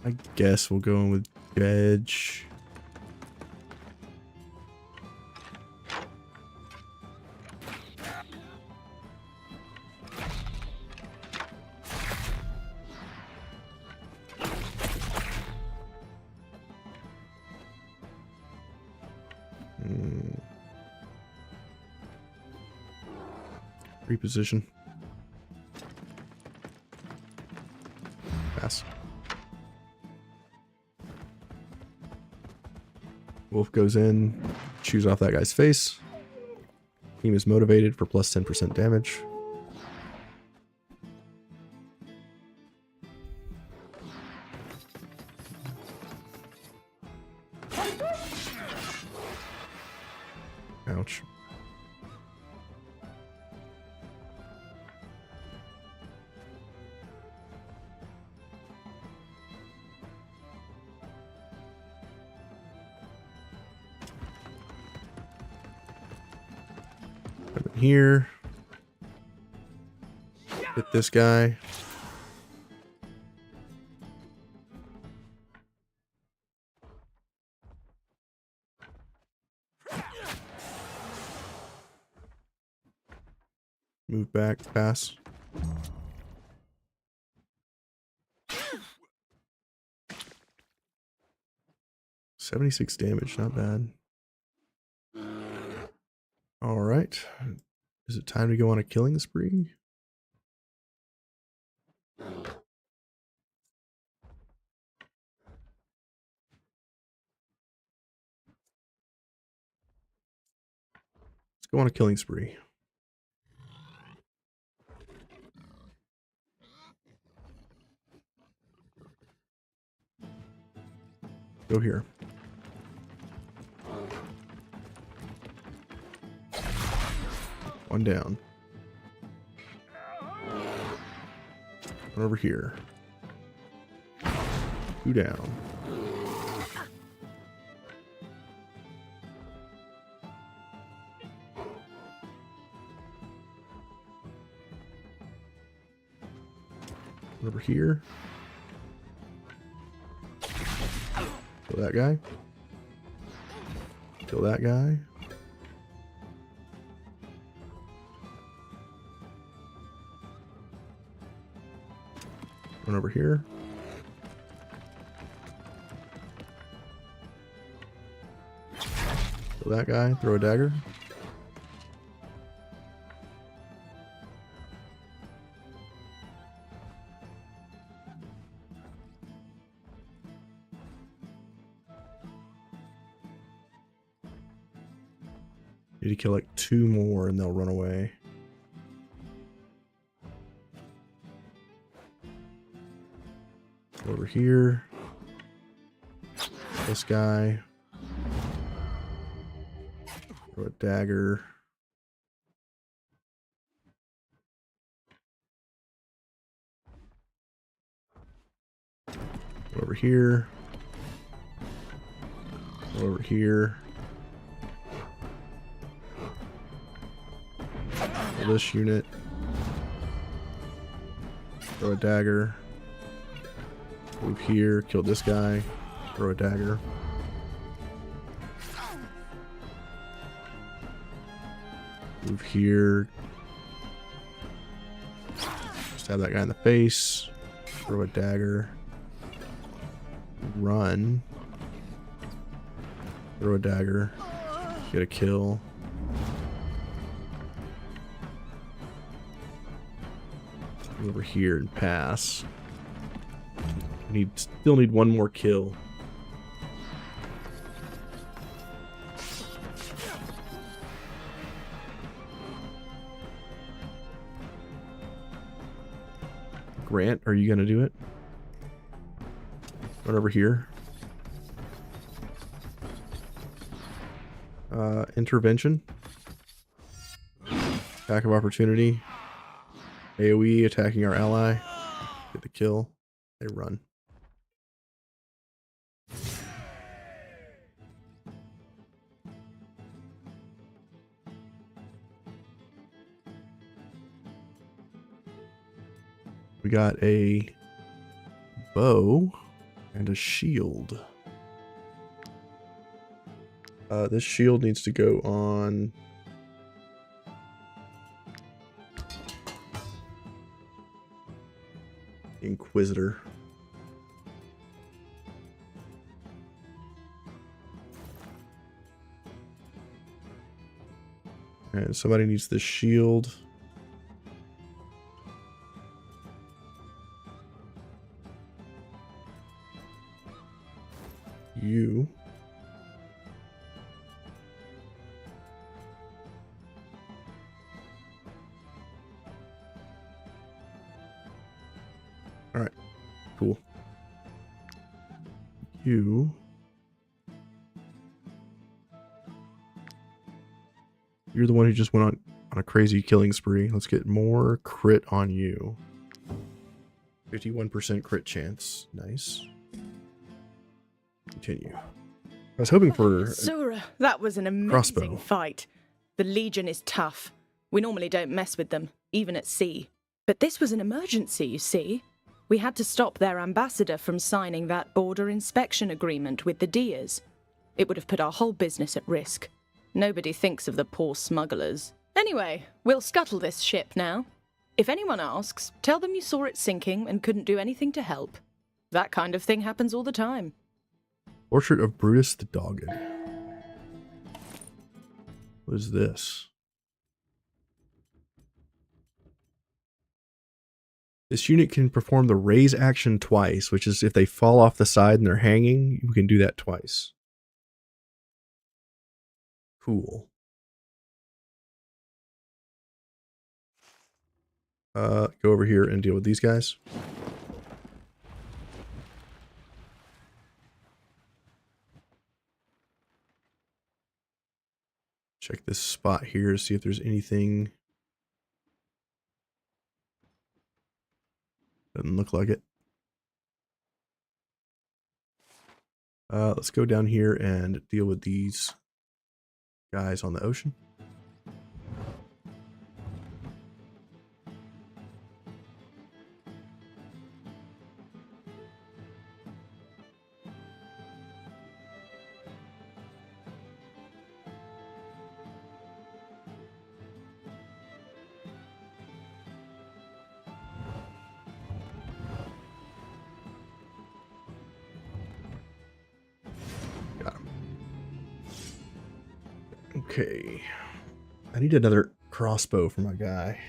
I guess we'll go in with edge. Reposition. Pass. Wolf goes in, chews off that guy's face. Team is motivated for plus 10% damage. Ouch. Here, hit this guy. Move back, pass. $76 damage, not bad. All right. Is it time to go on a killing spree? Let's go on a killing spree. Go here. One down. One over here. Two down. One over here. Kill that guy. Kill that guy. One over here. Kill that guy. Throw a dagger. Need to kill like 2 more and they'll run away. Over here. This guy. Throw a dagger. Over here. Over here. Kill this unit. Throw a dagger. Move here, kill this guy, throw a dagger. Move here. Stab that guy in the face. Throw a dagger. Run. Throw a dagger. Get a kill. Over here and pass. Still need 1 more kill. Grant, are you gonna do it? Run over here. Intervention. Attack of opportunity. AoE attacking our ally. Get the kill. They run. We got a bow and a shield. This shield needs to go on Inquisitor. And somebody needs this shield. You. All right, cool. You. You're the one who just went on a crazy killing spree. Let's get more crit on you. 51% crit chance. Nice. Continue. I was hoping for... Sura, that was an amazing crossbow. fight. The Legion is tough. We normally don't mess with them, even at sea. But this was an emergency, you see. We had to stop their ambassador from signing that border inspection agreement with the Dias. It would have put our whole business at risk. Nobody thinks of the poor smugglers. Anyway, we'll scuttle this ship now. If anyone asks, tell them you saw it sinking and couldn't do anything to help. That kind of thing happens all the time. Portrait of Brutus the Dogged. What is this? This unit can perform the raise action twice, which is if they fall off the side and they're hanging, you can do that twice. Cool. Go over here and deal with these guys. Check this spot here to see if there's anything. Doesn't look like it. Let's go down here and deal with these guys on the ocean. Okay. I need another crossbow for my guy.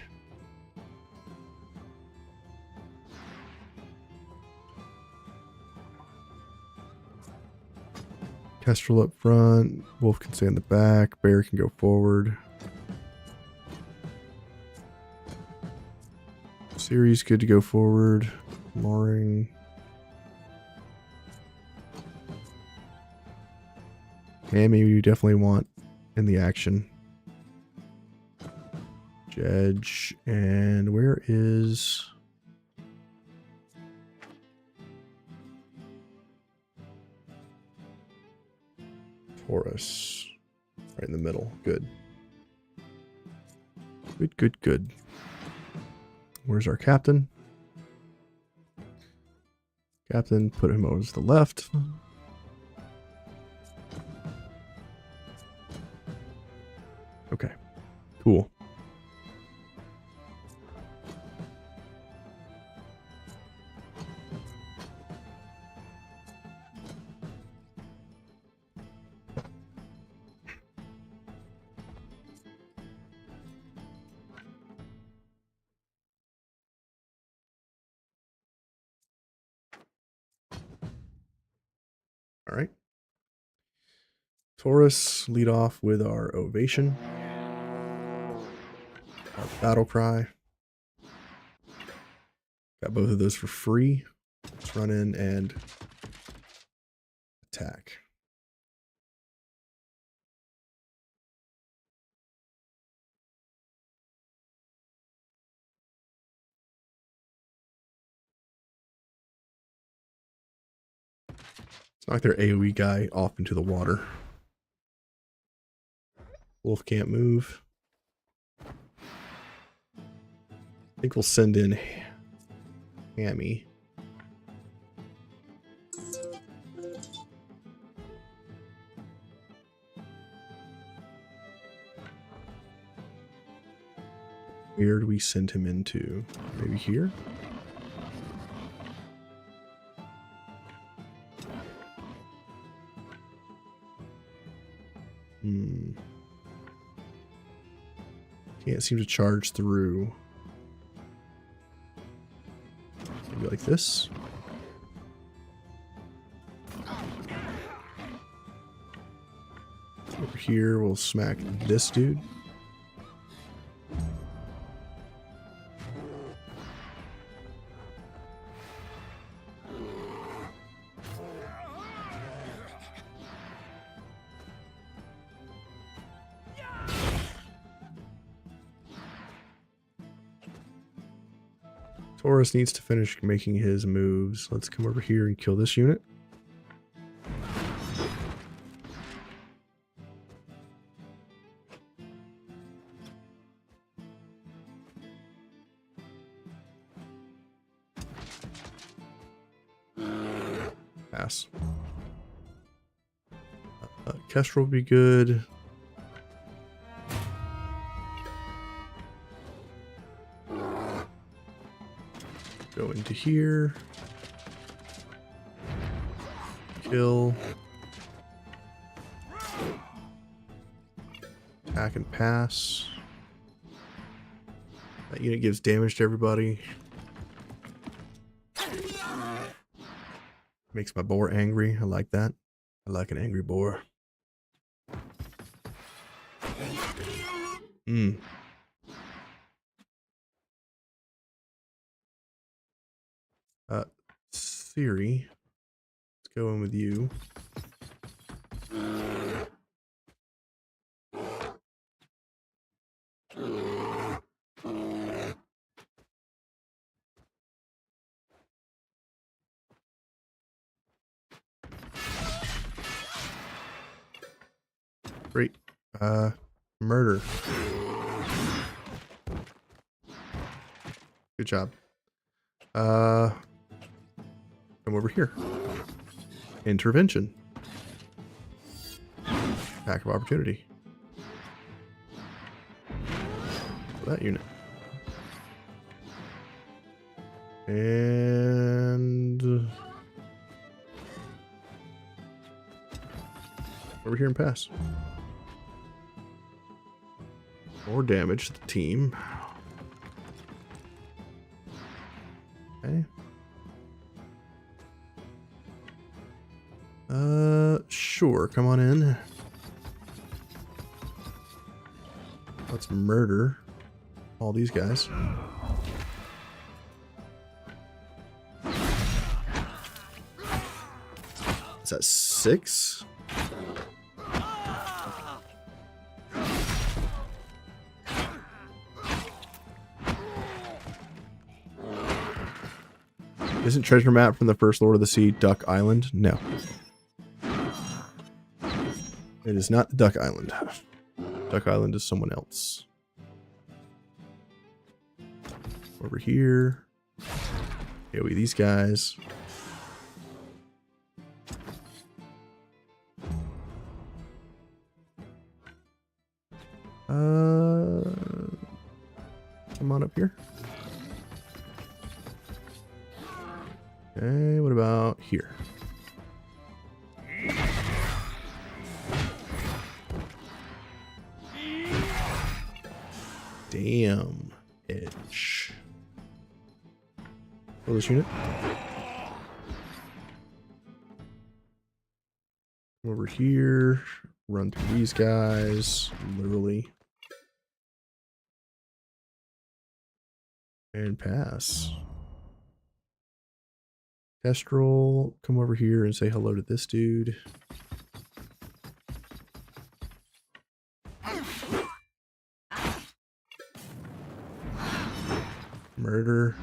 Kestrel up front. Wolf can stay in the back. Bear can go forward. Ceres good to go forward. Mooring. Mammy, you definitely want in the action. Jedge, and where is... Taurus? Right in the middle. Good. Good, good, good. Where's our captain? Captain, put him over to the left. Okay, cool. All right. Taurus, lead off with our ovation. Our battle cry. Got both of those for free. Let's run in and attack. Let's knock their AoE guy off into the water. Wolf can't move. I think we'll send in Hammy. Where do we send him into? Maybe here? Can't seem to charge through. Maybe like this. Over here, we'll smack this dude. Taurus needs to finish making his moves. Let's come over here and kill this unit. Pass. Kestrel will be good. Go into here. Kill. Attack and pass. That unit gives damage to everybody. Makes my boar angry. I like that. I like an angry boar. Siri. Let's go in with you. Great. Murder. Good job. Come over here. Intervention. Attack of opportunity. For that unit. And over here and pass. More damage to the team. Okay. Sure, come on in. Let's murder all these guys. Is that 6? Isn't treasure map from the first Lord of the Sea Duck Island? No. It is not Duck Island. Duck Island is someone else. Over here. AoE these guys. Come on up here. Okay, what about here? Damn. Edge. Kill this unit. Come over here. Run through these guys. Literally. And pass. Kestrel, come over here and say hello to this dude. Murder.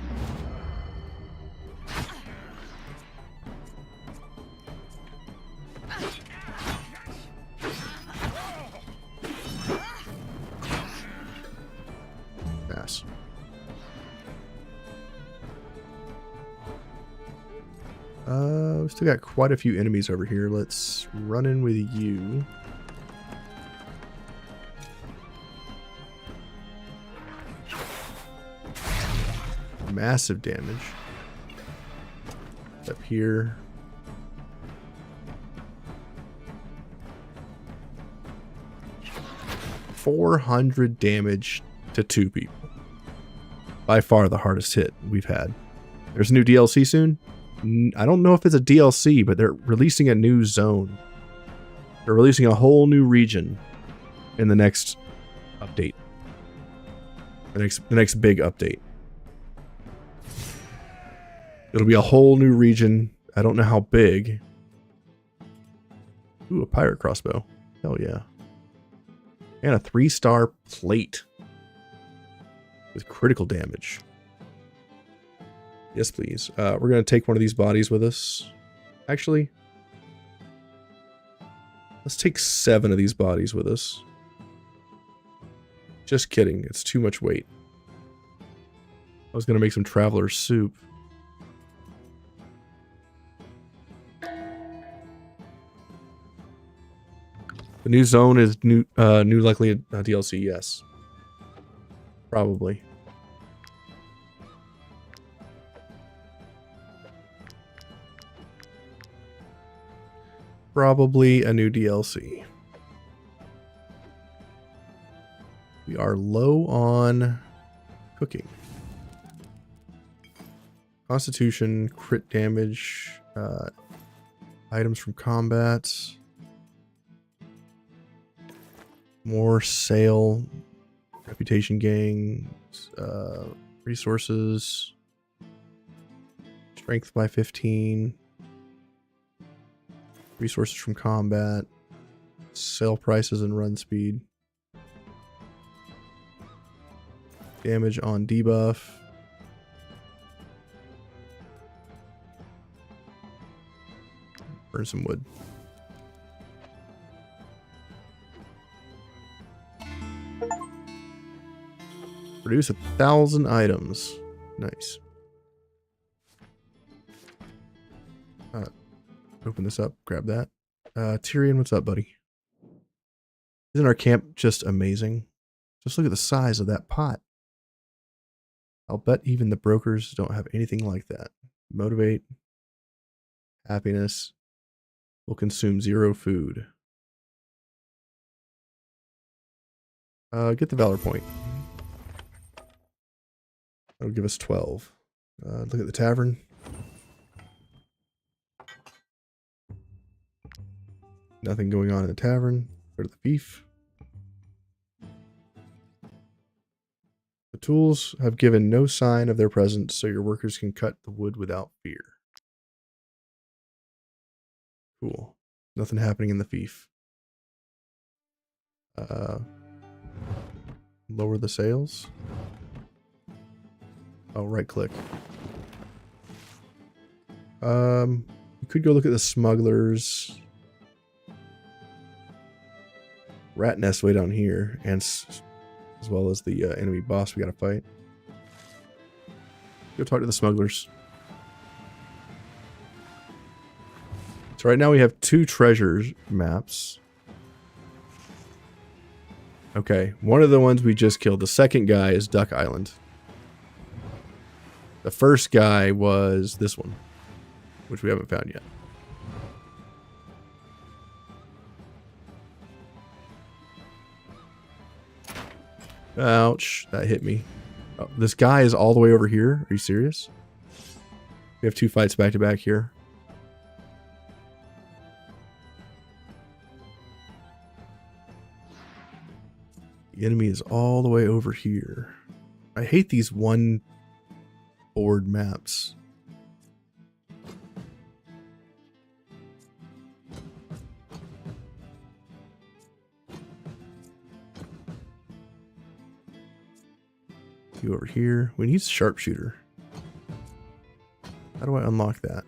Pass. We still got quite a few enemies over here. Let's run in with you. Massive damage. Up here. $400 damage to 2 people. By far the hardest hit we've had. There's a new DLC soon. I don't know if it's a DLC, but they're releasing a new zone. They're releasing a whole new region in the next update. The next big update. It'll be a whole new region. I don't know how big. Ooh, a pirate crossbow. Hell yeah. And a 3-star plate. With critical damage. Yes, please. We're going to take one of these bodies with us. Actually, let's take 7 of these bodies with us. Just kidding. It's too much weight. I was going to make some traveler's soup. The new zone is new likely a DLC, yes. Probably. Probably a new DLC. We are low on cooking. Constitution, crit damage, items from combat. More sale, reputation gains, resources, strength by 15, resources from combat, sale prices and run speed, damage on debuff, burn some wood. Produce 1,000 items. Nice. Open this up. Grab that. Tyrion, what's up, buddy? Isn't our camp just amazing? Just look at the size of that pot. I'll bet even the brokers don't have anything like that. Motivate. Happiness. Will consume 0 food. Get the Valor point. That'll give us 12. Look at the tavern. Nothing going on in the tavern. Go to the thief. The tools have given no sign of their presence, so your workers can cut the wood without fear. Cool. Nothing happening in the thief. Lower the sails. Oh, right click. You could go look at the smugglers. Rat nest way down here, and as well as the enemy boss we gotta fight. Go talk to the smugglers. So right now we have 2 treasure maps. Okay, one of the ones we just killed. The second guy is Duck Island. The first guy was this one, which we haven't found yet. Ouch, that hit me. Oh, this guy is all the way over here. Are you serious? We have 2 fights back to back here. The enemy is all the way over here. I hate these one board maps. You over here. We need sharpshooter. How do I unlock that?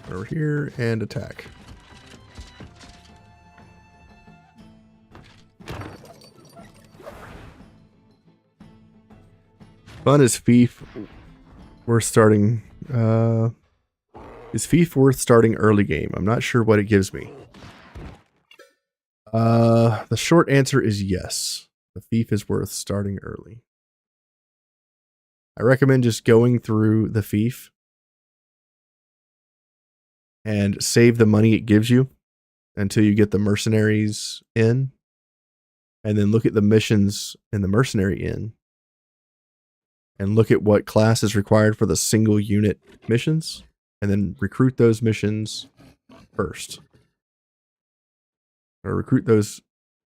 Over here and attack. Fun is Fief worth starting. Is Fief worth starting early game? I'm not sure what it gives me. The short answer is yes. The Fief is worth starting early. I recommend just going through the Fief and save the money it gives you until you get the mercenaries in, and then look at the missions in the mercenary inn and look at what class is required for the single unit missions, and then recruit those missions first. Or recruit those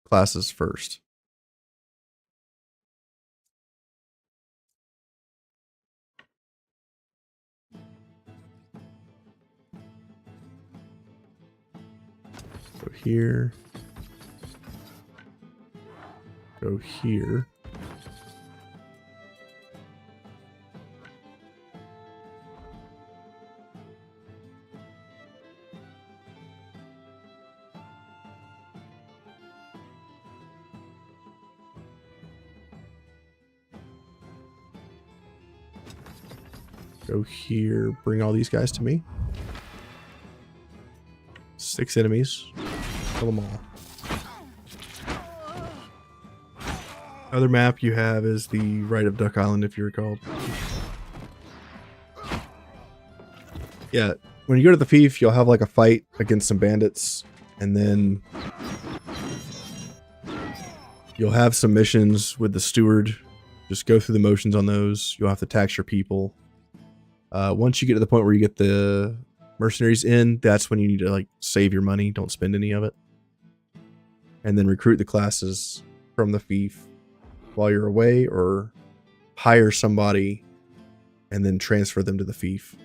classes first. Go here. Go here. Go here, bring all these guys to me. 6 enemies. Kill them all. Other map you have is the right of Duck Island, if you recall. Yeah, when you go to the Fief, you'll have like a fight against some bandits, and then you'll have some missions with the steward. Just go through the motions on those. You'll have to tax your people. Once you get to the point where you get the mercenaries in, that's when you need to like save your money. Don't spend any of it. And then recruit the classes from the Fief while you're away, or hire somebody and then transfer them to the Fief.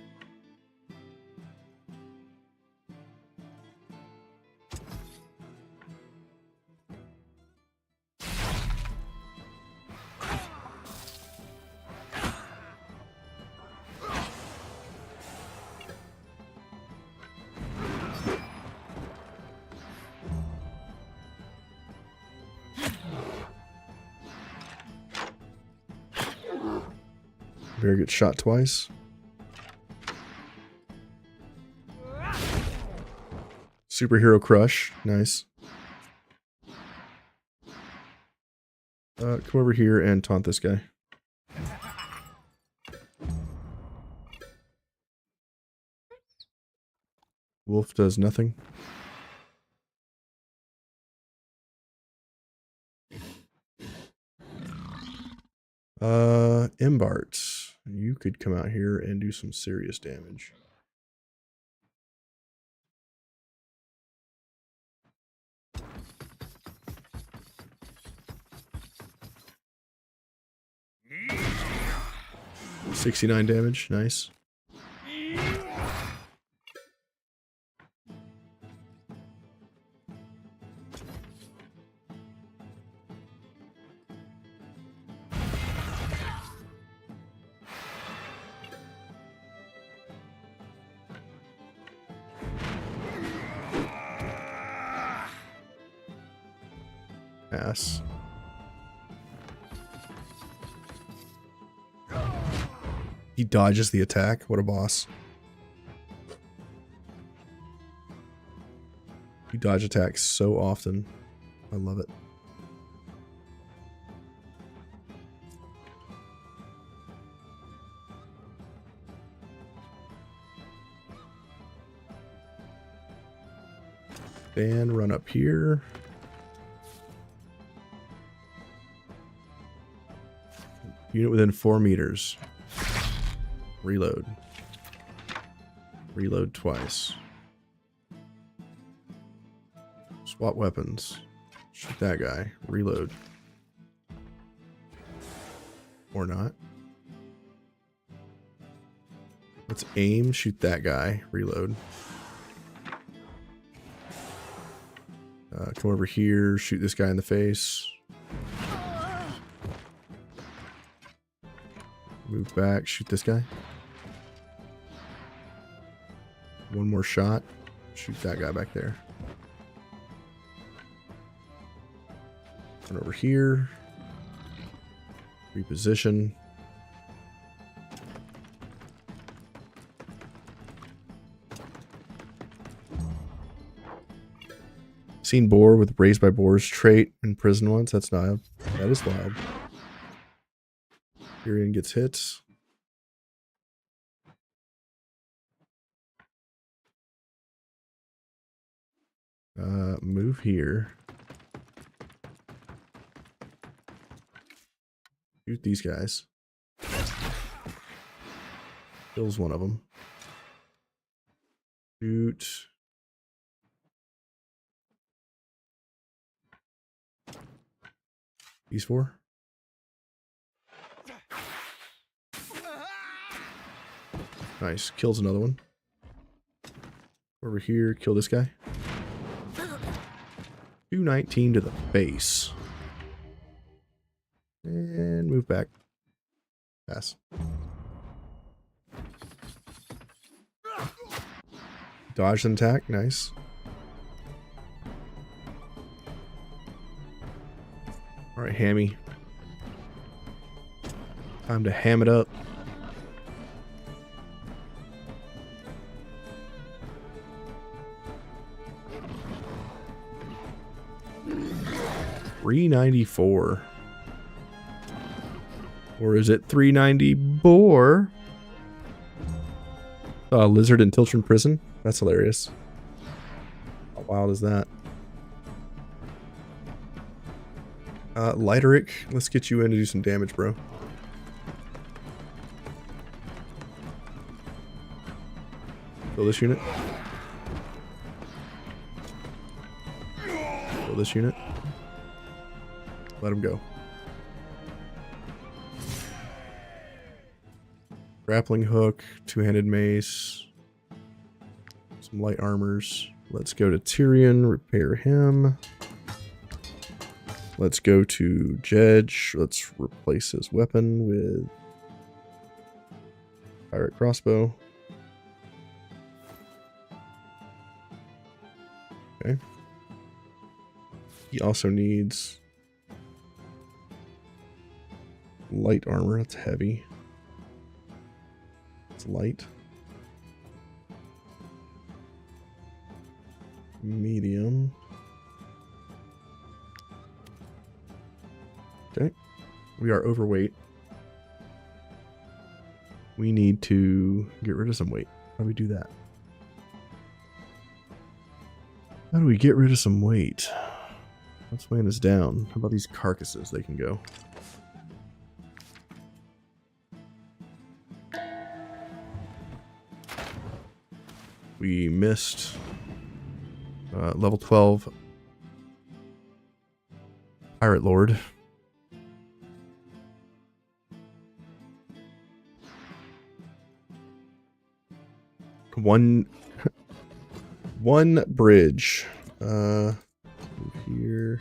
Bear gets shot twice. Superhero crush. Nice. Come over here and taunt this guy. Wolf does nothing. Imbart, you could come out here and do some serious damage. $69 damage, nice. Ass. He dodges the attack. What a boss. You dodge attacks so often. I love it. Dan, run up here. Unit within 4 meters. Reload. Reload twice. Swap weapons. Shoot that guy. Reload. Or not. Let's aim. Shoot that guy. Reload. Come over here. Shoot this guy in the face. Move back. Shoot this guy. One more shot. Shoot that guy back there. Run over here. Reposition. Seen boar with raised by boars trait in prison once. That's wild. That is wild. Tyrion gets hit. Move here. Shoot these guys. Kills one of them. Shoot. These four. Nice. Kills another one. Over here. Kill this guy. 219 to the face. And move back. Pass. Dodge an attack. Nice. Alright, Hammy. Time to ham it up. $394. Or is it 390 boar? Lizard in Tiltron prison? That's hilarious. How wild is that? Lighteric, let's get you in to do some damage, bro. Kill this unit. Kill this unit. Let him go. Grappling hook, two-handed mace, some light armors. Let's go to Tyrion, repair him. Let's go to Jedge. Let's replace his weapon with pirate crossbow. Okay. He also needs light armor. That's heavy. It's light. Medium. Okay. We are overweight. We need to get rid of some weight. How do we do that? How do we get rid of some weight? Let's weighing us down. How about these carcasses? They can go. We missed level 12 Pirate Lord. One bridge. Move here.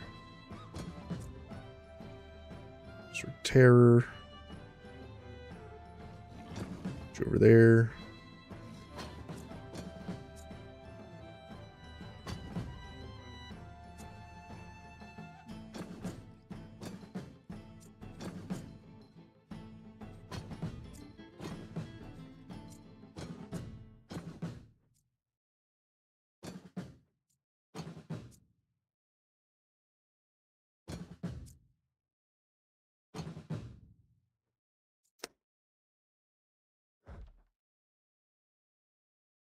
Sort of terror. Over there.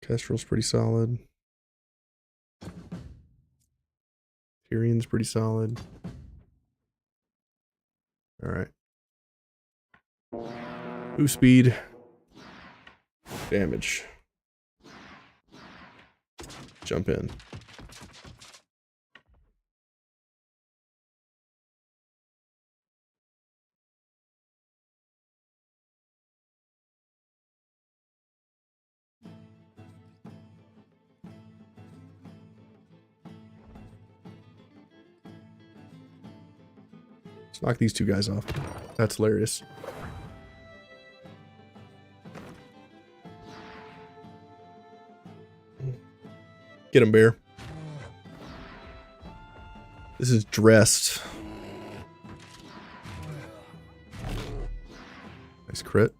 Kestrel's pretty solid. Tyrion's pretty solid. Alright. Move speed. Damage. Jump in. Let's knock these two guys off. That's hilarious. Get him, bear. This is dressed. Nice crit.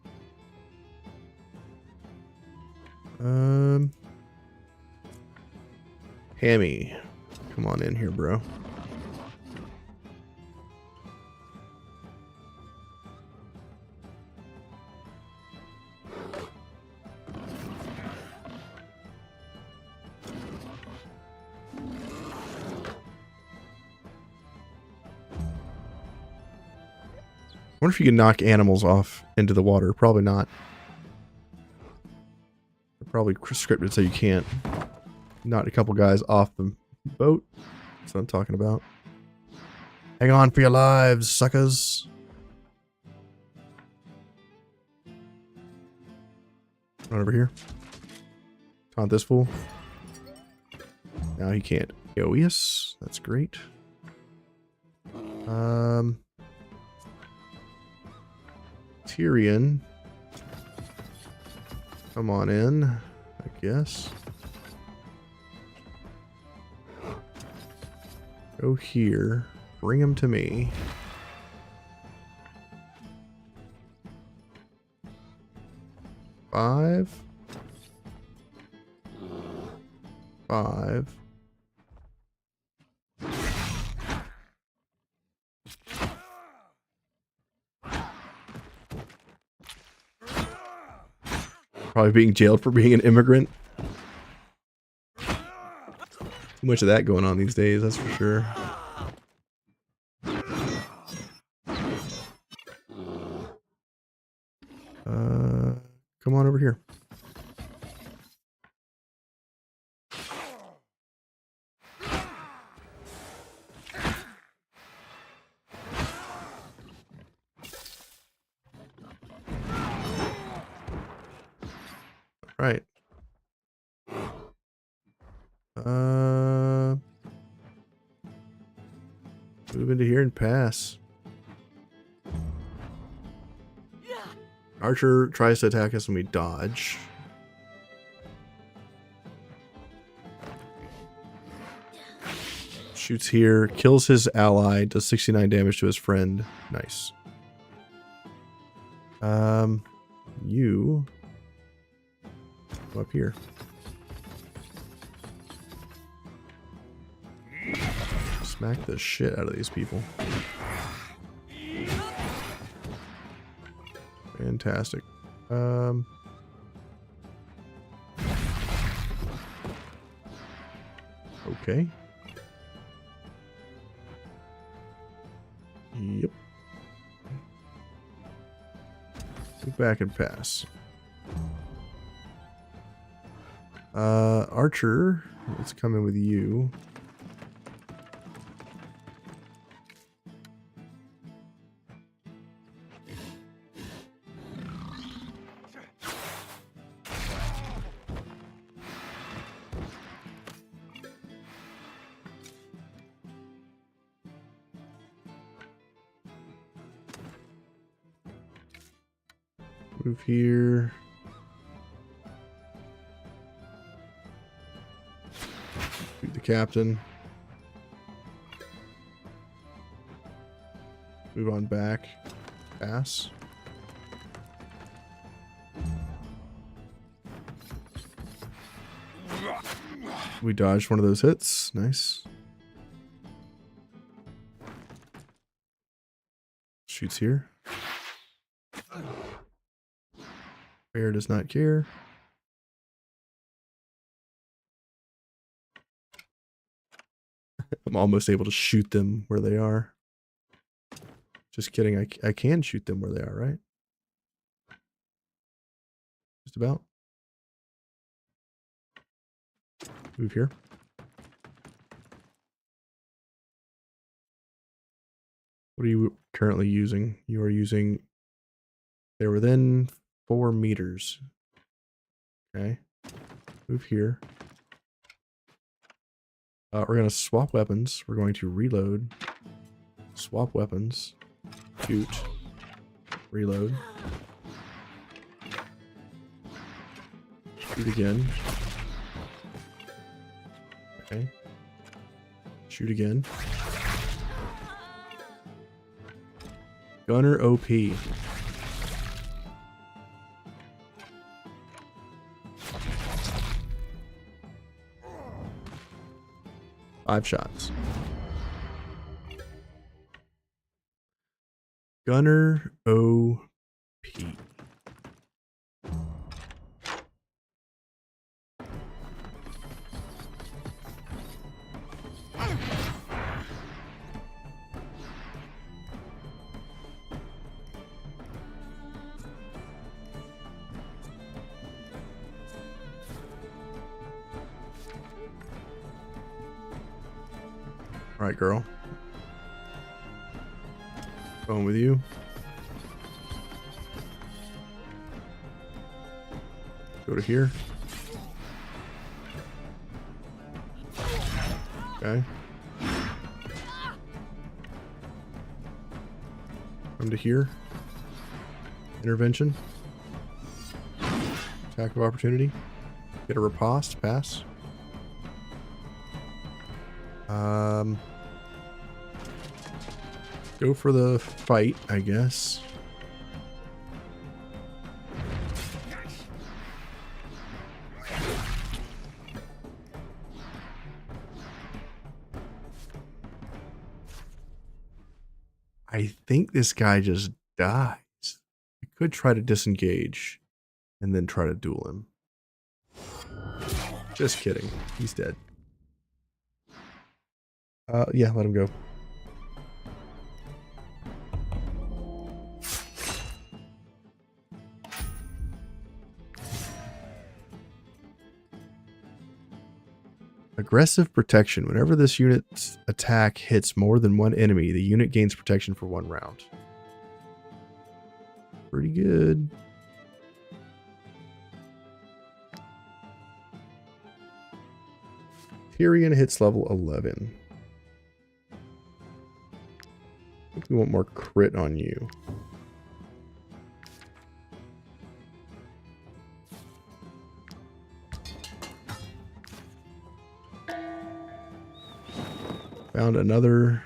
Hammy, come on in here, bro. I wonder if you can knock animals off into the water. Probably not. They're probably scripted so you can't. Knock a couple guys off the boat. That's what I'm talking about. Hang on for your lives, suckers. Run over here. Taunt this fool. Now he can't. Yes, that's great. Tyrion. Come on in, I guess. Go here. Bring him to me. Five. Probably being jailed for being an immigrant. Too much of that going on these days, that's for sure. Come on over here. Right. Move into here and pass. Archer tries to attack us and we dodge. Shoots here, kills his ally, does 69 damage to his friend. Nice. You go up here. Smack the shit out of these people. Fantastic. Okay. Yep. Go back and pass. Archer, let's come in with you. Move here. Shoot the captain. Move on back. Pass. We dodged one of those hits. Nice. Shoots here. Bear does not care. I'm almost able to shoot them where they are. Just kidding. I can shoot them where they are, right? Just about. Move here. What are you currently using? You are using... They're within 4 meters. Okay. Move here. We're going to swap weapons. We're going to reload. Swap weapons. Shoot. Reload. Shoot again. Okay. Shoot again. Gunner OP. Five shots. Gunner OP. All right, girl. Going with you. Go to here. Okay. Come to here. Intervention. Attack of opportunity. Get a riposte. Pass. Go for the fight, I guess. I think this guy just dies. I could try to disengage and then try to duel him. Just kidding. He's dead. Yeah, let him go. Aggressive protection. Whenever this unit's attack hits more than one enemy, the unit gains protection for 1 round. Pretty good. Tyrion hits level 11. I think we want more crit on you. Found another.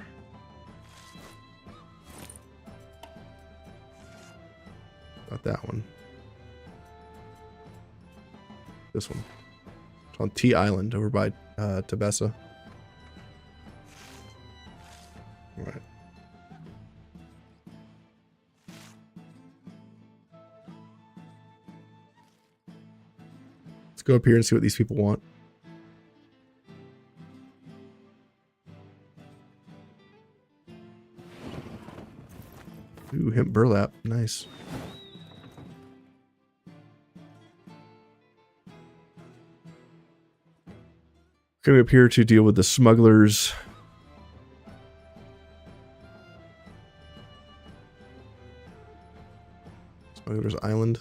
Not that one. This one. It's on T Island over by Tabessa. All right. Let's go up here and see what these people want. Ooh, hemp burlap. Nice. Coming up here to deal with the smugglers. Smugglers Island.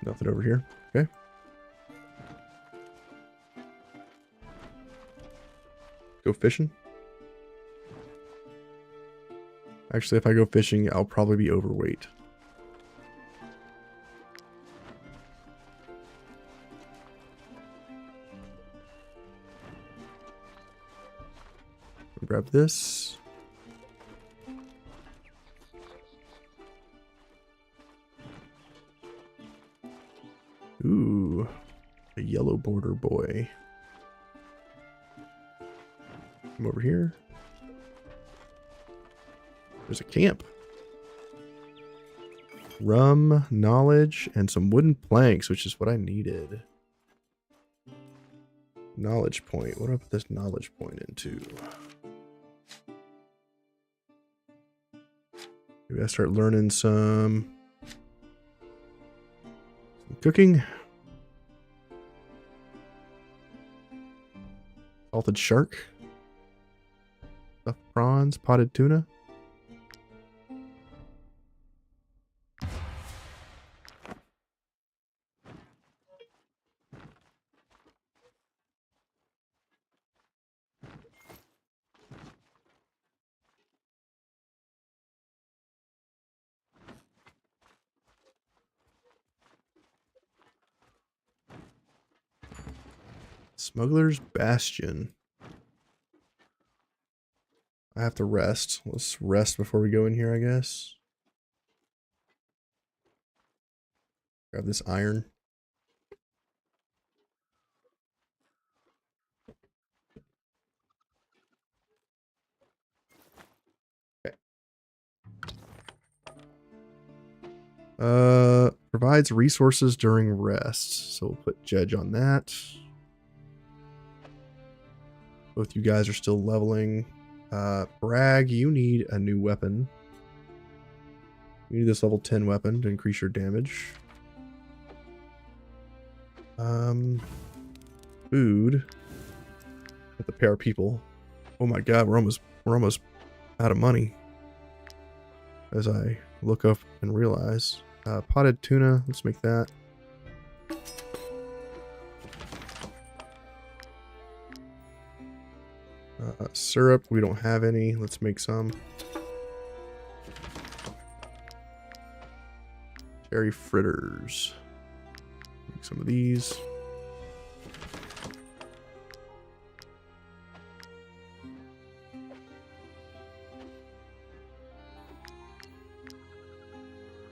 Nothing over here. Okay. Go fishing. Actually, if I go fishing, I'll probably be overweight. Grab this. Ooh, a yellow border boy. Come over here. There's a camp. Rum, knowledge, and some wooden planks, which is what I needed. Knowledge point. What do I put this knowledge point into? Maybe I start learning some cooking. Salted shark. Stuffed prawns. Potted tuna. Smuggler's Bastion. I have to rest. Let's rest before we go in here, I guess. Grab this iron. Provides resources during rest. So we'll put Jedge on that. Both you guys are still leveling. Bragg, you need a new weapon. You need this level 10 weapon to increase your damage. Food. Have to pay our people. Oh my god, we're almost out of money. As I look up and realize. Potted tuna, let's make that. Syrup, we don't have any. Let's make some. Cherry fritters. Make some of these.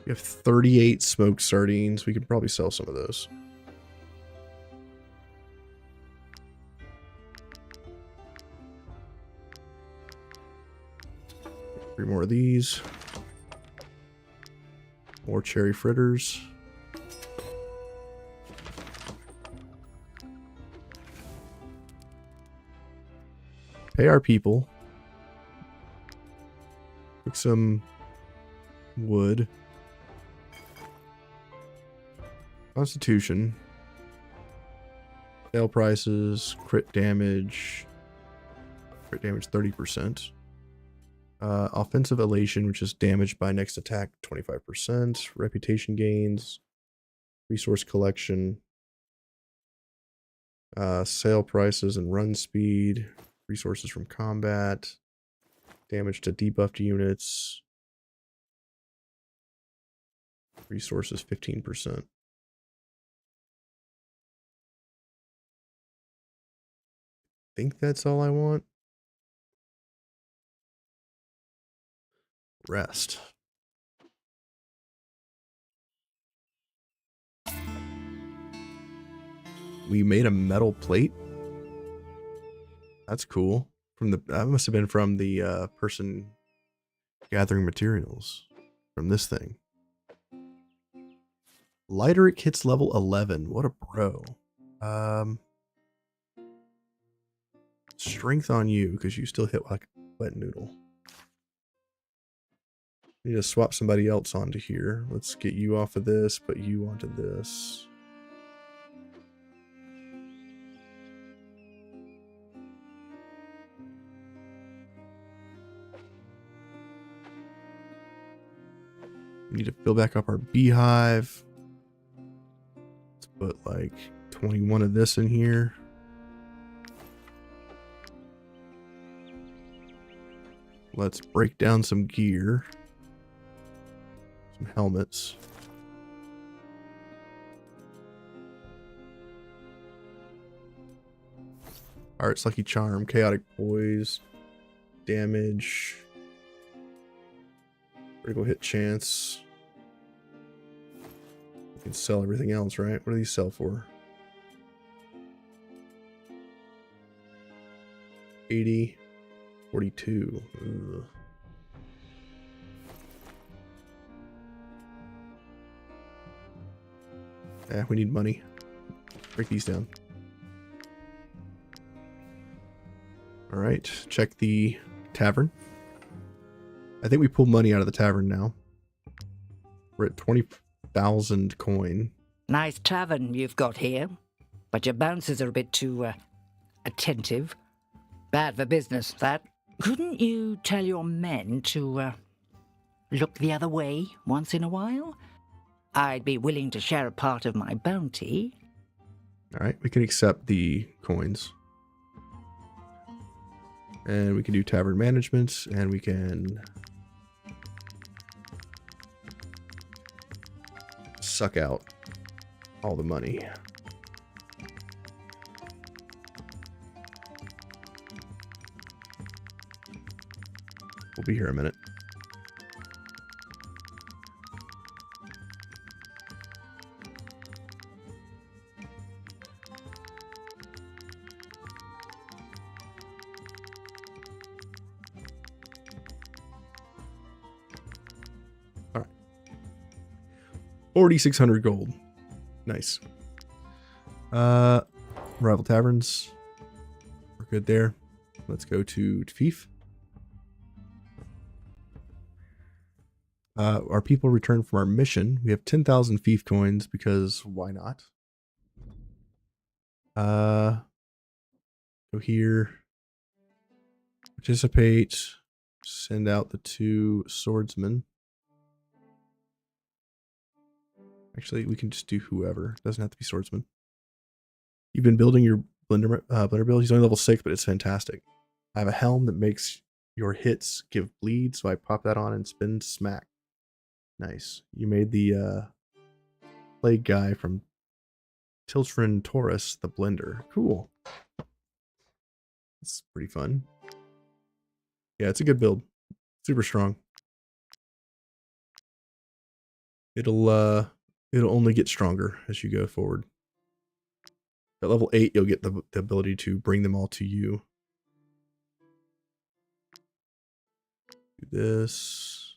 We have 38 smoked sardines. We could probably sell some of those. 3 more of these. More cherry fritters. Pay our people. Pick some wood. Constitution. Sale prices. Crit damage. Crit damage 30%. Offensive elation, which is damaged by next attack 25%. Reputation gains. Resource collection. Sale prices and run speed. Resources from combat. Damage to debuffed units. Resources 15%. I think that's all I want. Rest. We made a metal plate. That's cool. That must have been from the person gathering materials from this thing. Lighteric hits level 11. What a bro. Strength on you because you still hit like a wet noodle. Need to swap somebody else onto here. Let's get you off of this, put you onto this. We need to fill back up our beehive. Let's put like 21 of this in here. Let's break down some gear. Some helmets. Pirate's Lucky Charm, Chaotic Poise, damage, critical hit chance. We can sell everything else, right? What do these sell for? 80, 42. Ugh. Yeah, we need money. Break these down. All right, check the tavern. I think we pulled money out of the tavern now. We're at 20,000 coin. Nice tavern you've got here, but your bouncers are a bit too attentive. Bad for business, that. Couldn't you tell your men to look the other way once in a while? I'd be willing to share a part of my bounty. All right, we can accept the coins. And we can do tavern management, and we can suck out all the money. We'll be here a minute. All right. 4,600 gold. Nice. Rival taverns. We're good there. Let's go to Fief. Our people return from our mission. We have 10,000 Fief coins because why not? Go here. Participate. Send out the 2 swordsmen. Actually, we can just do whoever. It doesn't have to be swordsman. You've been building your blender build. He's only level 6, but it's fantastic. I have a helm that makes your hits give bleed, so I pop that on and spin smack. Nice. You made the plague guy from Tiltrin Taurus the blender. Cool. It's pretty fun. Yeah, it's a good build. Super strong. It'll only get stronger as you go forward. At level 8, you'll get the ability to bring them all to you. Do this.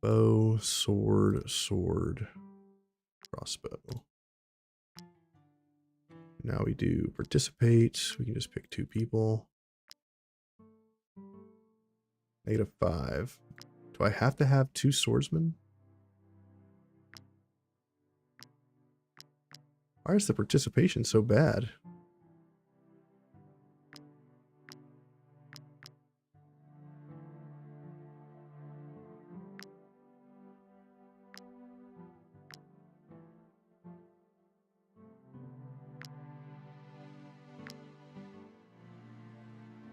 Bow, sword, sword, crossbow. Now we do participate. We can just pick 2 people. -5. Do I have to have 2 swordsmen? Why is the participation so bad?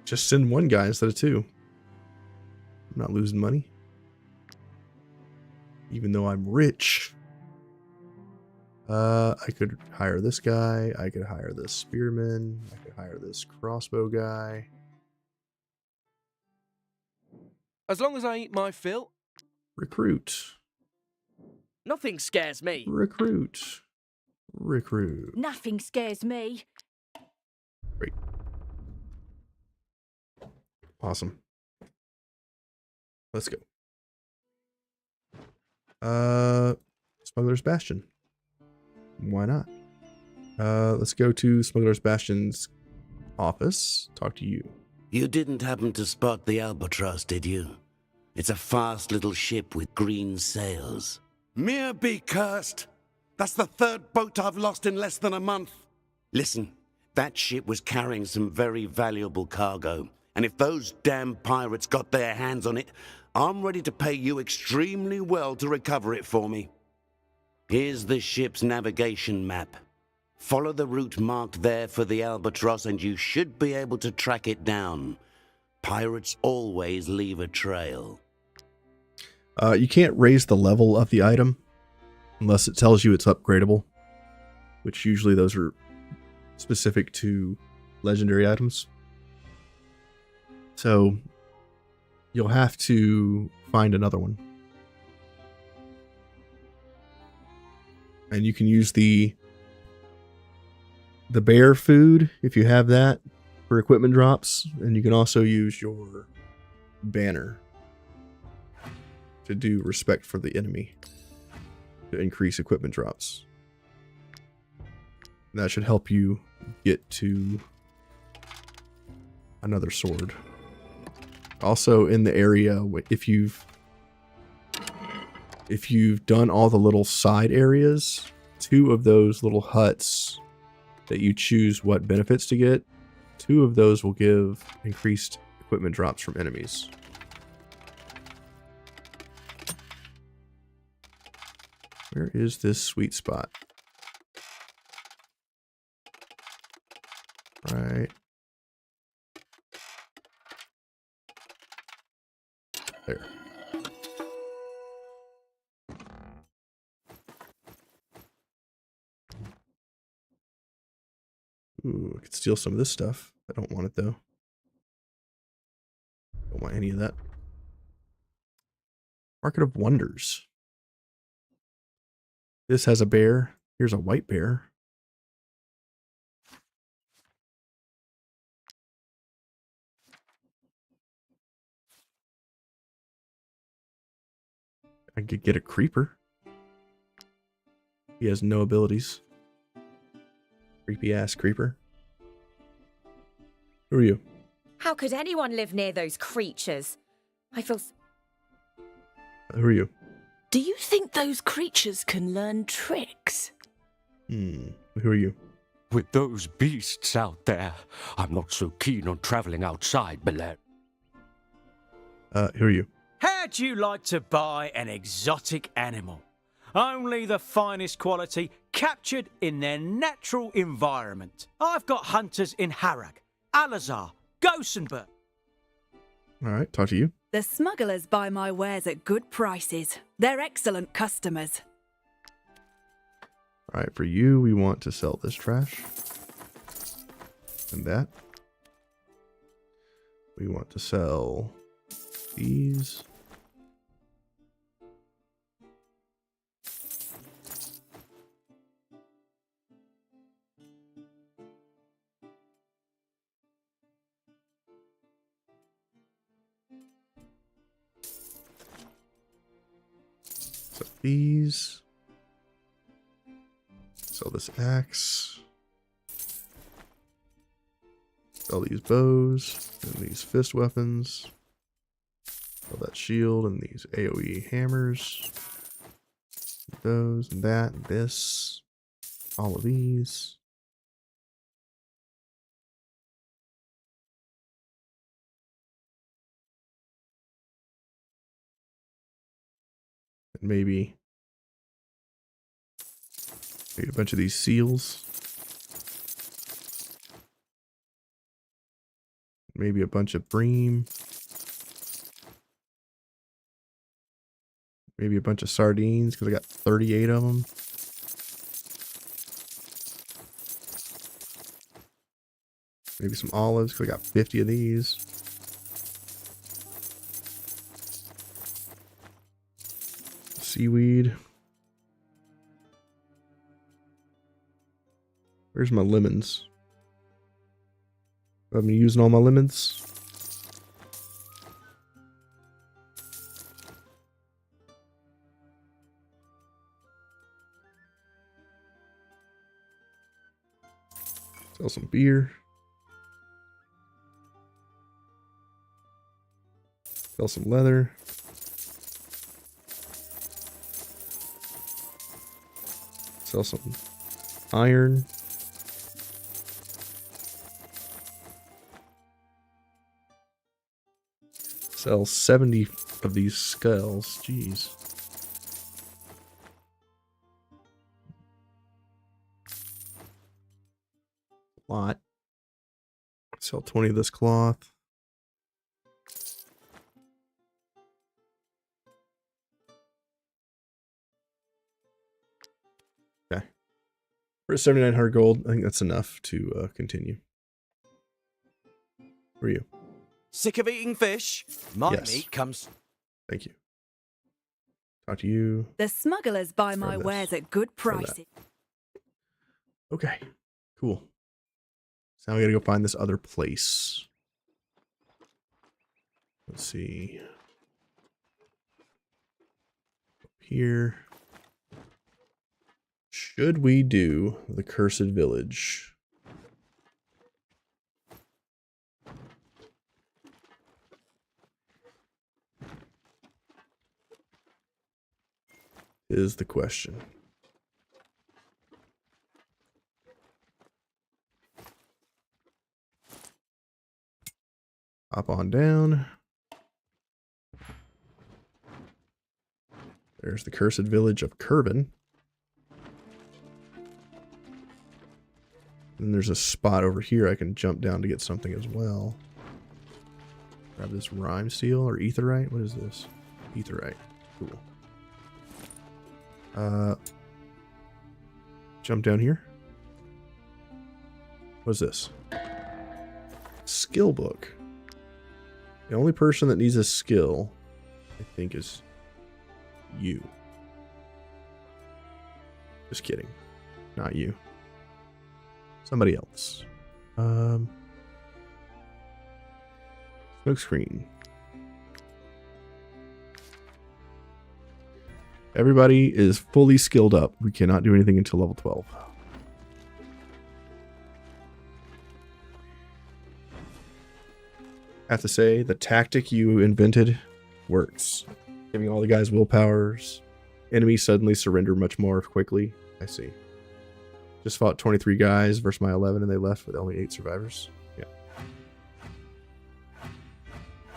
Just send 1 guy instead of 2. I'm not losing money. Even though I'm rich. I could hire this guy. I could hire this spearman. I could hire this crossbow guy. As long as I eat my fill. Recruit. Nothing scares me. Recruit. Recruit. Nothing scares me. Great. Awesome. Let's go. Smuggler's Bastion. Why not? Let's go to Smuggler's Bastion's office. Talk to you. You didn't happen to spot the Albatross, did you? It's a fast little ship with green sails. Mere be cursed! That's the 3rd boat I've lost in less than a month. Listen, that ship was carrying some very valuable cargo, and if those damn pirates got their hands on it, I'm ready to pay you extremely well to recover it for me. Here's the ship's navigation map. Follow the route marked there for the Albatross and you should be able to track it down. Pirates always leave a trail. You can't raise the level of the item unless it tells you it's upgradable, which usually those are specific to legendary items. So you'll have to find another one. And you can use the bear food if you have that for equipment drops, and you can also use your banner to do respect for the enemy to increase equipment drops. That should help you get to another sword. Also in the area, if you've done all the little side areas, 2 of those little huts that you choose what benefits to get, 2 of those will give increased equipment drops from enemies. Where is this sweet spot? Right there. Ooh, I could steal some of this stuff. I don't want it though. Don't want any of that. Market of Wonders. This has a bear. Here's a white bear. I could get a creeper. He has no abilities. Creepy ass creeper. Who are you? How could anyone live near those creatures? I feel... Who are you? Do you think those creatures can learn tricks? Who are you? With those beasts out there, I'm not so keen on traveling outside, Belerion. Who are you? How'd you like to buy an exotic animal? Only the finest quality, captured in their natural environment. I've got hunters in Harag, Alazar, Gossenburg. Alright, talk to you. The smugglers buy my wares at good prices. They're excellent customers. Alright, for you, we want to sell this trash. And that. We want to sell these. So these. Sell this axe. Sell these bows and these fist weapons. Sell that shield and these AoE hammers. Those and that and this. All of these. And maybe a bunch of these seals. Maybe a bunch of bream. Maybe a bunch of sardines because I got 38 of them. Maybe some olives because I got 50 of these. Seaweed. Where's my lemons? I've been using all my lemons. Sell some beer. Sell some leather. Sell some iron. Sell 70 of these skulls. Jeez. A lot. Sell 20 of this cloth. Okay. For 7,900 gold, I think that's enough to continue. Who are you? Sick of eating fish? My Yes. meat comes... Thank you. Talk to you. The smugglers buy my this. wares at good For that. prices. Okay. Cool. So now we gotta go find this other place. Let's see. Up here. Should we do the Cursed Village? Is the question. Hop on down. There's the Cursed Village of Curvin. And there's a spot over here I can jump down to get something as well. Grab this rhyme seal or etherite. What is this? Etherite. Cool. Jump down here. What's this? Skill book. The only person that needs a skill, I think, is you. Just kidding. Not you. Somebody else. Smoke screen. Everybody is fully skilled up. We cannot do anything until level 12. I have to say, the tactic you invented works. Giving all the guys willpowers. Enemies suddenly surrender much more quickly. I see. Just fought 23 guys versus my 11 and they left with only 8 survivors.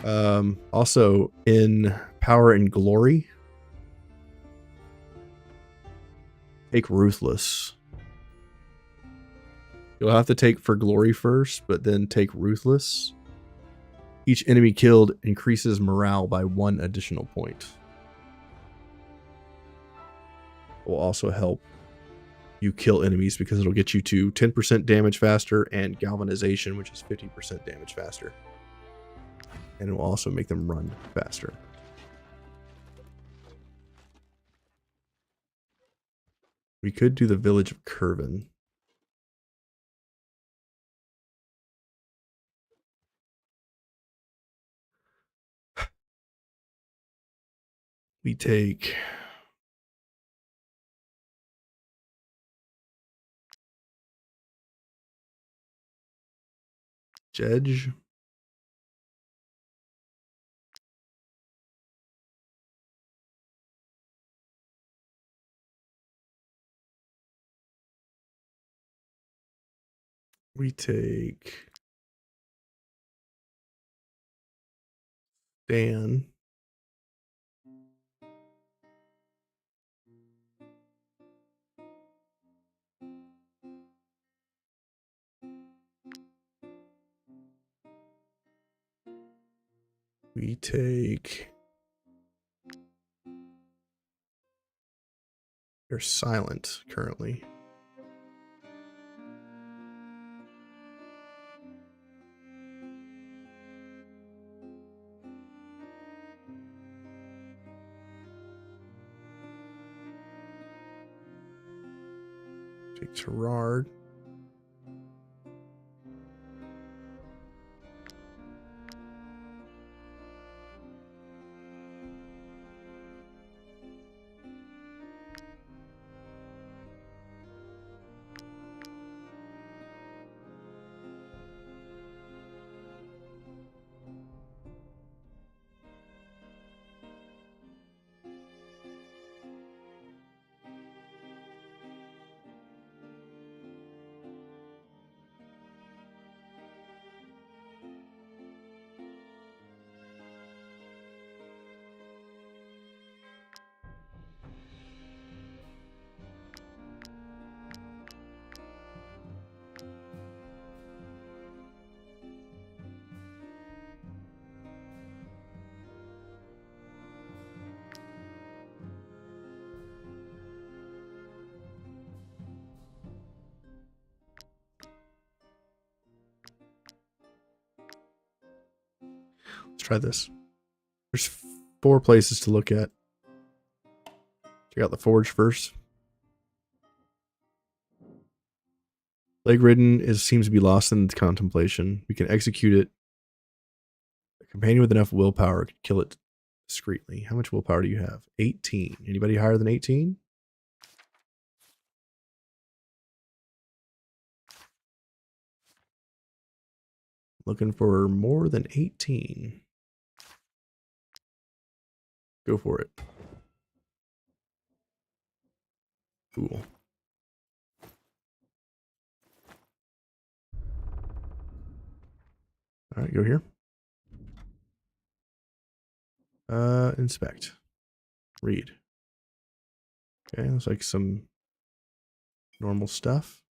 Yeah. Also, in Power and Glory, take Ruthless. You'll have to take for Glory first, but then take Ruthless. Each enemy killed increases morale by 1 additional point. It will also help you kill enemies because it'll get you to 10% damage faster and galvanization, which is 50% damage faster. And it will also make them run faster. We could do the village of Curvin. We take Jedge. We take Dan. We take... They're silent currently. Take Gerard. Let's try this. There's 4 places to look at. Check out the forge first. Plague Ridden seems to be lost in contemplation. We can execute it. A companion with enough willpower can kill it discreetly. How much willpower do you have? 18. Anybody higher than 18? Looking for more than 18. Go for it. Cool. All right, go here. Inspect. Read. Okay, looks like some normal stuff.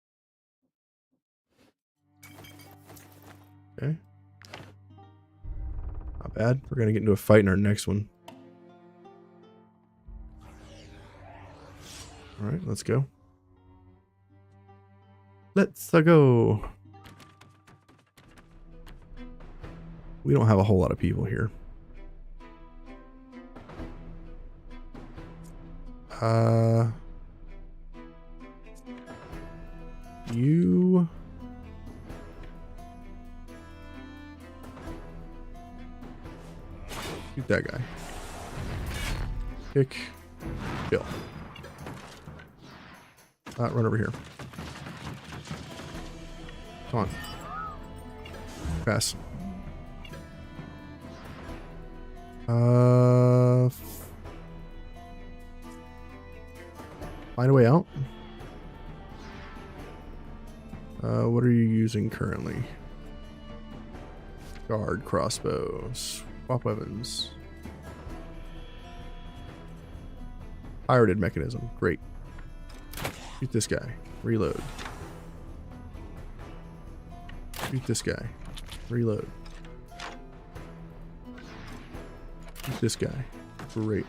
Okay. Not bad. We're gonna get into a fight in our next one. All right, let's go. Let's go. We don't have a whole lot of people here. You... Shoot that guy. Kick. Kill. Run over here. Come on. Pass. Find a way out. What are you using currently? Guard, crossbow, swap weapons. Pirated mechanism. Great. Shoot this guy. Reload. Shoot this guy. Reload. Shoot this guy. Great.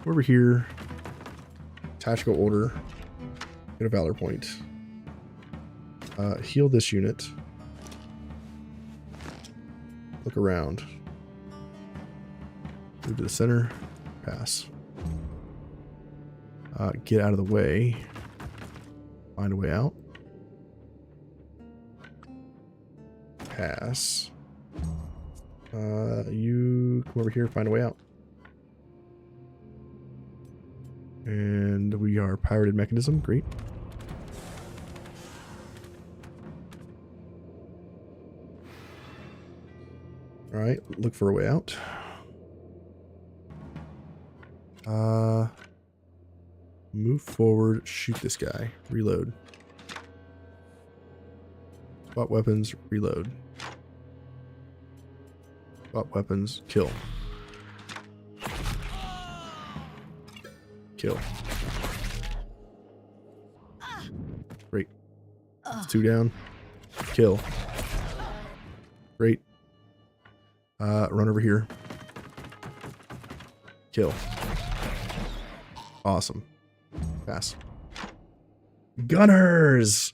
Over here. Tactical order. Get a valor point. Heal this unit. Look around. Move to the center. Pass. Get out of the way. Find a way out. Pass. You come over here, find a way out. And we are pirated mechanism. Great. All right, look for a way out. Move forward, shoot this guy, reload. Swap weapons, reload. Swap weapons, kill. Kill. Great. That's 2 down. Kill. Great. Run over here. Kill. Awesome. Pass. Gunners!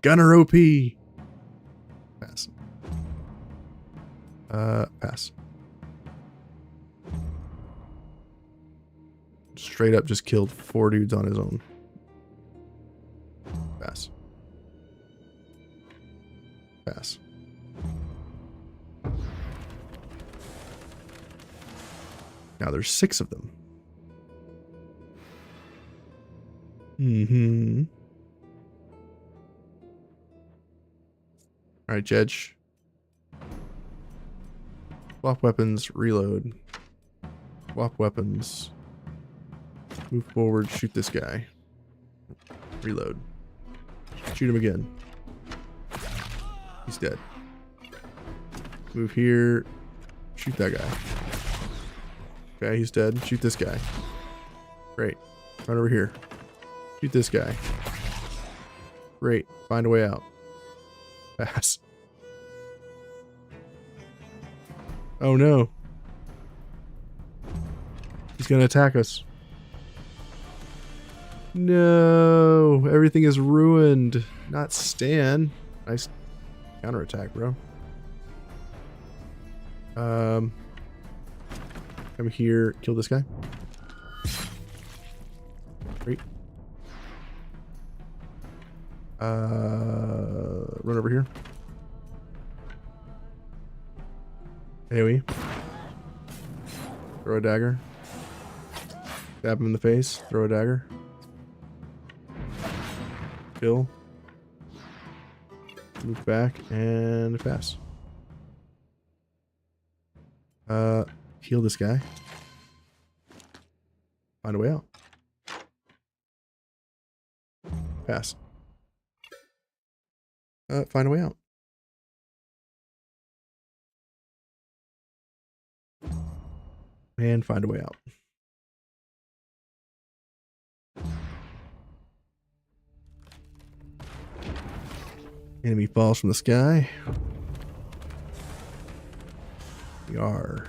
Gunner OP! Pass. Pass. Straight up just killed 4 dudes on his own. Pass. Pass. Now there's 6 of them. Mm-hmm. Alright, Jedge. Swap weapons, reload. Swap weapons. Move forward, shoot this guy. Reload. Shoot him again. He's dead. Move here. Shoot that guy. Okay, he's dead. Shoot this guy. Great. Run over here. Shoot this guy. Great. Find a way out. Pass. Oh no. He's gonna attack us. No. Everything is ruined. Not Stan. Nice counterattack, bro. Come here. Kill this guy. Great. Run over here. AoE. Throw a dagger. Stab him in the face. Throw a dagger. Kill. Move back and pass. Heal this guy. Find a way out. Pass. Find a way out. And find a way out. Enemy falls from the sky. We are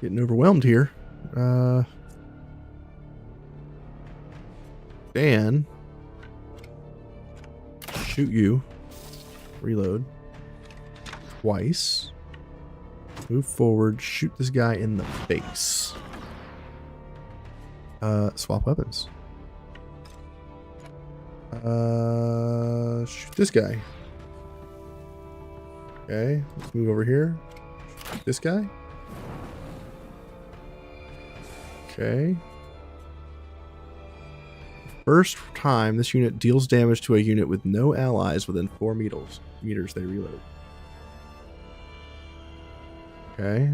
getting overwhelmed here. Dan, shoot you. Reload. Twice. Move forward. Shoot this guy in the face. Swap weapons. Shoot this guy. Okay, let's move over here. Shoot this guy. Okay. First time this unit deals damage to a unit with no allies within 4 meters, they reload. Okay.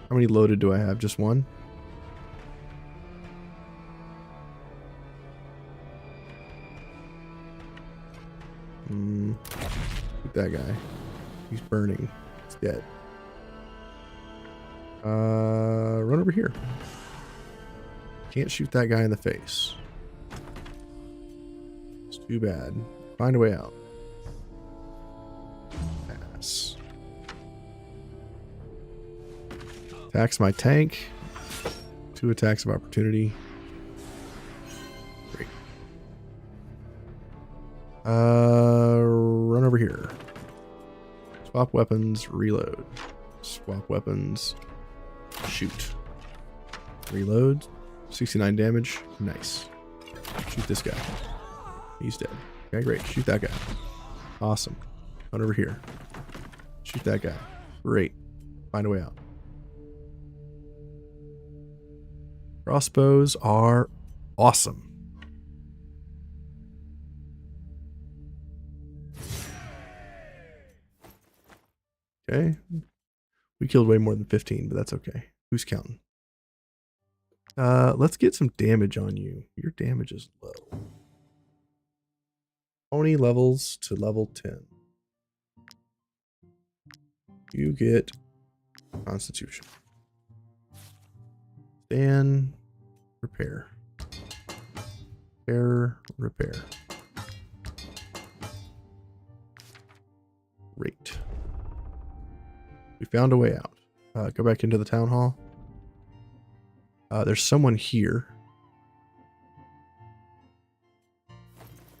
How many loaded do I have? Just one? Shoot that guy. He's burning. He's dead. Run over here. Can't shoot that guy in the face. It's too bad. Find a way out. Pass. Attacks my tank. 2 attacks of opportunity. Great. Run over here. Swap weapons, reload. Swap weapons, shoot. Reload. 69 damage. Nice. Shoot this guy. He's dead. Okay, great. Shoot that guy. Awesome. Run over here. Shoot that guy. Great. Find a way out. Crossbows are awesome. Okay. We killed way more than 15, but that's okay. Who's counting? Let's get some damage on you. Your damage is low. 20 levels to level 10. You get Constitution. Stand. Repair. Repair. Great. We found a way out. Go back into the town hall. There's someone here.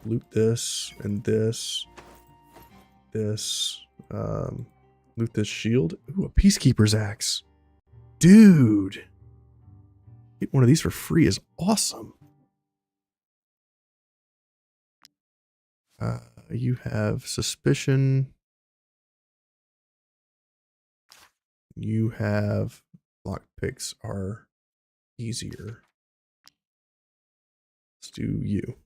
Loot this and this. Loot this shield. Ooh, a peacekeeper's axe. Dude. Get one of these for free is awesome. You have suspicion. You have lockpicks are easier. Let's do you.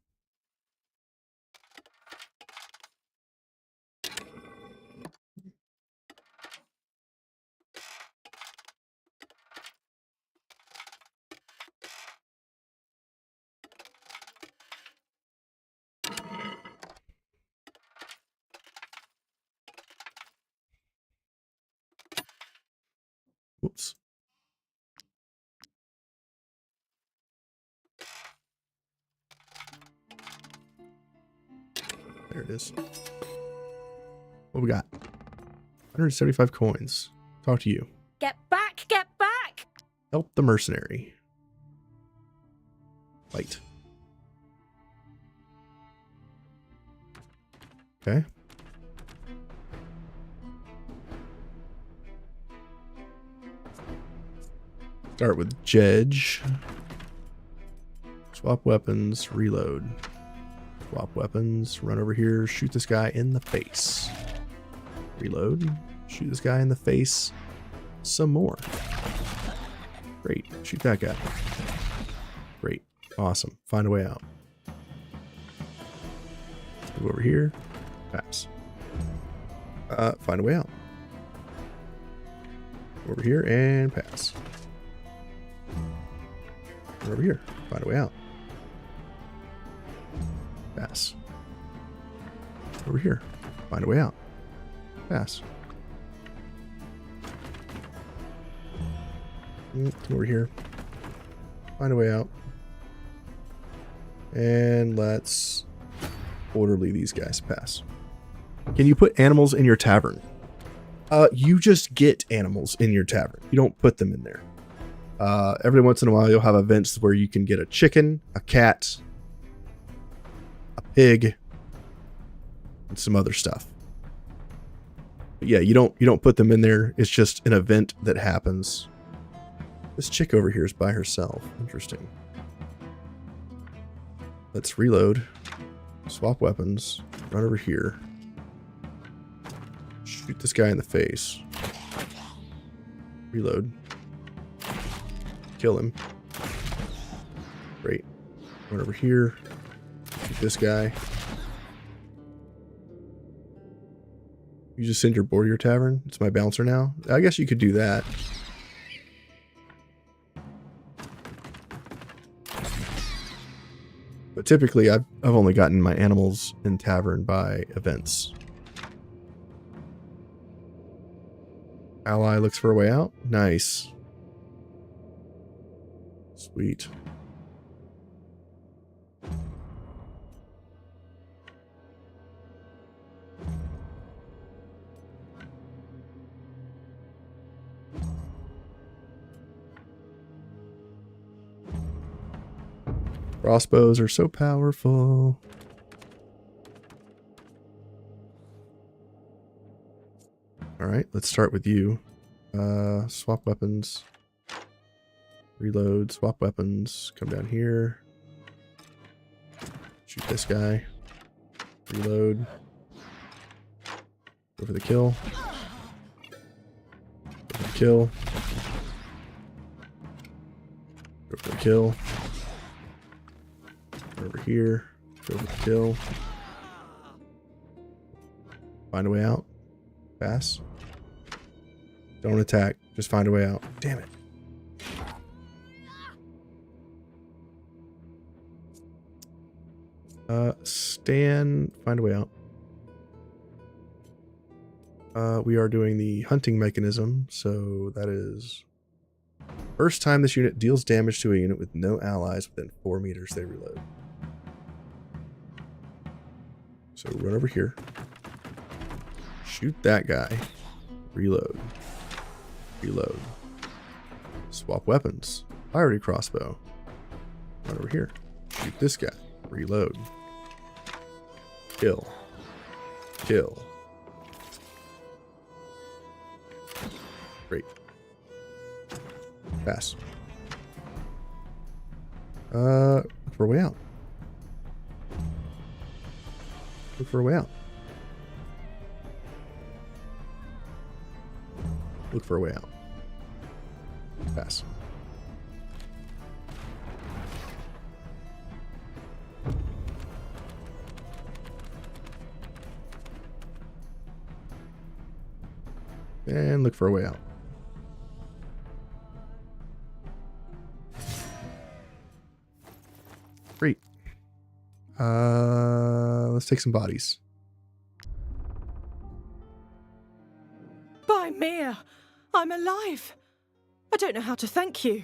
Whoops. There it is. What we got? 175 coins. Talk to you. Get back! Get back! Help the mercenary. Fight. Okay. Start with Jedge. Swap weapons, reload. Swap weapons, run over here, shoot this guy in the face. Reload, shoot this guy in the face some more. Great, shoot that guy. Great, awesome, find a way out. Move over here, pass. Find a way out. Over here and pass. Over here, find a way out. Pass. Over here, find a way out. Pass. Come over here, find a way out. And let's orderly these guys pass. Can you put animals in your tavern? You just get animals in your tavern. You don't put them in there. Every once in a while, you'll have events where you can get a chicken, a cat, a pig, and some other stuff. But yeah, you don't put them in there. It's just an event that happens. This chick over here is by herself. Interesting. Let's reload. Swap weapons. Run over here. Shoot this guy in the face. Reload. Kill him. Great. Run over here. Shoot this guy. You just send your board to your tavern? It's my bouncer now? I guess you could do that. But typically, I've only gotten my animals in tavern by events. Ally looks for a way out. Nice. Sweet. Crossbows are so powerful. Alright, let's start with you. Swap weapons. Reload, swap weapons. Come down here. Shoot this guy. Reload. Go for the kill. Go for the kill. Go for the kill. Over here. Go for the kill. Find a way out. Pass. Don't attack. Just find a way out. Damn it. Stand. Find a way out. We are doing the hunting mechanism, so that is... First time this unit deals damage to a unit with no allies within 4 meters, they reload. So run over here. Shoot that guy. Reload. Reload. Swap weapons. Priority crossbow. Run over here. Shoot this guy. Reload. Kill. Kill. Great. Pass. Look for a way out. Look for a way out. Look for a way out. Pass. And look for a way out. Great. Let's take some bodies. By Mir, I'm alive. I don't know how to thank you.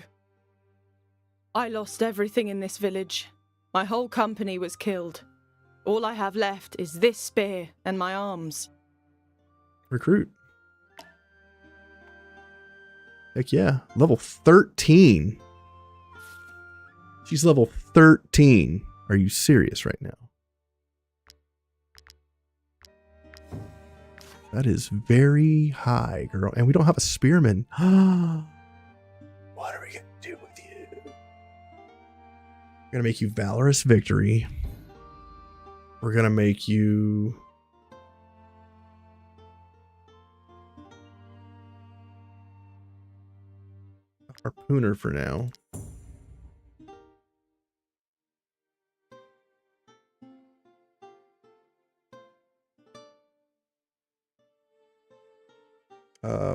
I lost everything in this village. My whole company was killed. All I have left is this spear and my arms. Recruit. Heck yeah. Level 13. She's level 13. Are you serious right now? That is very high, girl. And we don't have a spearman. What are we going to do with you? We're going to make you Valorous Victory. We're going to make you... a harpooner for now.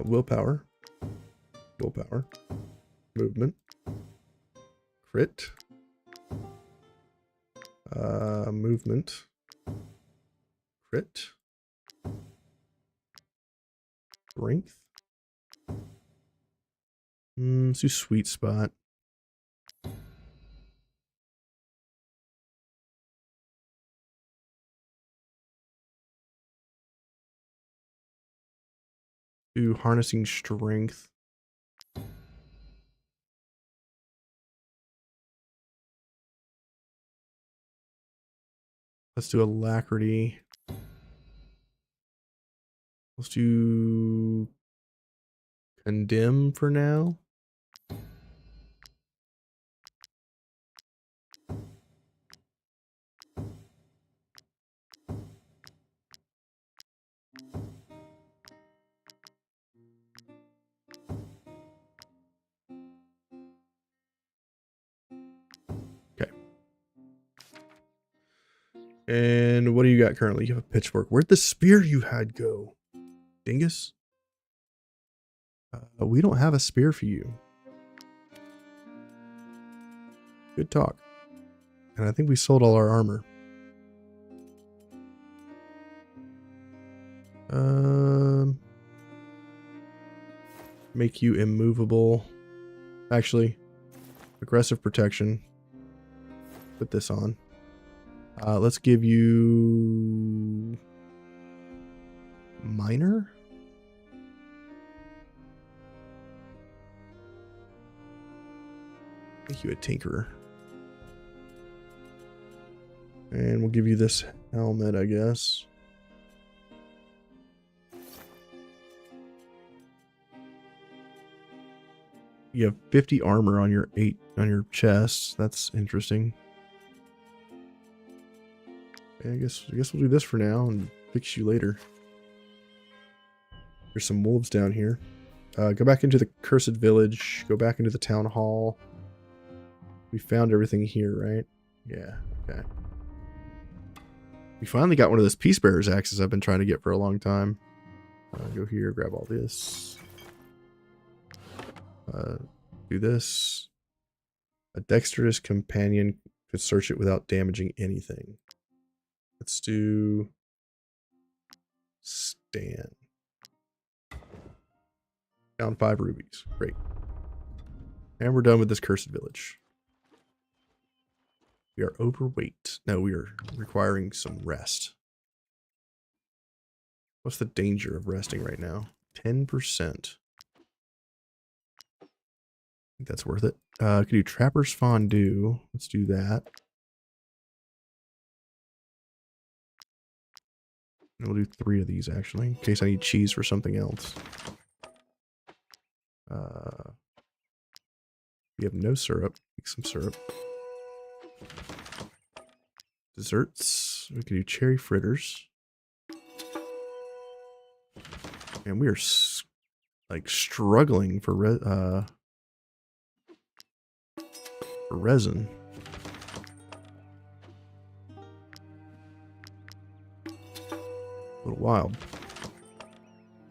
Willpower. Willpower. Movement. Crit. Movement. Crit. Strength. Let's do Sweet Spot. Do harnessing strength. Let's do alacrity. Let's do condemn for now. Okay. And what do you got currently? You have a pitchfork. Where'd the spear you had go? Dingus? We don't have a spear for you. Good talk. And I think we sold all our armor. Make you immovable. Actually, aggressive protection. Put this on. Let's give you minor. Make you a tinkerer. And we'll give you this helmet, I guess. You have 50 armor on your chest. That's interesting. I guess we'll do this for now and fix you later. There's some wolves down here. Go back into the cursed village. Go back into the town hall. We found everything here, right? Yeah, okay. We finally got one of those Peace Bearer's axes I've been trying to get for a long time. Go here, grab all this. Do this. A dexterous companion could search it without damaging anything. Let's do Stan. Found 5 rubies. Great. And we're done with this cursed village. We are overweight. No, we are requiring some rest. What's the danger of resting right now? 10%. I think that's worth it. I could do Trapper's Fondue. Let's do that. And we'll do 3 of these, actually, in case I need cheese for something else. We have no syrup. Make some syrup. Desserts. We can do cherry fritters. And we are like struggling for resin. A little wild.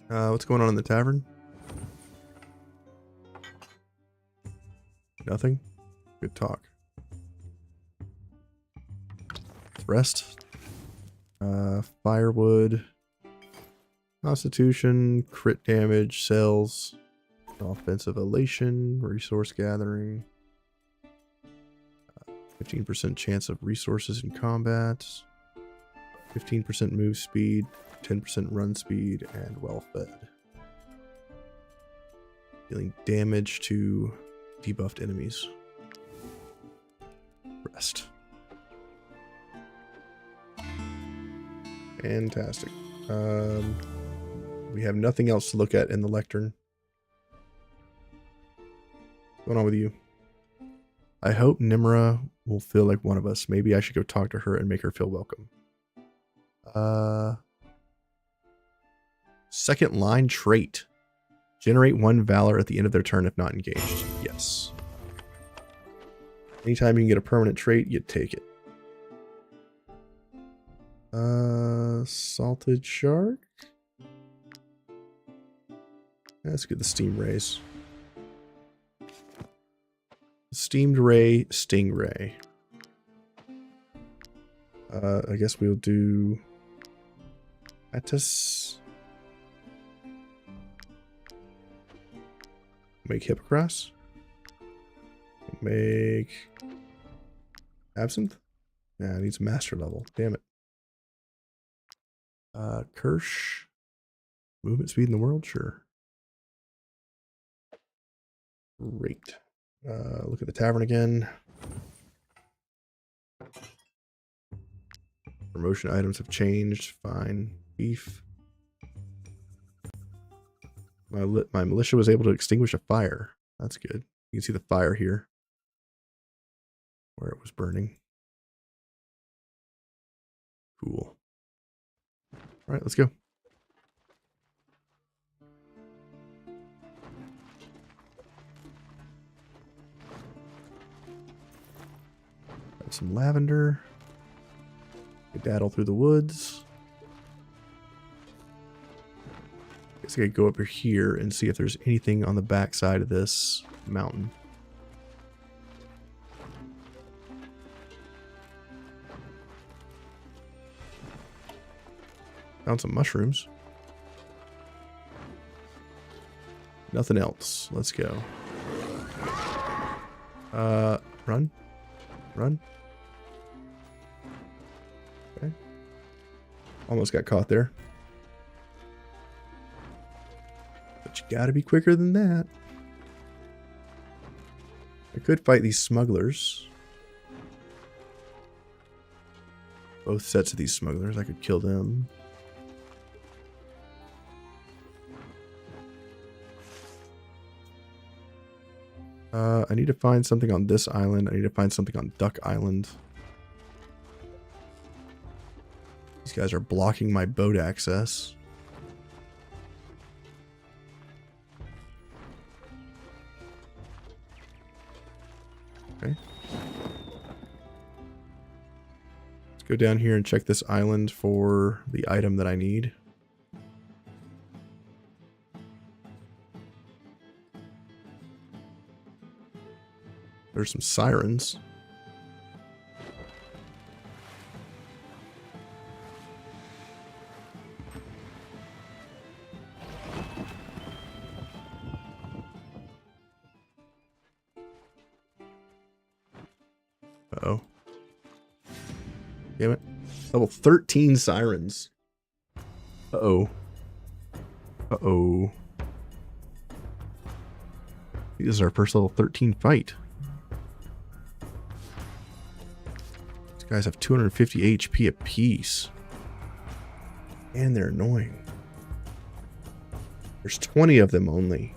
What's going on in the tavern? Nothing? Good talk. Let's rest. Firewood. Constitution. Crit damage. Cells. Offensive elation. Resource gathering. 15% chance of resources in combat. 15% move speed. 10% run speed. And well fed. Dealing damage to debuffed enemies. Rest. Fantastic. We have nothing else to look at in the lectern. What's going on with you? I hope Nimra will feel like one of us. Maybe I should go talk to her and make her feel welcome. Second line trait. Generate 1 valor at the end of their turn if not engaged. Yes. Anytime you can get a permanent trait, you take it. Salted shark. Let's get the steam rays. Steamed ray, stingray. I guess we'll do Attis. Make Hippocras. Make Absinthe. Yeah, it needs master level. Damn it. Kirsch. Movement speed in the world? Sure. Great. Look at the tavern again. Promotion items have changed. Fine. Beef. My militia was able to extinguish a fire. That's good. You can see the fire here, where it was burning. Cool. All right, let's go. Got some lavender. Daddle through the woods. Guess I could go up here and see if there's anything on the back side of this mountain. Found some mushrooms. Nothing else. Let's go. Run. Run. Okay. Almost got caught there. But you gotta be quicker than that. I could fight these smugglers. Both sets of these smugglers. I could kill them. I need to find something on this island. I need to find something on Duck Island. These guys are blocking my boat access. Okay. Let's go down here and check this island for the item that I need. There's some sirens. Uh-oh. Damn it. Level 13 sirens. Uh-oh. Uh-oh. This is our first level 13 fight. Guys have 250 HP apiece. And they're annoying. There's 20 of them only.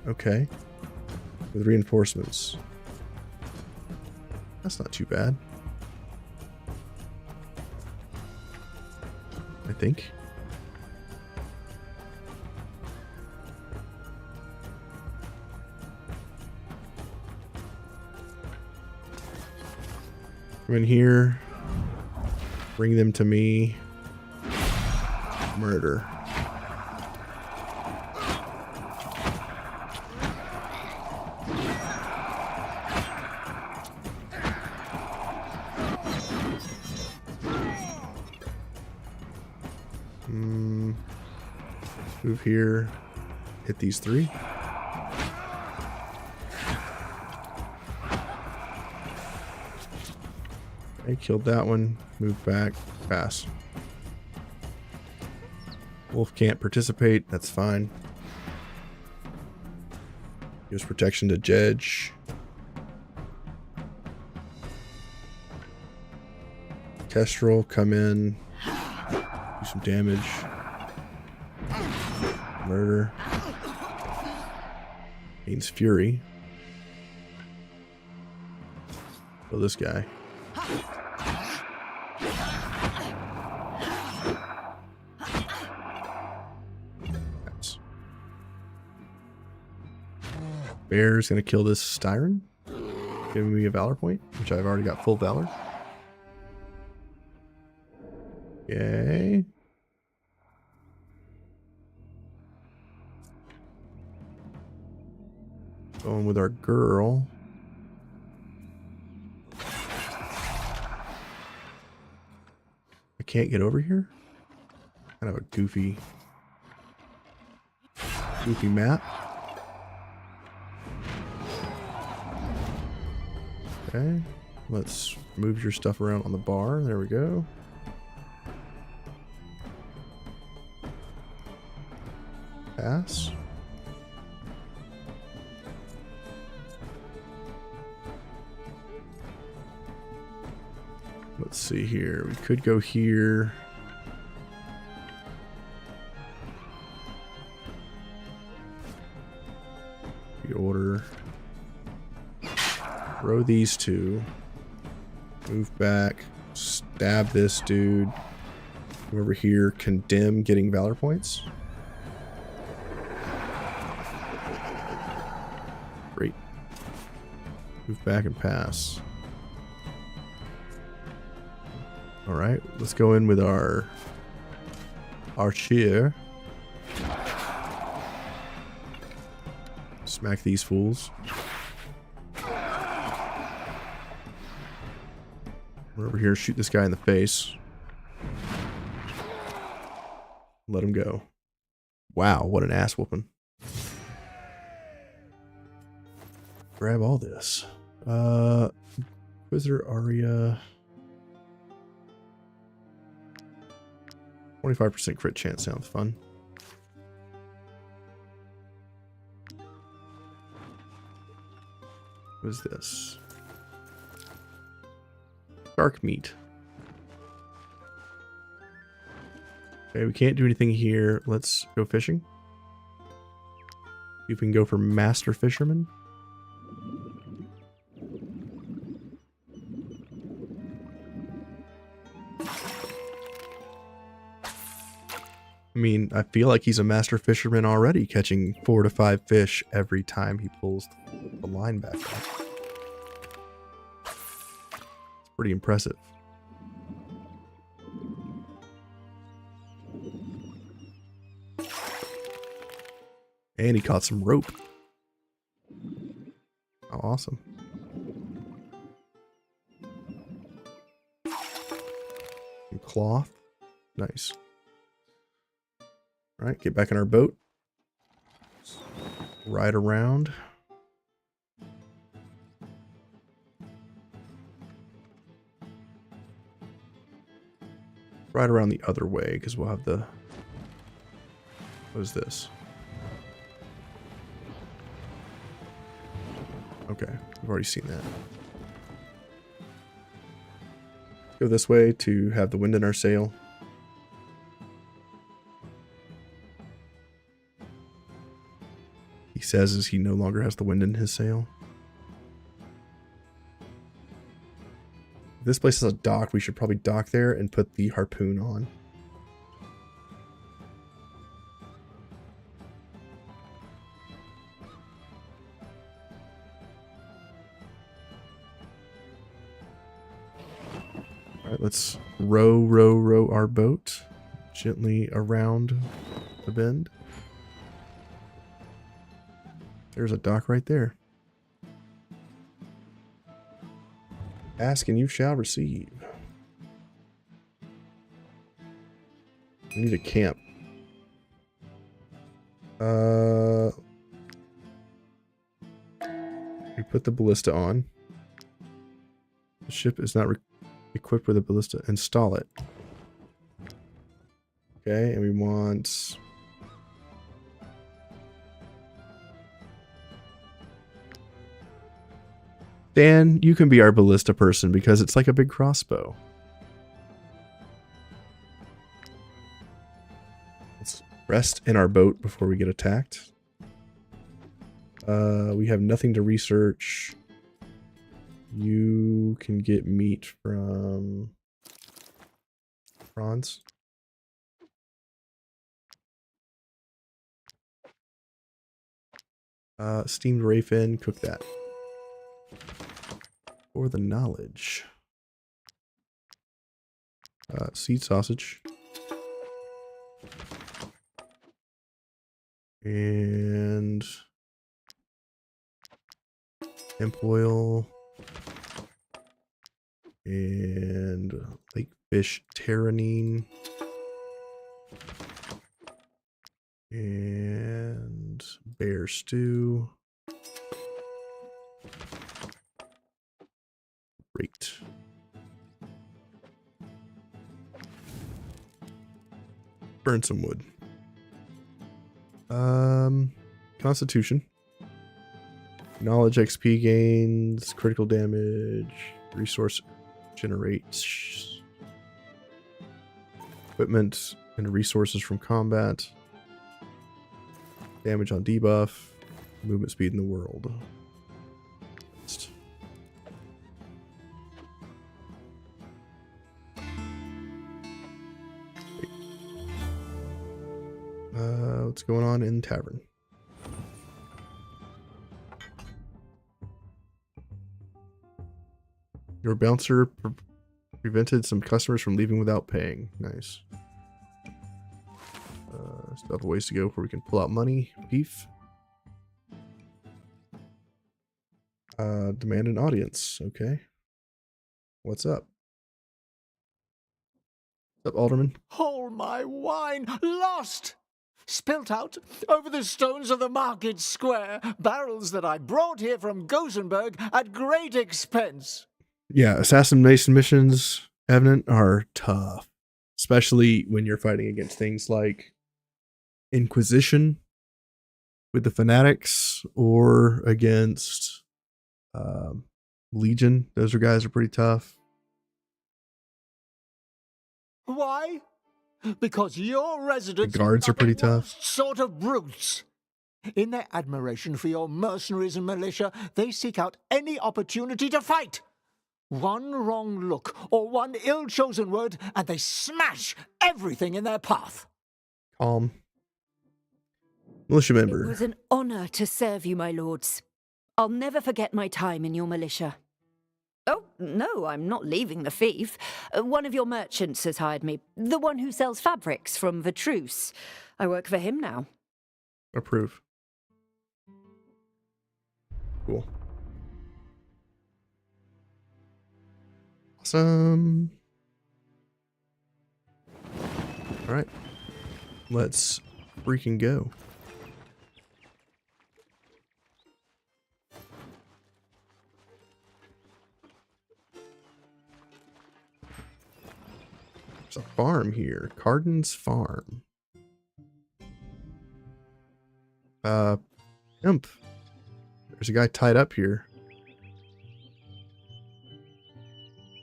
Okay. With reinforcements. That's not too bad. I think. Come in here. Bring them to me. Murder. Move here. Hit these three. I killed that one. Move back. Pass. Wolf can't participate. That's fine. Gives protection to Jedge. Kestrel, come in. Do some damage. Murder. Means Fury. Kill this guy. Bear's gonna kill this Styron, giving me a Valor point, which I've already got full Valor. Okay. Going with our girl. I can't get over here? Kind of a goofy map. Okay, let's move your stuff around on the bar. There we go. Pass. Let's see here. We could go here. We order. Throw these two. Move back. Stab this dude. Come over here. Condemn getting valor points. Great. Move back and pass. Alright, let's go in with our archer. Smack these fools. We're over here, shoot this guy in the face. Let him go. Wow, what an ass whooping. Grab all this. Inquisitor Aria. 25% crit chance sounds fun. What is this? Dark meat. Okay, we can't do anything here. Let's go fishing. See if we can go for Master Fisherman. I mean, I feel like he's a master fisherman already, catching 4 to 5 fish every time he pulls the line back up. It's pretty impressive. And he caught some rope. How awesome. Some cloth. Nice. All right, get back in our boat. Ride around. Ride around the other way, because we'll have the... What is this? Okay, we've already seen that. Go this way to have the wind in our sail. He says as he no longer has the wind in his sail. If this place has a dock, we should probably dock there and put the harpoon on. Alright, let's row our boat gently around the bend. There's a dock right there. Ask and you shall receive. We need a camp. We put the ballista on. The ship is not equipped with a ballista. Install it. Okay, and we want... Dan, you can be our ballista person because it's like a big crossbow. Let's rest in our boat before we get attacked. We have nothing to research. You can get meat from prawns. Steamed rayfin, cook that. For the knowledge. Seed sausage. And hemp oil. And lake fish pteranine. And bear stew. Great. Burn some wood. Constitution. Knowledge XP gains, critical damage, resource Generate equipment and resources from combat. Damage on debuff. Movement speed in the world. What's going on in tavern? Your bouncer prevented some customers from leaving without paying. Nice. Still have ways to go before we can pull out money. Beef. Demand an audience. Okay. What's up? What's up, Alderman? All my wine lost! Spilt out over the stones of the market square, barrels that I brought here from Gothenburg at great expense. Yeah, assassination missions, Evident, are tough. Especially when you're fighting against things like Inquisition with the Fanatics or against Legion. Those guys are pretty tough. Why? Because your residents The guards are pretty tough. sort of brutes. In their admiration for your mercenaries and militia, they seek out any opportunity to fight. One wrong look or one ill-chosen word, and they smash everything in their path. Calm. Militia member. It was an honor to serve you, my lords. I'll never forget my time in your militia. Oh, no, I'm not leaving the fief. One of your merchants has hired me. The one who sells fabrics from Vitruce. I work for him now. Approve. Cool. Awesome. All right. Let's freaking go. There's a farm here. Carden's Farm. Imp. There's a guy tied up here.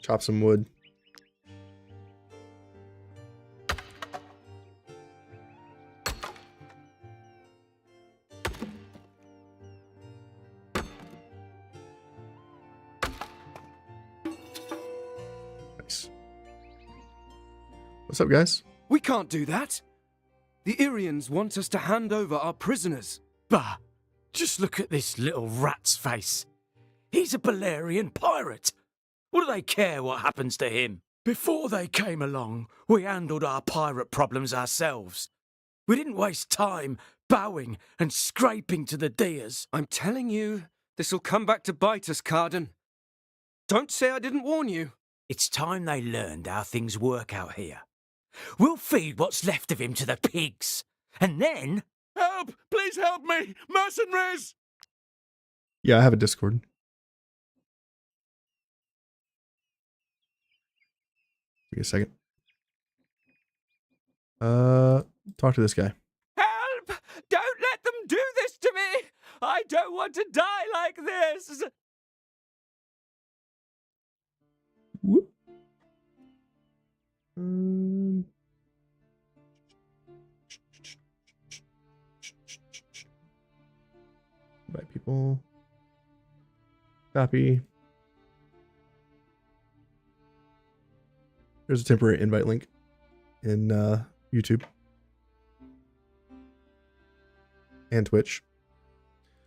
Chop some wood. Nice. What's up, guys? We can't do that. The Irians want us to hand over our prisoners. Bah! Just look at this little rat's face. He's a Belerion pirate. What do they care what happens to him? Before they came along, we handled our pirate problems ourselves. We didn't waste time bowing and scraping to the deers. I'm telling you, this'll come back to bite us, Carden. Don't say I didn't warn you. It's time they learned how things work out here. We'll feed what's left of him to the pigs. And then... Help! Please help me! Mercenaries! Yeah, I have a Discord. Give me a second. Talk to this guy. Help! Don't let them do this to me! I don't want to die like this! Whoop. Invite people. Copy. There's a temporary invite link in YouTube and Twitch.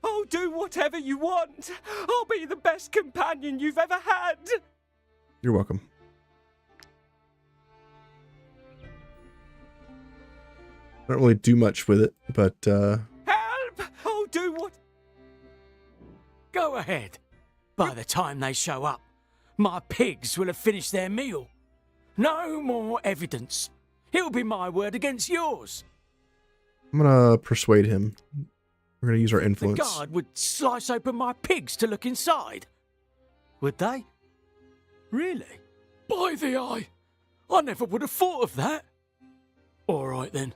Oh, do whatever you want. I'll be the best companion you've ever had. You're welcome. I don't really do much with it, but Help! Oh, do what? Go ahead. By the time they show up, my pigs will have finished their meal. No more evidence. It'll be my word against yours. I'm gonna persuade him. We're gonna use our influence. The guard would slice open my pigs to look inside. Would they? Really? By the eye! I never would have thought of that. All right then.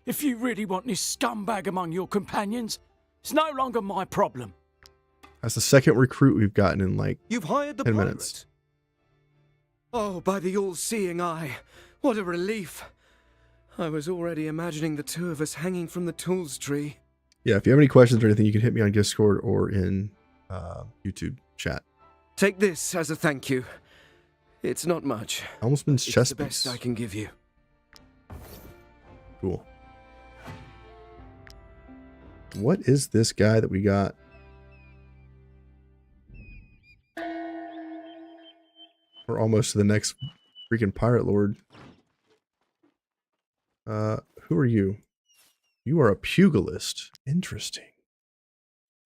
If you really want this scumbag among your companions, it's no longer my problem. That's the second recruit we've gotten in like You've hired the 10 pirate. minutes. Oh, by the all-seeing eye, what a relief. I was already imagining the two of us hanging from the tools tree. Yeah, if you have any questions or anything, you can hit me on Discord or in YouTube chat. Take this as a thank you. It's not much. Almost means chest It's the best piece. I can give you. Cool. What is this guy that we got? We're almost to the next freaking pirate lord. Who are you? You are a pugilist. Interesting.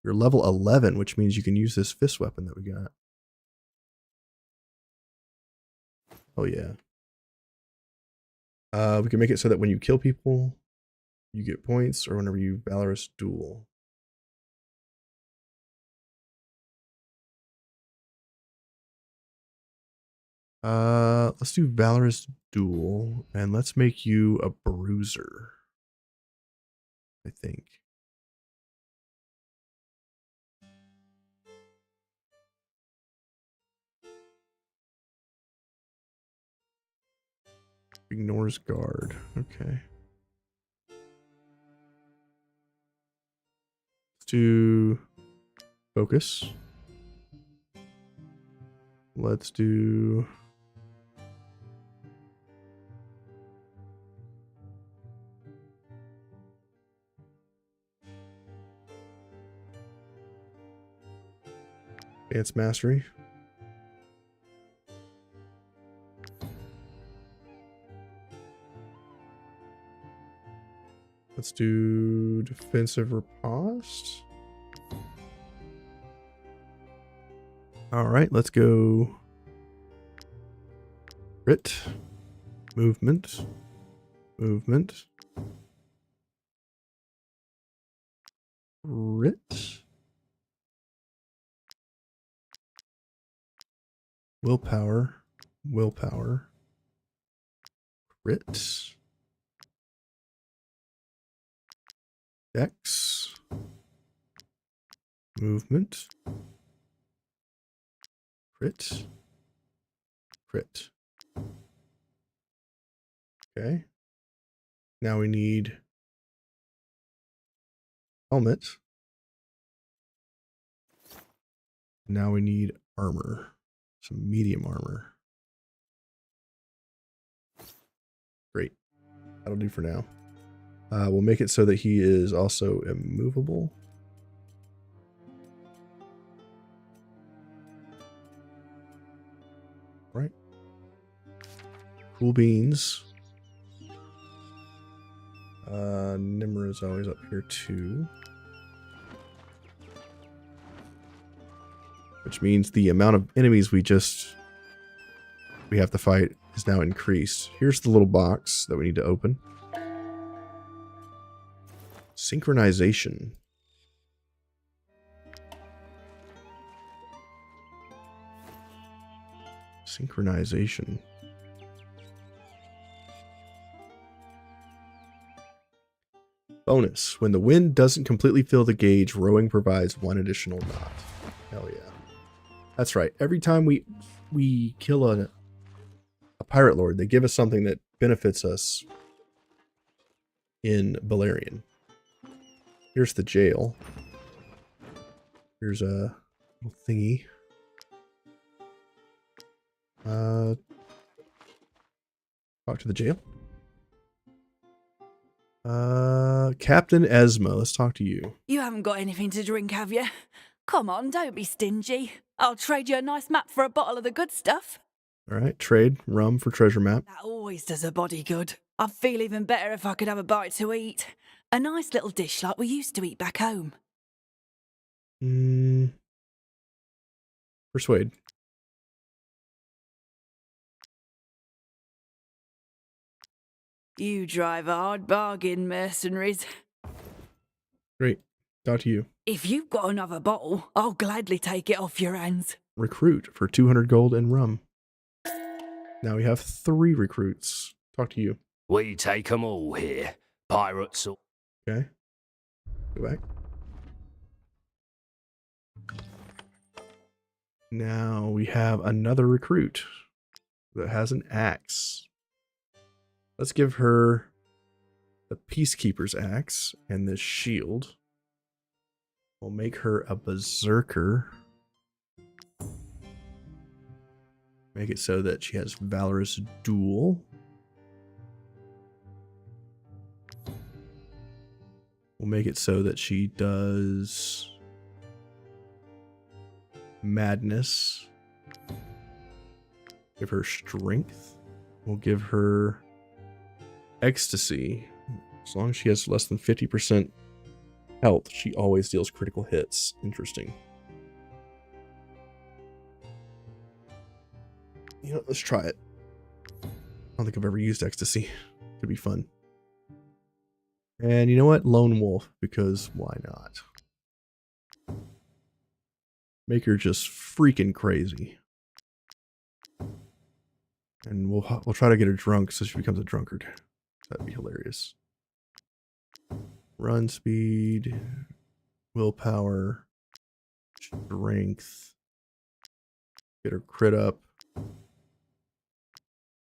You're level 11, which means you can use this fist weapon that we got. Oh yeah. We can make it so that when you kill people, you get points, or whenever you valorous duel. Let's do valorous duel, and let's make you a bruiser. I think. Ignores guard. Okay. Let's do focus. Let's do advanced mastery. Let's do defensive riposte. All right, let's go. Crit, movement, movement, crit, willpower, willpower, crit, dex, movement, crit, crit. Okay. Now we need helmet. Now we need armor. Some medium armor. Great. That'll do for now. We'll make it so that he is also immovable. Right. Cool beans. Nimra is always up here too. Which means the amount of enemies we have to fight is now increased. Here's the little box that we need to open. Synchronization. Synchronization. Bonus. When the wind doesn't completely fill the gauge, rowing provides one additional knot. Hell yeah. That's right. Every time we kill a pirate lord, they give us something that benefits us in Belerion. Here's the jail. Here's a little thingy. Talk to the jail. Captain Esma, let's talk to you. You haven't got anything to drink, have you? Come on, don't be stingy. I'll trade you a nice map for a bottle of the good stuff. All right, trade rum for treasure map. That always does a body good. I'd feel even better if I could have a bite to eat. A nice little dish like we used to eat back home. Persuade. You drive a hard bargain, mercenaries. Great. Talk to you. If you've got another bottle, I'll gladly take it off your hands. Recruit for 200 gold and rum. Now we have 3 recruits. Talk to you. We take 'em all here. Pirates or... Okay. Go back. Now we have another recruit. that has an axe. Let's give her the Peacekeeper's axe and this shield. We'll make her a berserker. Make it so that she has Valorous Duel. We'll make it so that she does Madness. Give her Strength. We'll give her Ecstasy. As long as she has less than 50% health, she always deals critical hits. Interesting. You know, let's try it. I don't think I've ever used Ecstasy. Could be fun. And you know what? Lone Wolf, because why not? Make her just freaking crazy. And we'll try to get her drunk so she becomes a drunkard. That'd be hilarious. Run speed, willpower, strength. Get her crit up.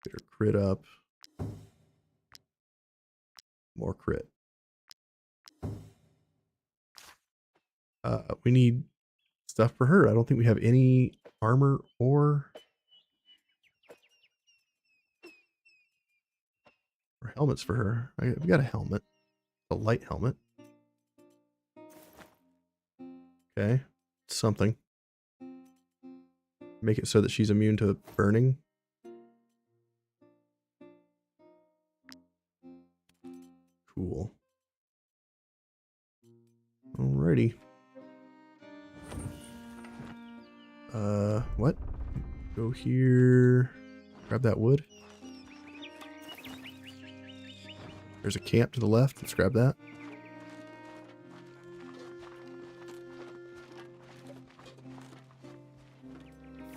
Get her crit up. More crit. We need stuff for her. I don't think we have any armor or helmets for her. We got a helmet. A light helmet. Okay. Something. Make it so that she's immune to burning. Cool. Alrighty. What? Go here. Grab that wood. There's a camp to the left. Let's grab that.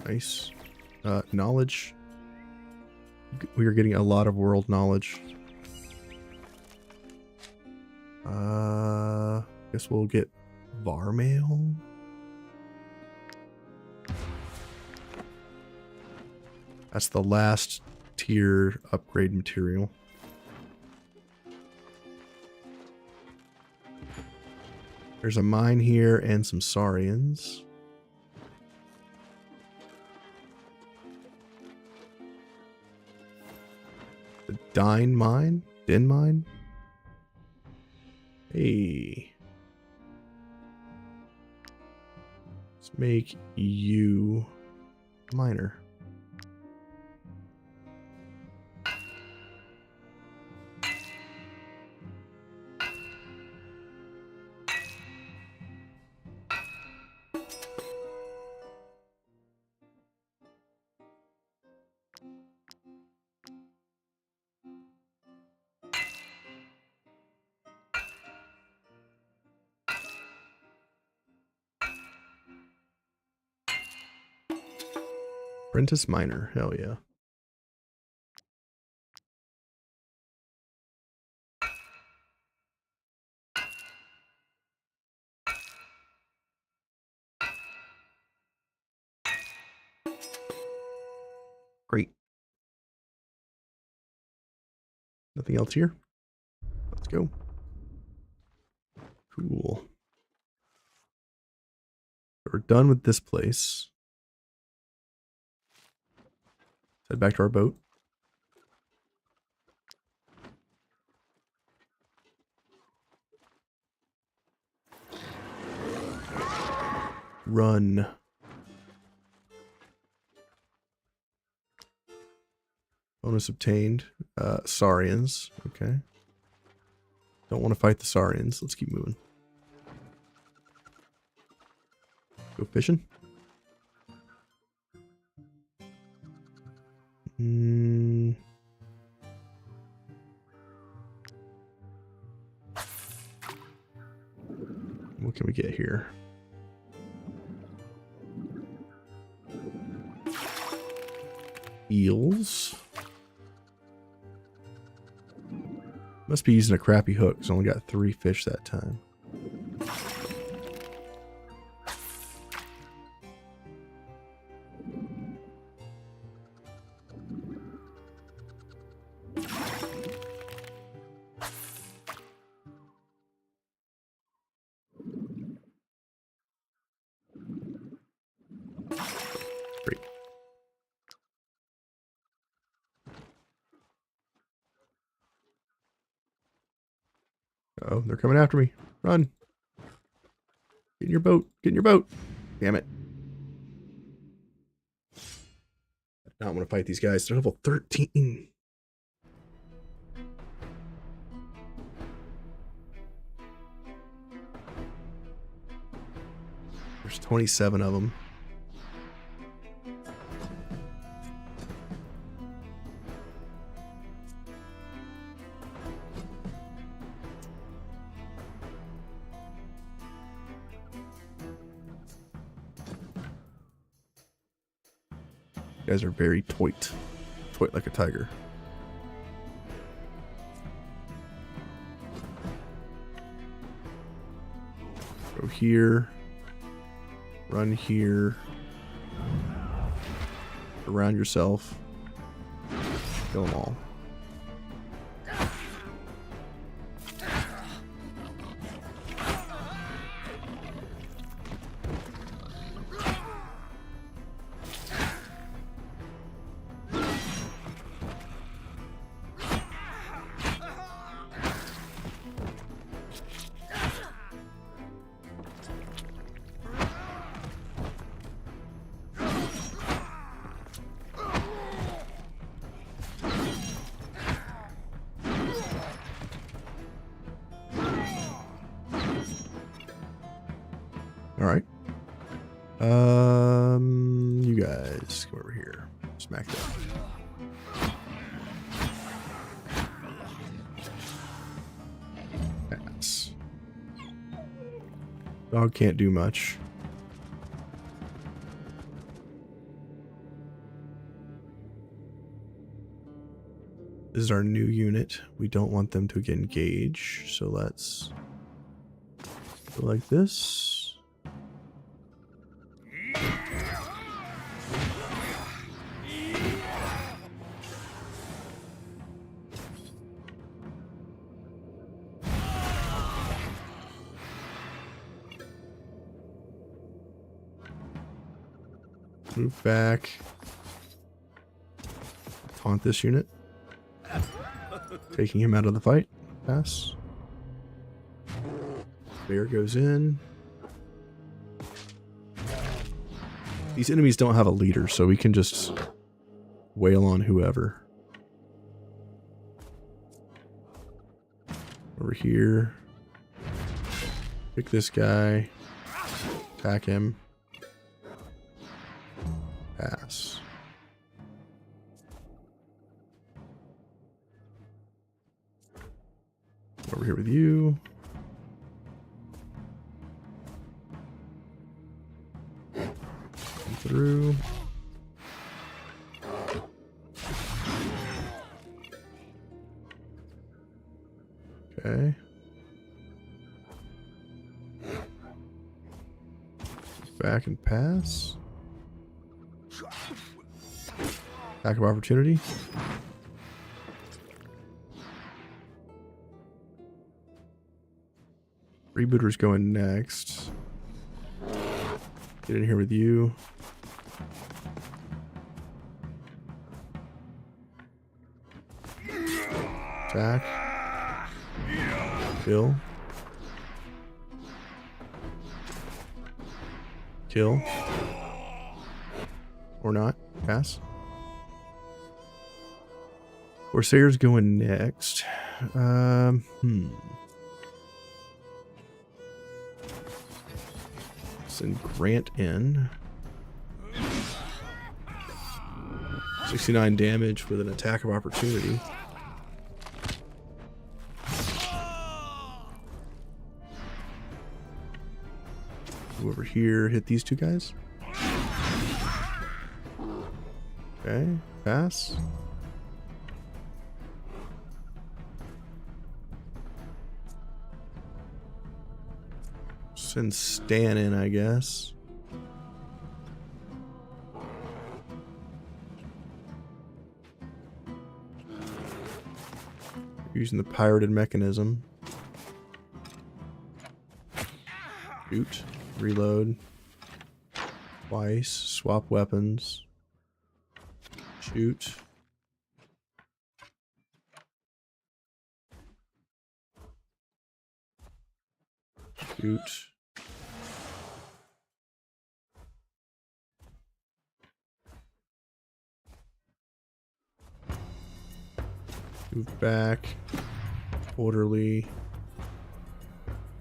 Nice. Knowledge. We are getting a lot of world knowledge. Guess we'll get Varmail. That's the last tier upgrade material. There's a mine here and some Saurians. The Den mine? Hey. Let's make you a miner. Apprentice miner, hell yeah. Great. Nothing else here? Let's go. Cool. We're done with this place. Let's head back to our boat. Run. Bonus obtained. Saurians. Okay. Don't want to fight the Saurians. Let's keep moving. Go fishing. What can we get here? Eels. Must be using a crappy hook, because I only got 3 fish that time. Oh, they're coming after me. Run. Get in your boat. Get in your boat. Damn it. I don't want to fight these guys. They're level 13. There's 27 of them. You guys are very toit. Toit like a tiger. Go here. Run here. Around yourself. Kill them all. Alright. You guys come over here. Smack that. Pass. Dog can't do much. This is our new unit. We don't want them to engage, so let's go like this. Move back. Taunt this unit. Taking him out of the fight. Pass. Bear goes in. These enemies don't have a leader, so we can just wail on whoever. Over here. Pick this guy. Attack him. Pass. Over here with you. Come through. Okay. Back and pass. Attack of opportunity. Rebooter's going next. Get in here with you. Attack. Kill. Kill. Or not. Pass. Corsairs going next. Send Grant in. 69 damage with an attack of opportunity. Go over here, hit these two guys. Okay, pass. Send Stan in, I guess. Using the pirated mechanism. Shoot. Reload. Twice. Swap weapons. Shoot. Shoot. Move back. Orderly.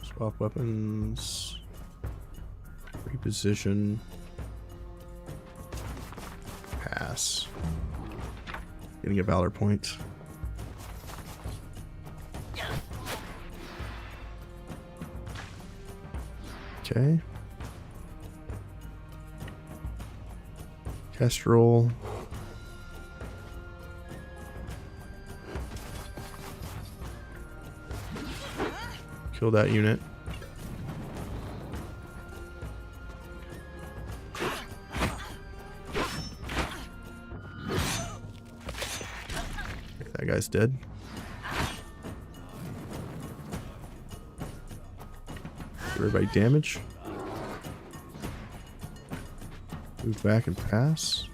Swap weapons. Reposition. Pass. Getting a valor point. Okay. Kestrel. Kill that unit. Okay, that guy's dead. Give everybody damage. Move back and pass.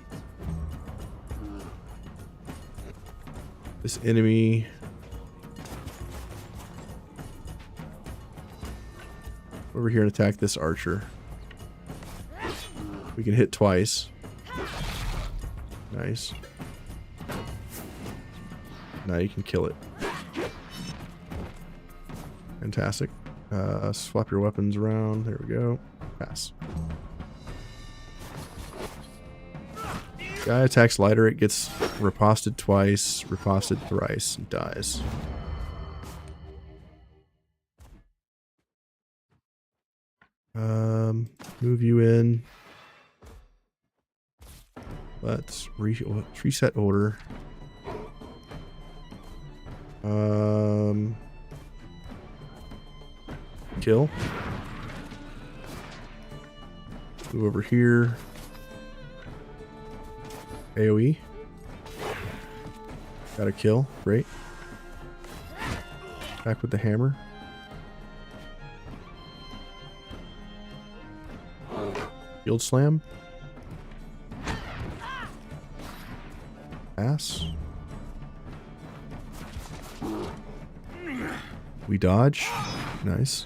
This enemy. Over here and attack this archer. We can hit twice. Nice. Now you can kill it. Fantastic. Swap your weapons around. There we go. Pass. Guy attacks lighter. It gets riposted twice, riposted thrice, and dies. Move you in. Let's reset order. Kill. Move over here. AoE. Got a kill. Great. Back with the hammer. Field slam. Pass. We dodge. Nice.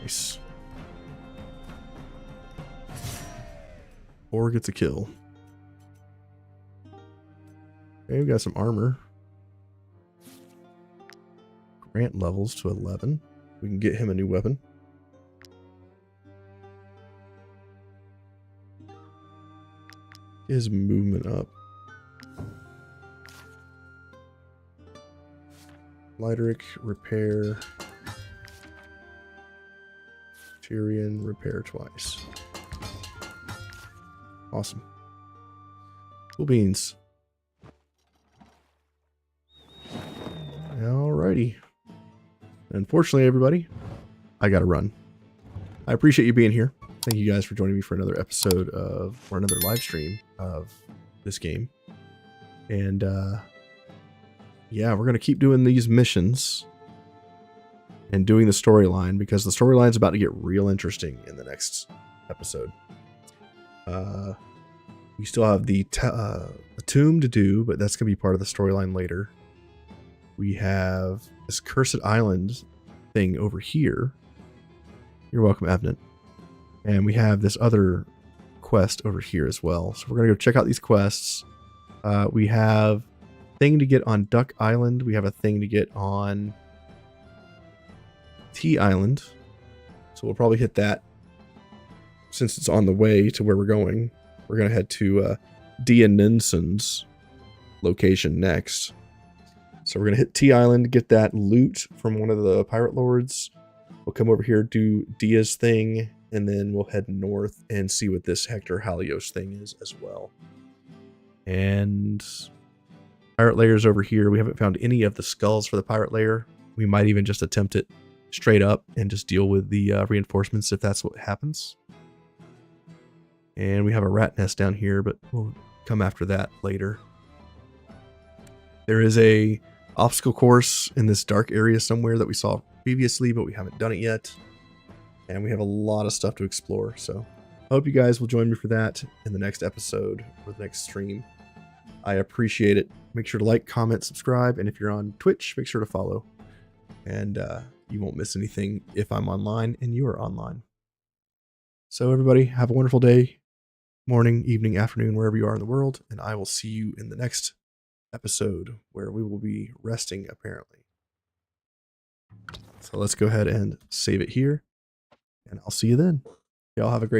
Nice. Or gets a kill. Okay, we got some armor. Grant levels to 11. We can get him a new weapon. His movement up. Lighteric, repair. Tyrion, repair twice. Awesome. Cool beans. Alrighty. Unfortunately, everybody, I gotta run. I appreciate you being here. Thank you guys for joining me for another episode of, or another live stream of this game. And yeah, we're gonna keep doing these missions and doing the storyline, because the storyline's about to get real interesting in the next episode. We still have the tomb to do, but that's gonna be part of the storyline later. We have this cursed island thing over here. You're welcome, Evan. And we have this other quest over here as well. So we're going to go check out these quests. We have a thing to get on Duck Island. We have a thing to get on T Island. So we'll probably hit that since it's on the way to where we're going. We're going to head to Dia Ninson's location next. So we're going to hit T Island, get that loot from one of the pirate lords. We'll come over here, do Dia's thing, and then we'll head north and see what this Hector Halios thing is as well. And pirate layers over here. We haven't found any of the skulls for the pirate layer. We might even just attempt it straight up and just deal with the reinforcements if that's what happens. And we have a rat nest down here, but we'll come after that later. There is a obstacle course in this dark area somewhere that we saw previously, but we haven't done it yet. and we have a lot of stuff to explore. So I hope you guys will join me for that in the next episode or the next stream. I appreciate it. Make sure to like, comment, subscribe, and if you're on Twitch, make sure to follow. And you won't miss anything if I'm online and you are online. So everybody, have a wonderful day, morning, evening, afternoon, wherever you are in the world, and I will see you in the next episode where we will be resting, apparently. So let's go ahead and save it here, and I'll see you then. Y'all have a great